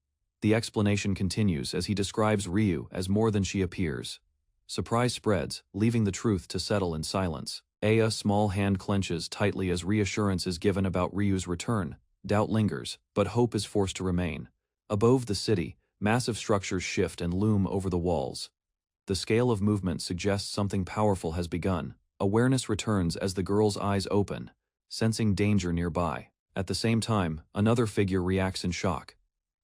The explanation continues as he describes Ryu as more than she appears. Surprise spreads, leaving the truth to settle in silence. A small hand clenches tightly as reassurance is given about Ryu's return. Doubt lingers, but hope is forced to remain. Above the city, massive structures shift and loom over the walls. The scale of movement suggests something powerful has begun. Awareness returns as the girl's eyes open, sensing danger nearby. At the same time, another figure reacts in shock.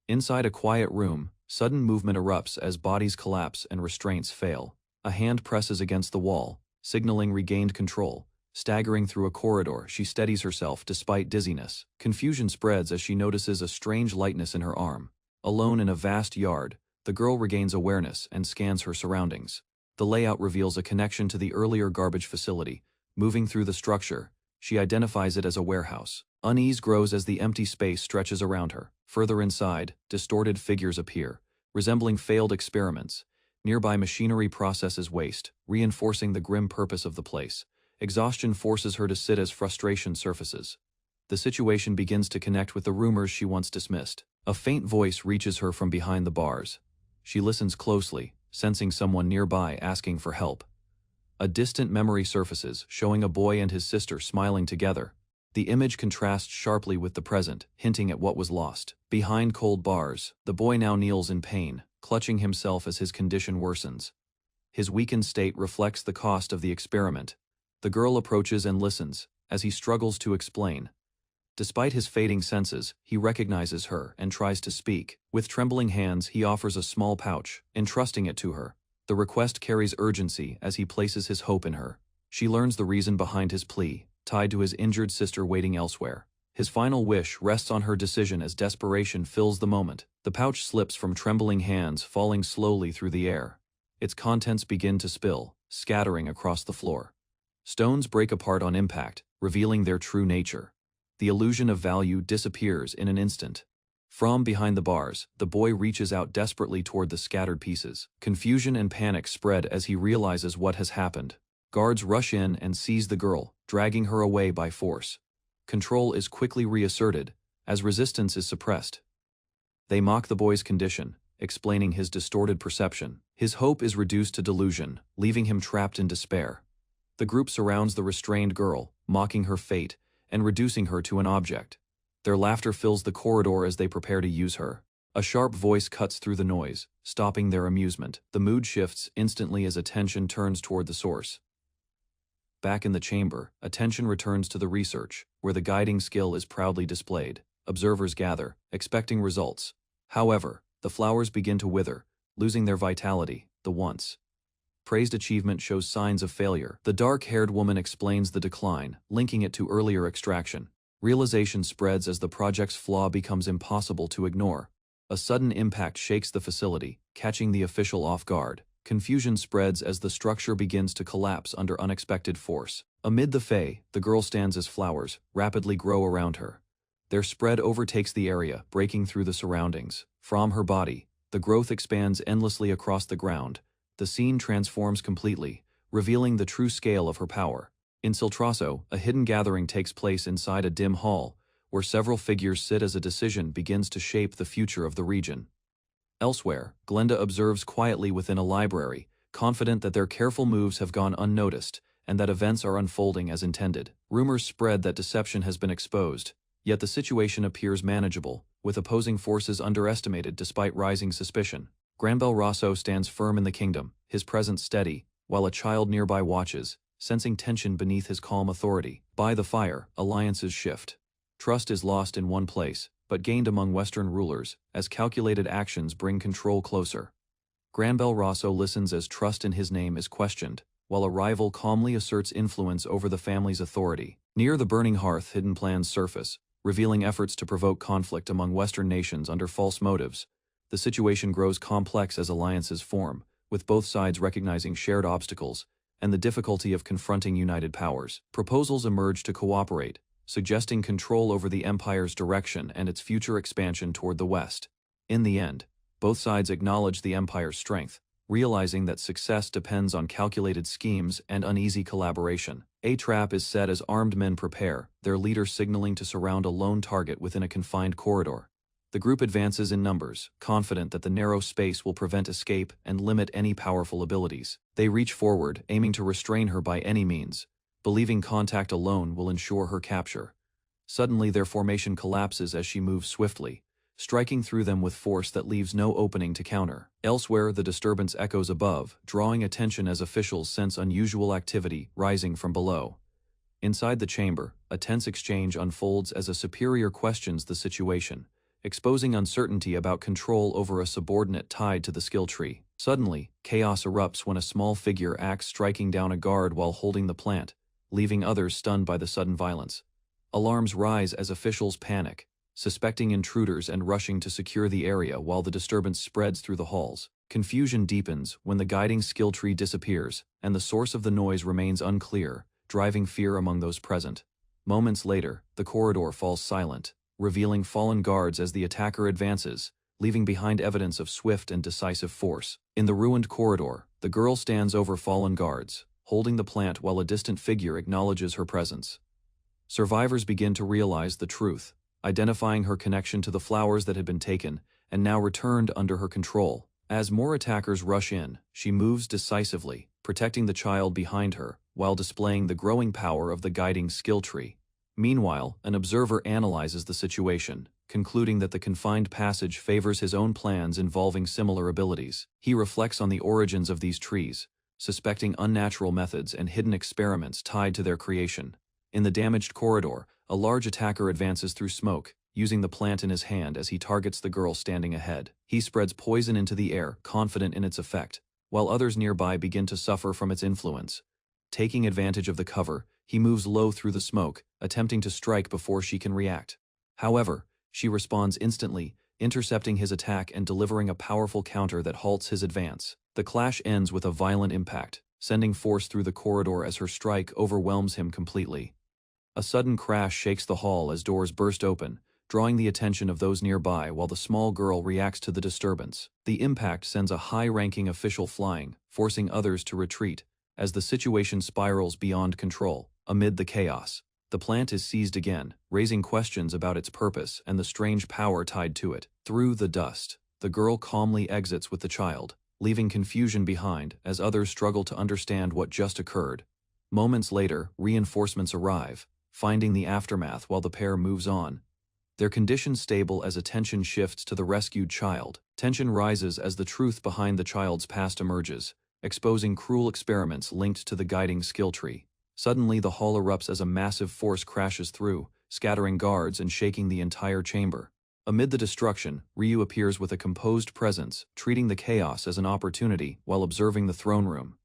Inside a quiet room, sudden movement erupts as bodies collapse and restraints fail. A hand presses against the wall, signaling regained control. Staggering through a corridor, she steadies herself despite dizziness. Confusion spreads as she notices a strange lightness in her arm. Alone in a vast yard, the girl regains awareness and scans her surroundings. The layout reveals a connection to the earlier garbage facility. Moving through the structure, she identifies it as a warehouse. Unease grows as the empty space stretches around her. Further inside, distorted figures appear, resembling failed experiments. Nearby machinery processes waste, reinforcing the grim purpose of the place. Exhaustion forces her to sit as frustration surfaces. The situation begins to connect with the rumors she once dismissed. A faint voice reaches her from behind the bars. She listens closely, sensing someone nearby asking for help. A distant memory surfaces, showing a boy and his sister smiling together. The image contrasts sharply with the present, hinting at what was lost. Behind cold bars, the boy now kneels in pain, clutching himself as his condition worsens. His weakened state reflects the cost of the experiment. The girl approaches and listens, as he struggles to explain. Despite his fading senses, he recognizes her and tries to speak. With trembling hands, he offers a small pouch, entrusting it to her. The request carries urgency as he places his hope in her. She learns the reason behind his plea, tied to his injured sister waiting elsewhere. His final wish rests on her decision as desperation fills the moment. The pouch slips from trembling hands, falling slowly through the air. Its contents begin to spill, scattering across the floor. Stones break apart on impact, revealing their true nature. The illusion of value disappears in an instant. From behind the bars, the boy reaches out desperately toward the scattered pieces. Confusion and panic spread as he realizes what has happened. Guards rush in and seize the girl, dragging her away by force. Control is quickly reasserted, as resistance is suppressed. They mock the boy's condition, explaining his distorted perception. His hope is reduced to delusion, leaving him trapped in despair. The group surrounds the restrained girl, mocking her fate, and reducing her to an object. Their laughter fills the corridor as they prepare to use her. A sharp voice cuts through the noise, stopping their amusement. The mood shifts instantly as attention turns toward the source. Back in the chamber, attention returns to the research, where the guiding skill is proudly displayed. Observers gather, expecting results. However, the flowers begin to wither, losing their vitality. The once praised achievement shows signs of failure. The dark-haired woman explains the decline, linking it to earlier extraction. Realization spreads as the project's flaw becomes impossible to ignore. A sudden impact shakes the facility, catching the official off guard. Confusion spreads as the structure begins to collapse under unexpected force. Amid the fray, the girl stands as flowers rapidly grow around her. Their spread overtakes the area, breaking through the surroundings. From her body, the growth expands endlessly across the ground. The scene transforms completely, revealing the true scale of her power. In Siltrasso, a hidden gathering takes place inside a dim hall, where several figures sit as a decision begins to shape the future of the region. Elsewhere, Glenda observes quietly within a library, confident that their careful moves have gone unnoticed, and that events are unfolding as intended. Rumors spread that deception has been exposed, yet the situation appears manageable, with opposing forces underestimated despite rising suspicion. Granbel Rosso stands firm in the kingdom, his presence steady, while a child nearby watches, sensing tension beneath his calm authority. By the fire, alliances shift. Trust is lost in one place, but gained among Western rulers, as calculated actions bring control closer. Granbel Rosso listens as trust in his name is questioned, while a rival calmly asserts influence over the family's authority. Near the burning hearth, hidden plans surface, revealing efforts to provoke conflict among Western nations under false motives. The situation grows complex as alliances form, with both sides recognizing shared obstacles and the difficulty of confronting united powers. Proposals emerge to cooperate, suggesting control over the empire's direction and its future expansion toward the west. In the end, both sides acknowledge the empire's strength, realizing that success depends on calculated schemes and uneasy collaboration. A trap is set as armed men prepare, their leader signaling to surround a lone target within a confined corridor. The group advances in numbers, confident that the narrow space will prevent escape and limit any powerful abilities. They reach forward, aiming to restrain her by any means, believing contact alone will ensure her capture. Suddenly their formation collapses as she moves swiftly, striking through them with force that leaves no opening to counter. Elsewhere, the disturbance echoes above, drawing attention as officials sense unusual activity rising from below. Inside the chamber, a tense exchange unfolds as a superior questions the situation, exposing uncertainty about control over a subordinate tied to the skill tree. Suddenly, chaos erupts when a small figure acts striking down a guard while holding the plant, leaving others stunned by the sudden violence. Alarms rise as officials panic, suspecting intruders and rushing to secure the area while the disturbance spreads through the halls. Confusion deepens when the guiding skill tree disappears, and the source of the noise remains unclear, driving fear among those present. Moments later, the corridor falls silent, revealing fallen guards as the attacker advances, leaving behind evidence of swift and decisive force. In the ruined corridor, the girl stands over fallen guards, holding the plant while a distant figure acknowledges her presence. Survivors begin to realize the truth, identifying her connection to the flowers that had been taken and now returned under her control. As more attackers rush in, she moves decisively, protecting the child behind her, while displaying the growing power of the guiding skill tree. Meanwhile, an observer analyzes the situation, concluding that the confined passage favors his own plans involving similar abilities. He reflects on the origins of these trees, suspecting unnatural methods and hidden experiments tied to their creation. In the damaged corridor, a large attacker advances through smoke, using the plant in his hand as he targets the girl standing ahead. He spreads poison into the air, confident in its effect, while others nearby begin to suffer from its influence. Taking advantage of the cover, he moves low through the smoke, attempting to strike before she can react. However, she responds instantly, intercepting his attack and delivering a powerful counter that halts his advance. The clash ends with a violent impact, sending force through the corridor as her strike overwhelms him completely. A sudden crash shakes the hall as doors burst open, drawing the attention of those nearby while the small girl reacts to the disturbance. The impact sends a high-ranking official flying, forcing others to retreat, as the situation spirals beyond control. Amid the chaos, the plant is seized again, raising questions about its purpose and the strange power tied to it. Through the dust, the girl calmly exits with the child, leaving confusion behind as others struggle to understand what just occurred. Moments later, reinforcements arrive, finding the aftermath while the pair moves on. Their condition stable as attention shifts to the rescued child. Tension rises as the truth behind the child's past emerges, exposing cruel experiments linked to the guiding skill tree. Suddenly, the hall erupts as a massive force crashes through, scattering guards and shaking the entire chamber. Amid the destruction, Ryu appears with a composed presence, treating the chaos as an opportunity while observing the throne room.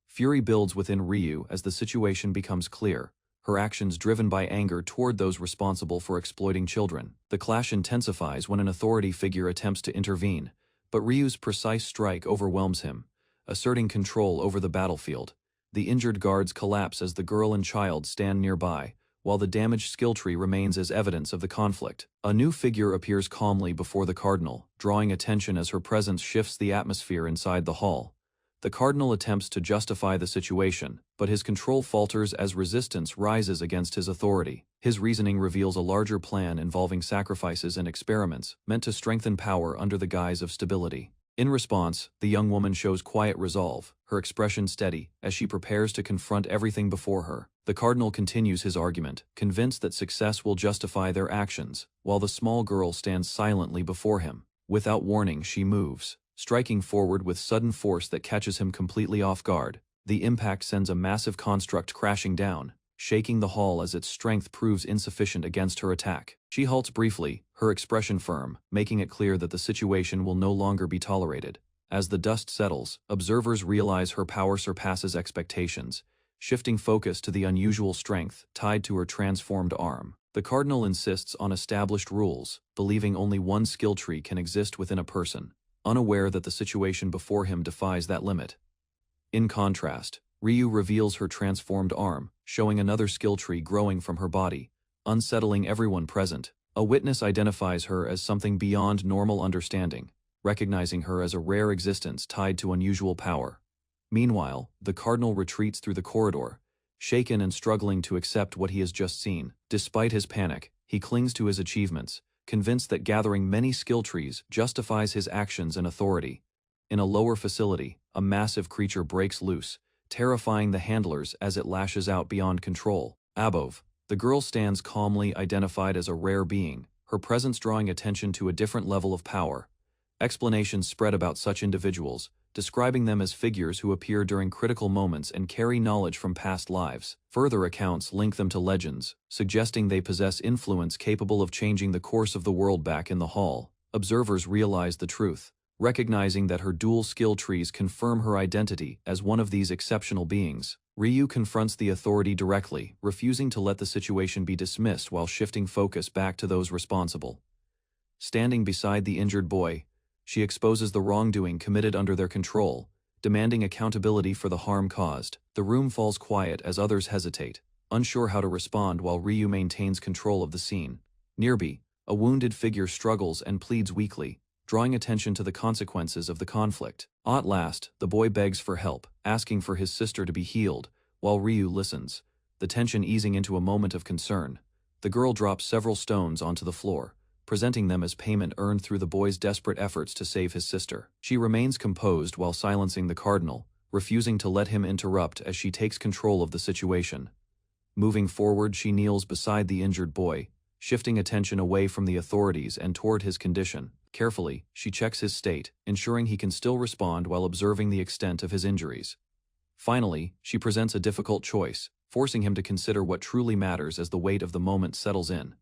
Fury builds within Ryu as the situation becomes clear, her actions driven by anger toward those responsible for exploiting children. The clash intensifies when an authority figure attempts to intervene, but Ryu's precise strike overwhelms him, asserting control over the battlefield. The injured guards collapse as the girl and child stand nearby, while the damaged skill tree remains as evidence of the conflict. A new figure appears calmly before the cardinal, drawing attention as her presence shifts the atmosphere inside the hall. The cardinal attempts to justify the situation, but his control falters as resistance rises against his authority. His reasoning reveals a larger plan involving sacrifices and experiments meant to strengthen power under the guise of stability. In response, the young woman shows quiet resolve, her expression steady, as she prepares to confront everything before her. The cardinal continues his argument, convinced that success will justify their actions, while the small girl stands silently before him. Without warning, she moves, striking forward with sudden force that catches him completely off guard. The impact sends a massive construct crashing down, shaking the hall as its strength proves insufficient against her attack. She halts briefly, her expression firm, making it clear that the situation will no longer be tolerated. As the dust settles, observers realize her power surpasses expectations, shifting focus to the unusual strength tied to her transformed arm. The cardinal insists on established rules, believing only one skill tree can exist within a person, unaware that the situation before him defies that limit. In contrast, Ryu reveals her transformed arm, showing another skill tree growing from her body, unsettling everyone present. A witness identifies her as something beyond normal understanding, recognizing her as a rare existence tied to unusual power. Meanwhile, the cardinal retreats through the corridor, shaken and struggling to accept what he has just seen. Despite his panic, he clings to his achievements, convinced that gathering many skill trees justifies his actions and authority. In a lower facility, a massive creature breaks loose, terrifying the handlers as it lashes out beyond control. Above, the girl stands calmly, identified as a rare being, her presence drawing attention to a different level of power. Explanations spread about such individuals, describing them as figures who appear during critical moments and carry knowledge from past lives. Further accounts link them to legends, suggesting they possess influence capable of changing the course of the world. Back in the hall, observers realize the truth, recognizing that her dual skill trees confirm her identity as one of these exceptional beings. Ryu confronts the authority directly, refusing to let the situation be dismissed while shifting focus back to those responsible. Standing beside the injured boy, she exposes the wrongdoing committed under their control, demanding accountability for the harm caused. The room falls quiet as others hesitate, unsure how to respond while Ryu maintains control of the scene. Nearby, a wounded figure struggles and pleads weakly, drawing attention to the consequences of the conflict. At last, the boy begs for help, asking for his sister to be healed, while Ryu listens, the tension easing into a moment of concern. The girl drops several stones onto the floor, presenting them as payment earned through the boy's desperate efforts to save his sister. She remains composed while silencing the cardinal, refusing to let him interrupt as she takes control of the situation. Moving forward, she kneels beside the injured boy, shifting attention away from the authorities and toward his condition. Carefully, she checks his state, ensuring he can still respond while observing the extent of his injuries. Finally, she presents a difficult choice, forcing him to consider what truly matters as the weight of the moment settles in.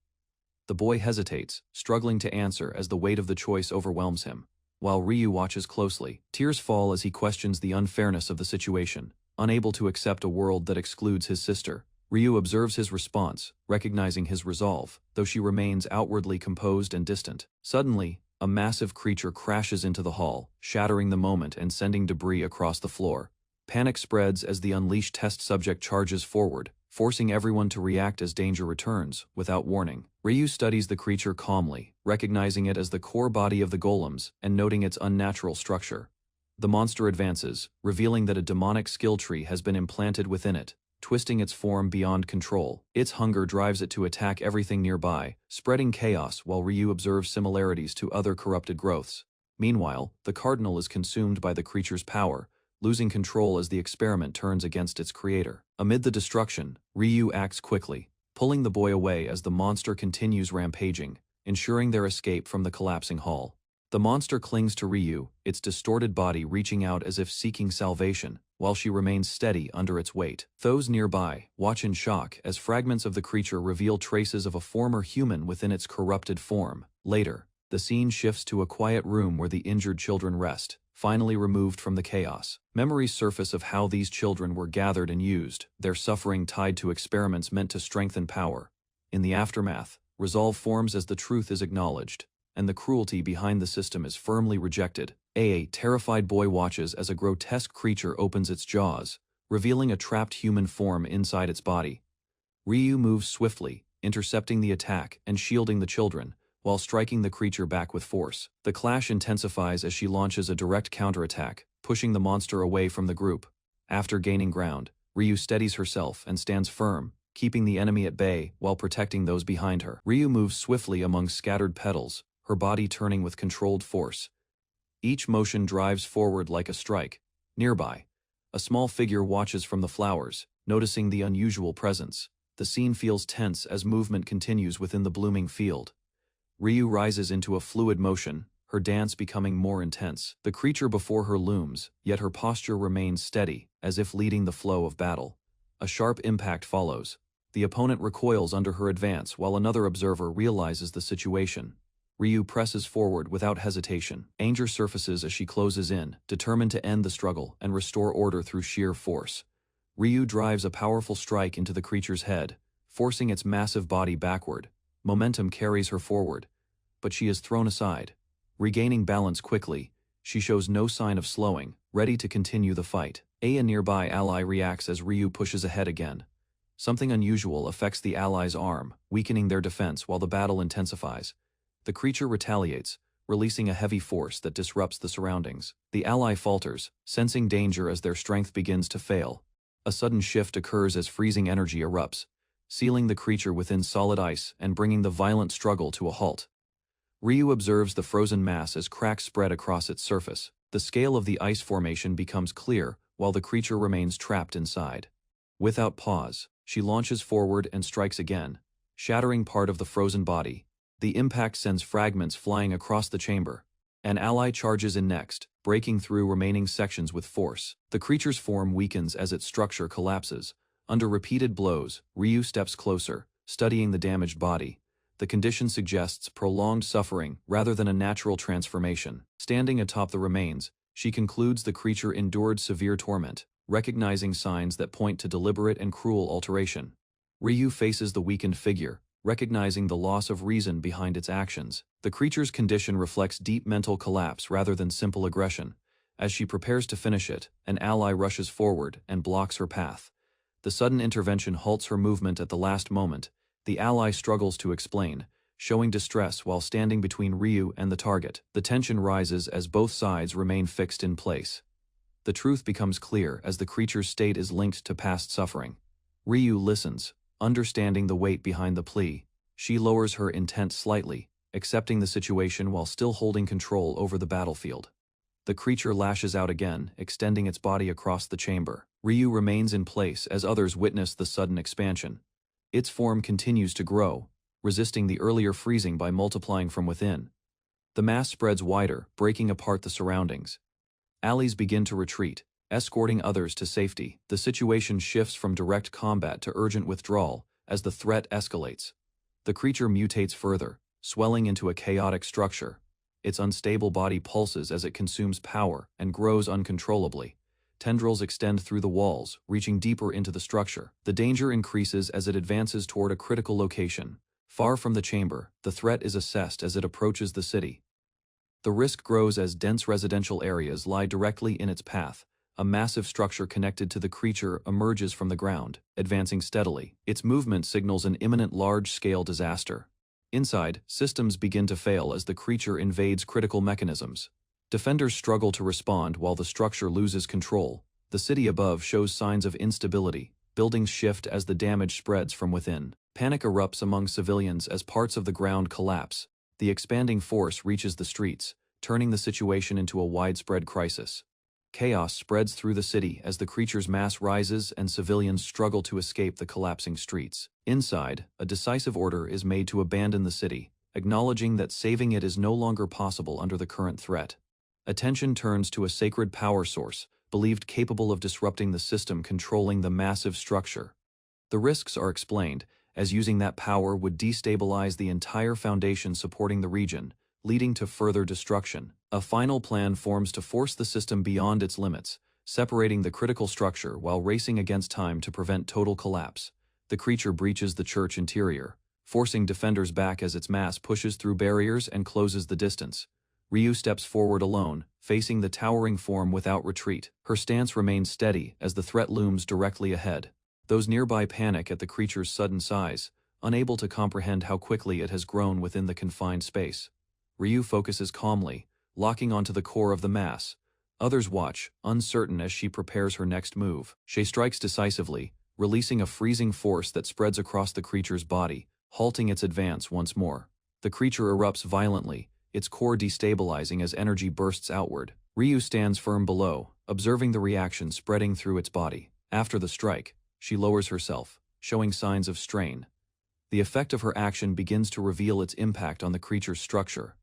The boy hesitates, struggling to answer as the weight of the choice overwhelms him. While Ryu watches closely, tears fall as he questions the unfairness of the situation. Unable to accept a world that excludes his sister, Ryu observes his response, recognizing his resolve, though she remains outwardly composed and distant. Suddenly, a massive creature crashes into the hall, shattering the moment and sending debris across the floor. Panic spreads as the unleashed test subject charges forward, forcing everyone to react as danger returns, without warning. Ryu studies the creature calmly, recognizing it as the core body of the golems and noting its unnatural structure. The monster advances, revealing that a demonic skill tree has been implanted within it, twisting its form beyond control. Its hunger drives it to attack everything nearby, spreading chaos while Ryu observes similarities to other corrupted growths. Meanwhile, the cardinal is consumed by the creature's power, losing control as the experiment turns against its creator. Amid the destruction, Ryu acts quickly, pulling the boy away as the monster continues rampaging, ensuring their escape from the collapsing hall. The monster clings to Ryu, its distorted body reaching out as if seeking salvation, while she remains steady under its weight. Those nearby watch in shock as fragments of the creature reveal traces of a former human within its corrupted form. Later, the scene shifts to a quiet room where the injured children rest, finally removed from the chaos. Memories surface of how these children were gathered and used, their suffering tied to experiments meant to strengthen power. In the aftermath, resolve forms as the truth is acknowledged, and the cruelty behind the system is firmly rejected. A terrified boy watches as a grotesque creature opens its jaws, revealing a trapped human form inside its body. Ryu moves swiftly, intercepting the attack and shielding the children, while striking the creature back with force. The clash intensifies as she launches a direct counterattack, pushing the monster away from the group. After gaining ground, Ryu steadies herself and stands firm, keeping the enemy at bay while protecting those behind her. Ryu moves swiftly among scattered petals, her body turning with controlled force. Each motion drives forward like a strike. Nearby, a small figure watches from the flowers, noticing the unusual presence. The scene feels tense as movement continues within the blooming field. Ryu rises into a fluid motion, her dance becoming more intense. The creature before her looms, yet her posture remains steady, as if leading the flow of battle. A sharp impact follows. The opponent recoils under her advance while another observer realizes the situation. Ryu presses forward without hesitation. Anger surfaces as she closes in, determined to end the struggle and restore order through sheer force. Ryu drives a powerful strike into the creature's head, forcing its massive body backward. Momentum carries her forward, but she is thrown aside. Regaining balance quickly, she shows no sign of slowing, ready to continue the fight. A nearby ally reacts as Ryu pushes ahead again. Something unusual affects the ally's arm, weakening their defense while the battle intensifies. The creature retaliates, releasing a heavy force that disrupts the surroundings. The ally falters, sensing danger as their strength begins to fail. A sudden shift occurs as freezing energy erupts, sealing the creature within solid ice and bringing the violent struggle to a halt. Ryu observes the frozen mass as cracks spread across its surface. The scale of the ice formation becomes clear, while the creature remains trapped inside. Without pause, she launches forward and strikes again, shattering part of the frozen body. The impact sends fragments flying across the chamber. An ally charges in next, breaking through remaining sections with force. The creature's form weakens as its structure collapses. Under repeated blows, Ryu steps closer, studying the damaged body. The condition suggests prolonged suffering rather than a natural transformation. Standing atop the remains, she concludes the creature endured severe torment, recognizing signs that point to deliberate and cruel alteration. Ryu faces the weakened figure, recognizing the loss of reason behind its actions. The creature's condition reflects deep mental collapse rather than simple aggression. As she prepares to finish it, an ally rushes forward and blocks her path. The sudden intervention halts her movement at the last moment. The ally struggles to explain, showing distress while standing between Ryu and the target. The tension rises as both sides remain fixed in place. The truth becomes clear as the creature's state is linked to past suffering. Ryu listens, understanding the weight behind the plea. She lowers her intent slightly, accepting the situation while still holding control over the battlefield. The creature lashes out again, extending its body across the chamber. Ryu remains in place as others witness the sudden expansion. Its form continues to grow, resisting the earlier freezing by multiplying from within. The mass spreads wider, breaking apart the surroundings. Allies begin to retreat, escorting others to safety. The situation shifts from direct combat to urgent withdrawal as the threat escalates. The creature mutates further, swelling into a chaotic structure. Its unstable body pulses as it consumes power and grows uncontrollably. Tendrils extend through the walls, reaching deeper into the structure. The danger increases as it advances toward a critical location. Far from the chamber, the threat is assessed as it approaches the city. The risk grows as dense residential areas lie directly in its path. A massive structure connected to the creature emerges from the ground, advancing steadily. Its movement signals an imminent large-scale disaster. Inside, systems begin to fail as the creature invades critical mechanisms. Defenders struggle to respond while the structure loses control. The city above shows signs of instability. Buildings shift as the damage spreads from within. Panic erupts among civilians as parts of the ground collapse. The expanding force reaches the streets, turning the situation into a widespread crisis. Chaos spreads through the city as the creature's mass rises and civilians struggle to escape the collapsing streets. Inside, a decisive order is made to abandon the city, acknowledging that saving it is no longer possible under the current threat. Attention turns to a sacred power source, believed capable of disrupting the system controlling the massive structure. The risks are explained, as using that power would destabilize the entire foundation supporting the region, leading to further destruction. A final plan forms to force the system beyond its limits, separating the critical structure while racing against time to prevent total collapse. The creature breaches the church interior, forcing defenders back as its mass pushes through barriers and closes the distance. Ryu steps forward alone, facing the towering form without retreat. Her stance remains steady as the threat looms directly ahead. Those nearby panic at the creature's sudden size, unable to comprehend how quickly it has grown within the confined space. Ryu focuses calmly, locking onto the core of the mass, Others watch, uncertain as she prepares her next move. She strikes decisively, releasing a freezing force that spreads across the creature's body, halting its advance once more. The creature erupts violently, its core destabilizing as energy bursts outward. Ryu stands firm below, observing the reaction spreading through its body. After the strike, she lowers herself, showing signs of strain. The effect of her action begins to reveal its impact on the creature's structure.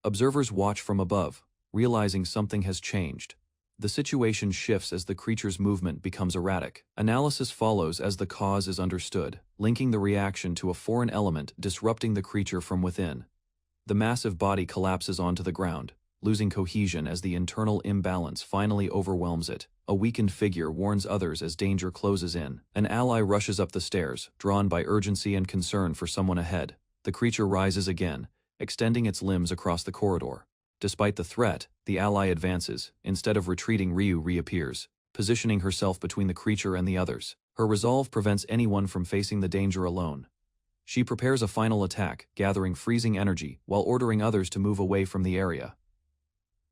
Observers watch from above, realizing something has changed. The situation shifts as the creature's movement becomes erratic. Analysis follows as the cause is understood, linking the reaction to a foreign element disrupting the creature from within. The massive body collapses onto the ground, losing cohesion as the internal imbalance finally overwhelms it. A weakened figure warns others as danger closes in. An ally rushes up the stairs, drawn by urgency and concern for someone ahead. The creature rises again, extending its limbs across the corridor. Despite the threat, the ally advances. Instead of retreating, Ryu reappears, positioning herself between the creature and the others. Her resolve prevents anyone from facing the danger alone. She prepares a final attack, gathering freezing energy while ordering others to move away from the area.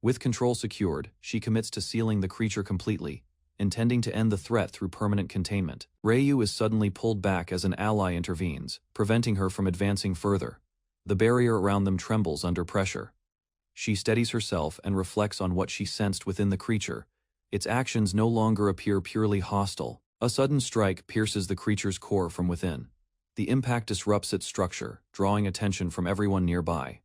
With control secured, she commits to sealing the creature completely, intending to end the threat through permanent containment. Ryu is suddenly pulled back as an ally intervenes, preventing her from advancing further. The barrier around them trembles under pressure. She steadies herself and reflects on what she sensed within the creature. Its actions no longer appear purely hostile. A sudden strike pierces the creature's core from within. The impact disrupts its structure, drawing attention from everyone nearby.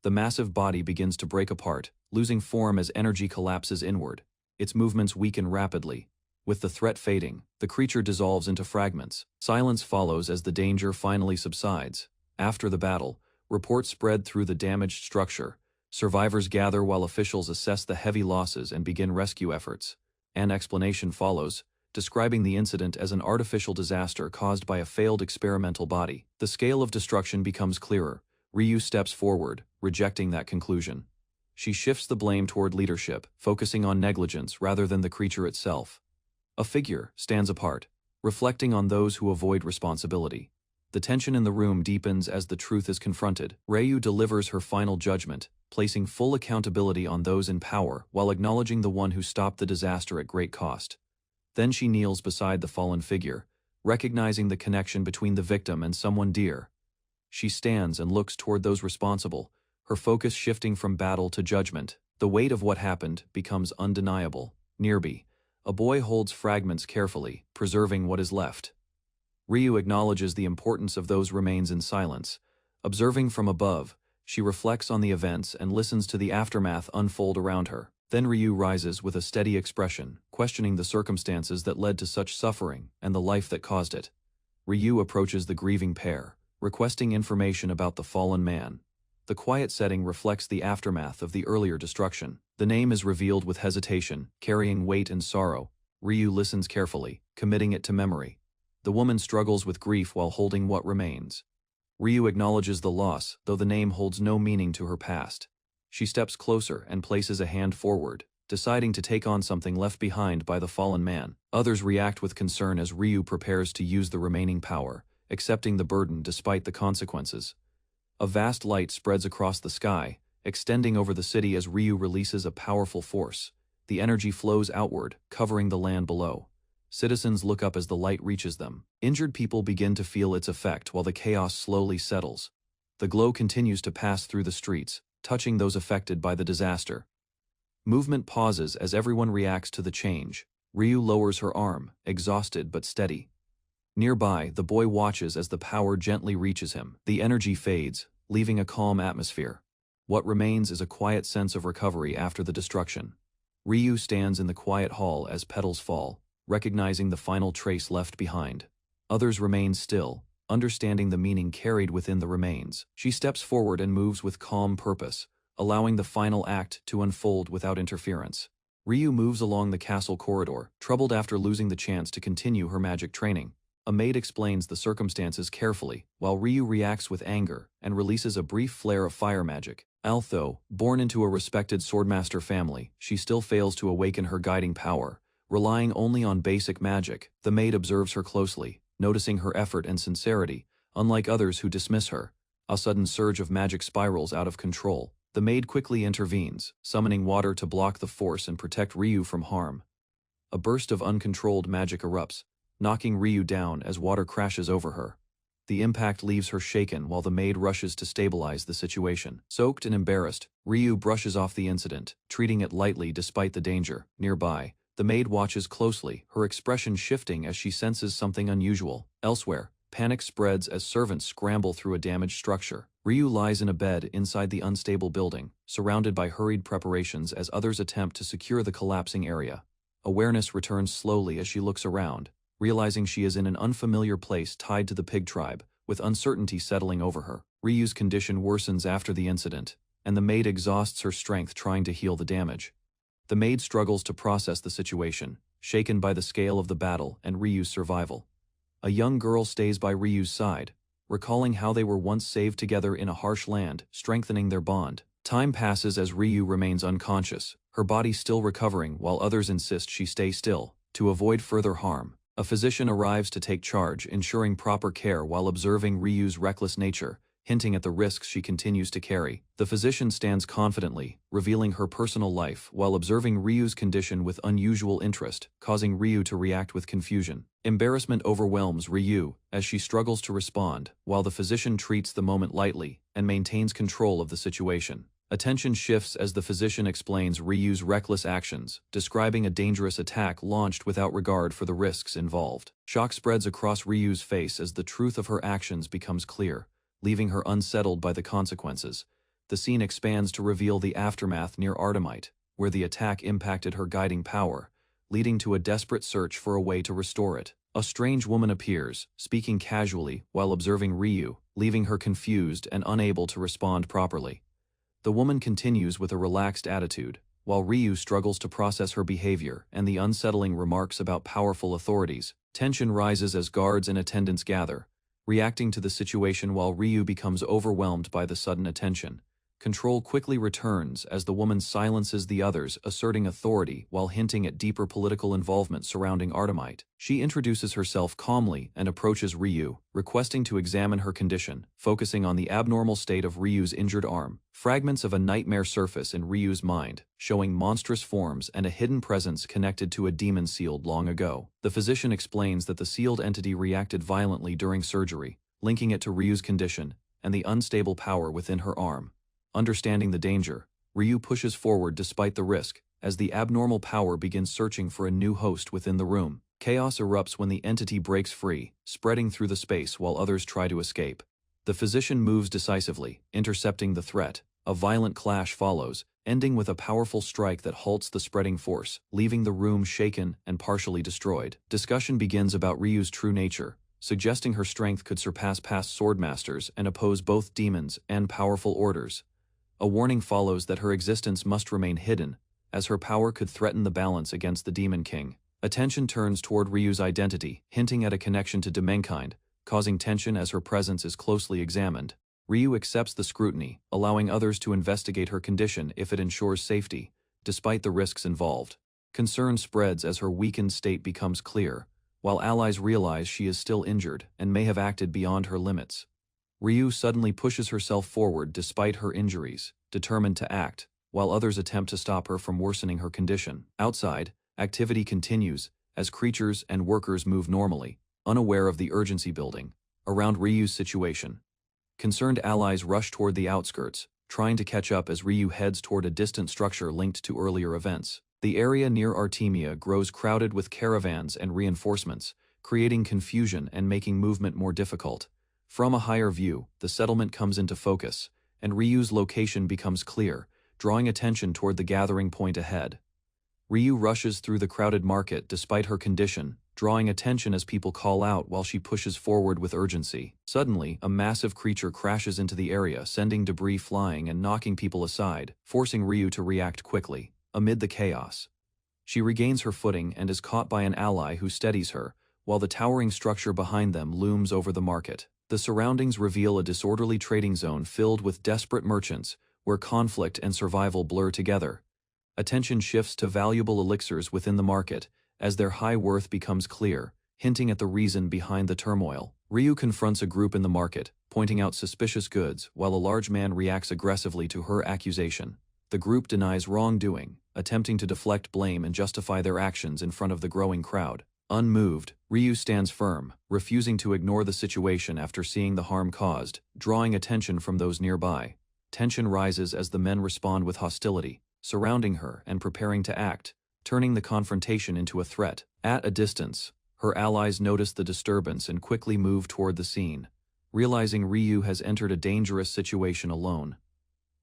The massive body begins to break apart, losing form as energy collapses inward. Its movements weaken rapidly. With the threat fading, the creature dissolves into fragments. Silence follows as the danger finally subsides. After the battle, reports spread through the damaged structure. Survivors gather while officials assess the heavy losses and begin rescue efforts. An explanation follows, describing the incident as an artificial disaster caused by a failed experimental body. The scale of destruction becomes clearer. Ryu steps forward, rejecting that conclusion. She shifts the blame toward leadership, focusing on negligence rather than the creature itself. A figure stands apart, reflecting on those who avoid responsibility. The tension in the room deepens as the truth is confronted. Ryu delivers her final judgment, placing full accountability on those in power while acknowledging the one who stopped the disaster at great cost. Then she kneels beside the fallen figure, recognizing the connection between the victim and someone dear. She stands and looks toward those responsible, her focus shifting from battle to judgment. The weight of what happened becomes undeniable. Nearby, a boy holds fragments carefully, preserving what is left. Ryu acknowledges the importance of those remains in silence. Observing from above, she reflects on the events and listens to the aftermath unfold around her. Then Ryu rises with a steady expression, questioning the circumstances that led to such suffering and the life that caused it. Ryu approaches the grieving pair, requesting information about the fallen man. The quiet setting reflects the aftermath of the earlier destruction. The name is revealed with hesitation, carrying weight and sorrow. Ryu listens carefully, committing it to memory. The woman struggles with grief while holding what remains. Ryu acknowledges the loss, though the name holds no meaning to her past. She steps closer and places a hand forward, deciding to take on something left behind by the fallen man. Others react with concern as Ryu prepares to use the remaining power, accepting the burden despite the consequences. A vast light spreads across the sky, extending over the city as Ryu releases a powerful force. The energy flows outward, covering the land below. Citizens look up as the light reaches them. Injured people begin to feel its effect while the chaos slowly settles. The glow continues to pass through the streets, touching those affected by the disaster. Movement pauses as everyone reacts to the change. Ryu lowers her arm, exhausted but steady. Nearby, the boy watches as the power gently reaches him. The energy fades, leaving a calm atmosphere. What remains is a quiet sense of recovery after the destruction. Ryu stands in the quiet hall as petals fall, recognizing the final trace left behind. Others remain still, understanding the meaning carried within the remains. She steps forward and moves with calm purpose, allowing the final act to unfold without interference. Ryu moves along the castle corridor, troubled after losing the chance to continue her magic training. A maid explains the circumstances carefully, while Ryu reacts with anger and releases a brief flare of fire magic. Although born into a respected swordmaster family, she still fails to awaken her guiding power. Relying only on basic magic, the maid observes her closely, noticing her effort and sincerity. Unlike others who dismiss her, a sudden surge of magic spirals out of control. The maid quickly intervenes, summoning water to block the force and protect Ryu from harm. A burst of uncontrolled magic erupts, knocking Ryu down as water crashes over her. The impact leaves her shaken while the maid rushes to stabilize the situation. Soaked and embarrassed, Ryu brushes off the incident, treating it lightly despite the danger. Nearby, the maid watches closely, her expression shifting as she senses something unusual. Elsewhere, panic spreads as servants scramble through a damaged structure. Ryu lies in a bed inside the unstable building, surrounded by hurried preparations as others attempt to secure the collapsing area. Awareness returns slowly as she looks around, realizing she is in an unfamiliar place tied to the pig tribe, with uncertainty settling over her. Ryu's condition worsens after the incident, and the maid exhausts her strength trying to heal the damage. The maid struggles to process the situation, shaken by the scale of the battle and Ryu's survival. A young girl stays by Ryu's side, recalling how they were once saved together in a harsh land, strengthening their bond. Time passes as Ryu remains unconscious, her body still recovering while others insist she stay still, to avoid further harm. A physician arrives to take charge, ensuring proper care while observing Ryu's reckless nature, hinting at the risks she continues to carry. The physician stands confidently, revealing her personal life while observing Ryu's condition with unusual interest, causing Ryu to react with confusion. Embarrassment overwhelms Ryu as she struggles to respond, while the physician treats the moment lightly and maintains control of the situation. Attention shifts as the physician explains Ryu's reckless actions, describing a dangerous attack launched without regard for the risks involved. Shock spreads across Ryu's face as the truth of her actions becomes clear, leaving her unsettled by the consequences. The scene expands to reveal the aftermath near Artemite, where the attack impacted her guiding power, leading to a desperate search for a way to restore it. A strange woman appears, speaking casually while observing Ryu, leaving her confused and unable to respond properly. The woman continues with a relaxed attitude, while Ryu struggles to process her behavior and the unsettling remarks about powerful authorities. Tension rises as guards and attendants gather, reacting to the situation while Ryu becomes overwhelmed by the sudden attention. Control quickly returns as the woman silences the others, asserting authority while hinting at deeper political involvement surrounding Artemite. She introduces herself calmly and approaches Ryu, requesting to examine her condition, focusing on the abnormal state of Ryu's injured arm. Fragments of a nightmare surface in Ryu's mind, showing monstrous forms and a hidden presence connected to a demon sealed long ago. The physician explains that the sealed entity reacted violently during surgery, linking it to Ryu's condition and the unstable power within her arm. Understanding the danger, Ryu pushes forward despite the risk, as the abnormal power begins searching for a new host within the room. Chaos erupts when the entity breaks free, spreading through the space while others try to escape. The physician moves decisively, intercepting the threat. A violent clash follows, ending with a powerful strike that halts the spreading force, leaving the room shaken and partially destroyed. Discussion begins about Ryu's true nature, suggesting her strength could surpass past swordmasters and oppose both demons and powerful orders. A warning follows that her existence must remain hidden, as her power could threaten the balance against the Demon King. Attention turns toward Ryu's identity, hinting at a connection to Demenkind, causing tension as her presence is closely examined. Ryu accepts the scrutiny, allowing others to investigate her condition if it ensures safety, despite the risks involved. Concern spreads as her weakened state becomes clear, while allies realize she is still injured and may have acted beyond her limits. Ryu suddenly pushes herself forward despite her injuries, determined to act, while others attempt to stop her from worsening her condition. Outside, activity continues as creatures and workers move normally, unaware of the urgency building around Ryu's situation. Concerned allies rush toward the outskirts, trying to catch up as Ryu heads toward a distant structure linked to earlier events. The area near Artemia grows crowded with caravans and reinforcements, creating confusion and making movement more difficult. From a higher view, the settlement comes into focus, and Ryu's location becomes clear, drawing attention toward the gathering point ahead. Ryu rushes through the crowded market despite her condition, drawing attention as people call out while she pushes forward with urgency. Suddenly, a massive creature crashes into the area, sending debris flying and knocking people aside, forcing Ryu to react quickly. Amid the chaos, she regains her footing and is caught by an ally who steadies her, while the towering structure behind them looms over the market. The surroundings reveal a disorderly trading zone filled with desperate merchants, where conflict and survival blur together. Attention shifts to valuable elixirs within the market, as their high worth becomes clear, hinting at the reason behind the turmoil. Ryu confronts a group in the market, pointing out suspicious goods, while a large man reacts aggressively to her accusation. The group denies wrongdoing, attempting to deflect blame and justify their actions in front of the growing crowd. Unmoved, Ryu stands firm, refusing to ignore the situation after seeing the harm caused, drawing attention from those nearby. Tension rises as the men respond with hostility, surrounding her and preparing to act, turning the confrontation into a threat. At a distance, her allies notice the disturbance and quickly move toward the scene, realizing Ryu has entered a dangerous situation alone.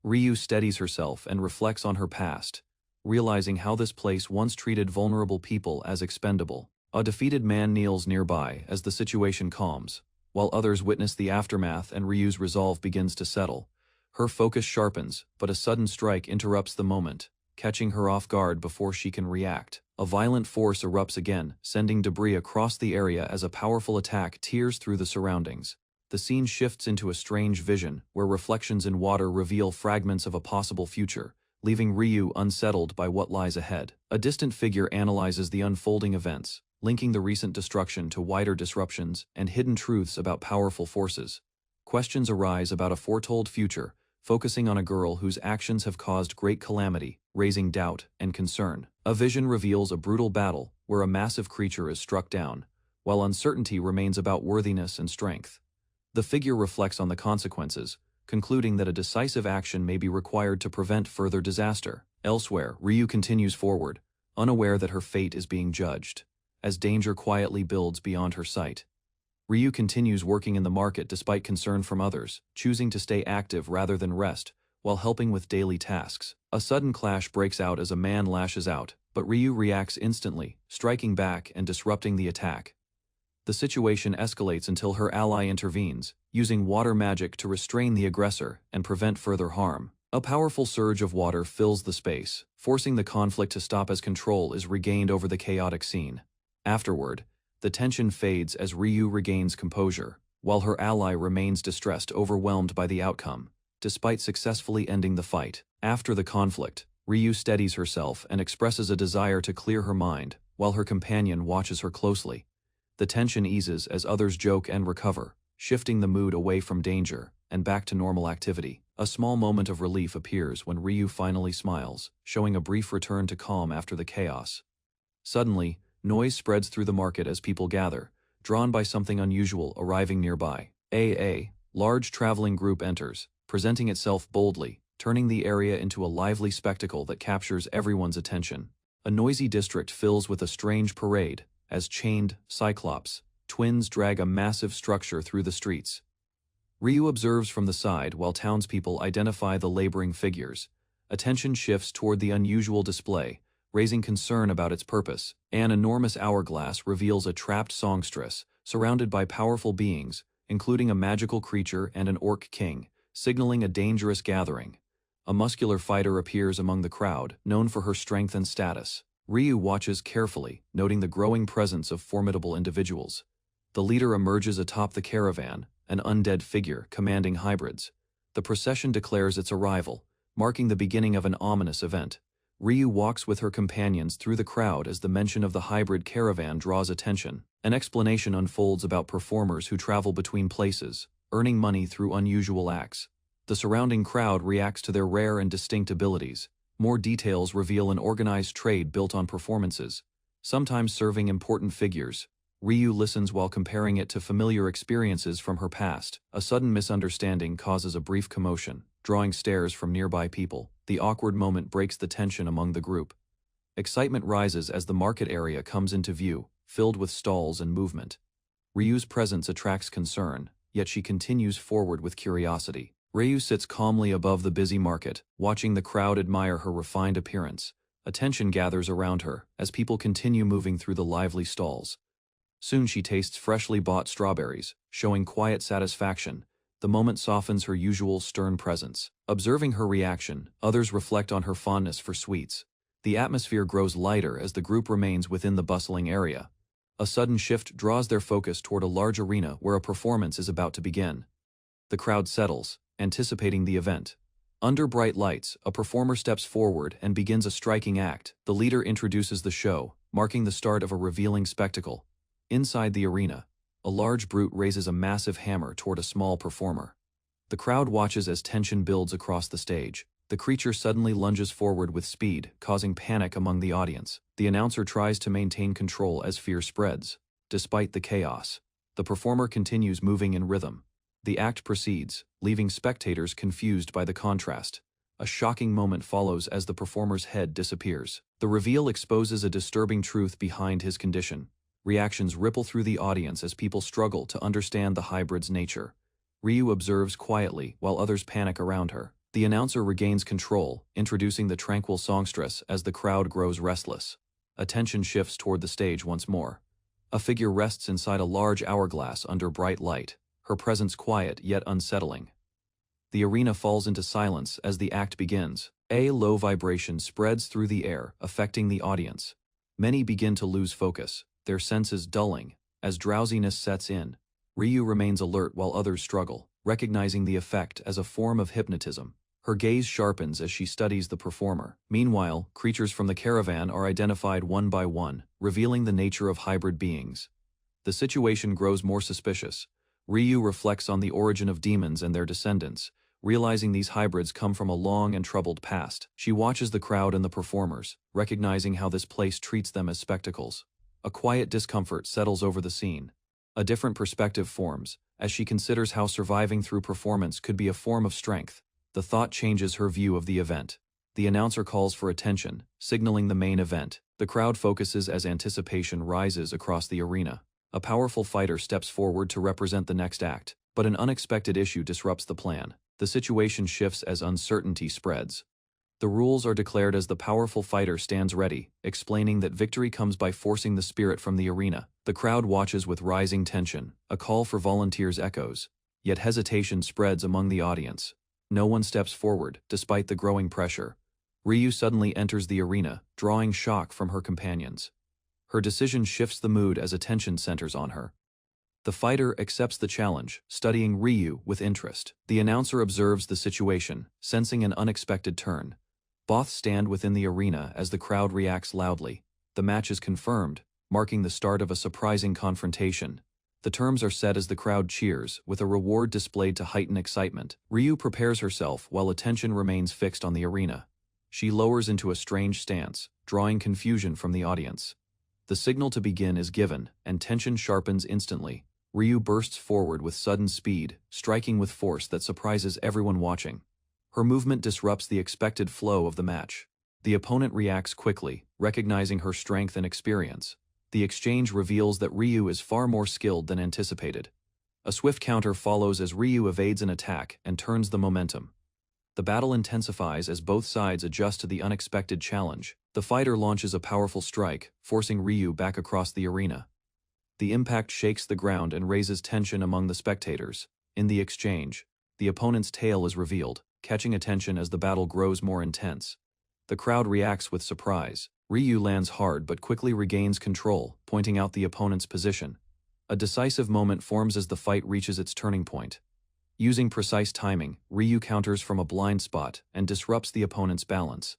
Ryu steadies herself and reflects on her past, realizing how this place once treated vulnerable people as expendable. A defeated man kneels nearby as the situation calms, while others witness the aftermath and Ryu's resolve begins to settle. Her focus sharpens, but a sudden strike interrupts the moment, catching her off guard before she can react. A violent force erupts again, sending debris across the area as a powerful attack tears through the surroundings. The scene shifts into a strange vision, where reflections in water reveal fragments of a possible future, leaving Ryu unsettled by what lies ahead. A distant figure analyzes the unfolding events, linking the recent destruction to wider disruptions and hidden truths about powerful forces. Questions arise about a foretold future, focusing on a girl whose actions have caused great calamity, raising doubt and concern. A vision reveals a brutal battle where a massive creature is struck down, while uncertainty remains about worthiness and strength. The figure reflects on the consequences, concluding that a decisive action may be required to prevent further disaster. Elsewhere, Ryu continues forward, unaware that her fate is being judged, as danger quietly builds beyond her sight. Ryu continues working in the market despite concern from others, choosing to stay active rather than rest, while helping with daily tasks. A sudden clash breaks out as a man lashes out, but Ryu reacts instantly, striking back and disrupting the attack. The situation escalates until her ally intervenes, using water magic to restrain the aggressor and prevent further harm. A powerful surge of water fills the space, forcing the conflict to stop as control is regained over the chaotic scene. Afterward, the tension fades as Ryu regains composure, while her ally remains distressed, overwhelmed by the outcome, despite successfully ending the fight. After the conflict, Ryu steadies herself and expresses a desire to clear her mind, while her companion watches her closely. The tension eases as others joke and recover, shifting the mood away from danger and back to normal activity. A small moment of relief appears when Ryu finally smiles, showing a brief return to calm after the chaos. Suddenly, noise spreads through the market as people gather, drawn by something unusual arriving nearby. A large traveling group enters, presenting itself boldly, turning the area into a lively spectacle that captures everyone's attention. A noisy district fills with a strange parade, as chained Cyclops twins drag a massive structure through the streets. Ryu observes from the side while townspeople identify the laboring figures. Attention shifts toward the unusual display, raising concern about its purpose. An enormous hourglass reveals a trapped songstress, surrounded by powerful beings, including a magical creature and an orc king, signaling a dangerous gathering. A muscular fighter appears among the crowd, known for her strength and status. Ryu watches carefully, noting the growing presence of formidable individuals. The leader emerges atop the caravan, an undead figure commanding hybrids. The procession declares its arrival, marking the beginning of an ominous event. Ryu walks with her companions through the crowd as the mention of the hybrid caravan draws attention. An explanation unfolds about performers who travel between places, earning money through unusual acts. The surrounding crowd reacts to their rare and distinct abilities. More details reveal an organized trade built on performances, sometimes serving important figures. Ryu listens while comparing it to familiar experiences from her past. A sudden misunderstanding causes a brief commotion, drawing stares from nearby people. The awkward moment breaks the tension among the group. Excitement rises as the market area comes into view, filled with stalls and movement. Ryu's presence attracts concern, yet she continues forward with curiosity. Ryu sits calmly above the busy market, watching the crowd admire her refined appearance. Attention gathers around her as people continue moving through the lively stalls. Soon she tastes freshly bought strawberries, showing quiet satisfaction. The moment softens her usual stern presence. Observing her reaction, others reflect on her fondness for sweets. The atmosphere grows lighter as the group remains within the bustling area. A sudden shift draws their focus toward a large arena where a performance is about to begin. The crowd settles, anticipating the event. Under bright lights, a performer steps forward and begins a striking act. The leader introduces the show, marking the start of a revealing spectacle. Inside the arena, A large brute raises a massive hammer toward a small performer. The crowd watches as tension builds across the stage. The creature suddenly lunges forward with speed, causing panic among the audience. The announcer tries to maintain control as fear spreads. Despite the chaos, the performer continues moving in rhythm. The act proceeds, leaving spectators confused by the contrast. A shocking moment follows as the performer's head disappears. The reveal exposes a disturbing truth behind his condition. Reactions ripple through the audience as people struggle to understand the hybrid's nature. Ryu observes quietly while others panic around her. The announcer regains control, introducing the tranquil songstress as the crowd grows restless. Attention shifts toward the stage once more. A figure rests inside a large hourglass under bright light, her presence quiet yet unsettling. The arena falls into silence as the act begins. A low vibration spreads through the air, affecting the audience. Many begin to lose focus, their senses dulling. As drowsiness sets in, Ryu remains alert while others struggle, recognizing the effect as a form of hypnotism. Her gaze sharpens as she studies the performer. Meanwhile, creatures from the caravan are identified one by one, revealing the nature of hybrid beings. The situation grows more suspicious. Ryu reflects on the origin of demons and their descendants, realizing these hybrids come from a long and troubled past. She watches the crowd and the performers, recognizing how this place treats them as spectacles. A quiet discomfort settles over the scene. A different perspective forms, as she considers how surviving through performance could be a form of strength. The thought changes her view of the event. The announcer calls for attention, signaling the main event. The crowd focuses as anticipation rises across the arena. A powerful fighter steps forward to represent the next act, but an unexpected issue disrupts the plan. The situation shifts as uncertainty spreads. The rules are declared as the powerful fighter stands ready, explaining that victory comes by forcing the spirit from the arena. The crowd watches with rising tension. A call for volunteers echoes, yet hesitation spreads among the audience. No one steps forward, despite the growing pressure. Ryu suddenly enters the arena, drawing shock from her companions. Her decision shifts the mood as attention centers on her. The fighter accepts the challenge, studying Ryu with interest. The announcer observes the situation, sensing an unexpected turn. Both stand within the arena as the crowd reacts loudly. The match is confirmed, marking the start of a surprising confrontation. The terms are set as the crowd cheers, with a reward displayed to heighten excitement. Ryu prepares herself while attention remains fixed on the arena. She lowers into a strange stance, drawing confusion from the audience. The signal to begin is given, and tension sharpens instantly. Ryu bursts forward with sudden speed, striking with force that surprises everyone watching. Her movement disrupts the expected flow of the match. The opponent reacts quickly, recognizing her strength and experience. The exchange reveals that Ryu is far more skilled than anticipated. A swift counter follows as Ryu evades an attack and turns the momentum. The battle intensifies as both sides adjust to the unexpected challenge. The fighter launches a powerful strike, forcing Ryu back across the arena. The impact shakes the ground and raises tension among the spectators. In the exchange, the opponent's tail is revealed, catching attention as the battle grows more intense. The crowd reacts with surprise. Ryu lands hard but quickly regains control, pointing out the opponent's position. A decisive moment forms as the fight reaches its turning point. Using precise timing, Ryu counters from a blind spot and disrupts the opponent's balance.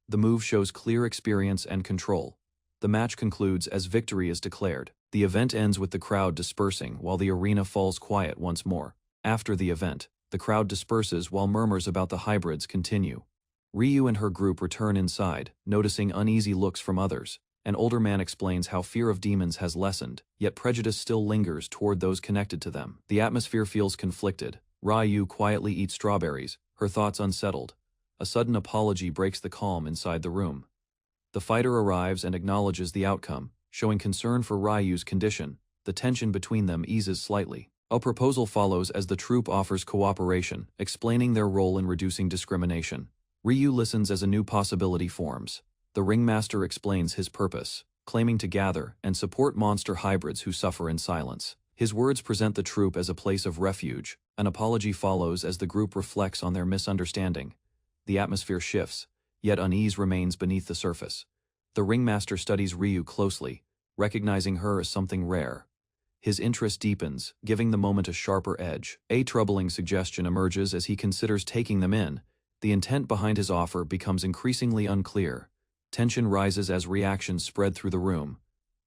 The move shows clear experience and control. The match concludes as victory is declared. The event ends with the crowd dispersing while the arena falls quiet once more. After the event, the crowd disperses while murmurs about the hybrids continue. Ryu and her group return inside, noticing uneasy looks from others. An older man explains how fear of demons has lessened, yet prejudice still lingers toward those connected to them. The atmosphere feels conflicted. Ryu quietly eats strawberries, her thoughts unsettled. A sudden apology breaks the calm inside the room. The fighter arrives and acknowledges the outcome, showing concern for Ryu's condition. The tension between them eases slightly. A proposal follows as the troupe offers cooperation, explaining their role in reducing discrimination. Ryu listens as a new possibility forms. The ringmaster explains his purpose, claiming to gather and support monster hybrids who suffer in silence. His words present the troupe as a place of refuge. An apology follows as the group reflects on their misunderstanding. The atmosphere shifts, yet unease remains beneath the surface. The ringmaster studies Ryu closely, recognizing her as something rare. His interest deepens, giving the moment a sharper edge. A troubling suggestion emerges as he considers taking them in. The intent behind his offer becomes increasingly unclear. Tension rises as reactions spread through the room.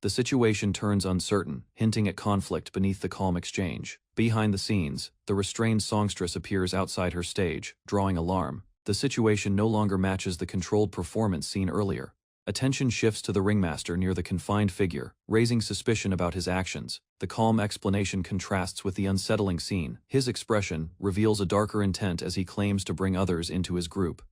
The situation turns uncertain, hinting at conflict beneath the calm exchange. Behind the scenes, the restrained songstress appears outside her stage, drawing alarm. The situation no longer matches the controlled performance seen earlier. Attention shifts to the ringmaster near the confined figure, raising suspicion about his actions. The calm explanation contrasts with the unsettling scene. His expression reveals a darker intent as he claims to bring others into his group.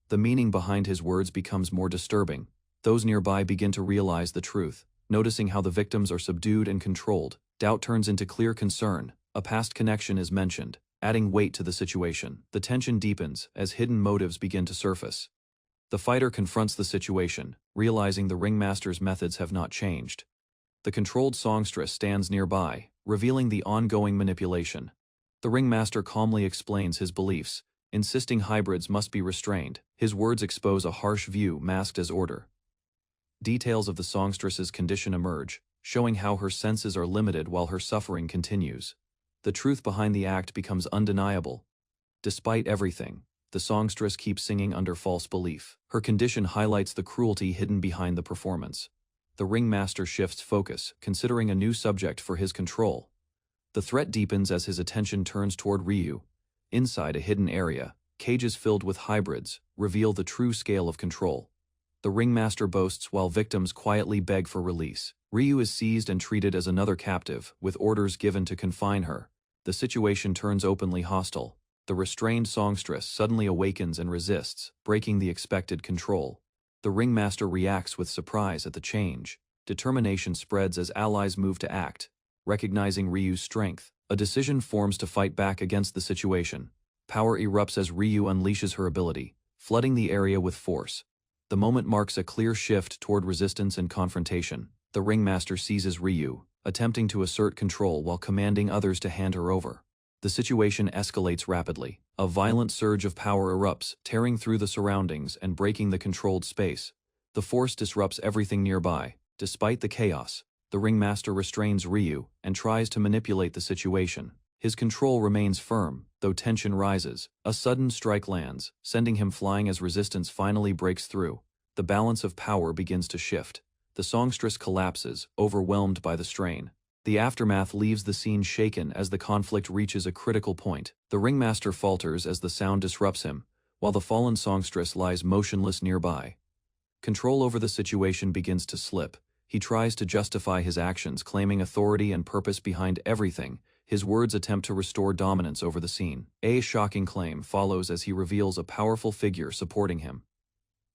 The meaning behind his words becomes more disturbing. Those nearby begin to realize the truth. Noticing how the victims are subdued and controlled, doubt turns into clear concern. A past connection is mentioned, adding weight to the situation. The tension deepens as hidden motives begin to surface. The fighter confronts the situation, realizing the ringmaster's methods have not changed. The controlled songstress stands nearby, revealing the ongoing manipulation. The ringmaster calmly explains his beliefs, insisting hybrids must be restrained. His words expose a harsh view masked as order. Details of the songstress's condition emerge, showing how her senses are limited while her suffering continues. The truth behind the act becomes undeniable. Despite everything, the songstress keeps singing under false belief. Her condition highlights the cruelty hidden behind the performance. The ringmaster shifts focus, considering a new subject for his control. The threat deepens as his attention turns toward Ryu. Inside a hidden area, cages filled with hybrids reveal the true scale of control. The ringmaster boasts while victims quietly beg for release. Ryu is seized and treated as another captive, with orders given to confine her. The situation turns openly hostile. The restrained songstress suddenly awakens and resists, breaking the expected control. The ringmaster reacts with surprise at the change. Determination spreads as allies move to act. Recognizing Ryu's strength, a decision forms to fight back against the situation. Power erupts as Ryu unleashes her ability, flooding the area with force. The moment marks a clear shift toward resistance and confrontation. The ringmaster seizes Ryu, attempting to assert control while commanding others to hand her over. The situation escalates rapidly. A violent surge of power erupts, tearing through the surroundings and breaking the controlled space. The force disrupts everything nearby. Despite the chaos, the ringmaster restrains Ryu and tries to manipulate the situation. His control remains firm, though tension rises. A sudden strike lands, sending him flying as resistance finally breaks through. The balance of power begins to shift. The songstress collapses, overwhelmed by the strain. The aftermath leaves the scene shaken as the conflict reaches a critical point. The ringmaster falters as the sound disrupts him, while the fallen songstress lies motionless nearby. Control over the situation begins to slip. He tries to justify his actions, claiming authority and purpose behind everything. His words attempt to restore dominance over the scene. A shocking claim follows as he reveals a powerful figure supporting him.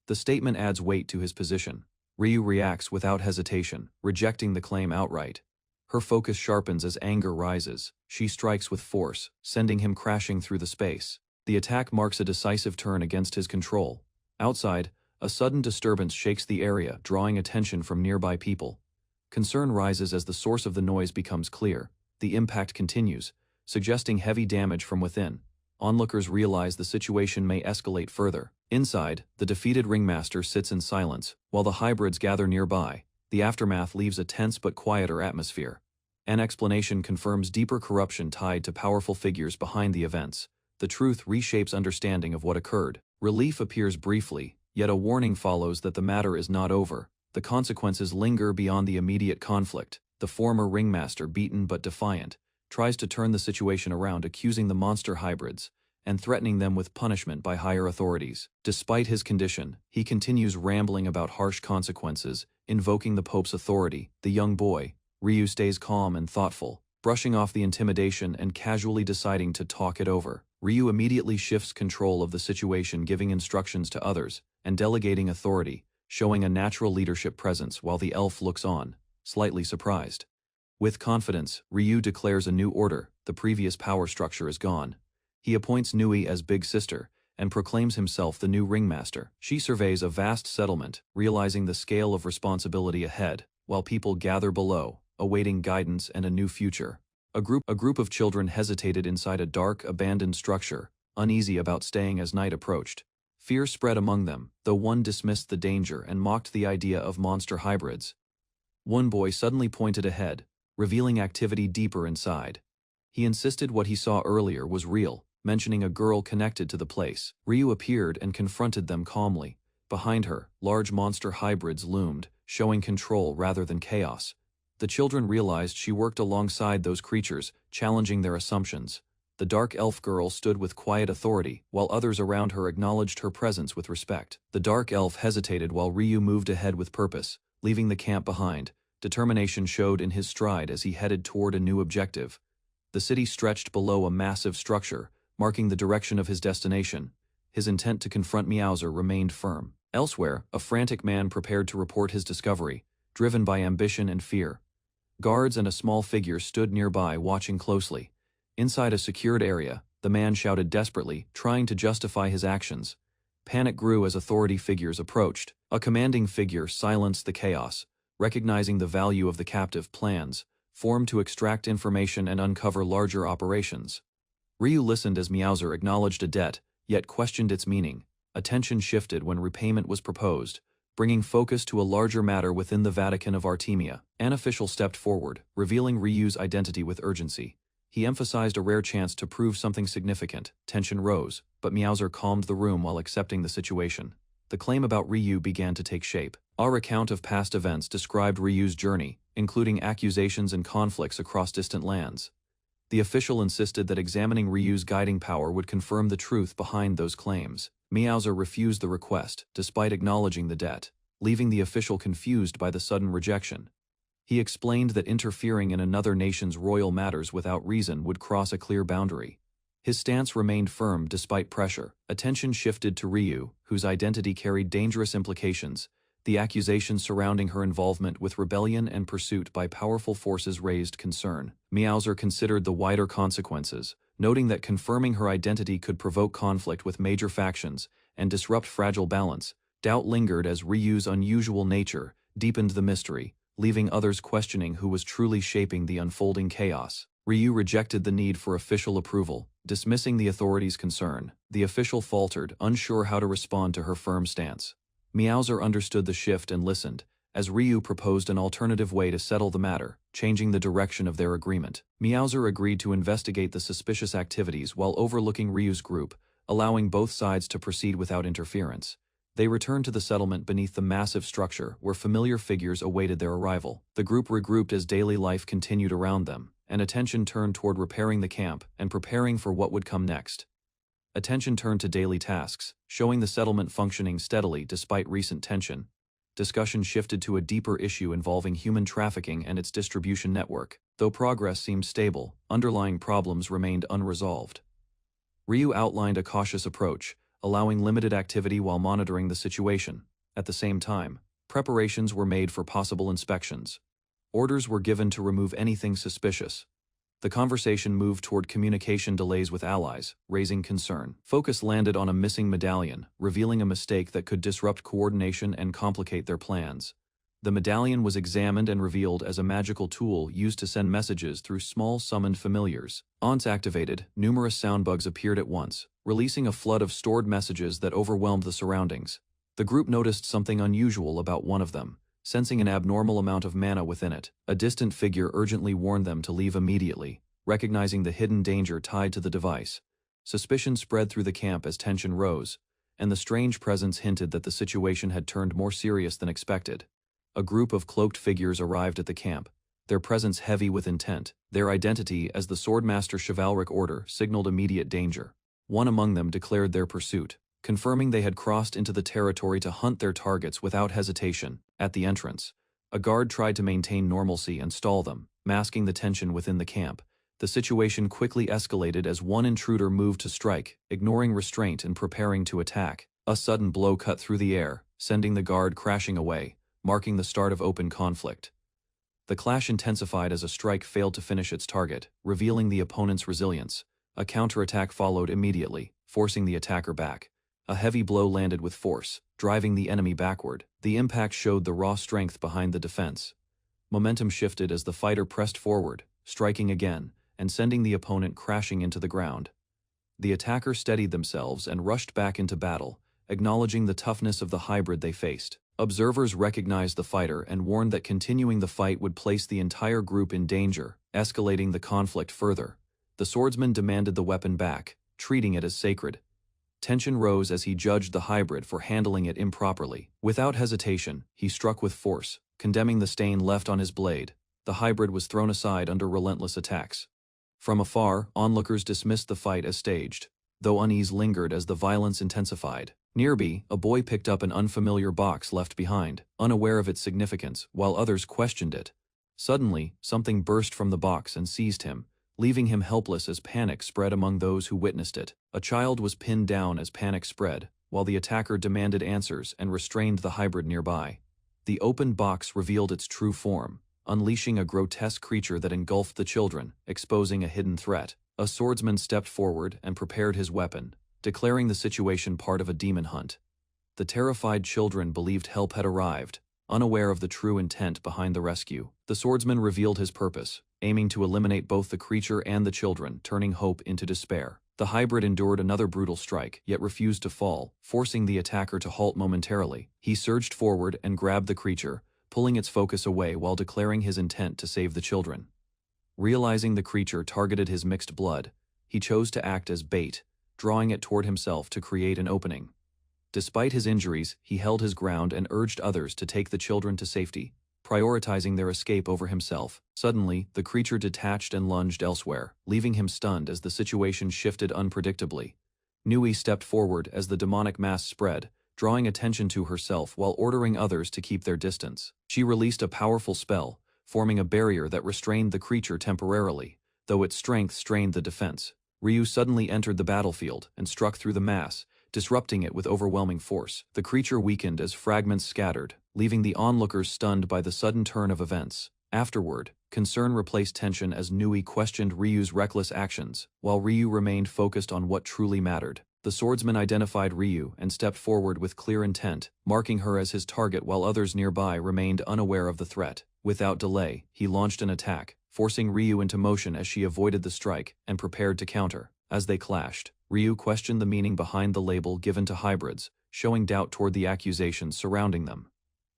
The statement adds weight to his position. Ryu reacts without hesitation, rejecting the claim outright. Her focus sharpens as anger rises. She strikes with force, sending him crashing through the space. The attack marks a decisive turn against his control. Outside, a sudden disturbance shakes the area, drawing attention from nearby people. Concern rises as the source of the noise becomes clear. The impact continues, suggesting heavy damage from within. Onlookers realize the situation may escalate further. Inside, the defeated ringmaster sits in silence, while the hybrids gather nearby. The aftermath leaves a tense but quieter atmosphere. An explanation confirms deeper corruption tied to powerful figures behind the events. The truth reshapes understanding of what occurred. Relief appears briefly, yet a warning follows that the matter is not over. The consequences linger beyond the immediate conflict. The former ringmaster, beaten but defiant, tries to turn the situation around, accusing the monster hybrids and threatening them with punishment by higher authorities. Despite his condition, he continues rambling about harsh consequences, invoking the Pope's authority. The young boy, Ryu, stays calm and thoughtful, brushing off the intimidation and casually deciding to talk it over. Ryu immediately shifts control of the situation, giving instructions to others and delegating authority, showing a natural leadership presence while the elf looks on, slightly surprised. With confidence, Ryu declares a new order. The previous power structure is gone. He appoints Nui as Big Sister and proclaims himself the new ringmaster. She surveys a vast settlement, realizing the scale of responsibility ahead, while people gather below, awaiting guidance and a new future. A group of children hesitated inside a dark, abandoned structure, uneasy about staying as night approached. Fear spread among them, though one dismissed the danger and mocked the idea of monster hybrids. One boy suddenly pointed ahead, revealing activity deeper inside. He insisted what he saw earlier was real, mentioning a girl connected to the place. Ryu appeared and confronted them calmly. Behind her, large monster hybrids loomed, showing control rather than chaos. The children realized she worked alongside those creatures, challenging their assumptions. The dark elf girl stood with quiet authority, while others around her acknowledged her presence with respect. The dark elf hesitated while Ryu moved ahead with purpose, leaving the camp behind. Determination showed in his stride as he headed toward a new objective. The city stretched below a massive structure, marking the direction of his destination. His intent to confront Meowser remained firm. Elsewhere, a frantic man prepared to report his discovery, driven by ambition and fear. Guards and a small figure stood nearby watching closely. Inside a secured area, the man shouted desperately, trying to justify his actions. Panic grew as authority figures approached. A commanding figure silenced the chaos, recognizing the value of the captive plans, formed to extract information and uncover larger operations. Ryu listened as Meowser acknowledged a debt, yet questioned its meaning. Attention shifted when repayment was proposed, bringing focus to a larger matter within the Vatican of Artemia. An official stepped forward, revealing Ryu's identity with urgency. He emphasized a rare chance to prove something significant. Tension rose, but Meowser calmed the room while accepting the situation. The claim about Ryu began to take shape. Our account of past events described Ryu's journey, including accusations and conflicts across distant lands. The official insisted that examining Ryu's guiding power would confirm the truth behind those claims. Meowser refused the request, despite acknowledging the debt, leaving the official confused by the sudden rejection. He explained that interfering in another nation's royal matters without reason would cross a clear boundary. His stance remained firm despite pressure. Attention shifted to Ryu, whose identity carried dangerous implications. The accusations surrounding her involvement with rebellion and pursuit by powerful forces raised concern. Meowser considered the wider consequences, noting that confirming her identity could provoke conflict with major factions and disrupt fragile balance. Doubt lingered as Ryu's unusual nature deepened the mystery, leaving others questioning who was truly shaping the unfolding chaos. Ryu rejected the need for official approval, dismissing the authorities' concern. The official faltered, unsure how to respond to her firm stance. Meowser understood the shift and listened, as Ryu proposed an alternative way to settle the matter, changing the direction of their agreement. Meowser agreed to investigate the suspicious activities while overlooking Ryu's group, allowing both sides to proceed without interference. They returned to the settlement beneath the massive structure where familiar figures awaited their arrival. The group regrouped as daily life continued around them, and attention turned toward repairing the camp and preparing for what would come next. Attention turned to daily tasks, showing the settlement functioning steadily despite recent tension. Discussion shifted to a deeper issue involving human trafficking and its distribution network. Though progress seemed stable, underlying problems remained unresolved. Ryu outlined a cautious approach, allowing limited activity while monitoring the situation. At the same time, preparations were made for possible inspections. Orders were given to remove anything suspicious. The conversation moved toward communication delays with allies, raising concern. Focus landed on a missing medallion, revealing a mistake that could disrupt coordination and complicate their plans. The medallion was examined and revealed as a magical tool used to send messages through small summoned familiars. Once activated, numerous soundbugs appeared at once, releasing a flood of stored messages that overwhelmed the surroundings. The group noticed something unusual about one of them, sensing an abnormal amount of mana within it. A distant figure urgently warned them to leave immediately, recognizing the hidden danger tied to the device. Suspicion spread through the camp as tension rose, and the strange presence hinted that the situation had turned more serious than expected. A group of cloaked figures arrived at the camp, their presence heavy with intent. Their identity as the Swordmaster Chivalric Order signaled immediate danger. One among them declared their pursuit, confirming they had crossed into the territory to hunt their targets without hesitation. At the entrance, a guard tried to maintain normalcy and stall them, masking the tension within the camp. The situation quickly escalated as one intruder moved to strike, ignoring restraint and preparing to attack. A sudden blow cut through the air, sending the guard crashing away, marking the start of open conflict. The clash intensified as a strike failed to finish its target, revealing the opponent's resilience. A counterattack followed immediately, forcing the attacker back. A heavy blow landed with force, driving the enemy backward. The impact showed the raw strength behind the defense. Momentum shifted as the fighter pressed forward, striking again, and sending the opponent crashing into the ground. The attacker steadied themselves and rushed back into battle, acknowledging the toughness of the hybrid they faced. Observers recognized the fighter and warned that continuing the fight would place the entire group in danger, escalating the conflict further. The swordsman demanded the weapon back, treating it as sacred. Tension rose as he judged the hybrid for handling it improperly. Without hesitation, he struck with force, condemning the stain left on his blade. The hybrid was thrown aside under relentless attacks. From afar, onlookers dismissed the fight as staged, though unease lingered as the violence intensified. Nearby, a boy picked up an unfamiliar box left behind, unaware of its significance, while others questioned it. Suddenly, something burst from the box and seized him, leaving him helpless as panic spread among those who witnessed it. A child was pinned down as panic spread, while the attacker demanded answers and restrained the hybrid nearby. The opened box revealed its true form, unleashing a grotesque creature that engulfed the children, exposing a hidden threat. A swordsman stepped forward and prepared his weapon, declaring the situation part of a demon hunt. The terrified children believed help had arrived, unaware of the true intent behind the rescue. The swordsman revealed his purpose, aiming to eliminate both the creature and the children, turning hope into despair. The hybrid endured another brutal strike, yet refused to fall, forcing the attacker to halt momentarily. He surged forward and grabbed the creature, pulling its focus away while declaring his intent to save the children. Realizing the creature targeted his mixed blood, he chose to act as bait, drawing it toward himself to create an opening. Despite his injuries, he held his ground and urged others to take the children to safety, prioritizing their escape over himself. Suddenly, the creature detached and lunged elsewhere, leaving him stunned as the situation shifted unpredictably. Nui stepped forward as the demonic mass spread, drawing attention to herself while ordering others to keep their distance. She released a powerful spell, forming a barrier that restrained the creature temporarily, though its strength strained the defense. Ryu suddenly entered the battlefield and struck through the mass, disrupting it with overwhelming force. The creature weakened as fragments scattered, leaving the onlookers stunned by the sudden turn of events. Afterward, concern replaced tension as Nui questioned Ryu's reckless actions, while Ryu remained focused on what truly mattered. The swordsman identified Ryu and stepped forward with clear intent, marking her as his target while others nearby remained unaware of the threat. Without delay, he launched an attack, forcing Ryu into motion as she avoided the strike and prepared to counter. As they clashed, Ryu questioned the meaning behind the label given to hybrids, showing doubt toward the accusations surrounding them.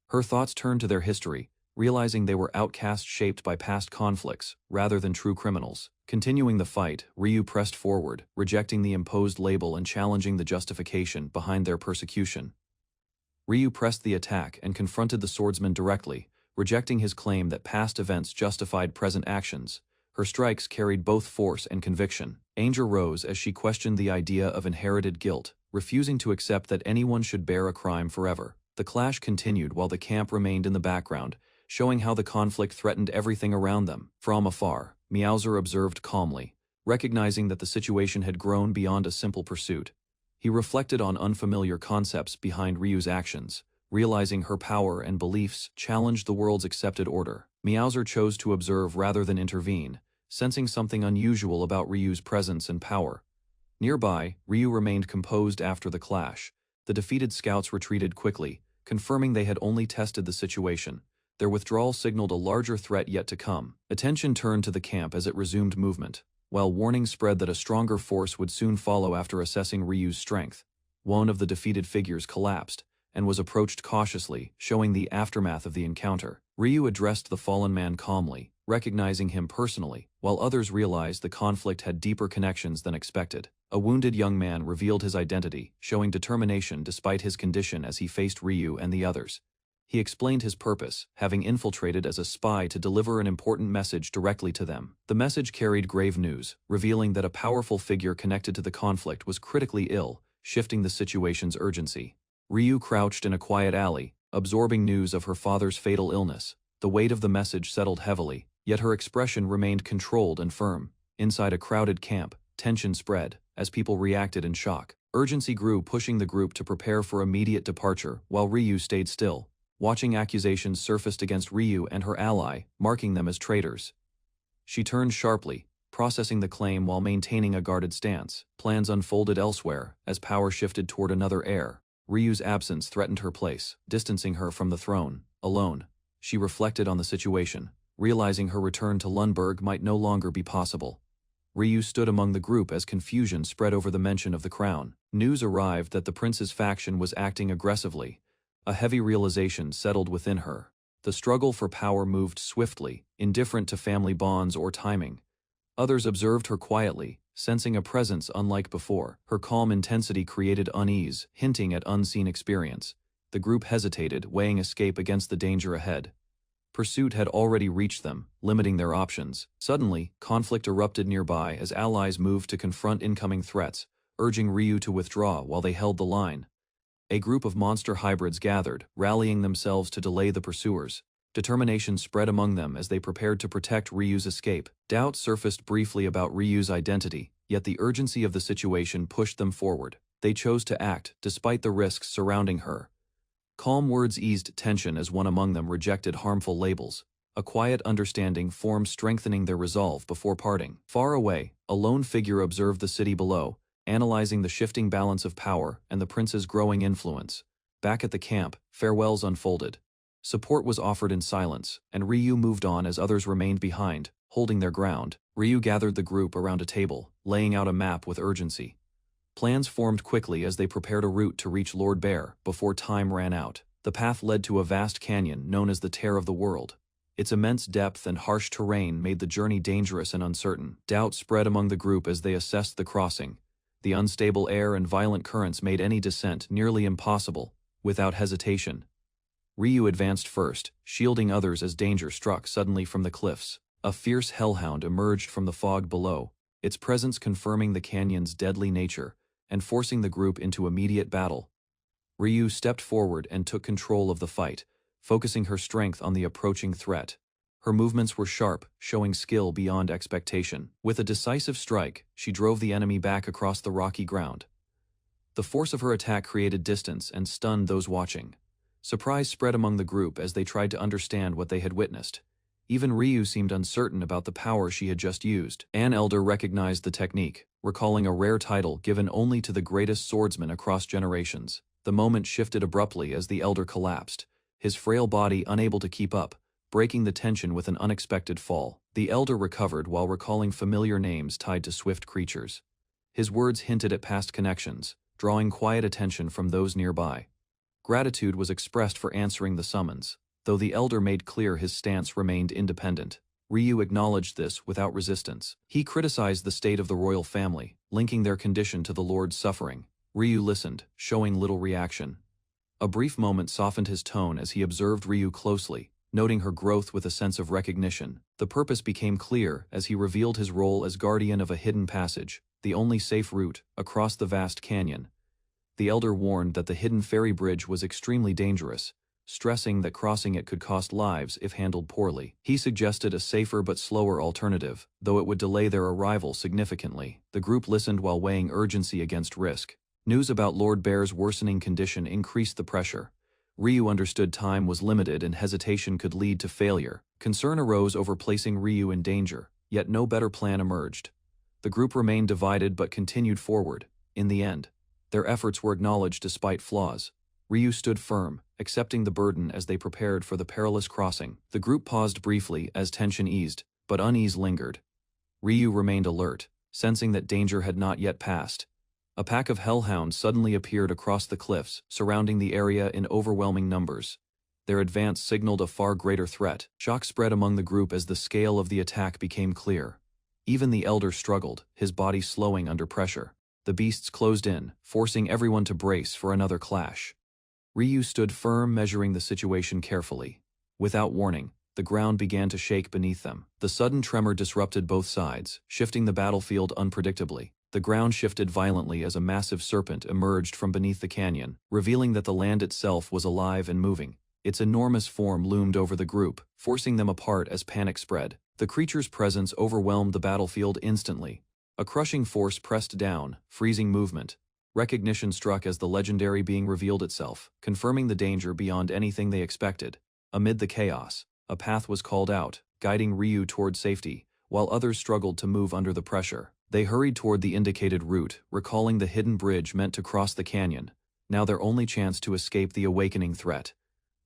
Her thoughts turned to their history, realizing they were outcasts shaped by past conflicts, rather than true criminals. Continuing the fight, Ryu pressed forward, rejecting the imposed label and challenging the justification behind their persecution. Ryu pressed the attack and confronted the swordsman directly, rejecting his claim that past events justified present actions. Her strikes carried both force and conviction. Anger rose as she questioned the idea of inherited guilt, refusing to accept that anyone should bear a crime forever. The clash continued while the camp remained in the background, showing how the conflict threatened everything around them. From afar, Meowser observed calmly, recognizing that the situation had grown beyond a simple pursuit. He reflected on unfamiliar concepts behind Ryu's actions, realizing her power and beliefs challenged the world's accepted order. Meowser chose to observe rather than intervene, sensing something unusual about Ryu's presence and power. Nearby, Ryu remained composed after the clash. The defeated scouts retreated quickly, confirming they had only tested the situation. Their withdrawal signaled a larger threat yet to come. Attention turned to the camp as it resumed movement, while warnings spread that a stronger force would soon follow after assessing Ryu's strength. One of the defeated figures collapsed and was approached cautiously, showing the aftermath of the encounter. Ryu addressed the fallen man calmly, recognizing him personally, while others realized the conflict had deeper connections than expected. A wounded young man revealed his identity, showing determination despite his condition as he faced Ryu and the others. He explained his purpose, having infiltrated as a spy to deliver an important message directly to them. The message carried grave news, revealing that a powerful figure connected to the conflict was critically ill, shifting the situation's urgency. Ryu crouched in a quiet alley, absorbing news of her father's fatal illness. The weight of the message settled heavily, yet her expression remained controlled and firm. Inside a crowded camp, tension spread, as people reacted in shock. Urgency grew, pushing the group to prepare for immediate departure, while Ryu stayed still, watching accusations surfaced against Ryu and her ally, marking them as traitors. She turned sharply, processing the claim while maintaining a guarded stance. Plans unfolded elsewhere, as power shifted toward another heir. Ryu's absence threatened her place, distancing her from the throne. Alone, she reflected on the situation, realizing her return to Lundberg might no longer be possible. Ryu stood among the group as confusion spread over the mention of the crown. News arrived that the prince's faction was acting aggressively. A heavy realization settled within her. The struggle for power moved swiftly, indifferent to family bonds or timing. Others observed her quietly, sensing a presence unlike before. Her calm intensity created unease, hinting at unseen experience. The group hesitated, weighing escape against the danger ahead. Pursuit had already reached them, limiting their options. Suddenly, conflict erupted nearby as allies moved to confront incoming threats, urging Ryu to withdraw while they held the line. A group of monster hybrids gathered, rallying themselves to delay the pursuers. Determination spread among them as they prepared to protect Ryu's escape. Doubt surfaced briefly about Ryu's identity, yet the urgency of the situation pushed them forward. They chose to act, despite the risks surrounding her. Calm words eased tension as one among them rejected harmful labels. A quiet understanding formed, strengthening their resolve before parting. Far away, a lone figure observed the city below, analyzing the shifting balance of power and the prince's growing influence. Back at the camp, farewells unfolded. Support was offered in silence, and Ryu moved on as others remained behind, holding their ground. Ryu gathered the group around a table, laying out a map with urgency. Plans formed quickly as they prepared a route to reach Lord Bear before time ran out. The path led to a vast canyon known as the Tear of the World. Its immense depth and harsh terrain made the journey dangerous and uncertain. Doubt spread among the group as they assessed the crossing. The unstable air and violent currents made any descent nearly impossible. Without hesitation, Ryu advanced first, shielding others as danger struck suddenly from the cliffs. A fierce hellhound emerged from the fog below, its presence confirming the canyon's deadly nature and forcing the group into immediate battle. Ryu stepped forward and took control of the fight, focusing her strength on the approaching threat. Her movements were sharp, showing skill beyond expectation. With a decisive strike, she drove the enemy back across the rocky ground. The force of her attack created distance and stunned those watching. Surprise spread among the group as they tried to understand what they had witnessed. Even Ryu seemed uncertain about the power she had just used. An elder recognized the technique, recalling a rare title given only to the greatest swordsman across generations. The moment shifted abruptly as the elder collapsed, his frail body unable to keep up, breaking the tension with an unexpected fall. The elder recovered while recalling familiar names tied to swift creatures. His words hinted at past connections, drawing quiet attention from those nearby. Gratitude was expressed for answering the summons, though the elder made clear his stance remained independent. Ryu acknowledged this without resistance. He criticized the state of the royal family, linking their condition to the lord's suffering. Ryu listened, showing little reaction. A brief moment softened his tone as he observed Ryu closely, noting her growth with a sense of recognition. The purpose became clear as he revealed his role as guardian of a hidden passage, the only safe route across the vast canyon. The elder warned that the hidden ferry bridge was extremely dangerous, stressing that crossing it could cost lives if handled poorly. He suggested a safer but slower alternative, though it would delay their arrival significantly. The group listened while weighing urgency against risk. News about Lord Bear's worsening condition increased the pressure. Ryu understood time was limited and hesitation could lead to failure. Concern arose over placing Ryu in danger, yet no better plan emerged. The group remained divided but continued forward. In the end, their efforts were acknowledged despite flaws. Ryu stood firm, accepting the burden as they prepared for the perilous crossing. The group paused briefly as tension eased, but unease lingered. Ryu remained alert, sensing that danger had not yet passed. A pack of hellhounds suddenly appeared across the cliffs, surrounding the area in overwhelming numbers. Their advance signaled a far greater threat. Shock spread among the group as the scale of the attack became clear. Even the elder struggled, his body slowing under pressure. The beasts closed in, forcing everyone to brace for another clash. Ryu stood firm, measuring the situation carefully. Without warning, the ground began to shake beneath them. The sudden tremor disrupted both sides, shifting the battlefield unpredictably. The ground shifted violently as a massive serpent emerged from beneath the canyon, revealing that the land itself was alive and moving. Its enormous form loomed over the group, forcing them apart as panic spread. The creature's presence overwhelmed the battlefield instantly. A crushing force pressed down, freezing movement. Recognition struck as the legendary being revealed itself, confirming the danger beyond anything they expected. Amid the chaos, a path was called out, guiding Ryu toward safety, while others struggled to move under the pressure. They hurried toward the indicated route, recalling the hidden bridge meant to cross the canyon, now their only chance to escape the awakening threat.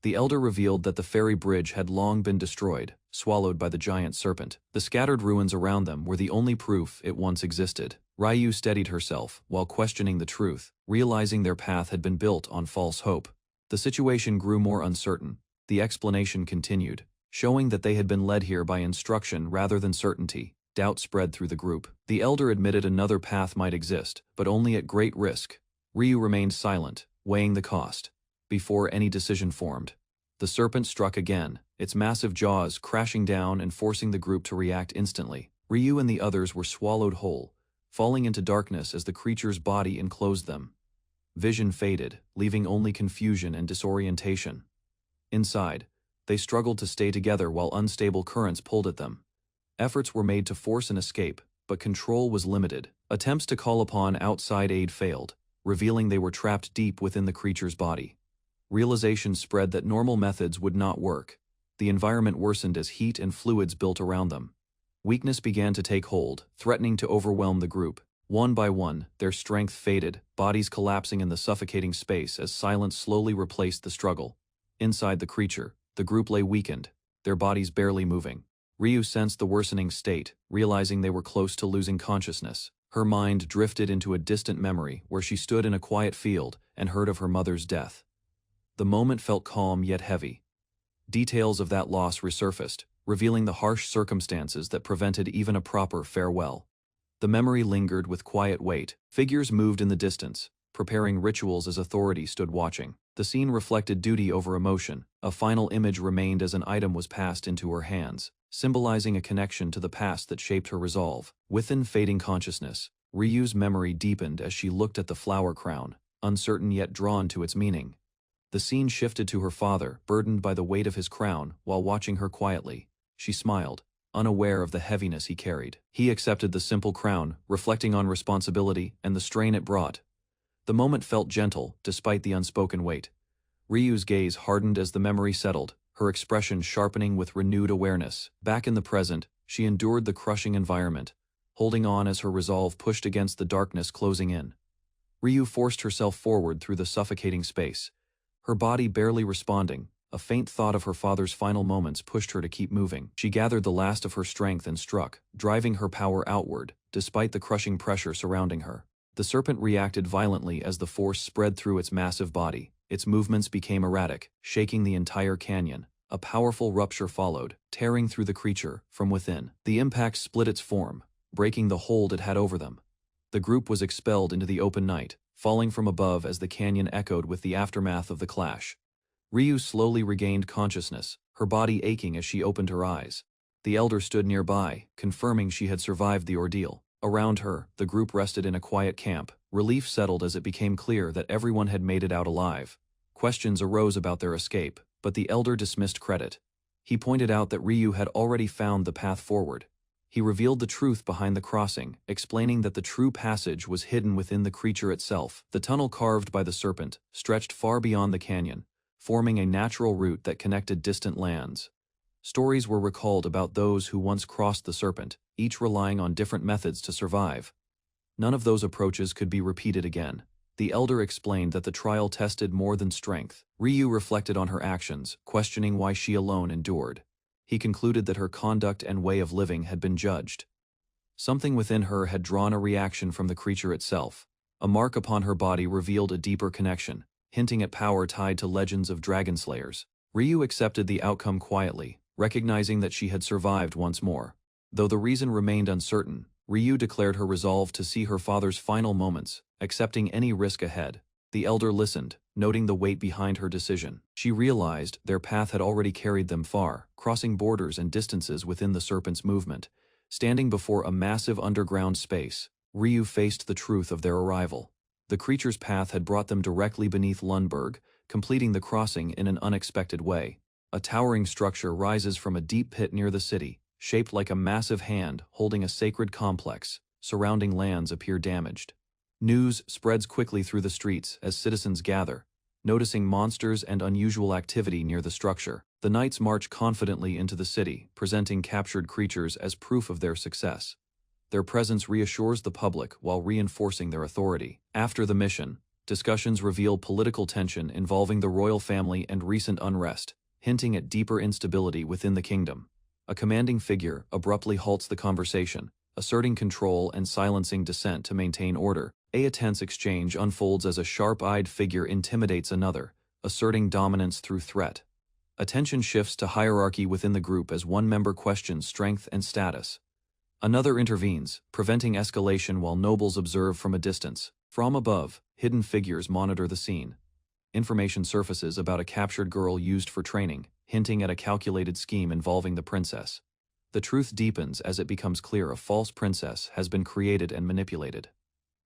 The elder revealed that the ferry bridge had long been destroyed, swallowed by the giant serpent. The scattered ruins around them were the only proof it once existed. Ryu steadied herself while questioning the truth, realizing their path had been built on false hope. The situation grew more uncertain. The explanation continued, showing that they had been led here by instruction rather than certainty. Doubt spread through the group. The elder admitted another path might exist, but only at great risk. Ryu remained silent, weighing the cost. Before any decision formed, the serpent struck again, its massive jaws crashing down and forcing the group to react instantly. Ryu and the others were swallowed whole, falling into darkness as the creature's body enclosed them. Vision faded, leaving only confusion and disorientation. Inside, they struggled to stay together while unstable currents pulled at them. Efforts were made to force an escape, but control was limited. Attempts to call upon outside aid failed, revealing they were trapped deep within the creature's body. Realization spread that normal methods would not work. The environment worsened as heat and fluids built around them. Weakness began to take hold, threatening to overwhelm the group. One by one, their strength faded, bodies collapsing in the suffocating space as silence slowly replaced the struggle. Inside the creature, the group lay weakened, their bodies barely moving. Ryu sensed the worsening state, realizing they were close to losing consciousness. Her mind drifted into a distant memory where she stood in a quiet field and heard of her mother's death. The moment felt calm yet heavy. Details of that loss resurfaced, revealing the harsh circumstances that prevented even a proper farewell. The memory lingered with quiet weight. Figures moved in the distance, preparing rituals as authority stood watching. The scene reflected duty over emotion. A final image remained as an item was passed into her hands, symbolizing a connection to the past that shaped her resolve. Within fading consciousness, Ryu's memory deepened as she looked at the flower crown, uncertain yet drawn to its meaning. The scene shifted to her father, burdened by the weight of his crown, while watching her quietly. She smiled, unaware of the heaviness he carried. He accepted the simple crown, reflecting on responsibility and the strain it brought. The moment felt gentle, despite the unspoken weight. Ryu's gaze hardened as the memory settled, her expression sharpening with renewed awareness. Back in the present, she endured the crushing environment, holding on as her resolve pushed against the darkness closing in. Ryu forced herself forward through the suffocating space, her body barely responding. A faint thought of her father's final moments pushed her to keep moving. She gathered the last of her strength and struck, driving her power outward, despite the crushing pressure surrounding her. The serpent reacted violently as the force spread through its massive body. Its movements became erratic, shaking the entire canyon. A powerful rupture followed, tearing through the creature from within. The impact split its form, breaking the hold it had over them. The group was expelled into the open night, falling from above as the canyon echoed with the aftermath of the clash. Ryu slowly regained consciousness, her body aching as she opened her eyes. The elder stood nearby, confirming she had survived the ordeal. Around her, the group rested in a quiet camp. Relief settled as it became clear that everyone had made it out alive. Questions arose about their escape, but the elder dismissed credit. He pointed out that Ryu had already found the path forward. He revealed the truth behind the crossing, explaining that the true passage was hidden within the creature itself. The tunnel carved by the serpent stretched far beyond the canyon, forming a natural route that connected distant lands. Stories were recalled about those who once crossed the serpent, each relying on different methods to survive. None of those approaches could be repeated again. The elder explained that the trial tested more than strength. Ryu reflected on her actions, questioning why she alone endured. He concluded that her conduct and way of living had been judged. Something within her had drawn a reaction from the creature itself. A mark upon her body revealed a deeper connection, hinting at power tied to legends of dragon slayers. Ryu accepted the outcome quietly, recognizing that she had survived once more. Though the reason remained uncertain, Ryu declared her resolve to see her father's final moments, accepting any risk ahead. The elder listened, noting the weight behind her decision. She realized their path had already carried them far, crossing borders and distances within the serpent's movement. Standing before a massive underground space, Ryu faced the truth of their arrival. The creature's path had brought them directly beneath Lundberg, completing the crossing in an unexpected way. A towering structure rises from a deep pit near the city, shaped like a massive hand holding a sacred complex. Surrounding lands appear damaged. News spreads quickly through the streets as citizens gather, noticing monsters and unusual activity near the structure. The knights march confidently into the city, presenting captured creatures as proof of their success. Their presence reassures the public while reinforcing their authority. After the mission, discussions reveal political tension involving the royal family and recent unrest, hinting at deeper instability within the kingdom. A commanding figure abruptly halts the conversation, asserting control and silencing dissent to maintain order. A tense exchange unfolds as a sharp-eyed figure intimidates another, asserting dominance through threat. Attention shifts to hierarchy within the group as one member questions strength and status. Another intervenes, preventing escalation while nobles observe from a distance. From above, hidden figures monitor the scene. Information surfaces about a captured girl used for training, hinting at a calculated scheme involving the princess. The truth deepens as it becomes clear a false princess has been created and manipulated.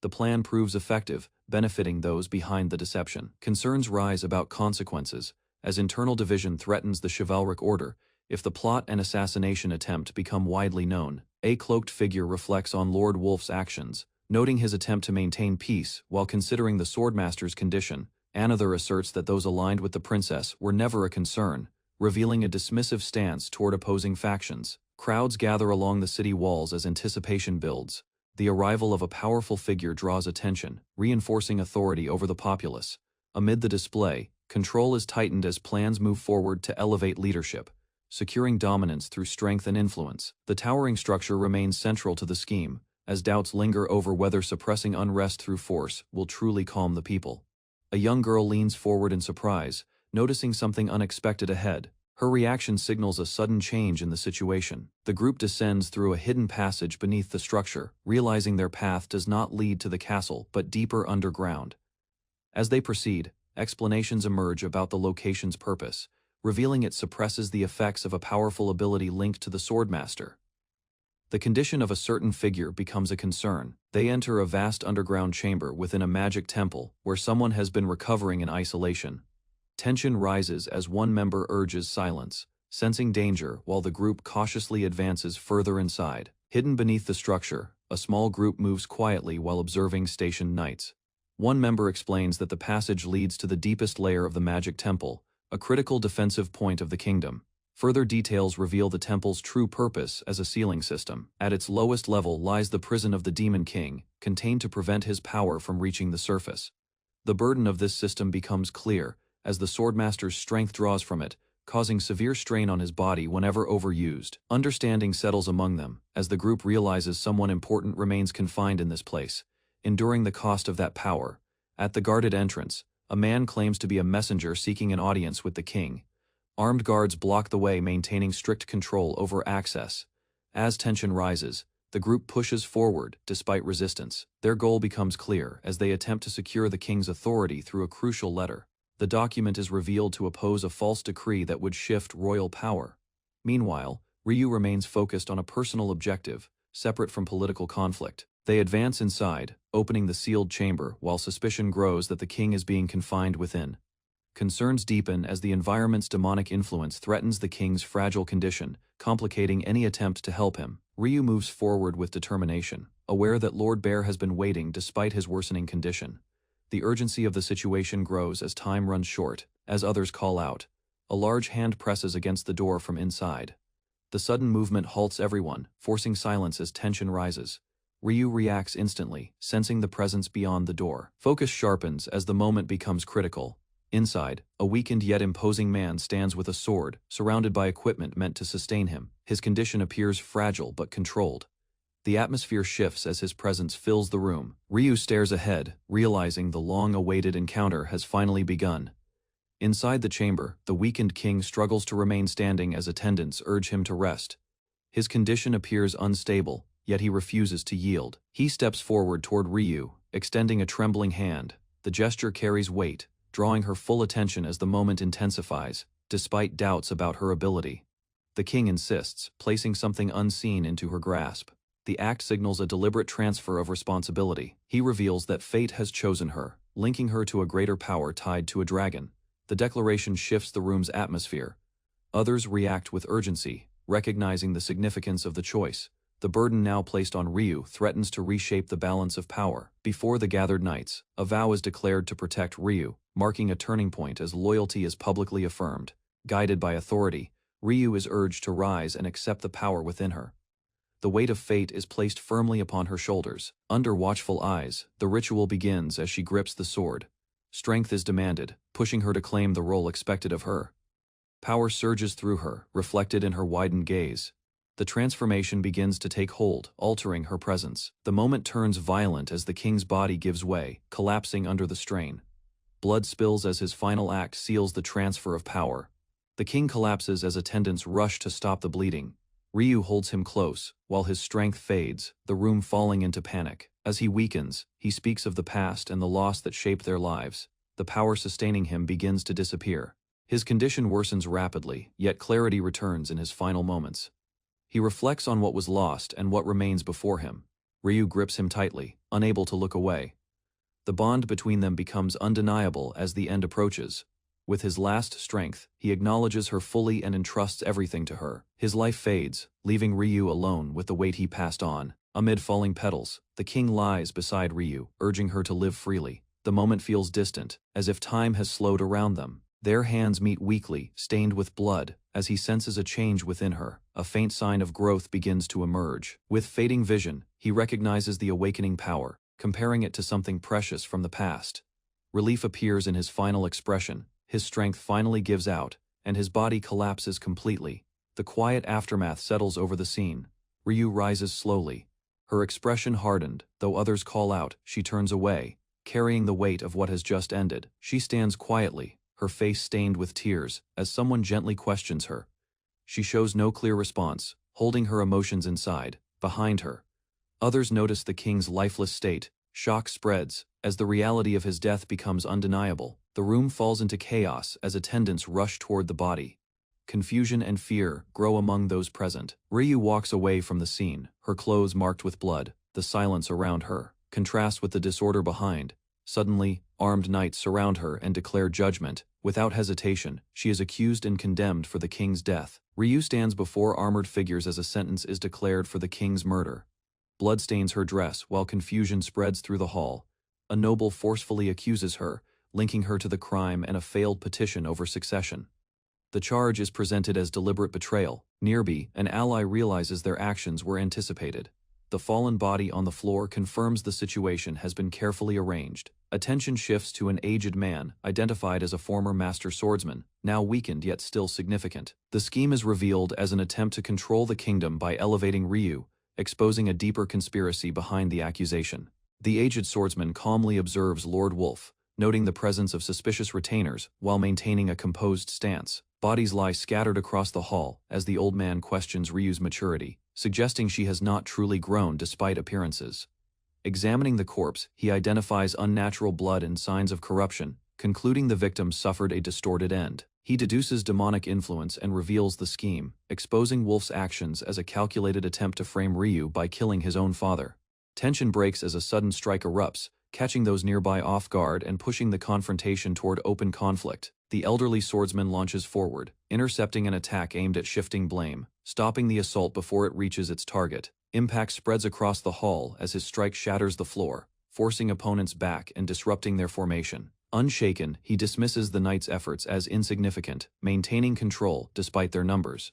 The plan proves effective, benefiting those behind the deception. Concerns rise about consequences, as internal division threatens the chivalric order. If the plot and assassination attempt become widely known, a cloaked figure reflects on Lord Wolf's actions, noting his attempt to maintain peace while considering the swordmaster's condition. Another asserts that those aligned with the princess were never a concern, revealing a dismissive stance toward opposing factions. Crowds gather along the city walls as anticipation builds. The arrival of a powerful figure draws attention, reinforcing authority over the populace. Amid the display, control is tightened as plans move forward to elevate leadership, securing dominance through strength and influence. The towering structure remains central to the scheme, as doubts linger over whether suppressing unrest through force will truly calm the people. A young girl leans forward in surprise, noticing something unexpected ahead. Her reaction signals a sudden change in the situation. The group descends through a hidden passage beneath the structure, realizing their path does not lead to the castle but deeper underground. As they proceed, explanations emerge about the location's purpose, revealing it suppresses the effects of a powerful ability linked to the swordmaster. The condition of a certain figure becomes a concern. They enter a vast underground chamber within a magic temple where someone has been recovering in isolation. Tension rises as one member urges silence, sensing danger while the group cautiously advances further inside. Hidden beneath the structure, a small group moves quietly while observing stationed knights. One member explains that the passage leads to the deepest layer of the magic temple, a critical defensive point of the kingdom. Further details reveal the temple's true purpose as a sealing system. At its lowest level lies the prison of the Demon King, contained to prevent his power from reaching the surface. The burden of this system becomes clear, as the swordmaster's strength draws from it, causing severe strain on his body whenever overused. Understanding settles among them, as the group realizes someone important remains confined in this place, enduring the cost of that power. At the guarded entrance, a man claims to be a messenger seeking an audience with the king. Armed guards block the way, maintaining strict control over access. As tension rises, the group pushes forward despite resistance. Their goal becomes clear as they attempt to secure the king's authority through a crucial letter. The document is revealed to oppose a false decree that would shift royal power. Meanwhile, Ryu remains focused on a personal objective, separate from political conflict. They advance inside, opening the sealed chamber while suspicion grows that the king is being confined within. Concerns deepen as the environment's demonic influence threatens the king's fragile condition, complicating any attempt to help him. Ryu moves forward with determination, aware that Lord Bear has been waiting despite his worsening condition. The urgency of the situation grows as time runs short. As others call out, a large hand presses against the door from inside. The sudden movement halts everyone, forcing silence as tension rises. Ryu reacts instantly, sensing the presence beyond the door. Focus sharpens as the moment becomes critical. Inside, a weakened yet imposing man stands with a sword, surrounded by equipment meant to sustain him. His condition appears fragile but controlled. The atmosphere shifts as his presence fills the room. Ryu stares ahead, realizing the long-awaited encounter has finally begun. Inside the chamber, the weakened king struggles to remain standing as attendants urge him to rest. His condition appears unstable, yet he refuses to yield. He steps forward toward Ryu, extending a trembling hand. The gesture carries weight, drawing her full attention as the moment intensifies, despite doubts about her ability. The king insists, placing something unseen into her grasp. The act signals a deliberate transfer of responsibility. He reveals that fate has chosen her, linking her to a greater power tied to a dragon. The declaration shifts the room's atmosphere. Others react with urgency, recognizing the significance of the choice. The burden now placed on Ryu threatens to reshape the balance of power. Before the gathered knights, a vow is declared to protect Ryu, marking a turning point as loyalty is publicly affirmed. Guided by authority, Ryu is urged to rise and accept the power within her. The weight of fate is placed firmly upon her shoulders. Under watchful eyes, the ritual begins as she grips the sword. Strength is demanded, pushing her to claim the role expected of her. Power surges through her, reflected in her widened gaze. The transformation begins to take hold, altering her presence. The moment turns violent as the king's body gives way, collapsing under the strain. Blood spills as his final act seals the transfer of power. The king collapses as attendants rush to stop the bleeding. Ryu holds him close, while his strength fades, the room falling into panic. As he weakens, he speaks of the past and the loss that shaped their lives. The power sustaining him begins to disappear. His condition worsens rapidly, yet clarity returns in his final moments. He reflects on what was lost and what remains before him. Ryu grips him tightly, unable to look away. The bond between them becomes undeniable as the end approaches. With his last strength, he acknowledges her fully and entrusts everything to her. His life fades, leaving Ryu alone with the weight he passed on. Amid falling petals, the king lies beside Ryu, urging her to live freely. The moment feels distant, as if time has slowed around them. Their hands meet weakly, stained with blood, as he senses a change within her. A faint sign of growth begins to emerge. With fading vision, he recognizes the awakening power, comparing it to something precious from the past. Relief appears in his final expression. His strength finally gives out, and his body collapses completely. The quiet aftermath settles over the scene. Ryu rises slowly. Her expression hardened, though others call out, she turns away, carrying the weight of what has just ended. She stands quietly, her face stained with tears, as someone gently questions her. She shows no clear response, holding her emotions inside. Behind her, others notice the king's lifeless state. Shock spreads, as the reality of his death becomes undeniable. The room falls into chaos as attendants rush toward the body. Confusion and fear grow among those present. Ryu walks away from the scene, her clothes marked with blood. The silence around her contrasts with the disorder behind. Suddenly, armed knights surround her and declare judgment. Without hesitation, she is accused and condemned for the king's death. Ryu stands before armored figures as a sentence is declared for the king's murder. Blood stains her dress while confusion spreads through the hall. A noble forcefully accuses her, linking her to the crime and a failed petition over succession. The charge is presented as deliberate betrayal. Nearby, an ally realizes their actions were anticipated. The fallen body on the floor confirms the situation has been carefully arranged. Attention shifts to an aged man, identified as a former master swordsman, now weakened yet still significant. The scheme is revealed as an attempt to control the kingdom by elevating Ryu, exposing a deeper conspiracy behind the accusation. The aged swordsman calmly observes Lord Wolf, noting the presence of suspicious retainers while maintaining a composed stance. Bodies lie scattered across the hall as the old man questions Ryu's maturity, suggesting she has not truly grown despite appearances. Examining the corpse, he identifies unnatural blood and signs of corruption, concluding the victim suffered a distorted end. He deduces demonic influence and reveals the scheme, exposing Wolf's actions as a calculated attempt to frame Ryu by killing his own father. Tension breaks as a sudden strike erupts, catching those nearby off guard and pushing the confrontation toward open conflict. The elderly swordsman launches forward, intercepting an attack aimed at shifting blame, stopping the assault before it reaches its target. Impact spreads across the hall as his strike shatters the floor, forcing opponents back and disrupting their formation. Unshaken, he dismisses the knight's efforts as insignificant, maintaining control despite their numbers.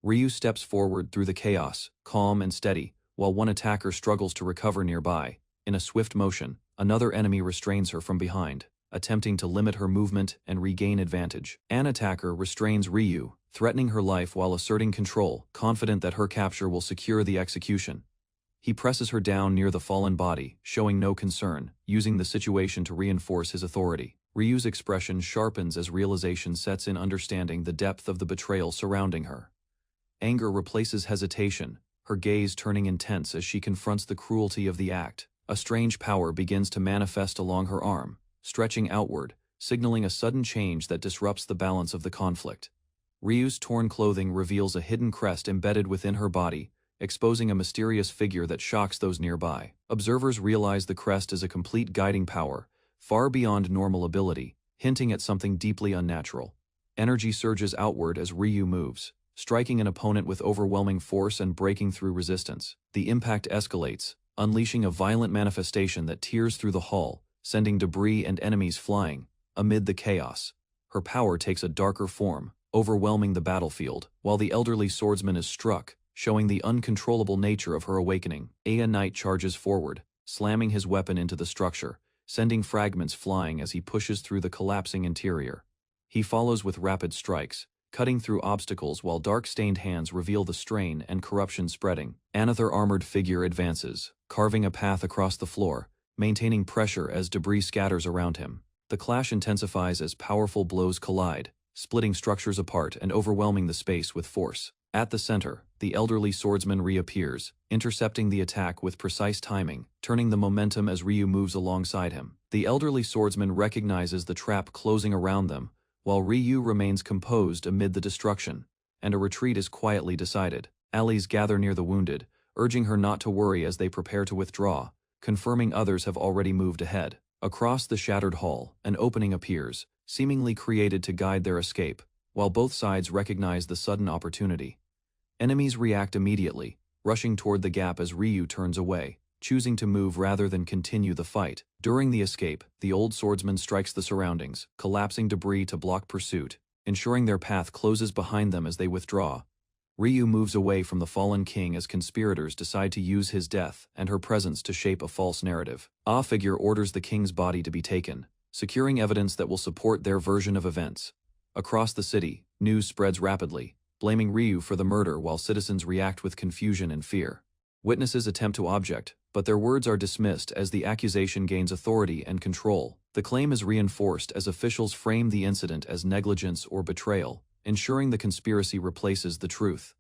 Ryu steps forward through the chaos, calm and steady, while one attacker struggles to recover nearby. In a swift motion, another enemy restrains her from behind, attempting to limit her movement and regain advantage. An attacker restrains Ryu, threatening her life while asserting control, confident that her capture will secure the execution. He presses her down near the fallen body, showing no concern, using the situation to reinforce his authority. Ryu's expression sharpens as realization sets in, understanding the depth of the betrayal surrounding her. Anger replaces hesitation, her gaze turning intense as she confronts the cruelty of the act. A strange power begins to manifest along her arm, stretching outward, signaling a sudden change that disrupts the balance of the conflict. Ryu's torn clothing reveals a hidden crest embedded within her body, exposing a mysterious figure that shocks those nearby. Observers realize the crest is a complete guiding power, far beyond normal ability, hinting at something deeply unnatural. Energy surges outward as Ryu moves, striking an opponent with overwhelming force and breaking through resistance. The impact escalates, unleashing a violent manifestation that tears through the hall, sending debris and enemies flying. Amid the chaos, her power takes a darker form, overwhelming the battlefield, while the elderly swordsman is struck, showing the uncontrollable nature of her awakening. A knight charges forward, slamming his weapon into the structure, sending fragments flying as he pushes through the collapsing interior. He follows with rapid strikes, cutting through obstacles while dark-stained hands reveal the strain and corruption spreading. Another armored figure advances, carving a path across the floor, maintaining pressure as debris scatters around him. The clash intensifies as powerful blows collide, splitting structures apart and overwhelming the space with force. At the center, the elderly swordsman reappears, intercepting the attack with precise timing, turning the momentum as Ryu moves alongside him. The elderly swordsman recognizes the trap closing around them, while Ryu remains composed amid the destruction, and a retreat is quietly decided. Allies gather near the wounded, urging her not to worry as they prepare to withdraw, confirming others have already moved ahead. Across the shattered hall, an opening appears, seemingly created to guide their escape, while both sides recognize the sudden opportunity. Enemies react immediately, rushing toward the gap as Ryu turns away, choosing to move rather than continue the fight. During the escape, the old swordsman strikes the surroundings, collapsing debris to block pursuit, ensuring their path closes behind them as they withdraw. Ryu moves away from the fallen king as conspirators decide to use his death and her presence to shape a false narrative. A figure orders the king's body to be taken, securing evidence that will support their version of events. Across the city, news spreads rapidly, blaming Ryu for the murder while citizens react with confusion and fear. Witnesses attempt to object, but their words are dismissed as the accusation gains authority and control. The claim is reinforced as officials frame the incident as negligence or betrayal, ensuring the conspiracy replaces the truth.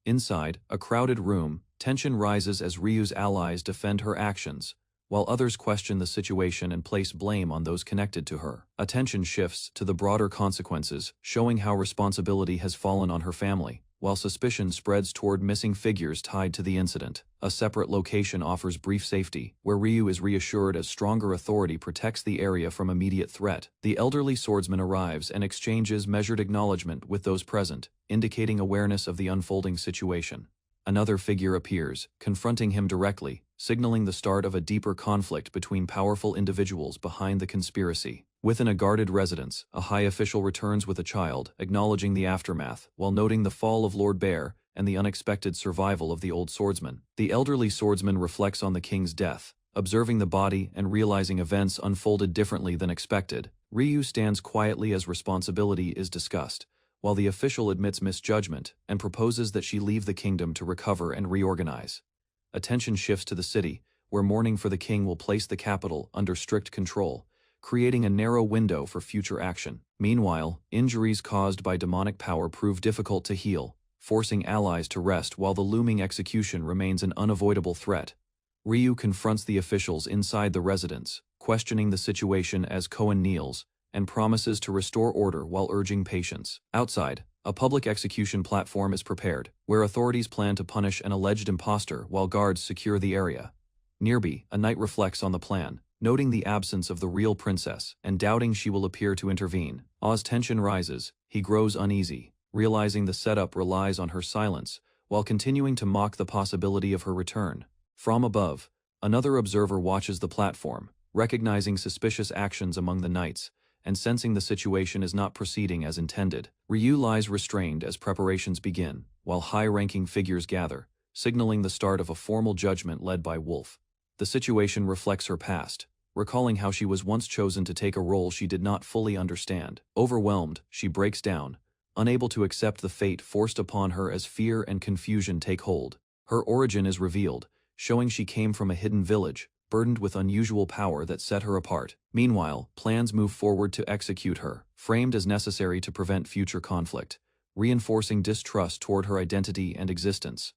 Inside, a crowded room, tension rises as Ryu's allies defend her actions, while others question the situation and place blame on those connected to her. Attention shifts to the broader consequences, showing how responsibility has fallen on her family, while suspicion spreads toward missing figures tied to the incident. A separate location offers brief safety, where Ryu is reassured as stronger authority protects the area from immediate threat. The elderly swordsman arrives and exchanges measured acknowledgement with those present, indicating awareness of the unfolding situation. Another figure appears, confronting him directly, signaling the start of a deeper conflict between powerful individuals behind the conspiracy. Within a guarded residence, a high official returns with a child, acknowledging the aftermath, while noting the fall of Lord Bear and the unexpected survival of the old swordsman. The elderly swordsman reflects on the king's death, observing the body and realizing events unfolded differently than expected. Ryu stands quietly as responsibility is discussed, while the official admits misjudgment and proposes that she leave the kingdom to recover and reorganize. Attention shifts to the city, where mourning for the king will place the capital under strict control, creating a narrow window for future action. Meanwhile, injuries caused by demonic power prove difficult to heal, forcing allies to rest while the looming execution remains an unavoidable threat. Ryu confronts the officials inside the residence, questioning the situation as Cohen kneels, and promises to restore order while urging patience. Outside, a public execution platform is prepared, where authorities plan to punish an alleged imposter while guards secure the area. Nearby, a knight reflects on the plan, noting the absence of the real princess and doubting she will appear to intervene. As tension rises, he grows uneasy, realizing the setup relies on her silence, while continuing to mock the possibility of her return. From above, another observer watches the platform, recognizing suspicious actions among the knights, and sensing the situation is not proceeding as intended. Ryu lies restrained as preparations begin, while high-ranking figures gather, signaling the start of a formal judgment led by Wolf. The situation reflects her past, recalling how she was once chosen to take a role she did not fully understand. Overwhelmed, she breaks down, unable to accept the fate forced upon her as fear and confusion take hold. Her origin is revealed, showing she came from a hidden village, burdened with unusual power that set her apart. Meanwhile, plans move forward to execute her, framed as necessary to prevent future conflict, reinforcing distrust toward her identity and existence.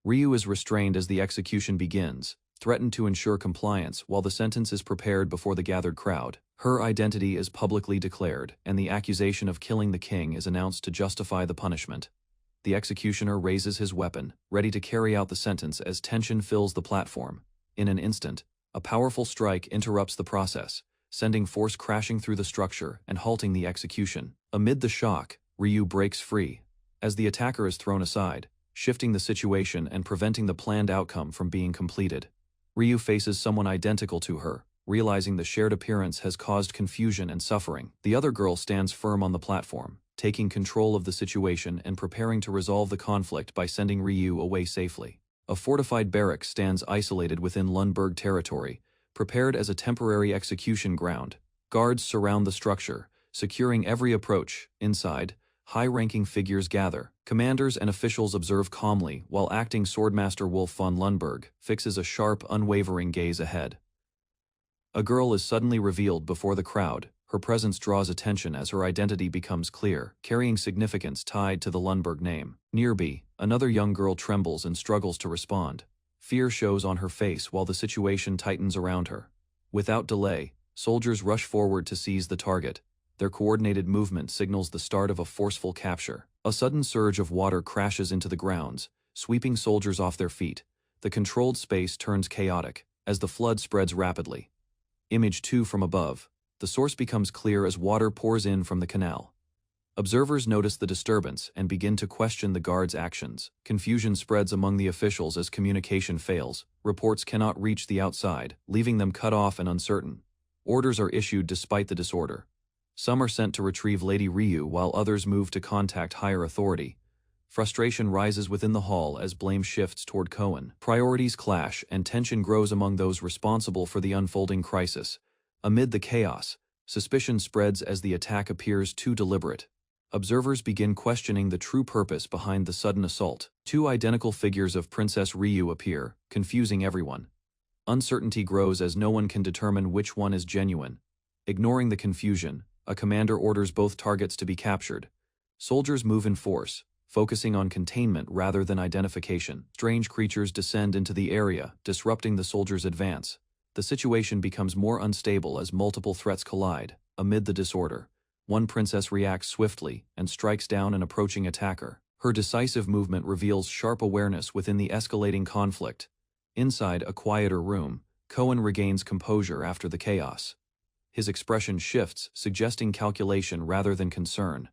Ryu is restrained as the execution begins, threatened to ensure compliance while the sentence is prepared before the gathered crowd. Her identity is publicly declared, and the accusation of killing the king is announced to justify the punishment. The executioner raises his weapon, ready to carry out the sentence as tension fills the platform. In an instant, a powerful strike interrupts the process, sending force crashing through the structure and halting the execution. Amid the shock, Ryu breaks free, as the attacker is thrown aside, shifting the situation and preventing the planned outcome from being completed. Ryu faces someone identical to her, realizing the shared appearance has caused confusion and suffering. The other girl stands firm on the platform, taking control of the situation and preparing to resolve the conflict by sending Ryu away safely. A fortified barracks stands isolated within Lundberg territory, prepared as a temporary execution ground. Guards surround the structure, securing every approach. Inside, high-ranking figures gather. Commanders and officials observe calmly, while acting Swordmaster Wolf von Lundberg fixes a sharp, unwavering gaze ahead. A girl is suddenly revealed before the crowd. Her presence draws attention as her identity becomes clear, carrying significance tied to the Lundberg name. Nearby, Another young girl trembles and struggles to respond. Fear shows on her face while the situation tightens around her. Without delay, soldiers rush forward to seize the target. Their coordinated movement signals the start of a forceful capture. A sudden surge of water crashes into the grounds, sweeping soldiers off their feet. The controlled space turns chaotic as the flood spreads rapidly. Image 2 from above. The source becomes clear as water pours in from the canal. Observers notice the disturbance and begin to question the guards' actions. Confusion spreads among the officials as communication fails. Reports cannot reach the outside, leaving them cut off and uncertain. Orders are issued despite the disorder. Some are sent to retrieve Lady Ryu while others move to contact higher authority. Frustration rises within the hall as blame shifts toward Cohen. Priorities clash and tension grows among those responsible for the unfolding crisis. Amid the chaos, suspicion spreads as the attack appears too deliberate. Observers begin questioning the true purpose behind the sudden assault. Two identical figures of Princess Ryu appear, confusing everyone. Uncertainty grows as no one can determine which one is genuine. Ignoring the confusion, a commander orders both targets to be captured. Soldiers move in force, focusing on containment rather than identification. Strange creatures descend into the area, disrupting the soldiers' advance. The situation becomes more unstable as multiple threats collide. Amid the disorder, one princess reacts swiftly and strikes down an approaching attacker. Her decisive movement reveals sharp awareness within the escalating conflict. Inside a quieter room, Cohen regains composure after the chaos. His expression shifts, suggesting calculation rather than concern.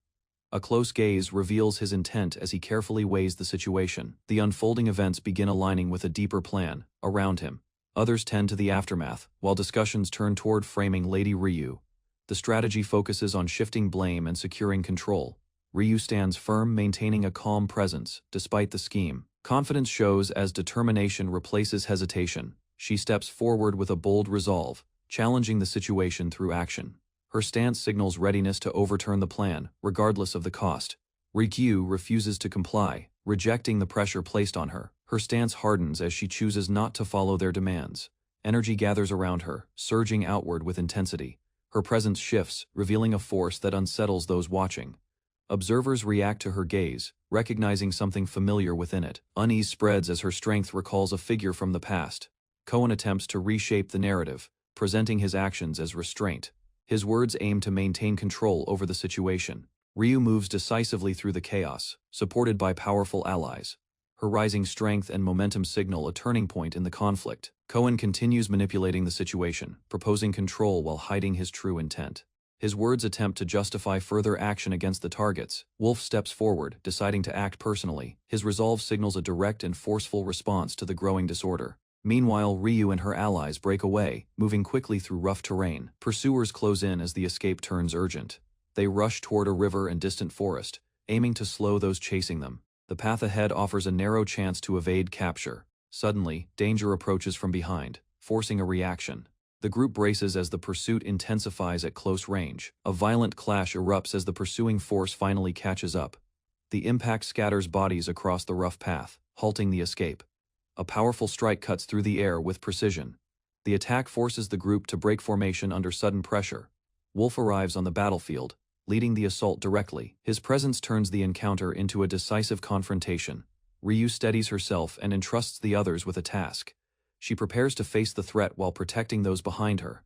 A close gaze reveals his intent as he carefully weighs the situation. The unfolding events begin aligning with a deeper plan. Around him, others tend to the aftermath, while discussions turn toward framing Lady Ryu. The strategy focuses on shifting blame and securing control. Ryu stands firm, maintaining a calm presence, despite the scheme. Confidence shows as determination replaces hesitation. She steps forward with a bold resolve, challenging the situation through action. Her stance signals readiness to overturn the plan, regardless of the cost. Ryu refuses to comply, rejecting the pressure placed on her. Her stance hardens as she chooses not to follow their demands. Energy gathers around her, surging outward with intensity. Her presence shifts, revealing a force that unsettles those watching. Observers react to her gaze, recognizing something familiar within it. Unease spreads as her strength recalls a figure from the past. Cohen attempts to reshape the narrative, presenting his actions as restraint. His words aim to maintain control over the situation. Ryu moves decisively through the chaos, supported by powerful allies. Her rising strength and momentum signal a turning point in the conflict. Cohen continues manipulating the situation, proposing control while hiding his true intent. His words attempt to justify further action against the targets. Wolf steps forward, deciding to act personally. His resolve signals a direct and forceful response to the growing disorder. Meanwhile, Ryu and her allies break away, moving quickly through rough terrain. Pursuers close in as the escape turns urgent. They rush toward a river and distant forest, aiming to slow those chasing them. The path ahead offers a narrow chance to evade capture. Suddenly, danger approaches from behind, forcing a reaction. The group braces as the pursuit intensifies at close range. A violent clash erupts as the pursuing force finally catches up. The impact scatters bodies across the rough path, halting the escape. A powerful strike cuts through the air with precision. The attack forces the group to break formation under sudden pressure. Wolf arrives on the battlefield, leading the assault directly. His presence turns the encounter into a decisive confrontation. Ryu steadies herself and entrusts the others with a task. She prepares to face the threat while protecting those behind her.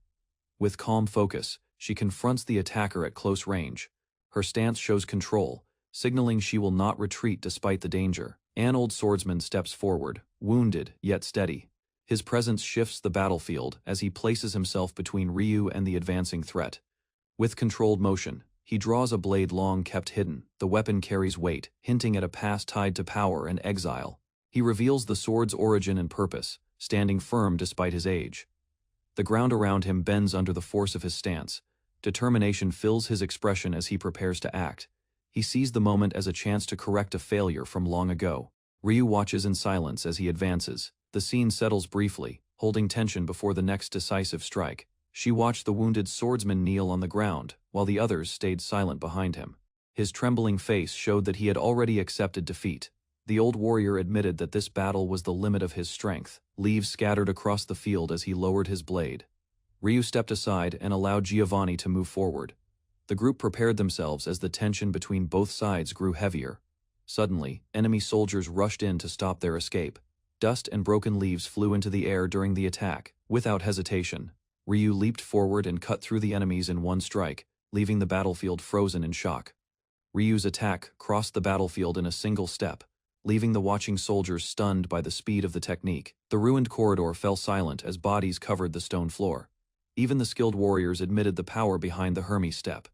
With calm focus, she confronts the attacker at close range. Her stance shows control, signaling she will not retreat despite the danger. An old swordsman steps forward, wounded yet steady. His presence shifts the battlefield as he places himself between Ryu and the advancing threat. With controlled motion, he draws a blade long kept hidden. The weapon carries weight, hinting at a past tied to power and exile. He reveals the sword's origin and purpose, standing firm despite his age. The ground around him bends under the force of his stance. Determination fills his expression as he prepares to act. He sees the moment as a chance to correct a failure from long ago. Ryu watches in silence as he advances. The scene settles briefly, holding tension before the next decisive strike. She watched the wounded swordsman kneel on the ground, while the others stayed silent behind him. His trembling face showed that he had already accepted defeat. The old warrior admitted that this battle was the limit of his strength. Leaves scattered across the field as he lowered his blade. Ryu stepped aside and allowed Giovanni to move forward. The group prepared themselves as the tension between both sides grew heavier. Suddenly, enemy soldiers rushed in to stop their escape. Dust and broken leaves flew into the air during the attack. Without hesitation, Ryu leaped forward and cut through the enemies in one strike, leaving the battlefield frozen in shock. Ryu's attack crossed the battlefield in a single step, leaving the watching soldiers stunned by the speed of the technique. The ruined corridor fell silent as bodies covered the stone floor. Even the skilled warriors admitted the power behind the Hermes step.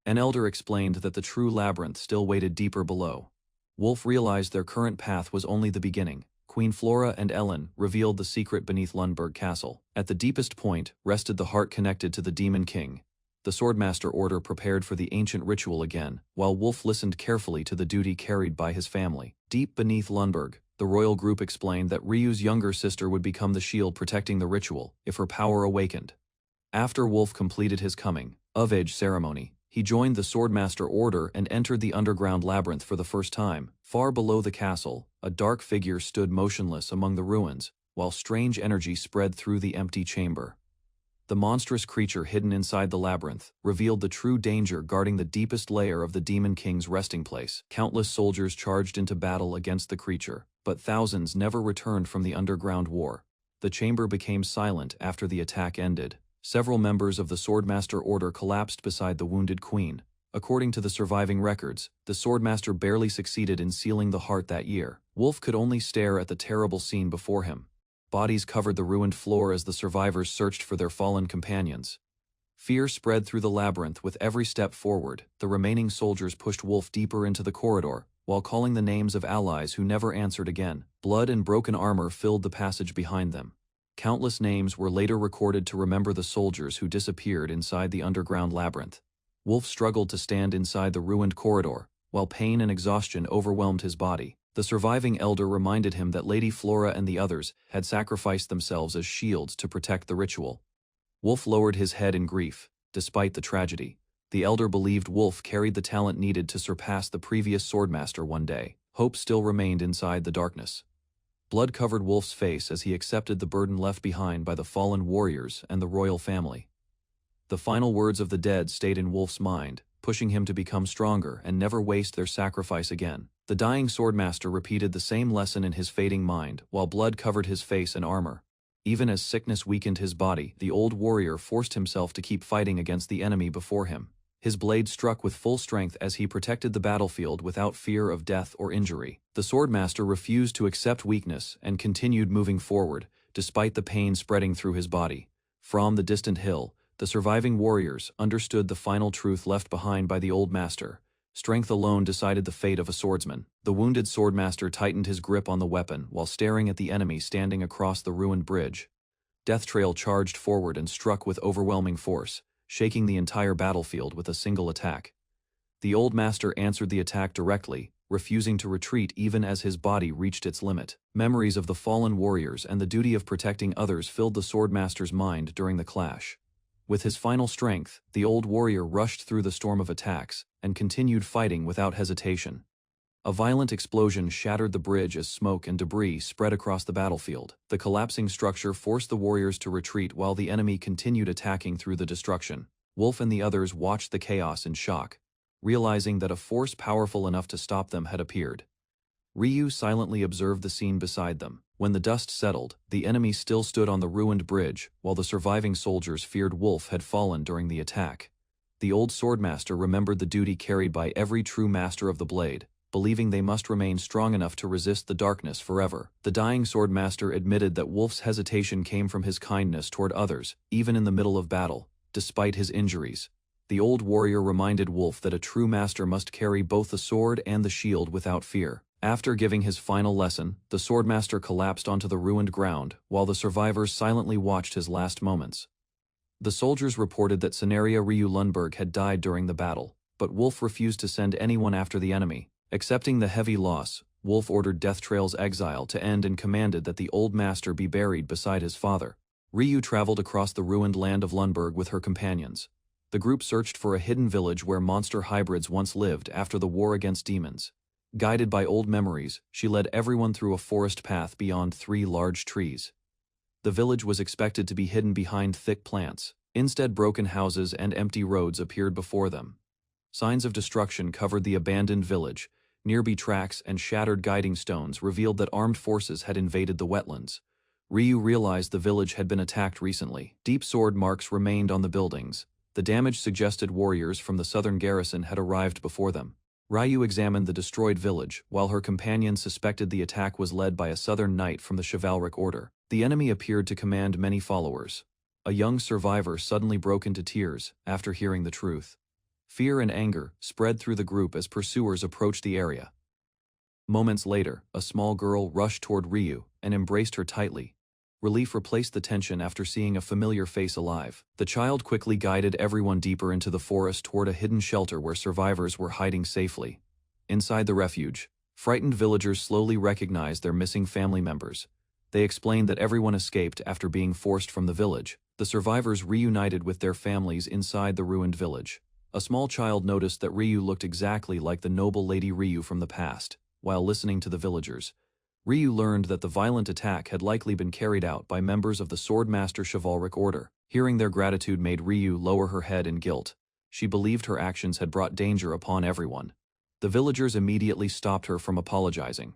An elder explained that the true labyrinth still waited deeper below. Wolf realized their current path was only the beginning. Queen Flora and Ellen revealed the secret beneath Lundberg Castle. At the deepest point rested the heart connected to the Demon King. The Swordmaster Order prepared for the ancient ritual again, while Wolf listened carefully to the duty carried by his family. Deep beneath Lundberg, the royal group explained that Ryu's younger sister would become the shield protecting the ritual if her power awakened. After Wolf completed his coming-of-age ceremony, he joined the Swordmaster Order and entered the underground labyrinth for the first time. Far below the castle, a dark figure stood motionless among the ruins, while strange energy spread through the empty chamber. The monstrous creature hidden inside the labyrinth revealed the true danger guarding the deepest layer of the Demon King's resting place. Countless soldiers charged into battle against the creature, but thousands never returned from the underground war. The chamber became silent after the attack ended. Several members of the Swordmaster Order collapsed beside the wounded queen. According to the surviving records, the Swordmaster barely succeeded in sealing the heart that year. Wolf could only stare at the terrible scene before him. Bodies covered the ruined floor as the survivors searched for their fallen companions. Fear spread through the labyrinth with every step forward. The remaining soldiers pushed Wolf deeper into the corridor, while calling the names of allies who never answered again. Blood and broken armor filled the passage behind them. Countless names were later recorded to remember the soldiers who disappeared inside the underground labyrinth. Wolf struggled to stand inside the ruined corridor, while pain and exhaustion overwhelmed his body. The surviving elder reminded him that Lady Flora and the others had sacrificed themselves as shields to protect the ritual. Wolf lowered his head in grief. Despite the tragedy, the elder believed Wolf carried the talent needed to surpass the previous Swordmaster one day. Hope still remained inside the darkness. Blood covered Wolf's face as he accepted the burden left behind by the fallen warriors and the royal family. The final words of the dead stayed in Wolf's mind, pushing him to become stronger and never waste their sacrifice again. The dying Swordmaster repeated the same lesson in his fading mind, while blood covered his face and armor. Even as sickness weakened his body, the old warrior forced himself to keep fighting against the enemy before him. His blade struck with full strength as he protected the battlefield without fear of death or injury. The Swordmaster refused to accept weakness and continued moving forward, despite the pain spreading through his body. From the distant hill, the surviving warriors understood the final truth left behind by the old master. Strength alone decided the fate of a swordsman. The wounded Swordmaster tightened his grip on the weapon while staring at the enemy standing across the ruined bridge. Death Trail charged forward and struck with overwhelming force, shaking the entire battlefield with a single attack. The old master answered the attack directly, refusing to retreat even as his body reached its limit. Memories of the fallen warriors and the duty of protecting others filled the Swordmaster's mind during the clash. With his final strength, the old warrior rushed through the storm of attacks and continued fighting without hesitation. A violent explosion shattered the bridge as smoke and debris spread across the battlefield. The collapsing structure forced the warriors to retreat while the enemy continued attacking through the destruction. Wolf and the others watched the chaos in shock, realizing that a force powerful enough to stop them had appeared. Ryu silently observed the scene beside them. When the dust settled, the enemy still stood on the ruined bridge, while the surviving soldiers feared Wolf had fallen during the attack. The old Swordmaster remembered the duty carried by every true master of the blade, believing they must remain strong enough to resist the darkness forever. The dying Swordmaster admitted that Wolf's hesitation came from his kindness toward others, even in the middle of battle, despite his injuries. The old warrior reminded Wolf that a true master must carry both the sword and the shield without fear. After giving his final lesson, the Swordmaster collapsed onto the ruined ground, while the survivors silently watched his last moments. The soldiers reported that Scenaria Ryu Lundberg had died during the battle, but Wolf refused to send anyone after the enemy. Accepting the heavy loss, Wolf ordered Death Trail's exile to end and commanded that the old master be buried beside his father. Ryu traveled across the ruined land of Lundberg with her companions. The group searched for a hidden village where monster hybrids once lived after the war against demons. Guided by old memories, she led everyone through a forest path beyond 3 large trees. The village was expected to be hidden behind thick plants. Instead, broken houses and empty roads appeared before them. Signs of destruction covered the abandoned village, Nearby tracks and shattered guiding stones revealed that armed forces had invaded the wetlands. Ryu realized the village had been attacked recently. Deep sword marks remained on the buildings. The damage suggested warriors from the southern garrison had arrived before them. Ryu examined the destroyed village, while her companion suspected the attack was led by a southern knight from the chivalric order. The enemy appeared to command many followers. A young survivor suddenly broke into tears after hearing the truth. Fear and anger spread through the group as pursuers approached the area. Moments later, a small girl rushed toward Ryu and embraced her tightly. Relief replaced the tension after seeing a familiar face alive. The child quickly guided everyone deeper into the forest toward a hidden shelter where survivors were hiding safely. Inside the refuge, frightened villagers slowly recognized their missing family members. They explained that everyone escaped after being forced from the village. The survivors reunited with their families inside the ruined village. A small child noticed that Ryu looked exactly like the noble Lady Ryu from the past. While listening to the villagers, Ryu learned that the violent attack had likely been carried out by members of the Swordmaster Chivalric Order. Hearing their gratitude made Ryu lower her head in guilt. She believed her actions had brought danger upon everyone. The villagers immediately stopped her from apologizing.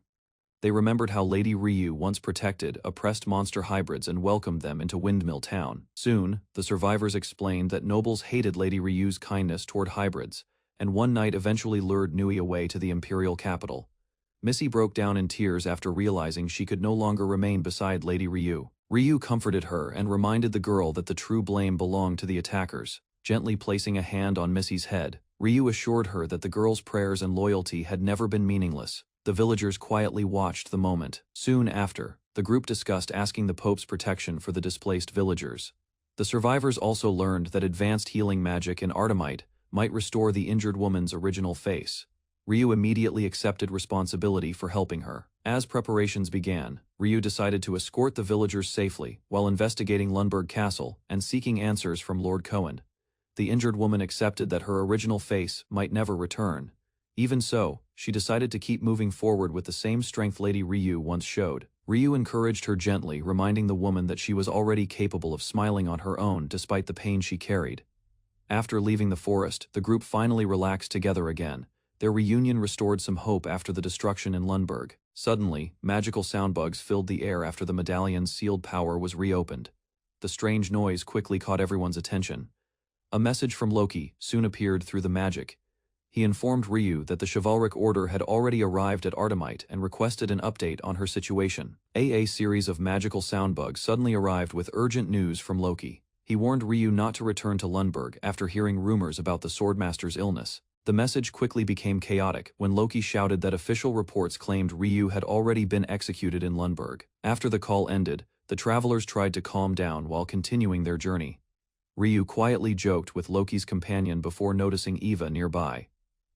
They remembered how Lady Ryu once protected oppressed monster hybrids and welcomed them into Windmill Town. Soon, the survivors explained that nobles hated Lady Ryu's kindness toward hybrids, and one night eventually lured Nui away to the imperial capital. Missy broke down in tears after realizing she could no longer remain beside Lady Ryu. Ryu comforted her and reminded the girl that the true blame belonged to the attackers. Gently placing a hand on Missy's head, Ryu assured her that the girl's prayers and loyalty had never been meaningless. The villagers quietly watched the moment. Soon after, the group discussed asking the Pope's protection for the displaced villagers. The survivors also learned that advanced healing magic in Artemite might restore the injured woman's original face. Ryu immediately accepted responsibility for helping her. As preparations began, Ryu decided to escort the villagers safely while investigating Lundberg Castle and seeking answers from Lord Cohen. The injured woman accepted that her original face might never return. Even so, she decided to keep moving forward with the same strength Lady Ryu once showed. Ryu encouraged her gently, reminding the woman that she was already capable of smiling on her own despite the pain she carried. After leaving the forest, the group finally relaxed together again. Their reunion restored some hope after the destruction in Lundberg. Suddenly, magical soundbugs filled the air after the medallion's sealed power was reopened. The strange noise quickly caught everyone's attention. A message from Loki soon appeared through the magic. He informed Ryu that the Chivalric Order had already arrived at Artemite and requested an update on her situation. A series of magical soundbugs suddenly arrived with urgent news from Loki. He warned Ryu not to return to Lundberg after hearing rumors about the Swordmaster's illness. The message quickly became chaotic when Loki shouted that official reports claimed Ryu had already been executed in Lundberg. After the call ended, the travelers tried to calm down while continuing their journey. Ryu quietly joked with Loki's companion before noticing Eva nearby.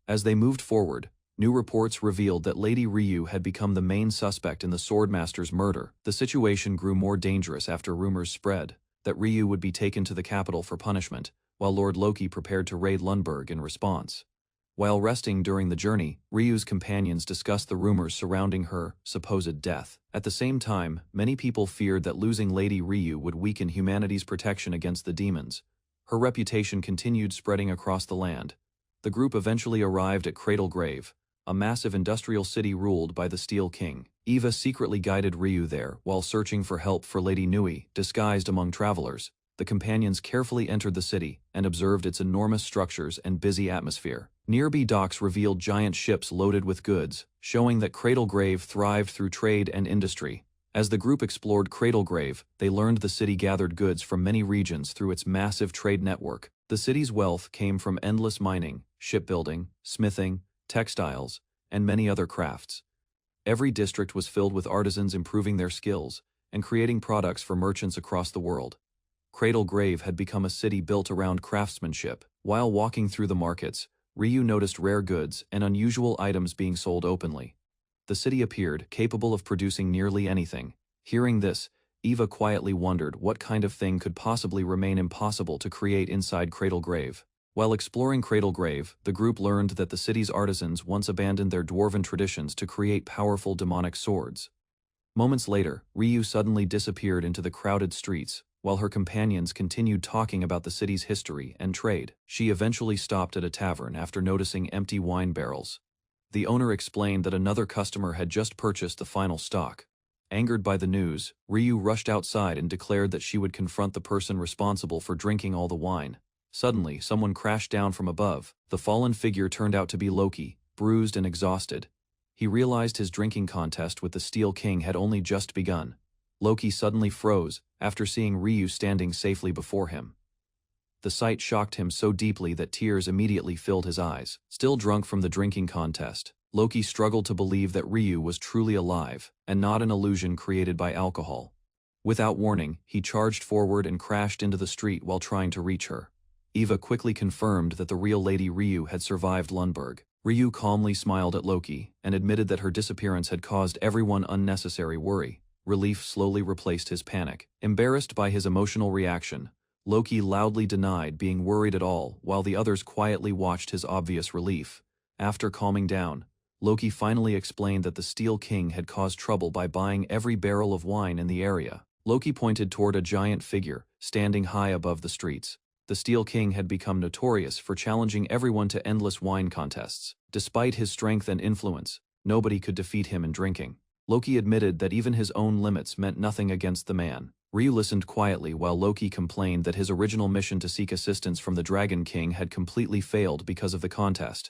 As they moved forward, new reports revealed that Lady Ryu had become the main suspect in the Swordmaster's murder. The situation grew more dangerous after rumors spread that Ryu would be taken to the capital for punishment, while Lord Loki prepared to raid Lundberg in response. While resting during the journey, Ryu's companions discussed the rumors surrounding her supposed death. At the same time, many people feared that losing Lady Ryu would weaken humanity's protection against the demons. Her reputation continued spreading across the land. The group eventually arrived at Cradle Grave, a massive industrial city ruled by the Steel King. Eva secretly guided Ryu there while searching for help for Lady Nui, disguised among travelers. The companions carefully entered the city and observed its enormous structures and busy atmosphere. Nearby docks revealed giant ships loaded with goods, showing that Cradle Grave thrived through trade and industry. As the group explored Cradle Grave, they learned the city gathered goods from many regions through its massive trade network. The city's wealth came from endless mining, shipbuilding, smithing, textiles, and many other crafts. Every district was filled with artisans improving their skills and creating products for merchants across the world. Cradle Grave had become a city built around craftsmanship. While walking through the markets, Ryu noticed rare goods and unusual items being sold openly. The city appeared capable of producing nearly anything. Hearing this, Eva quietly wondered what kind of thing could possibly remain impossible to create inside Cradle Grave. While exploring Cradle Grave, the group learned that the city's artisans once abandoned their dwarven traditions to create powerful demonic swords. Moments later, Ryu suddenly disappeared into the crowded streets, while her companions continued talking about the city's history and trade. She eventually stopped at a tavern after noticing empty wine barrels. The owner explained that another customer had just purchased the final stock. Angered by the news, Ryu rushed outside and declared that she would confront the person responsible for drinking all the wine. Suddenly, someone crashed down from above. The fallen figure turned out to be Loki, bruised and exhausted. He realized his drinking contest with the Steel King had only just begun. Loki suddenly froze after seeing Ryu standing safely before him. The sight shocked him so deeply that tears immediately filled his eyes. Still drunk from the drinking contest, Loki struggled to believe that Ryu was truly alive, and not an illusion created by alcohol. Without warning, he charged forward and crashed into the street while trying to reach her. Eva quickly confirmed that the real Lady Ryu had survived Lundberg. Ryu calmly smiled at Loki, and admitted that her disappearance had caused everyone unnecessary worry. Relief slowly replaced his panic. Embarrassed by his emotional reaction, Loki loudly denied being worried at all while the others quietly watched his obvious relief. After calming down, Loki finally explained that the Steel King had caused trouble by buying every barrel of wine in the area. Loki pointed toward a giant figure, standing high above the streets. The Steel King had become notorious for challenging everyone to endless wine contests. Despite his strength and influence, nobody could defeat him in drinking. Loki admitted that even his own limits meant nothing against the man. Ryu listened quietly while Loki complained that his original mission to seek assistance from the Dragon King had completely failed because of the contest.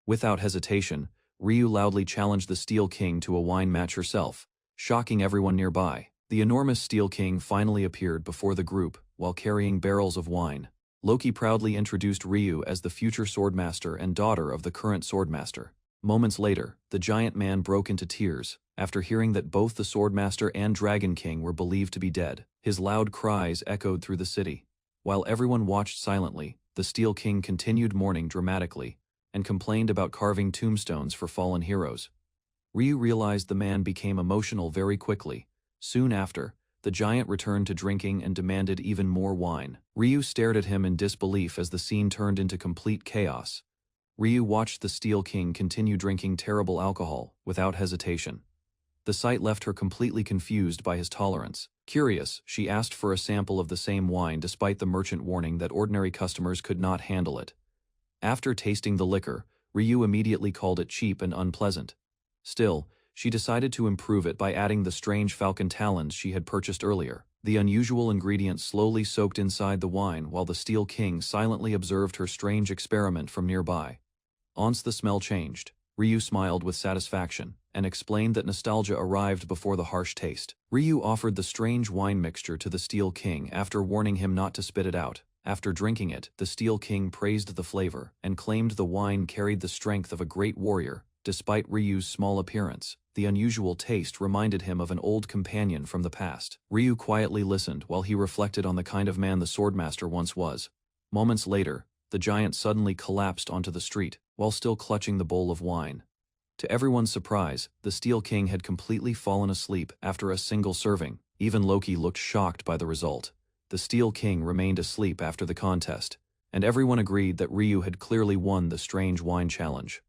Without hesitation, Ryu loudly challenged the Steel King to a wine match herself, shocking everyone nearby. The enormous Steel King finally appeared before the group while carrying barrels of wine. Loki proudly introduced Ryu as the future swordmaster and daughter of the current swordmaster. Moments later, the giant man broke into tears after hearing that both the swordmaster and Dragon King were believed to be dead. His loud cries echoed through the city. While everyone watched silently, the Steel King continued mourning dramatically and complained about carving tombstones for fallen heroes. Ryu realized the man became emotional very quickly. Soon after, the giant returned to drinking and demanded even more wine. Ryu stared at him in disbelief as the scene turned into complete chaos. Ryu watched the Steel King continue drinking terrible alcohol without hesitation. The sight left her completely confused by his tolerance. Curious, she asked for a sample of the same wine despite the merchant warning that ordinary customers could not handle it. After tasting the liquor, Ryu immediately called it cheap and unpleasant. Still, she decided to improve it by adding the strange falcon talons she had purchased earlier. The unusual ingredient slowly soaked inside the wine while the Steel King silently observed her strange experiment from nearby. Once the smell changed, Ryu smiled with satisfaction and explained that nostalgia arrived before the harsh taste. Ryu offered the strange wine mixture to the Steel King after warning him not to spit it out. After drinking it, the Steel King praised the flavor and claimed the wine carried the strength of a great warrior. Despite Ryu's small appearance, the unusual taste reminded him of an old companion from the past. Ryu quietly listened while he reflected on the kind of man the swordmaster once was. Moments later, the giant suddenly collapsed onto the street, while still clutching the bowl of wine. To everyone's surprise, the Steel King had completely fallen asleep after a single serving. Even Loki looked shocked by the result. The Steel King remained asleep after the contest, and everyone agreed that Ryu had clearly won the strange wine challenge.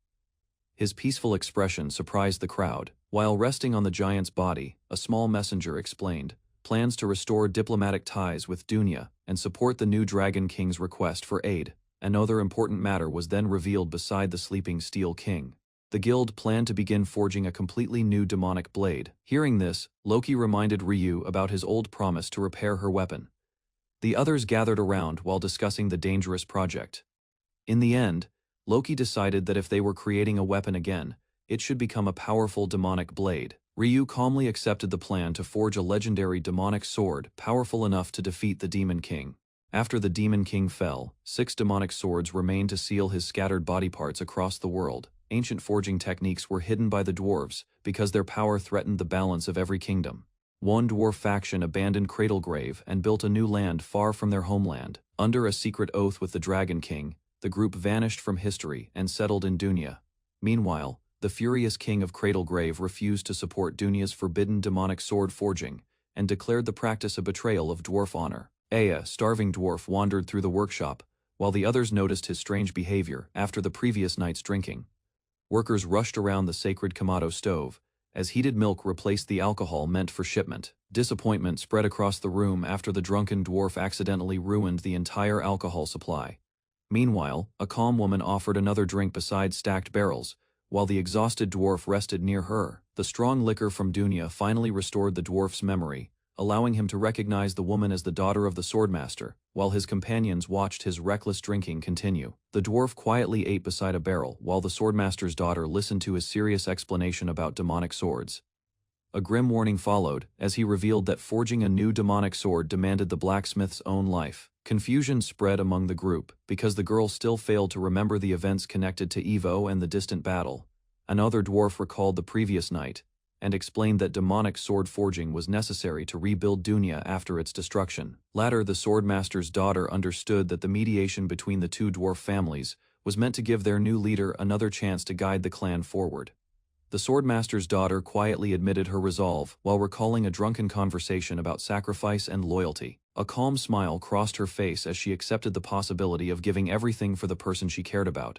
His peaceful expression surprised the crowd. While resting on the giant's body, a small messenger explained plans to restore diplomatic ties with Dunya and support the new Dragon King's request for aid. Another important matter was then revealed beside the sleeping Steel King. The guild planned to begin forging a completely new demonic blade. Hearing this, Loki reminded Ryu about his old promise to repair her weapon. The others gathered around while discussing the dangerous project. In the end, Loki decided that if they were creating a weapon again, it should become a powerful demonic blade. Ryu calmly accepted the plan to forge a legendary demonic sword powerful enough to defeat the Demon King. After the Demon King fell, 6 demonic swords remained to seal his scattered body parts across the world. Ancient forging techniques were hidden by the dwarves because their power threatened the balance of every kingdom. One dwarf faction abandoned Cradlegrave and built a new land far from their homeland. Under a secret oath with the Dragon King, the group vanished from history and settled in Dunya. Meanwhile, the furious king of Cradlegrave refused to support Dunya's forbidden demonic sword forging and declared the practice a betrayal of dwarf honor. A starving dwarf wandered through the workshop, while the others noticed his strange behavior after the previous night's drinking. Workers rushed around the sacred Kamado stove, as heated milk replaced the alcohol meant for shipment. Disappointment spread across the room after the drunken dwarf accidentally ruined the entire alcohol supply. Meanwhile, a calm woman offered another drink beside stacked barrels, while the exhausted dwarf rested near her. The strong liquor from Dunya finally restored the dwarf's memory, allowing him to recognize the woman as the daughter of the swordmaster, while his companions watched his reckless drinking continue. The dwarf quietly ate beside a barrel while the swordmaster's daughter listened to his serious explanation about demonic swords. A grim warning followed, as he revealed that forging a new demonic sword demanded the blacksmith's own life. Confusion spread among the group, because the girl still failed to remember the events connected to Evo and the distant battle. Another dwarf recalled the previous night, and explained that demonic sword forging was necessary to rebuild Dunya after its destruction. Later, the swordmaster's daughter understood that the mediation between the two dwarf families was meant to give their new leader another chance to guide the clan forward. The swordmaster's daughter quietly admitted her resolve while recalling a drunken conversation about sacrifice and loyalty. A calm smile crossed her face as she accepted the possibility of giving everything for the person she cared about.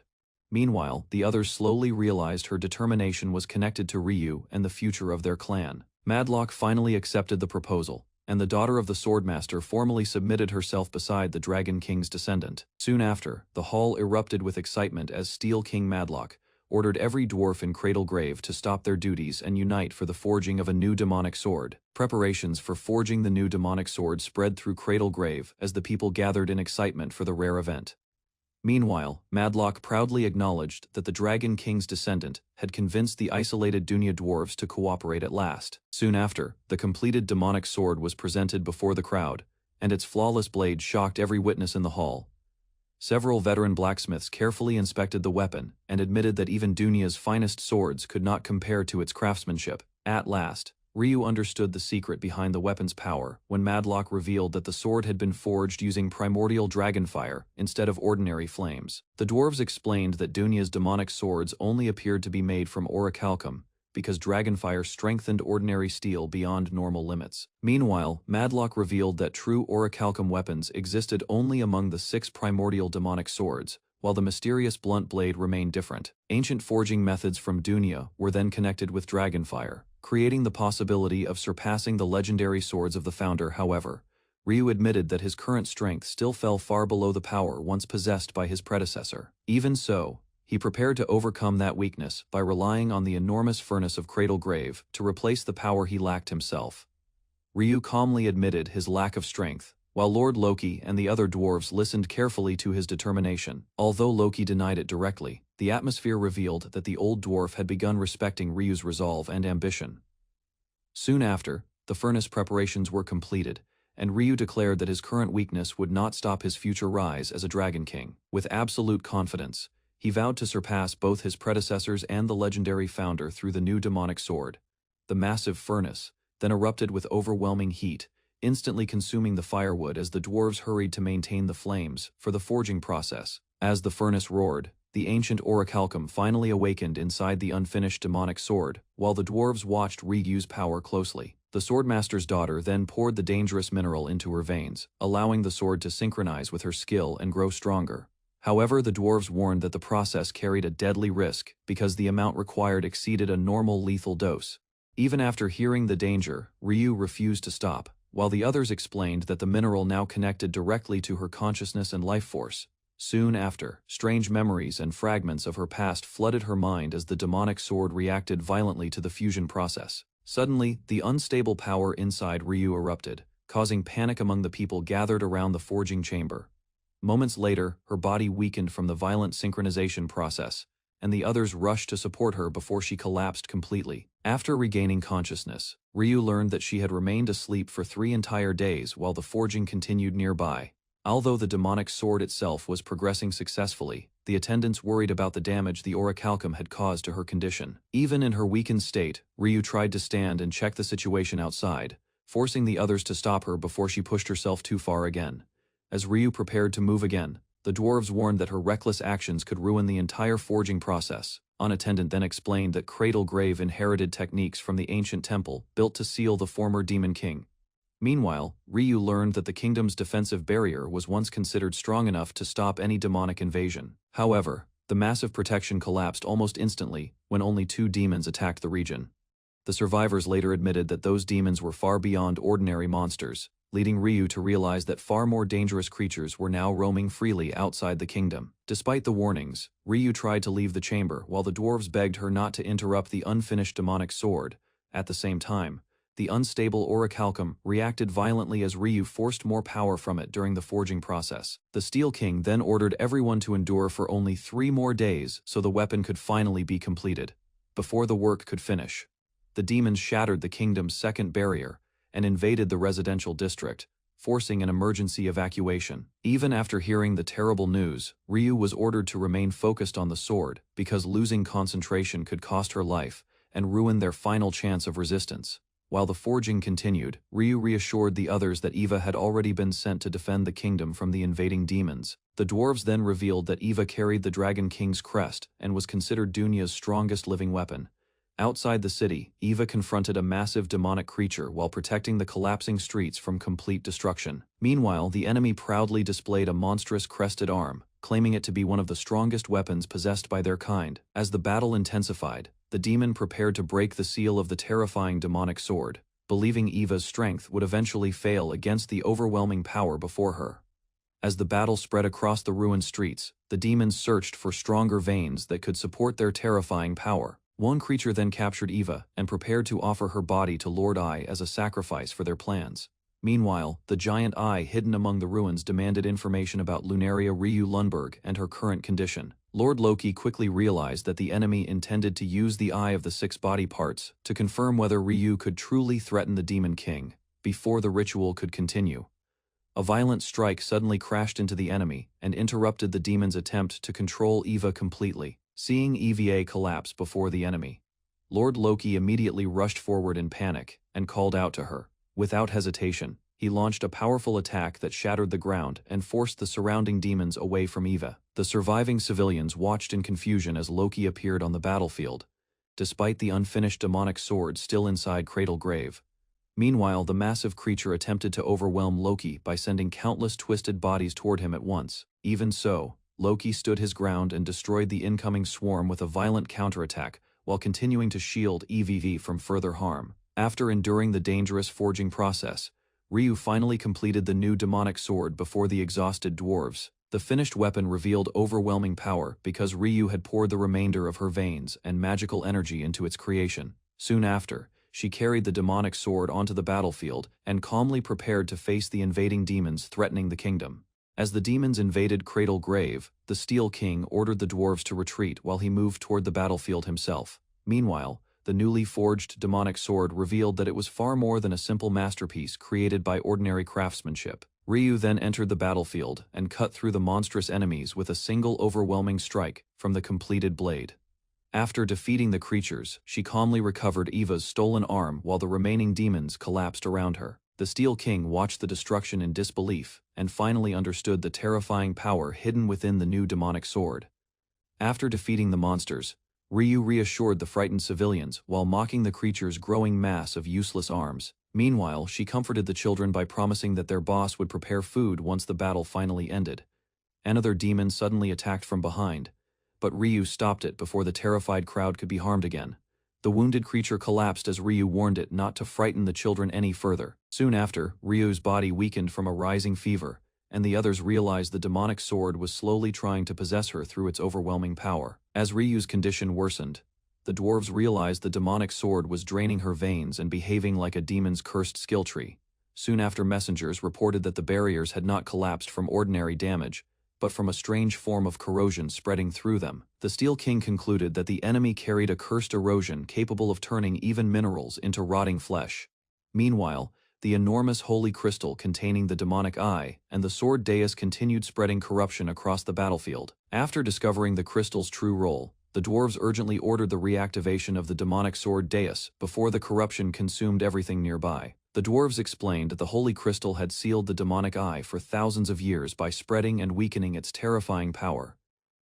Meanwhile, the others slowly realized her determination was connected to Ryu and the future of their clan. Madlock finally accepted the proposal, and the daughter of the swordmaster formally submitted herself beside the Dragon King's descendant. Soon after, the hall erupted with excitement as Steel King Madlock ordered every dwarf in Cradlegrave to stop their duties and unite for the forging of a new demonic sword. Preparations for forging the new demonic sword spread through Cradlegrave as the people gathered in excitement for the rare event. Meanwhile, Madlock proudly acknowledged that the Dragon King's descendant had convinced the isolated Dunya dwarves to cooperate at last. Soon after, the completed demonic sword was presented before the crowd, and its flawless blade shocked every witness in the hall. Several veteran blacksmiths carefully inspected the weapon and admitted that even Dunya's finest swords could not compare to its craftsmanship. At last, Ryu understood the secret behind the weapon's power when Madlock revealed that the sword had been forged using primordial dragonfire instead of ordinary flames. The dwarves explained that Dunya's demonic swords only appeared to be made from orichalcum, because dragonfire strengthened ordinary steel beyond normal limits. Meanwhile, Madlock revealed that true orichalcum weapons existed only among the 6 primordial demonic swords, while the mysterious blunt blade remained different. Ancient forging methods from Dunya were then connected with dragonfire, creating the possibility of surpassing the legendary swords of the founder. However, Ryu admitted that his current strength still fell far below the power once possessed by his predecessor. Even so, he prepared to overcome that weakness by relying on the enormous furnace of Cradlegrave to replace the power he lacked himself. Ryu calmly admitted his lack of strength, while Lord Loki and the other dwarves listened carefully to his determination. Although Loki denied it directly, the atmosphere revealed that the old dwarf had begun respecting Ryu's resolve and ambition. Soon after, the furnace preparations were completed, and Ryu declared that his current weakness would not stop his future rise as a Dragon King. With absolute confidence, he vowed to surpass both his predecessors and the legendary founder through the new demonic sword. The massive furnace then erupted with overwhelming heat, instantly consuming the firewood as the dwarves hurried to maintain the flames for the forging process. As the furnace roared, the ancient orichalcum finally awakened inside the unfinished demonic sword, while the dwarves watched Ryu's power closely. The swordmaster's daughter then poured the dangerous mineral into her veins, allowing the sword to synchronize with her skill and grow stronger. However, the dwarves warned that the process carried a deadly risk because the amount required exceeded a normal lethal dose. Even after hearing the danger, Ryu refused to stop, while the others explained that the mineral now connected directly to her consciousness and life force. Soon after, strange memories and fragments of her past flooded her mind as the demonic sword reacted violently to the fusion process. Suddenly, the unstable power inside Ryu erupted, causing panic among the people gathered around the forging chamber. Moments later, her body weakened from the violent synchronization process, and the others rushed to support her before she collapsed completely. After regaining consciousness, Ryu learned that she had remained asleep for 3 entire days while the forging continued nearby. Although the demonic sword itself was progressing successfully, the attendants worried about the damage the orichalcum had caused to her condition. Even in her weakened state, Ryu tried to stand and check the situation outside, forcing the others to stop her before she pushed herself too far again. As Ryu prepared to move again, the dwarves warned that her reckless actions could ruin the entire forging process. An attendant then explained that Cradlegrave inherited techniques from the ancient temple built to seal the former Demon King. Meanwhile, Ryu learned that the kingdom's defensive barrier was once considered strong enough to stop any demonic invasion. However, the massive protection collapsed almost instantly when only 2 demons attacked the region. The survivors later admitted that those demons were far beyond ordinary monsters, leading Ryu to realize that far more dangerous creatures were now roaming freely outside the kingdom. Despite the warnings, Ryu tried to leave the chamber while the dwarves begged her not to interrupt the unfinished demonic sword. At the same time, the unstable orichalcum reacted violently as Ryu forced more power from it during the forging process. The Steel King then ordered everyone to endure for only 3 more days so the weapon could finally be completed. Before the work could finish, the demons shattered the kingdom's second barrier and invaded the residential district, forcing an emergency evacuation. Even after hearing the terrible news, Ryu was ordered to remain focused on the sword because losing concentration could cost her life and ruin their final chance of resistance. While the forging continued, Ryu reassured the others that Eva had already been sent to defend the kingdom from the invading demons. The dwarves then revealed that Eva carried the Dragon King's crest and was considered Dunya's strongest living weapon. Outside the city, Eva confronted a massive demonic creature while protecting the collapsing streets from complete destruction. Meanwhile, the enemy proudly displayed a monstrous crested arm, claiming it to be one of the strongest weapons possessed by their kind. As the battle intensified, the demon prepared to break the seal of the terrifying demonic sword, believing Eva's strength would eventually fail against the overwhelming power before her. As the battle spread across the ruined streets, the demons searched for stronger veins that could support their terrifying power. One creature then captured Eva and prepared to offer her body to Lord Eye as a sacrifice for their plans. Meanwhile, the giant eye hidden among the ruins demanded information about Lunaria Ryu Lundberg and her current condition. Lord Loki quickly realized that the enemy intended to use the Eye of the 6 body parts to confirm whether Ryu could truly threaten the Demon King before the ritual could continue. A violent strike suddenly crashed into the enemy and interrupted the demon's attempt to control Eva completely. Seeing EVA collapse before the enemy, Lord Loki immediately rushed forward in panic and called out to her. Without hesitation, he launched a powerful attack that shattered the ground and forced the surrounding demons away from Eva. The surviving civilians watched in confusion as Loki appeared on the battlefield, despite the unfinished demonic sword still inside Cradle Grave. Meanwhile, the massive creature attempted to overwhelm Loki by sending countless twisted bodies toward him at once. Even so, Loki stood his ground and destroyed the incoming swarm with a violent counterattack while continuing to shield EVV from further harm. After enduring the dangerous forging process, Ryu finally completed the new demonic sword before the exhausted dwarves. The finished weapon revealed overwhelming power because Ryu had poured the remainder of her veins and magical energy into its creation. Soon after, she carried the demonic sword onto the battlefield and calmly prepared to face the invading demons threatening the kingdom. As the demons invaded Cradle Grave, the Steel King ordered the dwarves to retreat while he moved toward the battlefield himself. Meanwhile, the newly forged demonic sword revealed that it was far more than a simple masterpiece created by ordinary craftsmanship. Ryu then entered the battlefield and cut through the monstrous enemies with a single overwhelming strike from the completed blade. After defeating the creatures, she calmly recovered Eva's stolen arm while the remaining demons collapsed around her. The Steel King watched the destruction in disbelief and finally understood the terrifying power hidden within the new demonic sword. After defeating the monsters, Ryu reassured the frightened civilians while mocking the creature's growing mass of useless arms. Meanwhile, she comforted the children by promising that their boss would prepare food once the battle finally ended. Another demon suddenly attacked from behind, but Ryu stopped it before the terrified crowd could be harmed again. The wounded creature collapsed as Ryu warned it not to frighten the children any further. Soon after, Ryu's body weakened from a rising fever, and the others realized the demonic sword was slowly trying to possess her through its overwhelming power. As Ryu's condition worsened, the dwarves realized the demonic sword was draining her veins and behaving like a demon's cursed skill tree. Soon after, messengers reported that the barriers had not collapsed from ordinary damage, but from a strange form of corrosion spreading through them. The Steel King concluded that the enemy carried a cursed erosion capable of turning even minerals into rotting flesh. Meanwhile, the enormous holy crystal containing the demonic eye and the sword dais continued spreading corruption across the battlefield. After discovering the crystal's true role, the dwarves urgently ordered the reactivation of the demonic sword dais before the corruption consumed everything nearby. The dwarves explained that the holy crystal had sealed the demonic eye for thousands of years by spreading and weakening its terrifying power.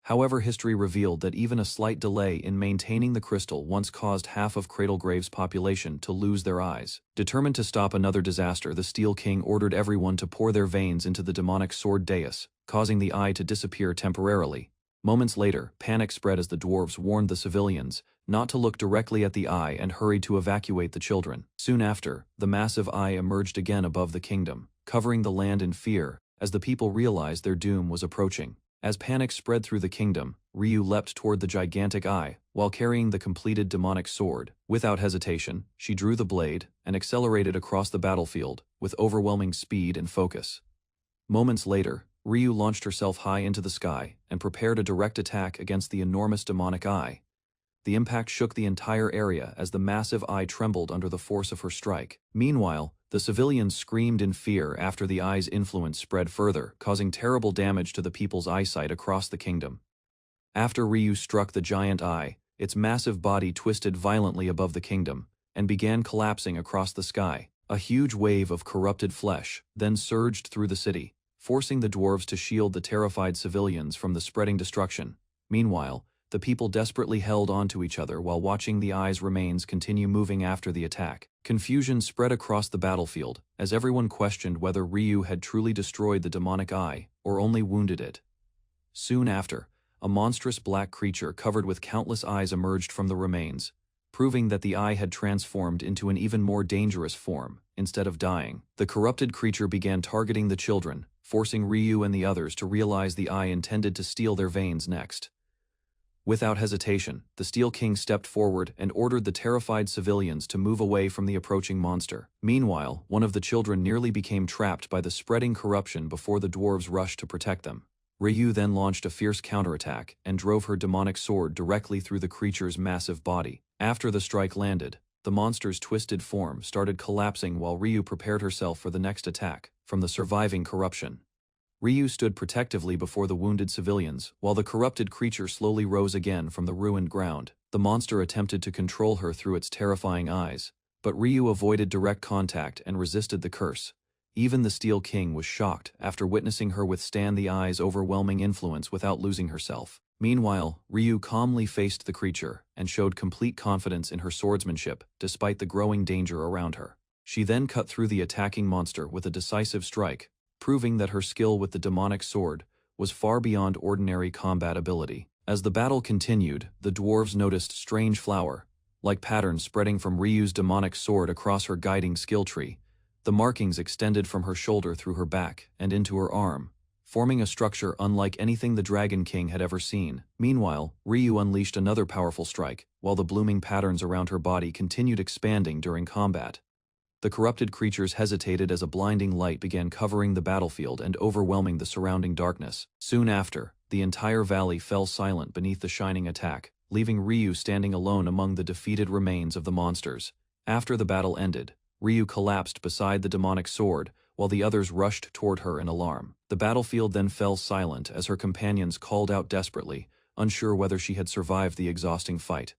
However, history revealed that even a slight delay in maintaining the crystal once caused half of Cradlegrave's population to lose their eyes. Determined to stop another disaster, the Steel King ordered everyone to pour their veins into the demonic sword dais, causing the eye to disappear temporarily. Moments later, panic spread as the dwarves warned the civilians not to look directly at the eye and hurried to evacuate the children. Soon after, the massive eye emerged again above the kingdom. covering the land in fear, as the people realized their doom was approaching. As panic spread through the kingdom, Ryu leapt toward the gigantic eye, while carrying the completed demonic sword. Without hesitation, she drew the blade, and accelerated across the battlefield, with overwhelming speed and focus. Moments later, Ryu launched herself high into the sky, and prepared a direct attack against the enormous demonic eye. The impact shook the entire area as the massive eye trembled under the force of her strike. Meanwhile, the civilians screamed in fear after the eye's influence spread further, causing terrible damage to the people's eyesight across the kingdom. After Ryu struck the giant eye, its massive body twisted violently above the kingdom, and began collapsing across the sky. A huge wave of corrupted flesh then surged through the city, forcing the dwarves to shield the terrified civilians from the spreading destruction. Meanwhile, the people desperately held onto each other while watching the eye's remains continue moving after the attack. Confusion spread across the battlefield, as everyone questioned whether Ryu had truly destroyed the demonic eye, or only wounded it. Soon after, a monstrous black creature covered with countless eyes emerged from the remains, proving that the eye had transformed into an even more dangerous form. Instead of dying, the corrupted creature began targeting the children, forcing Ryu and the others to realize the eye intended to steal their veins next. Without hesitation, the Steel King stepped forward and ordered the terrified civilians to move away from the approaching monster. Meanwhile, one of the children nearly became trapped by the spreading corruption before the dwarves rushed to protect them. Ryu then launched a fierce counterattack and drove her demonic sword directly through the creature's massive body. After the strike landed, the monster's twisted form started collapsing while Ryu prepared herself for the next attack from the surviving corruption. Ryu stood protectively before the wounded civilians, while the corrupted creature slowly rose again from the ruined ground. The monster attempted to control her through its terrifying eyes, but Ryu avoided direct contact and resisted the curse. Even the Steel King was shocked after witnessing her withstand the eye's overwhelming influence without losing herself. Meanwhile, Ryu calmly faced the creature and showed complete confidence in her swordsmanship despite the growing danger around her. She then cut through the attacking monster with a decisive strike, proving that her skill with the demonic sword was far beyond ordinary combat ability. As the battle continued, the dwarves noticed strange flower-like patterns spreading from Ryu's demonic sword across her guiding skill tree. The markings extended from her shoulder through her back and into her arm, forming a structure unlike anything the Dragon King had ever seen. Meanwhile, Ryu unleashed another powerful strike, while the blooming patterns around her body continued expanding during combat. The corrupted creatures hesitated as a blinding light began covering the battlefield and overwhelming the surrounding darkness. Soon after, the entire valley fell silent beneath the shining attack, leaving Ryu standing alone among the defeated remains of the monsters. After the battle ended, Ryu collapsed beside the demonic sword, while the others rushed toward her in alarm. The battlefield then fell silent as her companions called out desperately, unsure whether she had survived the exhausting fight.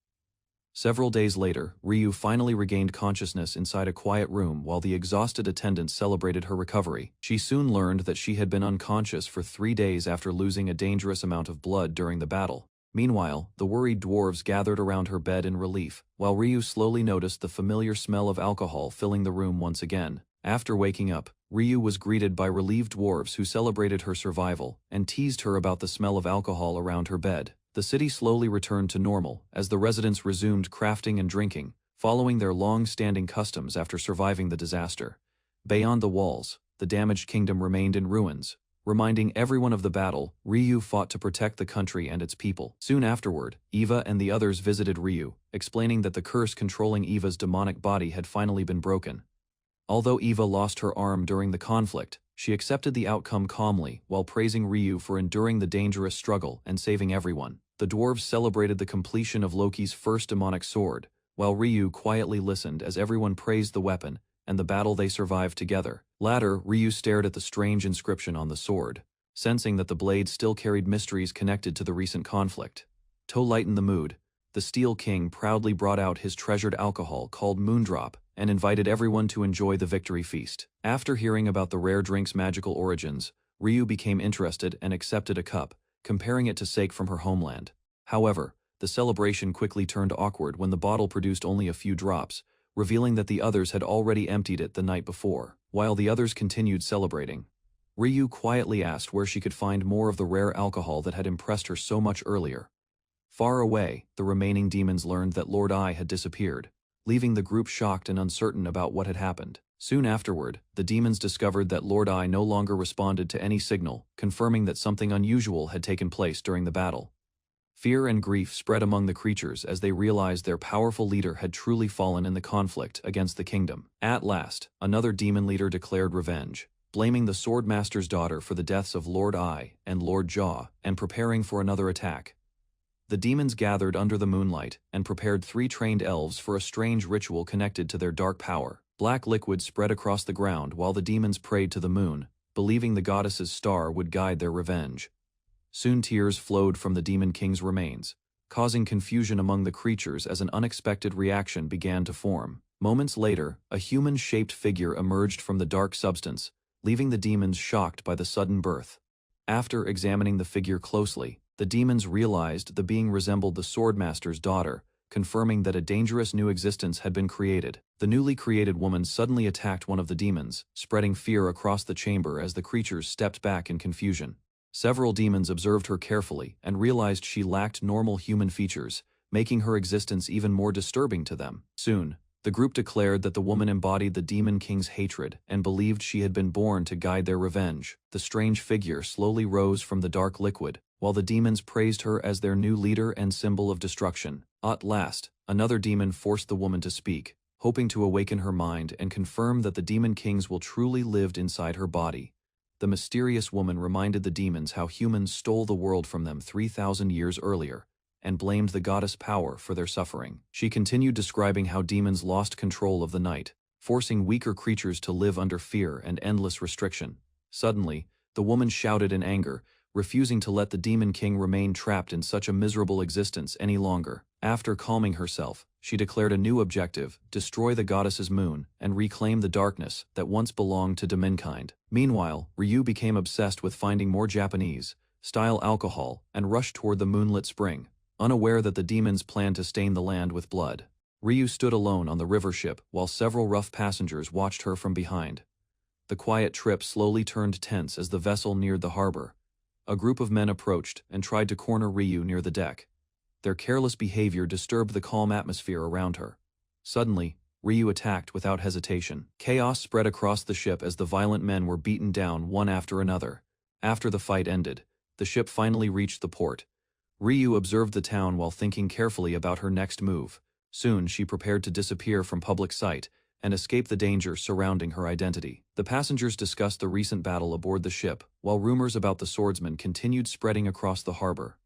Several days later, Ryu finally regained consciousness inside a quiet room while the exhausted attendants celebrated her recovery. She soon learned that she had been unconscious for 3 days after losing a dangerous amount of blood during the battle. Meanwhile, the worried dwarves gathered around her bed in relief, while Ryu slowly noticed the familiar smell of alcohol filling the room once again. After waking up, Ryu was greeted by relieved dwarves who celebrated her survival and teased her about the smell of alcohol around her bed. The city slowly returned to normal as the residents resumed crafting and drinking, following their long-standing customs after surviving the disaster. Beyond the walls, the damaged kingdom remained in ruins. Reminding everyone of the battle, Ryu fought to protect the country and its people. Soon afterward, Eva and the others visited Ryu, explaining that the curse controlling Eva's demonic body had finally been broken. Although Eva lost her arm during the conflict, she accepted the outcome calmly while praising Ryu for enduring the dangerous struggle and saving everyone. The dwarves celebrated the completion of Loki's first demonic sword, while Ryu quietly listened as everyone praised the weapon and the battle they survived together. Later, Ryu stared at the strange inscription on the sword, sensing that the blade still carried mysteries connected to the recent conflict. To lighten the mood, the Steel King proudly brought out his treasured alcohol called Moondrop and invited everyone to enjoy the victory feast. After hearing about the rare drink's magical origins, Ryu became interested and accepted a cup, comparing it to sake from her homeland. However, the celebration quickly turned awkward when the bottle produced only a few drops, revealing that the others had already emptied it the night before. While the others continued celebrating, Ryu quietly asked where she could find more of the rare alcohol that had impressed her so much earlier. Far away, the remaining demons learned that Lord Ai had disappeared, leaving the group shocked and uncertain about what had happened. Soon afterward, the demons discovered that Lord Ai no longer responded to any signal, confirming that something unusual had taken place during the battle. Fear and grief spread among the creatures as they realized their powerful leader had truly fallen in the conflict against the kingdom. At last, another demon leader declared revenge, blaming the Swordmaster's daughter for the deaths of Lord Ai and Lord Jaw, and preparing for another attack. The demons gathered under the moonlight and prepared 3 trained elves for a strange ritual connected to their dark power. Black liquid spread across the ground while the demons prayed to the moon, believing the goddess's star would guide their revenge. Soon tears flowed from the Demon King's remains, causing confusion among the creatures as an unexpected reaction began to form. Moments later, a human-shaped figure emerged from the dark substance, leaving the demons shocked by the sudden birth. After examining the figure closely, the demons realized the being resembled the Swordmaster's daughter, confirming that a dangerous new existence had been created. The newly created woman suddenly attacked one of the demons, spreading fear across the chamber as the creatures stepped back in confusion. Several demons observed her carefully and realized she lacked normal human features, making her existence even more disturbing to them. Soon, the group declared that the woman embodied the Demon King's hatred and believed she had been born to guide their revenge. The strange figure slowly rose from the dark liquid, while the demons praised her as their new leader and symbol of destruction. At last, another demon forced the woman to speak, hoping to awaken her mind and confirm that the Demon Kings will truly lived inside her body. The mysterious woman reminded the demons how humans stole the world from them 3,000 years earlier, and blamed the goddess power for their suffering. She continued describing how demons lost control of the night, forcing weaker creatures to live under fear and endless restriction. Suddenly, the woman shouted in anger, refusing to let the Demon King remain trapped in such a miserable existence any longer. After calming herself, she declared a new objective: destroy the goddess's moon and reclaim the darkness that once belonged to demonkind. Meanwhile, Ryu became obsessed with finding more Japanese-style alcohol and rushed toward the moonlit spring, unaware that the demons planned to stain the land with blood. Ryu stood alone on the river ship while several rough passengers watched her from behind. The quiet trip slowly turned tense as the vessel neared the harbor. A group of men approached and tried to corner Ryu near the deck. Their careless behavior disturbed the calm atmosphere around her. Suddenly, Ryu attacked without hesitation. Chaos spread across the ship as the violent men were beaten down one after another. After the fight ended, the ship finally reached the port. Ryu observed the town while thinking carefully about her next move. Soon she prepared to disappear from public sight and escape the danger surrounding her identity. The passengers discussed the recent battle aboard the ship, while rumors about the swordsman continued spreading across the harbor.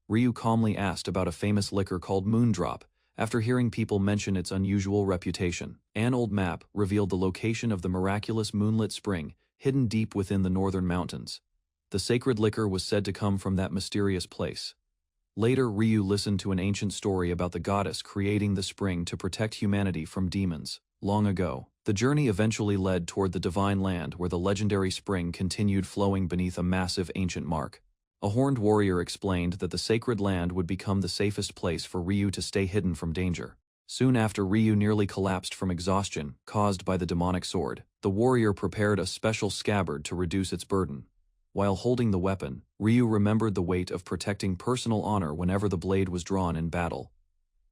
Ryu calmly asked about a famous liquor called Moondrop, after hearing people mention its unusual reputation. An old map revealed the location of the miraculous moonlit spring, hidden deep within the northern mountains. The sacred liquor was said to come from that mysterious place. Later, Ryu listened to an ancient story about the goddess creating the spring to protect humanity from demons. Long ago, the journey eventually led toward the divine land where the legendary spring continued flowing beneath a massive ancient mark. A horned warrior explained that the sacred land would become the safest place for Ryu to stay hidden from danger. Soon after Ryu nearly collapsed from exhaustion caused by the demonic sword, the warrior prepared a special scabbard to reduce its burden. While holding the weapon, Ryu remembered the weight of protecting personal honor whenever the blade was drawn in battle.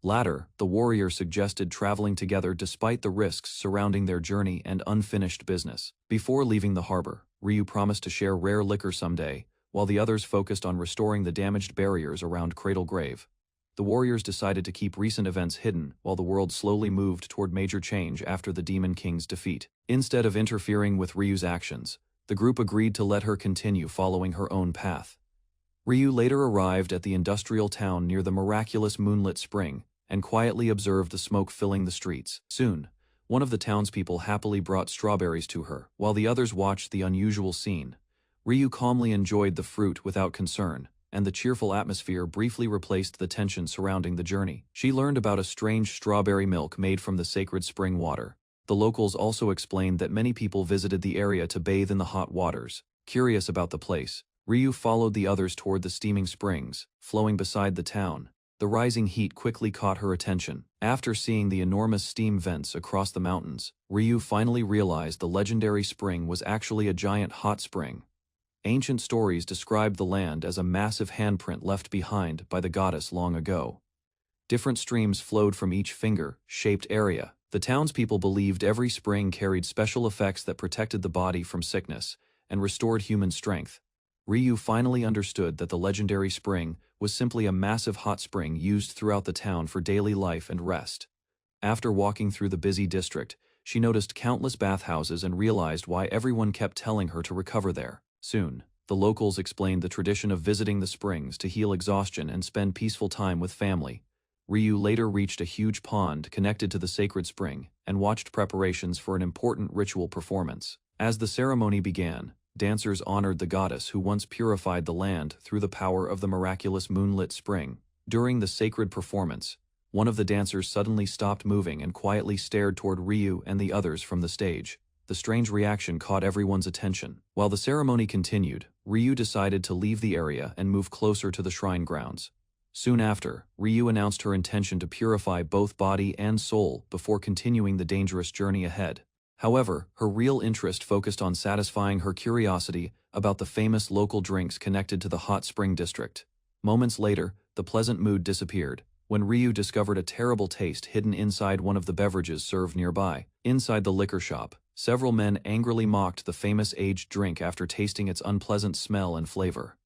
Later, the warrior suggested traveling together despite the risks surrounding their journey and unfinished business. Before leaving the harbor, Ryu promised to share rare liquor someday, while the others focused on restoring the damaged barriers around Cradle Grave. The warriors decided to keep recent events hidden while the world slowly moved toward major change after the Demon King's defeat. Instead of interfering with Ryu's actions, the group agreed to let her continue following her own path. Ryu later arrived at the industrial town near the miraculous moonlit spring and quietly observed the smoke filling the streets. Soon, one of the townspeople happily brought strawberries to her, while the others watched the unusual scene. Ryu calmly enjoyed the fruit without concern, and the cheerful atmosphere briefly replaced the tension surrounding the journey. She learned about a strange strawberry milk made from the sacred spring water. The locals also explained that many people visited the area to bathe in the hot waters. Curious about the place, Ryu followed the others toward the steaming springs, flowing beside the town. The rising heat quickly caught her attention. After seeing the enormous steam vents across the mountains, Ryu finally realized the legendary spring was actually a giant hot spring. Ancient stories described the land as a massive handprint left behind by the goddess long ago. Different streams flowed from each finger-shaped area, The townspeople believed every spring carried special effects that protected the body from sickness and restored human strength. Ryu finally understood that the legendary spring was simply a massive hot spring used throughout the town for daily life and rest. After walking through the busy district, she noticed countless bathhouses and realized why everyone kept telling her to recover there. Soon, the locals explained the tradition of visiting the springs to heal exhaustion and spend peaceful time with family. Ryu later reached a huge pond connected to the sacred spring and watched preparations for an important ritual performance. As the ceremony began, dancers honored the goddess who once purified the land through the power of the miraculous moonlit spring. During the sacred performance, one of the dancers suddenly stopped moving and quietly stared toward Ryu and the others from the stage. The strange reaction caught everyone's attention. While the ceremony continued, Ryu decided to leave the area and move closer to the shrine grounds. Soon after, Ryu announced her intention to purify both body and soul before continuing the dangerous journey ahead. However, her real interest focused on satisfying her curiosity about the famous local drinks connected to the hot spring district. Moments later, the pleasant mood disappeared when Ryu discovered a terrible taste hidden inside one of the beverages served nearby. Inside the liquor shop, several men angrily mocked the famous aged drink after tasting its unpleasant smell and flavor.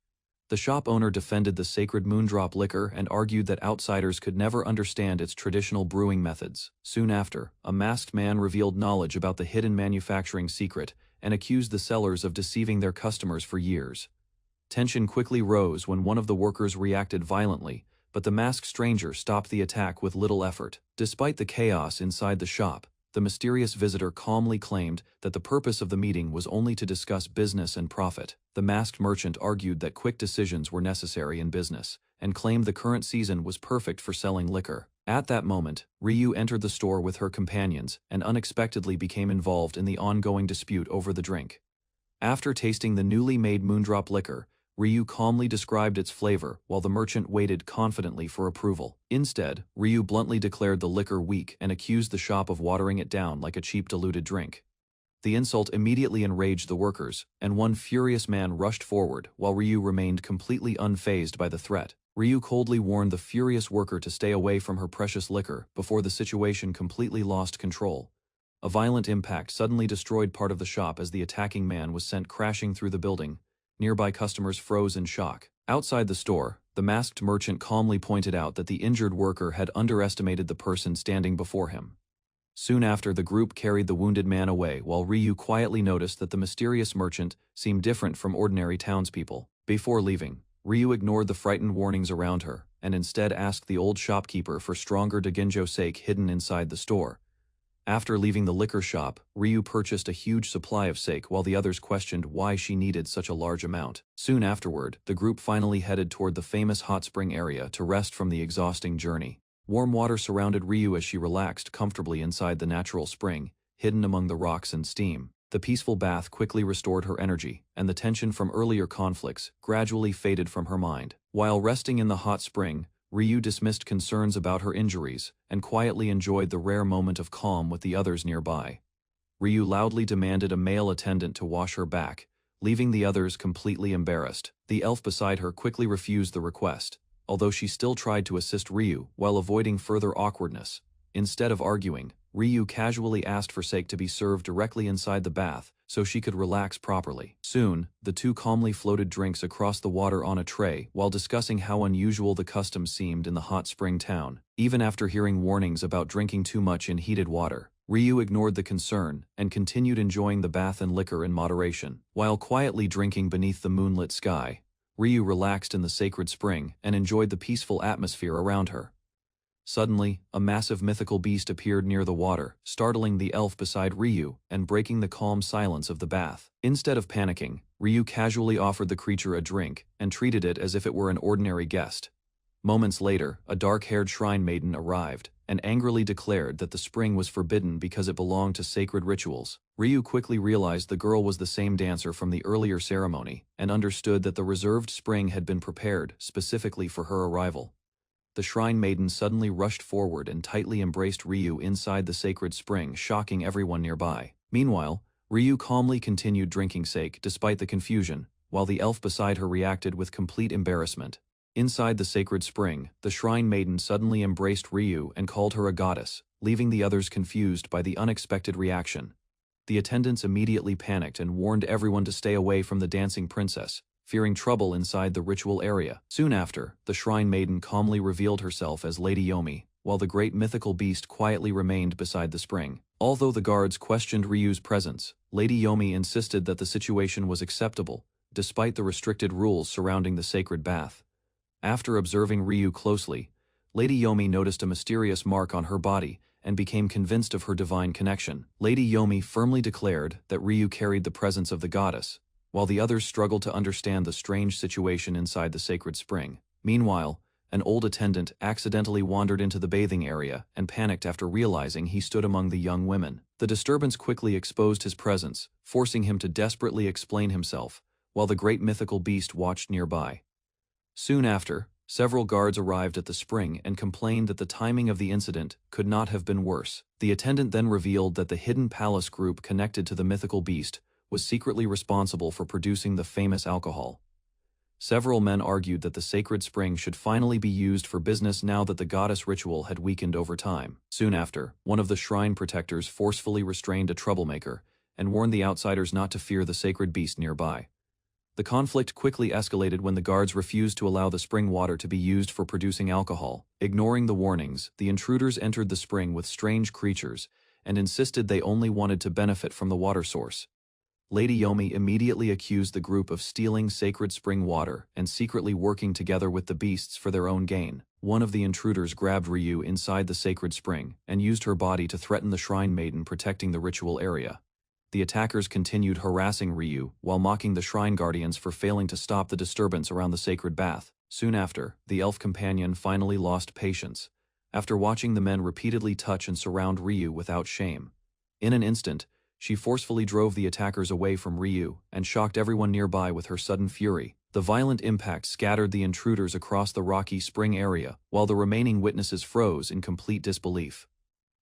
The shop owner defended the sacred moondrop liquor and argued that outsiders could never understand its traditional brewing methods. Soon after, a masked man revealed knowledge about the hidden manufacturing secret and accused the sellers of deceiving their customers for years. Tension quickly rose when one of the workers reacted violently, but the masked stranger stopped the attack with little effort. Despite the chaos inside the shop, the mysterious visitor calmly claimed that the purpose of the meeting was only to discuss business and profit. The masked merchant argued that quick decisions were necessary in business, and claimed the current season was perfect for selling liquor. At that moment, Ryu entered the store with her companions and unexpectedly became involved in the ongoing dispute over the drink. After tasting the newly made moondrop liquor, Ryu calmly described its flavor while the merchant waited confidently for approval. Instead, Ryu bluntly declared the liquor weak and accused the shop of watering it down like a cheap diluted drink. The insult immediately enraged the workers, and one furious man rushed forward while Ryu remained completely unfazed by the threat. Ryu coldly warned the furious worker to stay away from her precious liquor before the situation completely lost control. A violent impact suddenly destroyed part of the shop as the attacking man was sent crashing through the building. Nearby customers froze in shock. Outside the store, the masked merchant calmly pointed out that the injured worker had underestimated the person standing before him. Soon after, the group carried the wounded man away while Ryu quietly noticed that the mysterious merchant seemed different from ordinary townspeople. Before leaving, Ryu ignored the frightened warnings around her and instead asked the old shopkeeper for stronger Daginjo sake hidden inside the store. After leaving the liquor shop, Ryu purchased a huge supply of sake while the others questioned why she needed such a large amount. Soon afterward, the group finally headed toward the famous hot spring area to rest from the exhausting journey. Warm water surrounded Ryu as she relaxed comfortably inside the natural spring, hidden among the rocks and steam. The peaceful bath quickly restored her energy, and the tension from earlier conflicts gradually faded from her mind. While resting in the hot spring, Ryu dismissed concerns about her injuries and quietly enjoyed the rare moment of calm with the others nearby. Ryu loudly demanded a male attendant to wash her back, leaving the others completely embarrassed. The elf beside her quickly refused the request, although she still tried to assist Ryu while avoiding further awkwardness. Instead of arguing, Ryu casually asked for sake to be served directly inside the bath so she could relax properly. Soon, the two calmly floated drinks across the water on a tray while discussing how unusual the custom seemed in the hot spring town. Even after hearing warnings about drinking too much in heated water, Ryu ignored the concern and continued enjoying the bath and liquor in moderation. While quietly drinking beneath the moonlit sky, Ryu relaxed in the sacred spring and enjoyed the peaceful atmosphere around her. Suddenly, a massive mythical beast appeared near the water, startling the elf beside Ryu and breaking the calm silence of the bath. Instead of panicking, Ryu casually offered the creature a drink and treated it as if it were an ordinary guest. Moments later, a dark-haired shrine maiden arrived and angrily declared that the spring was forbidden because it belonged to sacred rituals. Ryu quickly realized the girl was the same dancer from the earlier ceremony and understood that the reserved spring had been prepared specifically for her arrival. The shrine maiden suddenly rushed forward and tightly embraced Ryu inside the sacred spring, shocking everyone nearby. Meanwhile, Ryu calmly continued drinking sake despite the confusion, while the elf beside her reacted with complete embarrassment. Inside the sacred spring, the shrine maiden suddenly embraced Ryu and called her a goddess, leaving the others confused by the unexpected reaction. The attendants immediately panicked and warned everyone to stay away from the dancing princess, fearing trouble inside the ritual area. Soon after, the shrine maiden calmly revealed herself as Lady Yomi, while the great mythical beast quietly remained beside the spring. Although the guards questioned Ryu's presence, Lady Yomi insisted that the situation was acceptable, despite the restricted rules surrounding the sacred bath. After observing Ryu closely, Lady Yomi noticed a mysterious mark on her body and became convinced of her divine connection. Lady Yomi firmly declared that Ryu carried the presence of the goddess, while the others struggled to understand the strange situation inside the sacred spring. Meanwhile, an old attendant accidentally wandered into the bathing area and panicked after realizing he stood among the young women. The disturbance quickly exposed his presence, forcing him to desperately explain himself, while the great mythical beast watched nearby. Soon after, several guards arrived at the spring and complained that the timing of the incident could not have been worse. The attendant then revealed that the hidden palace group connected to the mythical beast was secretly responsible for producing the famous alcohol. Several men argued that the sacred spring should finally be used for business now that the goddess ritual had weakened over time. Soon after, one of the shrine protectors forcefully restrained a troublemaker and warned the outsiders not to fear the sacred beast nearby. The conflict quickly escalated when the guards refused to allow the spring water to be used for producing alcohol. Ignoring the warnings, the intruders entered the spring with strange creatures and insisted they only wanted to benefit from the water source. Lady Yomi immediately accused the group of stealing sacred spring water and secretly working together with the beasts for their own gain. One of the intruders grabbed Ryu inside the sacred spring and used her body to threaten the shrine maiden protecting the ritual area. The attackers continued harassing Ryu while mocking the shrine guardians for failing to stop the disturbance around the sacred bath. Soon after, the elf companion finally lost patience, after watching the men repeatedly touch and surround Ryu without shame. In an instant, she forcefully drove the attackers away from Ryu and shocked everyone nearby with her sudden fury. The violent impact scattered the intruders across the rocky spring area, while the remaining witnesses froze in complete disbelief.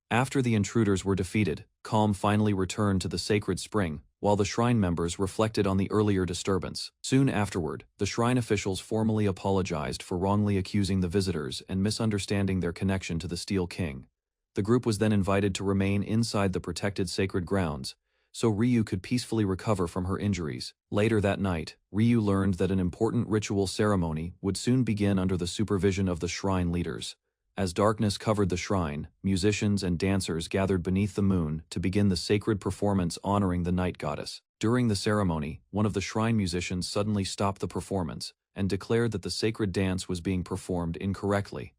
After the intruders were defeated, calm finally returned to the sacred spring, while the shrine members reflected on the earlier disturbance. Soon afterward, the shrine officials formally apologized for wrongly accusing the visitors and misunderstanding their connection to the Steel King. The group was then invited to remain inside the protected sacred grounds, so Ryu could peacefully recover from her injuries. Later that night, Ryu learned that an important ritual ceremony would soon begin under the supervision of the shrine leaders. As darkness covered the shrine, musicians and dancers gathered beneath the moon to begin the sacred performance honoring the night goddess. During the ceremony, one of the shrine musicians suddenly stopped the performance and declared that the sacred dance was being performed incorrectly.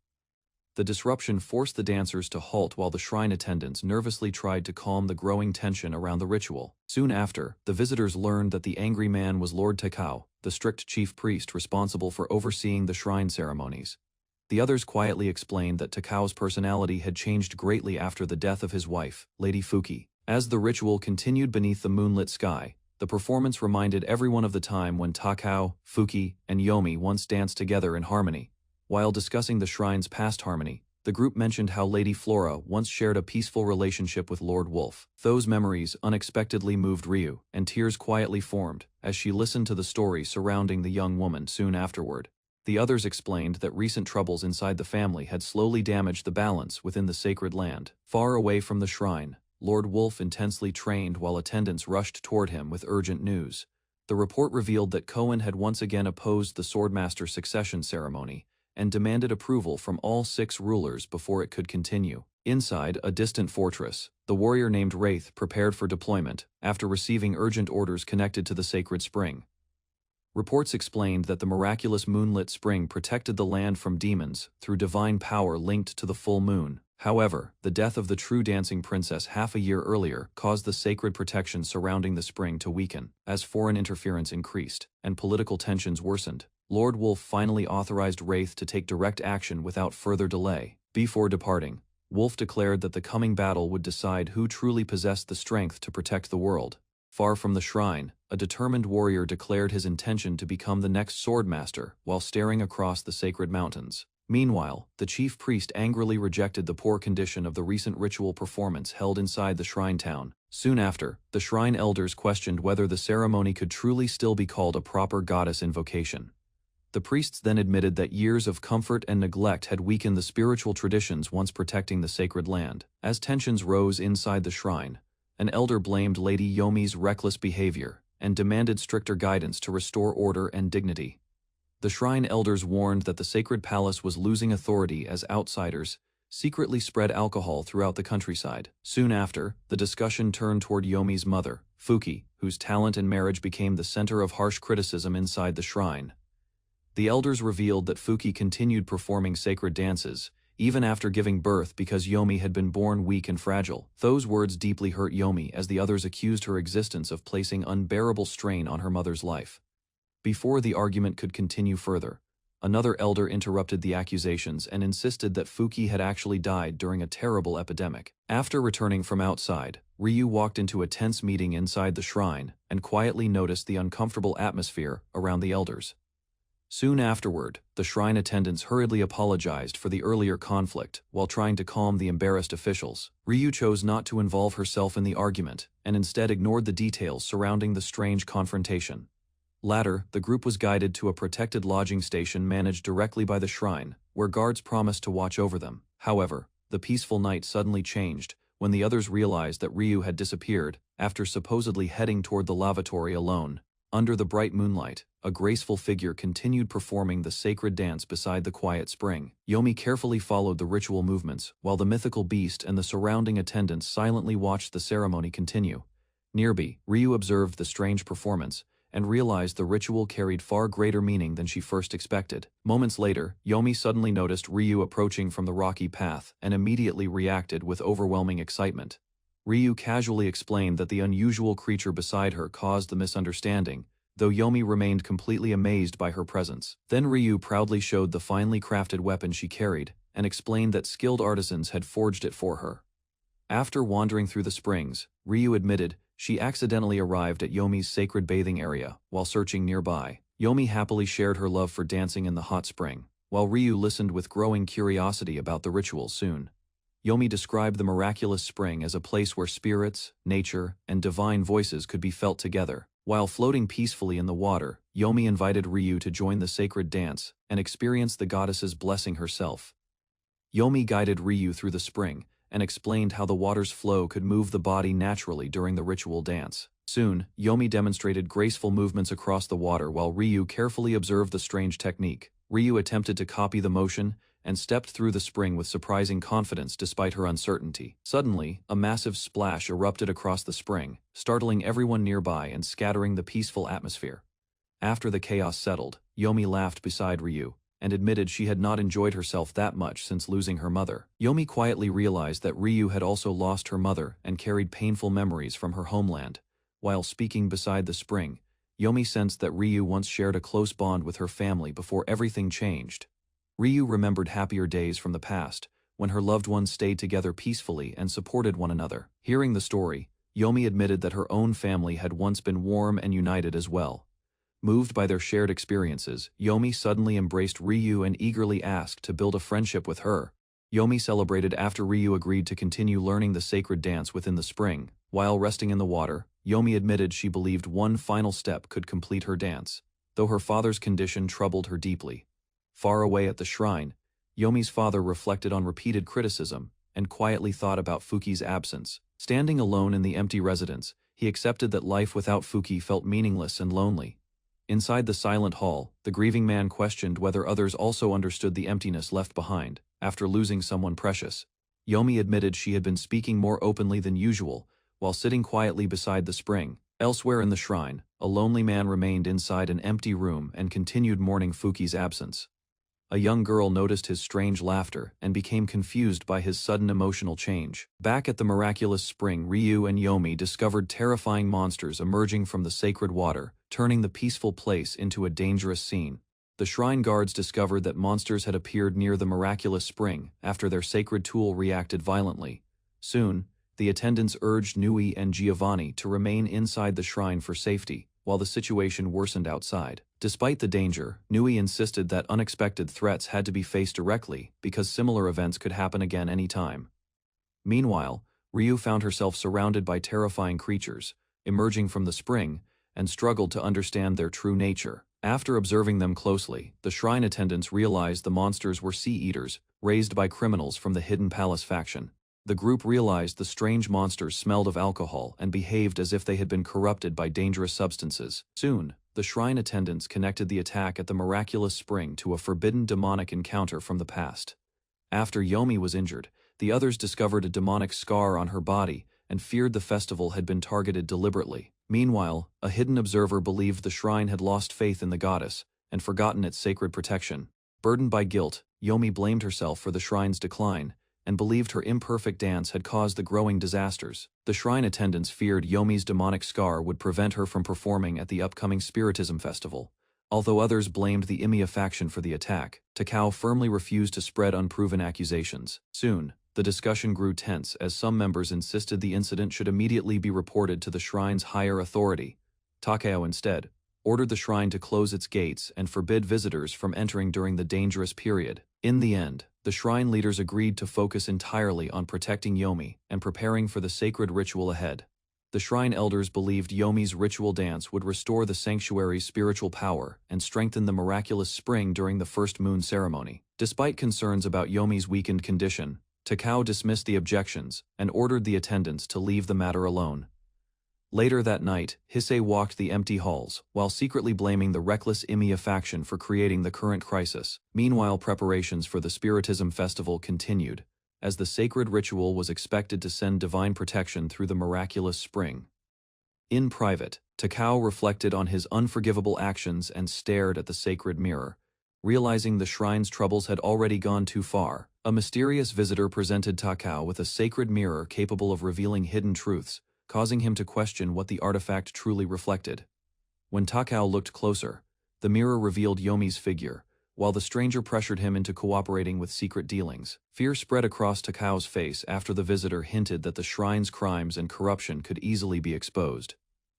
The disruption forced the dancers to halt while the shrine attendants nervously tried to calm the growing tension around the ritual. Soon after, the visitors learned that the angry man was Lord Takao, the strict chief priest responsible for overseeing the shrine ceremonies. The others quietly explained that Takao's personality had changed greatly after the death of his wife, Lady Fuki. As the ritual continued beneath the moonlit sky, the performance reminded everyone of the time when Takao, Fuki, and Yomi once danced together in harmony. While discussing the shrine's past harmony, the group mentioned how Lady Flora once shared a peaceful relationship with Lord Wolf. Those memories unexpectedly moved Ryu, and tears quietly formed as she listened to the story surrounding the young woman soon afterward. The others explained that recent troubles inside the family had slowly damaged the balance within the sacred land. Far away from the shrine, Lord Wolf intensely trained while attendants rushed toward him with urgent news. The report revealed that Owen had once again opposed the Swordmaster succession ceremony and demanded approval from all 6 rulers before it could continue. Inside a distant fortress, the warrior named Wraith prepared for deployment after receiving urgent orders connected to the sacred spring. Reports explained that the miraculous moonlit spring protected the land from demons through divine power linked to the full moon. However, the death of the true dancing princess half a year earlier caused the sacred protection surrounding the spring to weaken. As foreign interference increased and political tensions worsened, Lord Wolf finally authorized Wraith to take direct action without further delay. Before departing, Wolf declared that the coming battle would decide who truly possessed the strength to protect the world. Far from the shrine, a determined warrior declared his intention to become the next swordmaster while staring across the sacred mountains. Meanwhile, the chief priest angrily rejected the poor condition of the recent ritual performance held inside the shrine town. Soon after, the shrine elders questioned whether the ceremony could truly still be called a proper goddess invocation. The priests then admitted that years of comfort and neglect had weakened the spiritual traditions once protecting the sacred land. As tensions rose inside the shrine, an elder blamed Lady Yomi's reckless behavior and demanded stricter guidance to restore order and dignity. The shrine elders warned that the sacred palace was losing authority as outsiders secretly spread alcohol throughout the countryside. Soon after, the discussion turned toward Yomi's mother, Fuki, whose talent and marriage became the center of harsh criticism inside the shrine. The elders revealed that Fuki continued performing sacred dances, even after giving birth because Yomi had been born weak and fragile. Those words deeply hurt Yomi as the others accused her existence of placing unbearable strain on her mother's life. Before the argument could continue further, another elder interrupted the accusations and insisted that Fuki had actually died during a terrible epidemic. After returning from outside, Ryu walked into a tense meeting inside the shrine and quietly noticed the uncomfortable atmosphere around the elders. Soon afterward, the shrine attendants hurriedly apologized for the earlier conflict while trying to calm the embarrassed officials. Ryu chose not to involve herself in the argument and instead ignored the details surrounding the strange confrontation. Later, the group was guided to a protected lodging station managed directly by the shrine, where guards promised to watch over them. However, the peaceful night suddenly changed when the others realized that Ryu had disappeared after supposedly heading toward the lavatory alone. Under the bright moonlight, a graceful figure continued performing the sacred dance beside the quiet spring. Yomi carefully followed the ritual movements, while the mythical beast and the surrounding attendants silently watched the ceremony continue. Nearby, Ryu observed the strange performance and realized the ritual carried far greater meaning than she first expected. Moments later, Yomi suddenly noticed Ryu approaching from the rocky path and immediately reacted with overwhelming excitement. Ryu casually explained that the unusual creature beside her caused the misunderstanding, though Yomi remained completely amazed by her presence. Then Ryu proudly showed the finely crafted weapon she carried and explained that skilled artisans had forged it for her. After wandering through the springs, Ryu admitted she accidentally arrived at Yomi's sacred bathing area while searching nearby. Yomi happily shared her love for dancing in the hot spring, while Ryu listened with growing curiosity about the ritual soon. Yomi described the miraculous spring as a place where spirits, nature, and divine voices could be felt together. While floating peacefully in the water, Yomi invited Ryu to join the sacred dance and experience the goddess's blessing herself. Yomi guided Ryu through the spring and explained how the water's flow could move the body naturally during the ritual dance. Soon, Yomi demonstrated graceful movements across the water while Ryu carefully observed the strange technique. Ryu attempted to copy the motion and stepped through the spring with surprising confidence despite her uncertainty. Suddenly, a massive splash erupted across the spring, startling everyone nearby and scattering the peaceful atmosphere. After the chaos settled, Yomi laughed beside Ryu and admitted she had not enjoyed herself that much since losing her mother. Yomi quietly realized that Ryu had also lost her mother and carried painful memories from her homeland. While speaking beside the spring, Yomi sensed that Ryu once shared a close bond with her family before everything changed. Ryu remembered happier days from the past, when her loved ones stayed together peacefully and supported one another. Hearing the story, Yomi admitted that her own family had once been warm and united as well. Moved by their shared experiences, Yomi suddenly embraced Ryu and eagerly asked to build a friendship with her. Yomi celebrated after Ryu agreed to continue learning the sacred dance within the spring. While resting in the water, Yomi admitted she believed one final step could complete her dance, though her father's condition troubled her deeply. Far away at the shrine, Yomi's father reflected on repeated criticism and quietly thought about Fuki's absence. Standing alone in the empty residence, he accepted that life without Fuki felt meaningless and lonely. Inside the silent hall, the grieving man questioned whether others also understood the emptiness left behind after losing someone precious. Yomi admitted she had been speaking more openly than usual while sitting quietly beside the spring. Elsewhere in the shrine, a lonely man remained inside an empty room and continued mourning Fuki's absence. A young girl noticed his strange laughter and became confused by his sudden emotional change. Back at the miraculous spring, Ryu and Yomi discovered terrifying monsters emerging from the sacred water, turning the peaceful place into a dangerous scene. The shrine guards discovered that monsters had appeared near the miraculous spring after their sacred tool reacted violently. Soon, the attendants urged Nui and Giovanni to remain inside the shrine for safety, while the situation worsened outside. Despite the danger, Nui insisted that unexpected threats had to be faced directly because similar events could happen again any time. Meanwhile, Ryu found herself surrounded by terrifying creatures, emerging from the spring, and struggled to understand their true nature. After observing them closely, the shrine attendants realized the monsters were sea-eaters, raised by criminals from the Hidden Palace faction. The group realized the strange monsters smelled of alcohol and behaved as if they had been corrupted by dangerous substances. Soon, the shrine attendants connected the attack at the miraculous spring to a forbidden demonic encounter from the past. After Yomi was injured, the others discovered a demonic scar on her body and feared the festival had been targeted deliberately. Meanwhile, a hidden observer believed the shrine had lost faith in the goddess and forgotten its sacred protection. Burdened by guilt, Yomi blamed herself for the shrine's decline and believed her imperfect dance had caused the growing disasters. The shrine attendants feared Yomi's demonic scar would prevent her from performing at the upcoming Spiritism Festival. Although others blamed the Imiya faction for the attack, Takao firmly refused to spread unproven accusations. Soon, the discussion grew tense as some members insisted the incident should immediately be reported to the shrine's higher authority. Takao instead ordered the shrine to close its gates and forbid visitors from entering during the dangerous period. In the end, the shrine leaders agreed to focus entirely on protecting Yomi and preparing for the sacred ritual ahead. The shrine elders believed Yomi's ritual dance would restore the sanctuary's spiritual power and strengthen the miraculous spring during the first moon ceremony. Despite concerns about Yomi's weakened condition, Takao dismissed the objections and ordered the attendants to leave the matter alone. Later that night, Hisei walked the empty halls, while secretly blaming the reckless Imiya faction for creating the current crisis. Meanwhile, preparations for the Spiritism Festival continued, as the sacred ritual was expected to send divine protection through the miraculous spring. In private, Takao reflected on his unforgivable actions and stared at the sacred mirror. Realizing the shrine's troubles had already gone too far, a mysterious visitor presented Takao with a sacred mirror capable of revealing hidden truths, causing him to question what the artifact truly reflected. When Takao looked closer, the mirror revealed Yomi's figure, while the stranger pressured him into cooperating with secret dealings. Fear spread across Takao's face after the visitor hinted that the shrine's crimes and corruption could easily be exposed.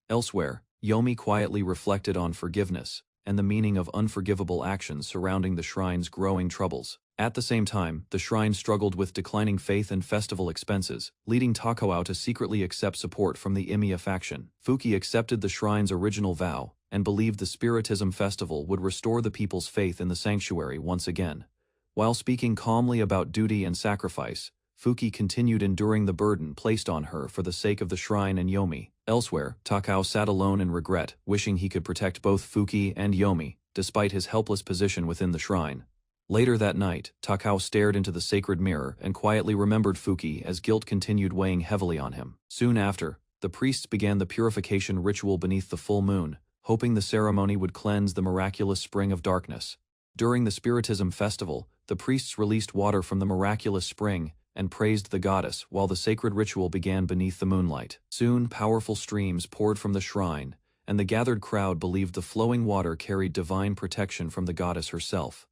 Elsewhere, Yomi quietly reflected on forgiveness and the meaning of unforgivable actions surrounding the shrine's growing troubles. At the same time, the shrine struggled with declining faith and festival expenses, leading Takao to secretly accept support from the Imiya faction. Fuki accepted the shrine's original vow and believed the Spiritism Festival would restore the people's faith in the sanctuary once again. While speaking calmly about duty and sacrifice, Fuki continued enduring the burden placed on her for the sake of the shrine and Yomi. Elsewhere, Takao sat alone in regret, wishing he could protect both Fuki and Yomi, despite his helpless position within the shrine. Later that night, Takao stared into the sacred mirror and quietly remembered Fuki as guilt continued weighing heavily on him. Soon after, the priests began the purification ritual beneath the full moon, hoping the ceremony would cleanse the miraculous spring of darkness. During the Spiritism Festival, the priests released water from the miraculous spring and praised the goddess while the sacred ritual began beneath the moonlight. Soon, powerful streams poured from the shrine, and the gathered crowd believed the flowing water carried divine protection from the goddess herself.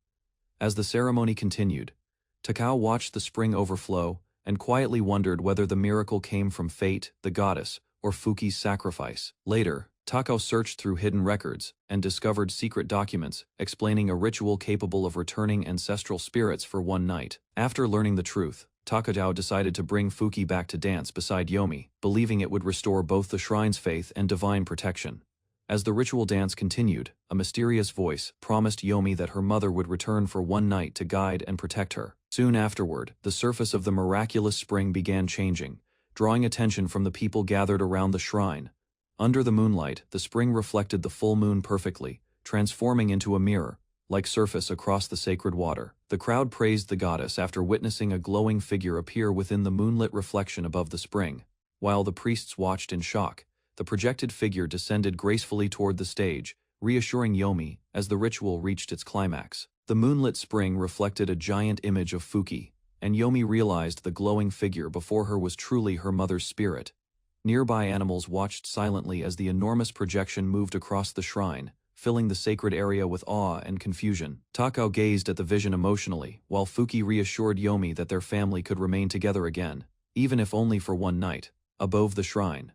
As the ceremony continued, Takao watched the spring overflow and quietly wondered whether the miracle came from fate, the goddess, or Fuki's sacrifice. Later, Takao searched through hidden records and discovered secret documents explaining a ritual capable of returning ancestral spirits for one night. After learning the truth, Takao decided to bring Fuki back to dance beside Yomi, believing it would restore both the shrine's faith and divine protection. As the ritual dance continued, a mysterious voice promised Yomi that her mother would return for one night to guide and protect her. Soon afterward, the surface of the miraculous spring began changing, drawing attention from the people gathered around the shrine. Under the moonlight, the spring reflected the full moon perfectly, transforming into a mirror-like surface across the sacred water. The crowd praised the goddess after witnessing a glowing figure appear within the moonlit reflection above the spring. While the priests watched in shock, the projected figure descended gracefully toward the stage, reassuring Yomi as the ritual reached its climax. The moonlit spring reflected a giant image of Fuki, and Yomi realized the glowing figure before her was truly her mother's spirit. Nearby animals watched silently as the enormous projection moved across the shrine, filling the sacred area with awe and confusion. Takao gazed at the vision emotionally, while Fuki reassured Yomi that their family could remain together again, even if only for one night. Above the shrine,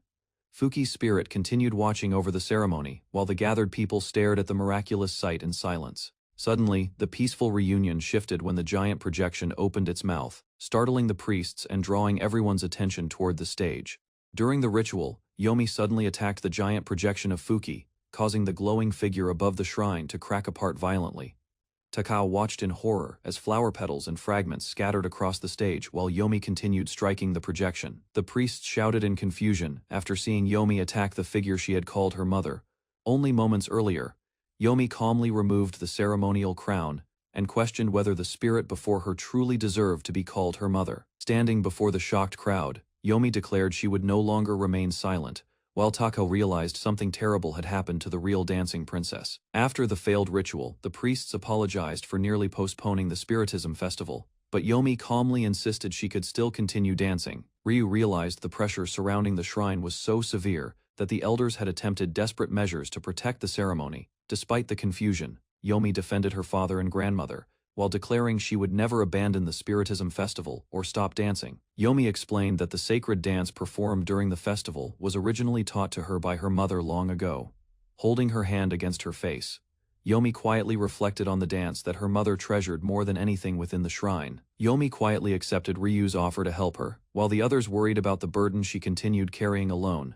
Fuki's spirit continued watching over the ceremony, while the gathered people stared at the miraculous sight in silence. Suddenly, the peaceful reunion shifted when the giant projection opened its mouth, startling the priests and drawing everyone's attention toward the stage. During the ritual, Yomi suddenly attacked the giant projection of Fuki, causing the glowing figure above the shrine to crack apart violently. Takao watched in horror as flower petals and fragments scattered across the stage while Yomi continued striking the projection. The priests shouted in confusion after seeing Yomi attack the figure she had called her mother. Only moments earlier, Yomi calmly removed the ceremonial crown and questioned whether the spirit before her truly deserved to be called her mother. Standing before the shocked crowd, Yomi declared she would no longer remain silent, while Takao realized something terrible had happened to the real dancing princess. After the failed ritual, the priests apologized for nearly postponing the Spiritism festival, but Yomi calmly insisted she could still continue dancing. Ryu realized the pressure surrounding the shrine was so severe that the elders had attempted desperate measures to protect the ceremony. Despite the confusion, Yomi defended her father and grandmother, while declaring she would never abandon the Spiritism festival or stop dancing. Yomi explained that the sacred dance performed during the festival was originally taught to her by her mother long ago. Holding her hand against her face, Yomi quietly reflected on the dance that her mother treasured more than anything within the shrine. Yomi quietly accepted Ryu's offer to help her, while the others worried about the burden she continued carrying alone.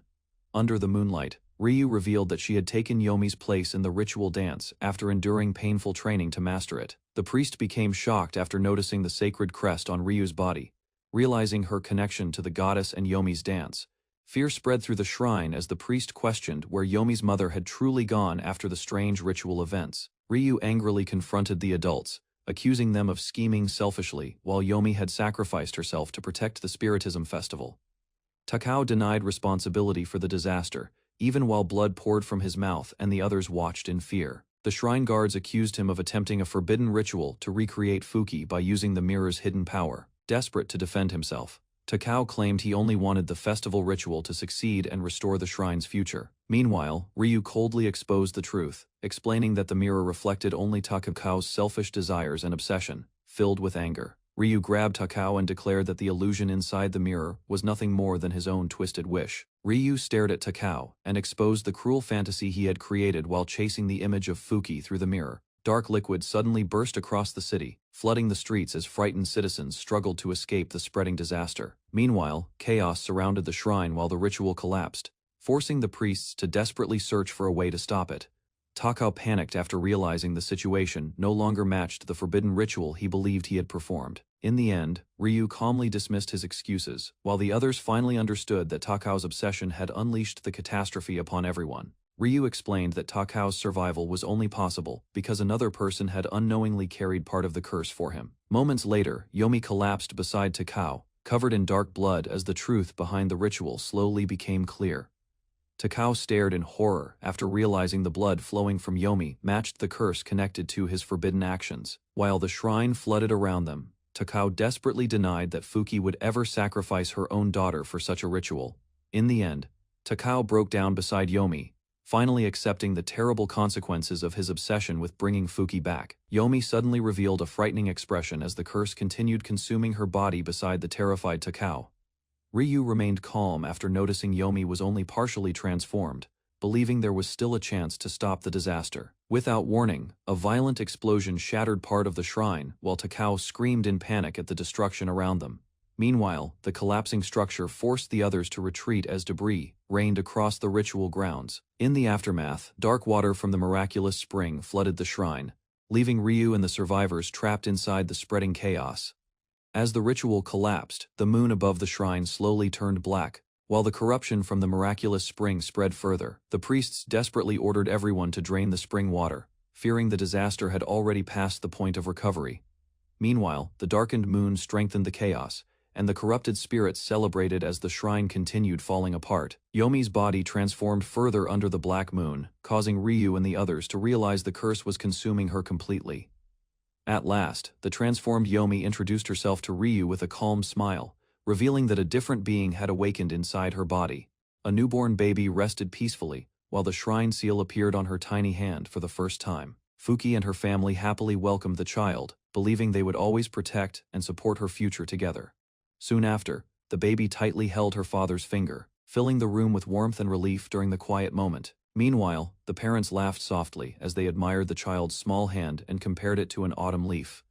Under the moonlight, Ryu revealed that she had taken Yomi's place in the ritual dance after enduring painful training to master it. The priest became shocked after noticing the sacred crest on Ryu's body. Realizing her connection to the goddess and Yomi's dance, fear spread through the shrine as the priest questioned where Yomi's mother had truly gone after the strange ritual events. Ryu angrily confronted the adults, accusing them of scheming selfishly while Yomi had sacrificed herself to protect the Spiritism festival. Takao denied responsibility for the disaster, even while blood poured from his mouth and the others watched in fear. The shrine guards accused him of attempting a forbidden ritual to recreate Fuki by using the mirror's hidden power. Desperate to defend himself, Takao claimed he only wanted the festival ritual to succeed and restore the shrine's future. Meanwhile, Ryu coldly exposed the truth, explaining that the mirror reflected only Takao's selfish desires and obsession. Filled with anger, Ryu grabbed Takao and declared that the illusion inside the mirror was nothing more than his own twisted wish. Ryu stared at Takao and exposed the cruel fantasy he had created while chasing the image of Fuki through the mirror. Dark liquid suddenly burst across the city, flooding the streets as frightened citizens struggled to escape the spreading disaster. Meanwhile, chaos surrounded the shrine while the ritual collapsed, forcing the priests to desperately search for a way to stop it. Takao panicked after realizing the situation no longer matched the forbidden ritual he believed he had performed. In the end, Ryu calmly dismissed his excuses, while the others finally understood that Takao's obsession had unleashed the catastrophe upon everyone. Ryu explained that Takao's survival was only possible because another person had unknowingly carried part of the curse for him. Moments later, Yomi collapsed beside Takao, covered in dark blood as the truth behind the ritual slowly became clear. Takao stared in horror after realizing the blood flowing from Yomi matched the curse connected to his forbidden actions. While the shrine flooded around them, Takao desperately denied that Fuki would ever sacrifice her own daughter for such a ritual. In the end, Takao broke down beside Yomi, finally accepting the terrible consequences of his obsession with bringing Fuki back. Yomi suddenly revealed a frightening expression as the curse continued consuming her body beside the terrified Takao. Ryu remained calm after noticing Yomi was only partially transformed, believing there was still a chance to stop the disaster. Without warning, a violent explosion shattered part of the shrine while Takao screamed in panic at the destruction around them. Meanwhile, the collapsing structure forced the others to retreat as debris rained across the ritual grounds. In the aftermath, dark water from the miraculous spring flooded the shrine, leaving Ryu and the survivors trapped inside the spreading chaos. As the ritual collapsed, the moon above the shrine slowly turned black, while the corruption from the miraculous spring spread further. The priests desperately ordered everyone to drain the spring water, fearing the disaster had already passed the point of recovery. Meanwhile, the darkened moon strengthened the chaos, and the corrupted spirits celebrated as the shrine continued falling apart. Yomi's body transformed further under the black moon, causing Ryu and the others to realize the curse was consuming her completely. At last, the transformed Yomi introduced herself to Ryu with a calm smile, revealing that a different being had awakened inside her body. A newborn baby rested peacefully, while the shrine seal appeared on her tiny hand for the first time. Fuki and her family happily welcomed the child, believing they would always protect and support her future together. Soon after, the baby tightly held her father's finger, filling the room with warmth and relief during the quiet moment. Meanwhile, the parents laughed softly as they admired the child's small hand and compared it to an autumn leaf.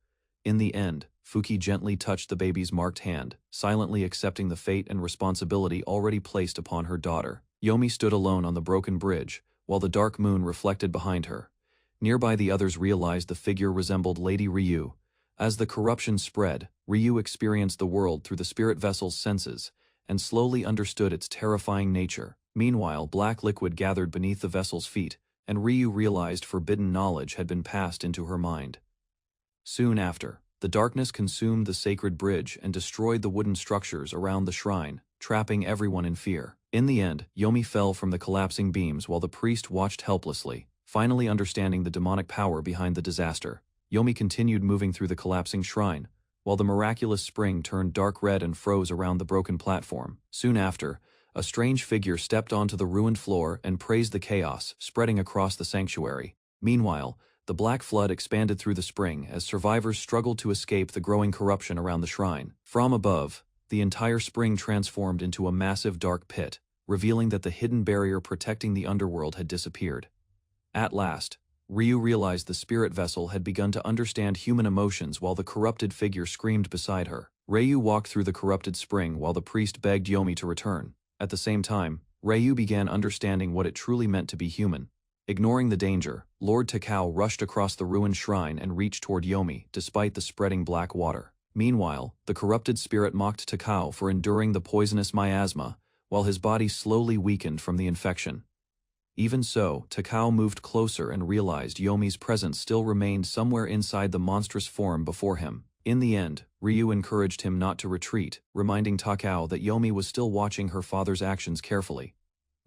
In the end, Fuki gently touched the baby's marked hand, silently accepting the fate and responsibility already placed upon her daughter. Yomi stood alone on the broken bridge, while the dark moon reflected behind her. Nearby, the others realized the figure resembled Lady Ryu. As the corruption spread, Ryu experienced the world through the spirit vessel's senses, and slowly understood its terrifying nature. Meanwhile, black liquid gathered beneath the vessel's feet, and Ryu realized forbidden knowledge had been passed into her mind. Soon after, the darkness consumed the sacred bridge and destroyed the wooden structures around the shrine, trapping everyone in fear. In the end, Yomi fell from the collapsing beams while the priest watched helplessly. Finally understanding the demonic power behind the disaster, Yomi continued moving through the collapsing shrine, while the miraculous spring turned dark red and froze around the broken platform. Soon after, a strange figure stepped onto the ruined floor and praised the chaos spreading across the sanctuary. Meanwhile, the black flood expanded through the spring as survivors struggled to escape the growing corruption around the shrine. From above, the entire spring transformed into a massive dark pit, revealing that the hidden barrier protecting the underworld had disappeared. At last, Ryu realized the spirit vessel had begun to understand human emotions while the corrupted figure screamed beside her. Ryu walked through the corrupted spring while the priest begged Yomi to return. At the same time, Ryu began understanding what it truly meant to be human. Ignoring the danger, Lord Takao rushed across the ruined shrine and reached toward Yomi, despite the spreading black water. Meanwhile, the corrupted spirit mocked Takao for enduring the poisonous miasma, while his body slowly weakened from the infection. Even so, Takao moved closer and realized Yomi's presence still remained somewhere inside the monstrous form before him. In the end, Ryu encouraged him not to retreat, reminding Takao that Yomi was still watching her father's actions carefully.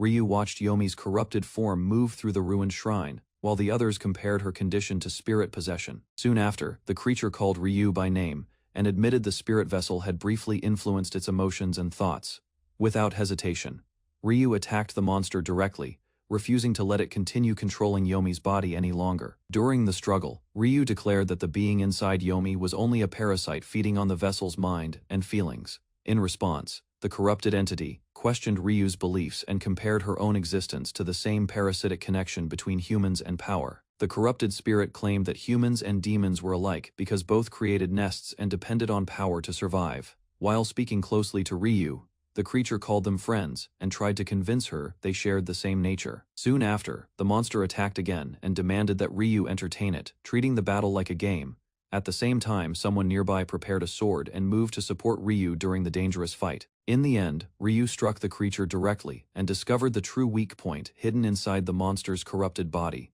Ryu watched Yomi's corrupted form move through the ruined shrine, while the others compared her condition to spirit possession. Soon after, the creature called Ryu by name, and admitted the spirit vessel had briefly influenced its emotions and thoughts. Without hesitation, Ryu attacked the monster directly, refusing to let it continue controlling Yomi's body any longer. During the struggle, Ryu declared that the being inside Yomi was only a parasite feeding on the vessel's mind and feelings. In response, the corrupted entity questioned Ryu's beliefs and compared her own existence to the same parasitic connection between humans and power. The corrupted spirit claimed that humans and demons were alike because both created nests and depended on power to survive. While speaking closely to Ryu, the creature called them friends and tried to convince her they shared the same nature. Soon after, the monster attacked again and demanded that Ryu entertain it, treating the battle like a game. At the same time, someone nearby prepared a sword and moved to support Ryu during the dangerous fight. In the end, Ryu struck the creature directly and discovered the true weak point hidden inside the monster's corrupted body.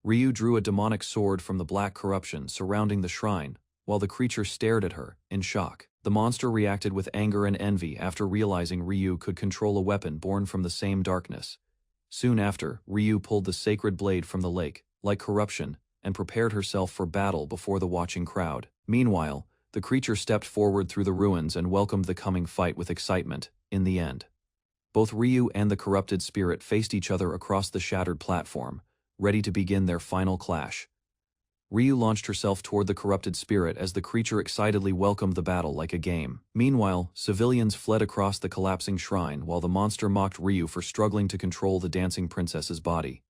Ryu drew a demonic sword from the black corruption surrounding the shrine, while the creature stared at her, in shock. The monster reacted with anger and envy after realizing Ryu could control a weapon born from the same darkness. Soon after, Ryu pulled the sacred blade from the lake, like corruption, and prepared herself for battle before the watching crowd. Meanwhile, the creature stepped forward through the ruins and welcomed the coming fight with excitement. In the end, both Ryu and the corrupted spirit faced each other across the shattered platform, ready to begin their final clash. Ryu launched herself toward the corrupted spirit as the creature excitedly welcomed the battle like a game. Meanwhile, civilians fled across the collapsing shrine while the monster mocked Ryu for struggling to control the dancing princess's body.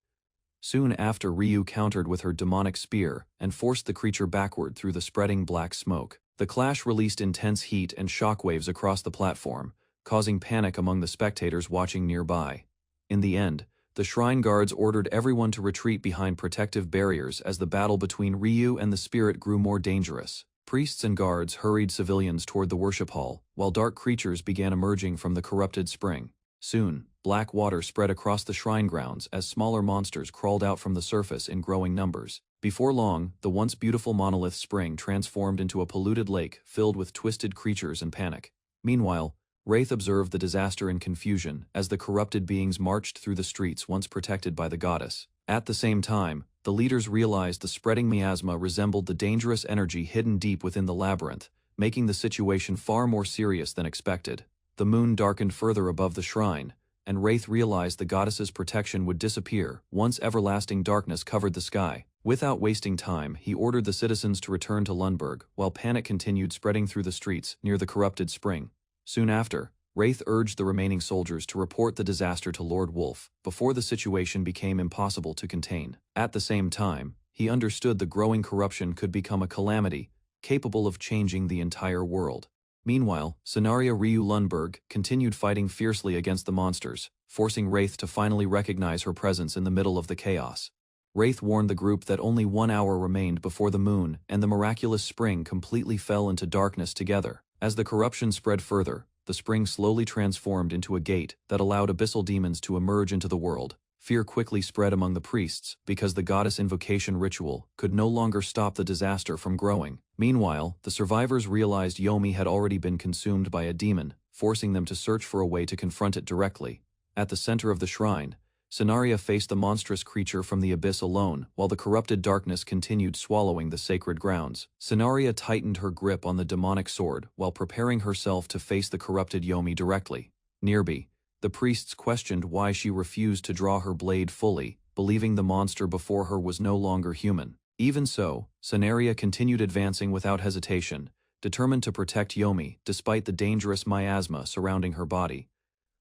Soon after, Ryu countered with her demonic spear and forced the creature backward through the spreading black smoke. The clash released intense heat and shockwaves across the platform, causing panic among the spectators watching nearby. In the end, the shrine guards ordered everyone to retreat behind protective barriers as the battle between Ryu and the spirit grew more dangerous. Priests and guards hurried civilians toward the worship hall, while dark creatures began emerging from the corrupted spring. Soon, black water spread across the shrine grounds as smaller monsters crawled out from the surface in growing numbers. Before long, the once beautiful monolith spring transformed into a polluted lake filled with twisted creatures and panic. Meanwhile, Wraith observed the disaster in confusion as the corrupted beings marched through the streets once protected by the goddess. At the same time, the leaders realized the spreading miasma resembled the dangerous energy hidden deep within the labyrinth, making the situation far more serious than expected. The moon darkened further above the shrine, and Wraith realized the goddess's protection would disappear once everlasting darkness covered the sky. Without wasting time, he ordered the citizens to return to Lundberg, while panic continued spreading through the streets near the corrupted spring. Soon after, Wraith urged the remaining soldiers to report the disaster to Lord Wolf before the situation became impossible to contain. At the same time, he understood the growing corruption could become a calamity, capable of changing the entire world. Meanwhile, Scenaria Ryu Lundberg continued fighting fiercely against the monsters, forcing Wraith to finally recognize her presence in the middle of the chaos. Wraith warned the group that only 1 hour remained before the moon and the miraculous spring completely fell into darkness together. As the corruption spread further, the spring slowly transformed into a gate that allowed abyssal demons to emerge into the world. Fear quickly spread among the priests because the goddess invocation ritual could no longer stop the disaster from growing. Meanwhile, the survivors realized Yomi had already been consumed by a demon, forcing them to search for a way to confront it directly. At the center of the shrine, Cenaria faced the monstrous creature from the abyss alone, while the corrupted darkness continued swallowing the sacred grounds. Cenaria tightened her grip on the demonic sword while preparing herself to face the corrupted Yomi directly. Nearby, the priests questioned why she refused to draw her blade fully, believing the monster before her was no longer human. Even so, Cenaria continued advancing without hesitation, determined to protect Yomi despite the dangerous miasma surrounding her body.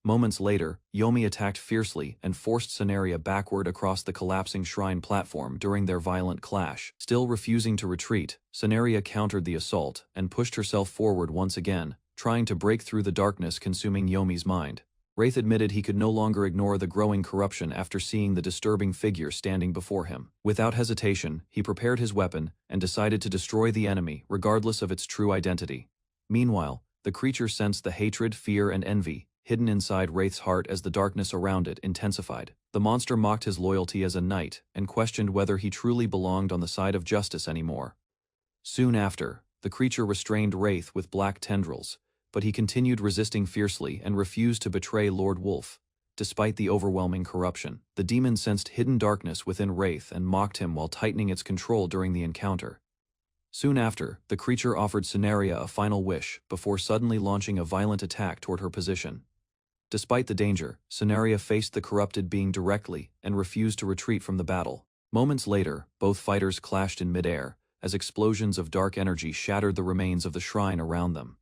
Moments later, Yomi attacked fiercely and forced Cenaria backward across the collapsing shrine platform during their violent clash. Still refusing to retreat, Cenaria countered the assault and pushed herself forward once again, trying to break through the darkness consuming Yomi's mind. Wraith admitted he could no longer ignore the growing corruption after seeing the disturbing figure standing before him. Without hesitation, he prepared his weapon and decided to destroy the enemy regardless of its true identity. Meanwhile, the creature sensed the hatred, fear, and envy hidden inside Wraith's heart as the darkness around it intensified. The monster mocked his loyalty as a knight and questioned whether he truly belonged on the side of justice anymore. Soon after, the creature restrained Wraith with black tendrils, but he continued resisting fiercely and refused to betray Lord Wolf. Despite the overwhelming corruption, the demon sensed hidden darkness within Wraith and mocked him while tightening its control during the encounter. Soon after, the creature offered Cenaria a final wish before suddenly launching a violent attack toward her position. Despite the danger, Cenaria faced the corrupted being directly and refused to retreat from the battle. Moments later, both fighters clashed in midair, as explosions of dark energy shattered the remains of the shrine around them.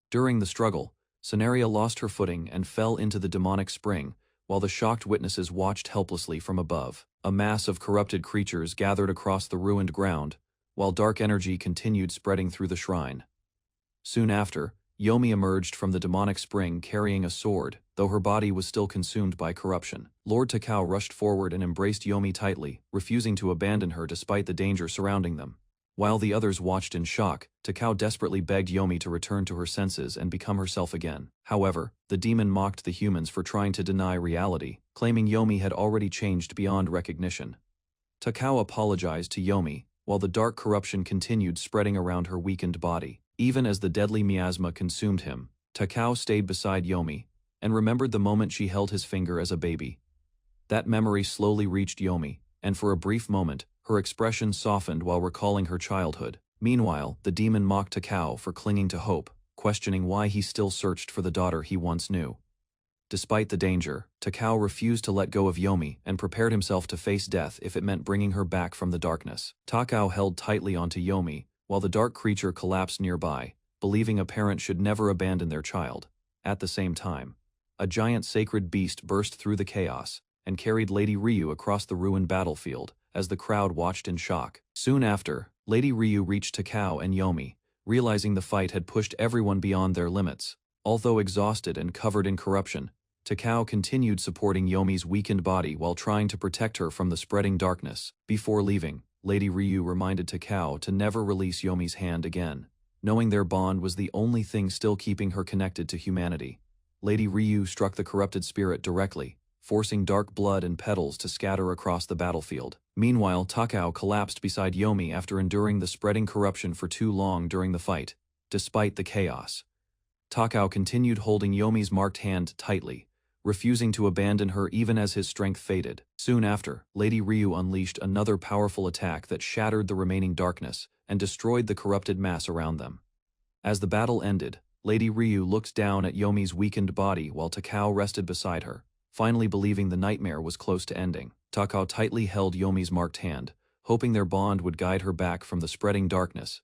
During the struggle, Cenaria lost her footing and fell into the demonic spring, while the shocked witnesses watched helplessly from above. A mass of corrupted creatures gathered across the ruined ground, while dark energy continued spreading through the shrine. Soon after, Yomi emerged from the demonic spring carrying a sword, though her body was still consumed by corruption. Lord Takao rushed forward and embraced Yomi tightly, refusing to abandon her despite the danger surrounding them. While the others watched in shock, Takao desperately begged Yomi to return to her senses and become herself again. However, the demon mocked the humans for trying to deny reality, claiming Yomi had already changed beyond recognition. Takao apologized to Yomi, while the dark corruption continued spreading around her weakened body. Even as the deadly miasma consumed him, Takao stayed beside Yomi and remembered the moment she held his finger as a baby. That memory slowly reached Yomi, and for a brief moment, her expression softened while recalling her childhood. Meanwhile, the demon mocked Takao for clinging to hope, questioning why he still searched for the daughter he once knew. Despite the danger, Takao refused to let go of Yomi and prepared himself to face death if it meant bringing her back from the darkness. Takao held tightly onto Yomi, while the dark creature collapsed nearby, believing a parent should never abandon their child. At the same time, a giant sacred beast burst through the chaos and carried Lady Ryu across the ruined battlefield as the crowd watched in shock. Soon after, Lady Ryu reached Takao and Yomi, realizing the fight had pushed everyone beyond their limits. Although exhausted and covered in corruption, Takao continued supporting Yomi's weakened body while trying to protect her from the spreading darkness. Before leaving, Lady Ryu reminded Takao to never release Yomi's hand again, knowing their bond was the only thing still keeping her connected to humanity. Lady Ryu struck the corrupted spirit directly, forcing dark blood and petals to scatter across the battlefield. Meanwhile, Takao collapsed beside Yomi after enduring the spreading corruption for too long during the fight. Despite the chaos, Takao continued holding Yomi's marked hand tightly, refusing to abandon her even as his strength faded. Soon after, Lady Ryu unleashed another powerful attack that shattered the remaining darkness and destroyed the corrupted mass around them. As the battle ended, Lady Ryu looked down at Yomi's weakened body while Takao rested beside her, finally believing the nightmare was close to ending. Takao tightly held Yomi's marked hand, hoping their bond would guide her back from the spreading darkness.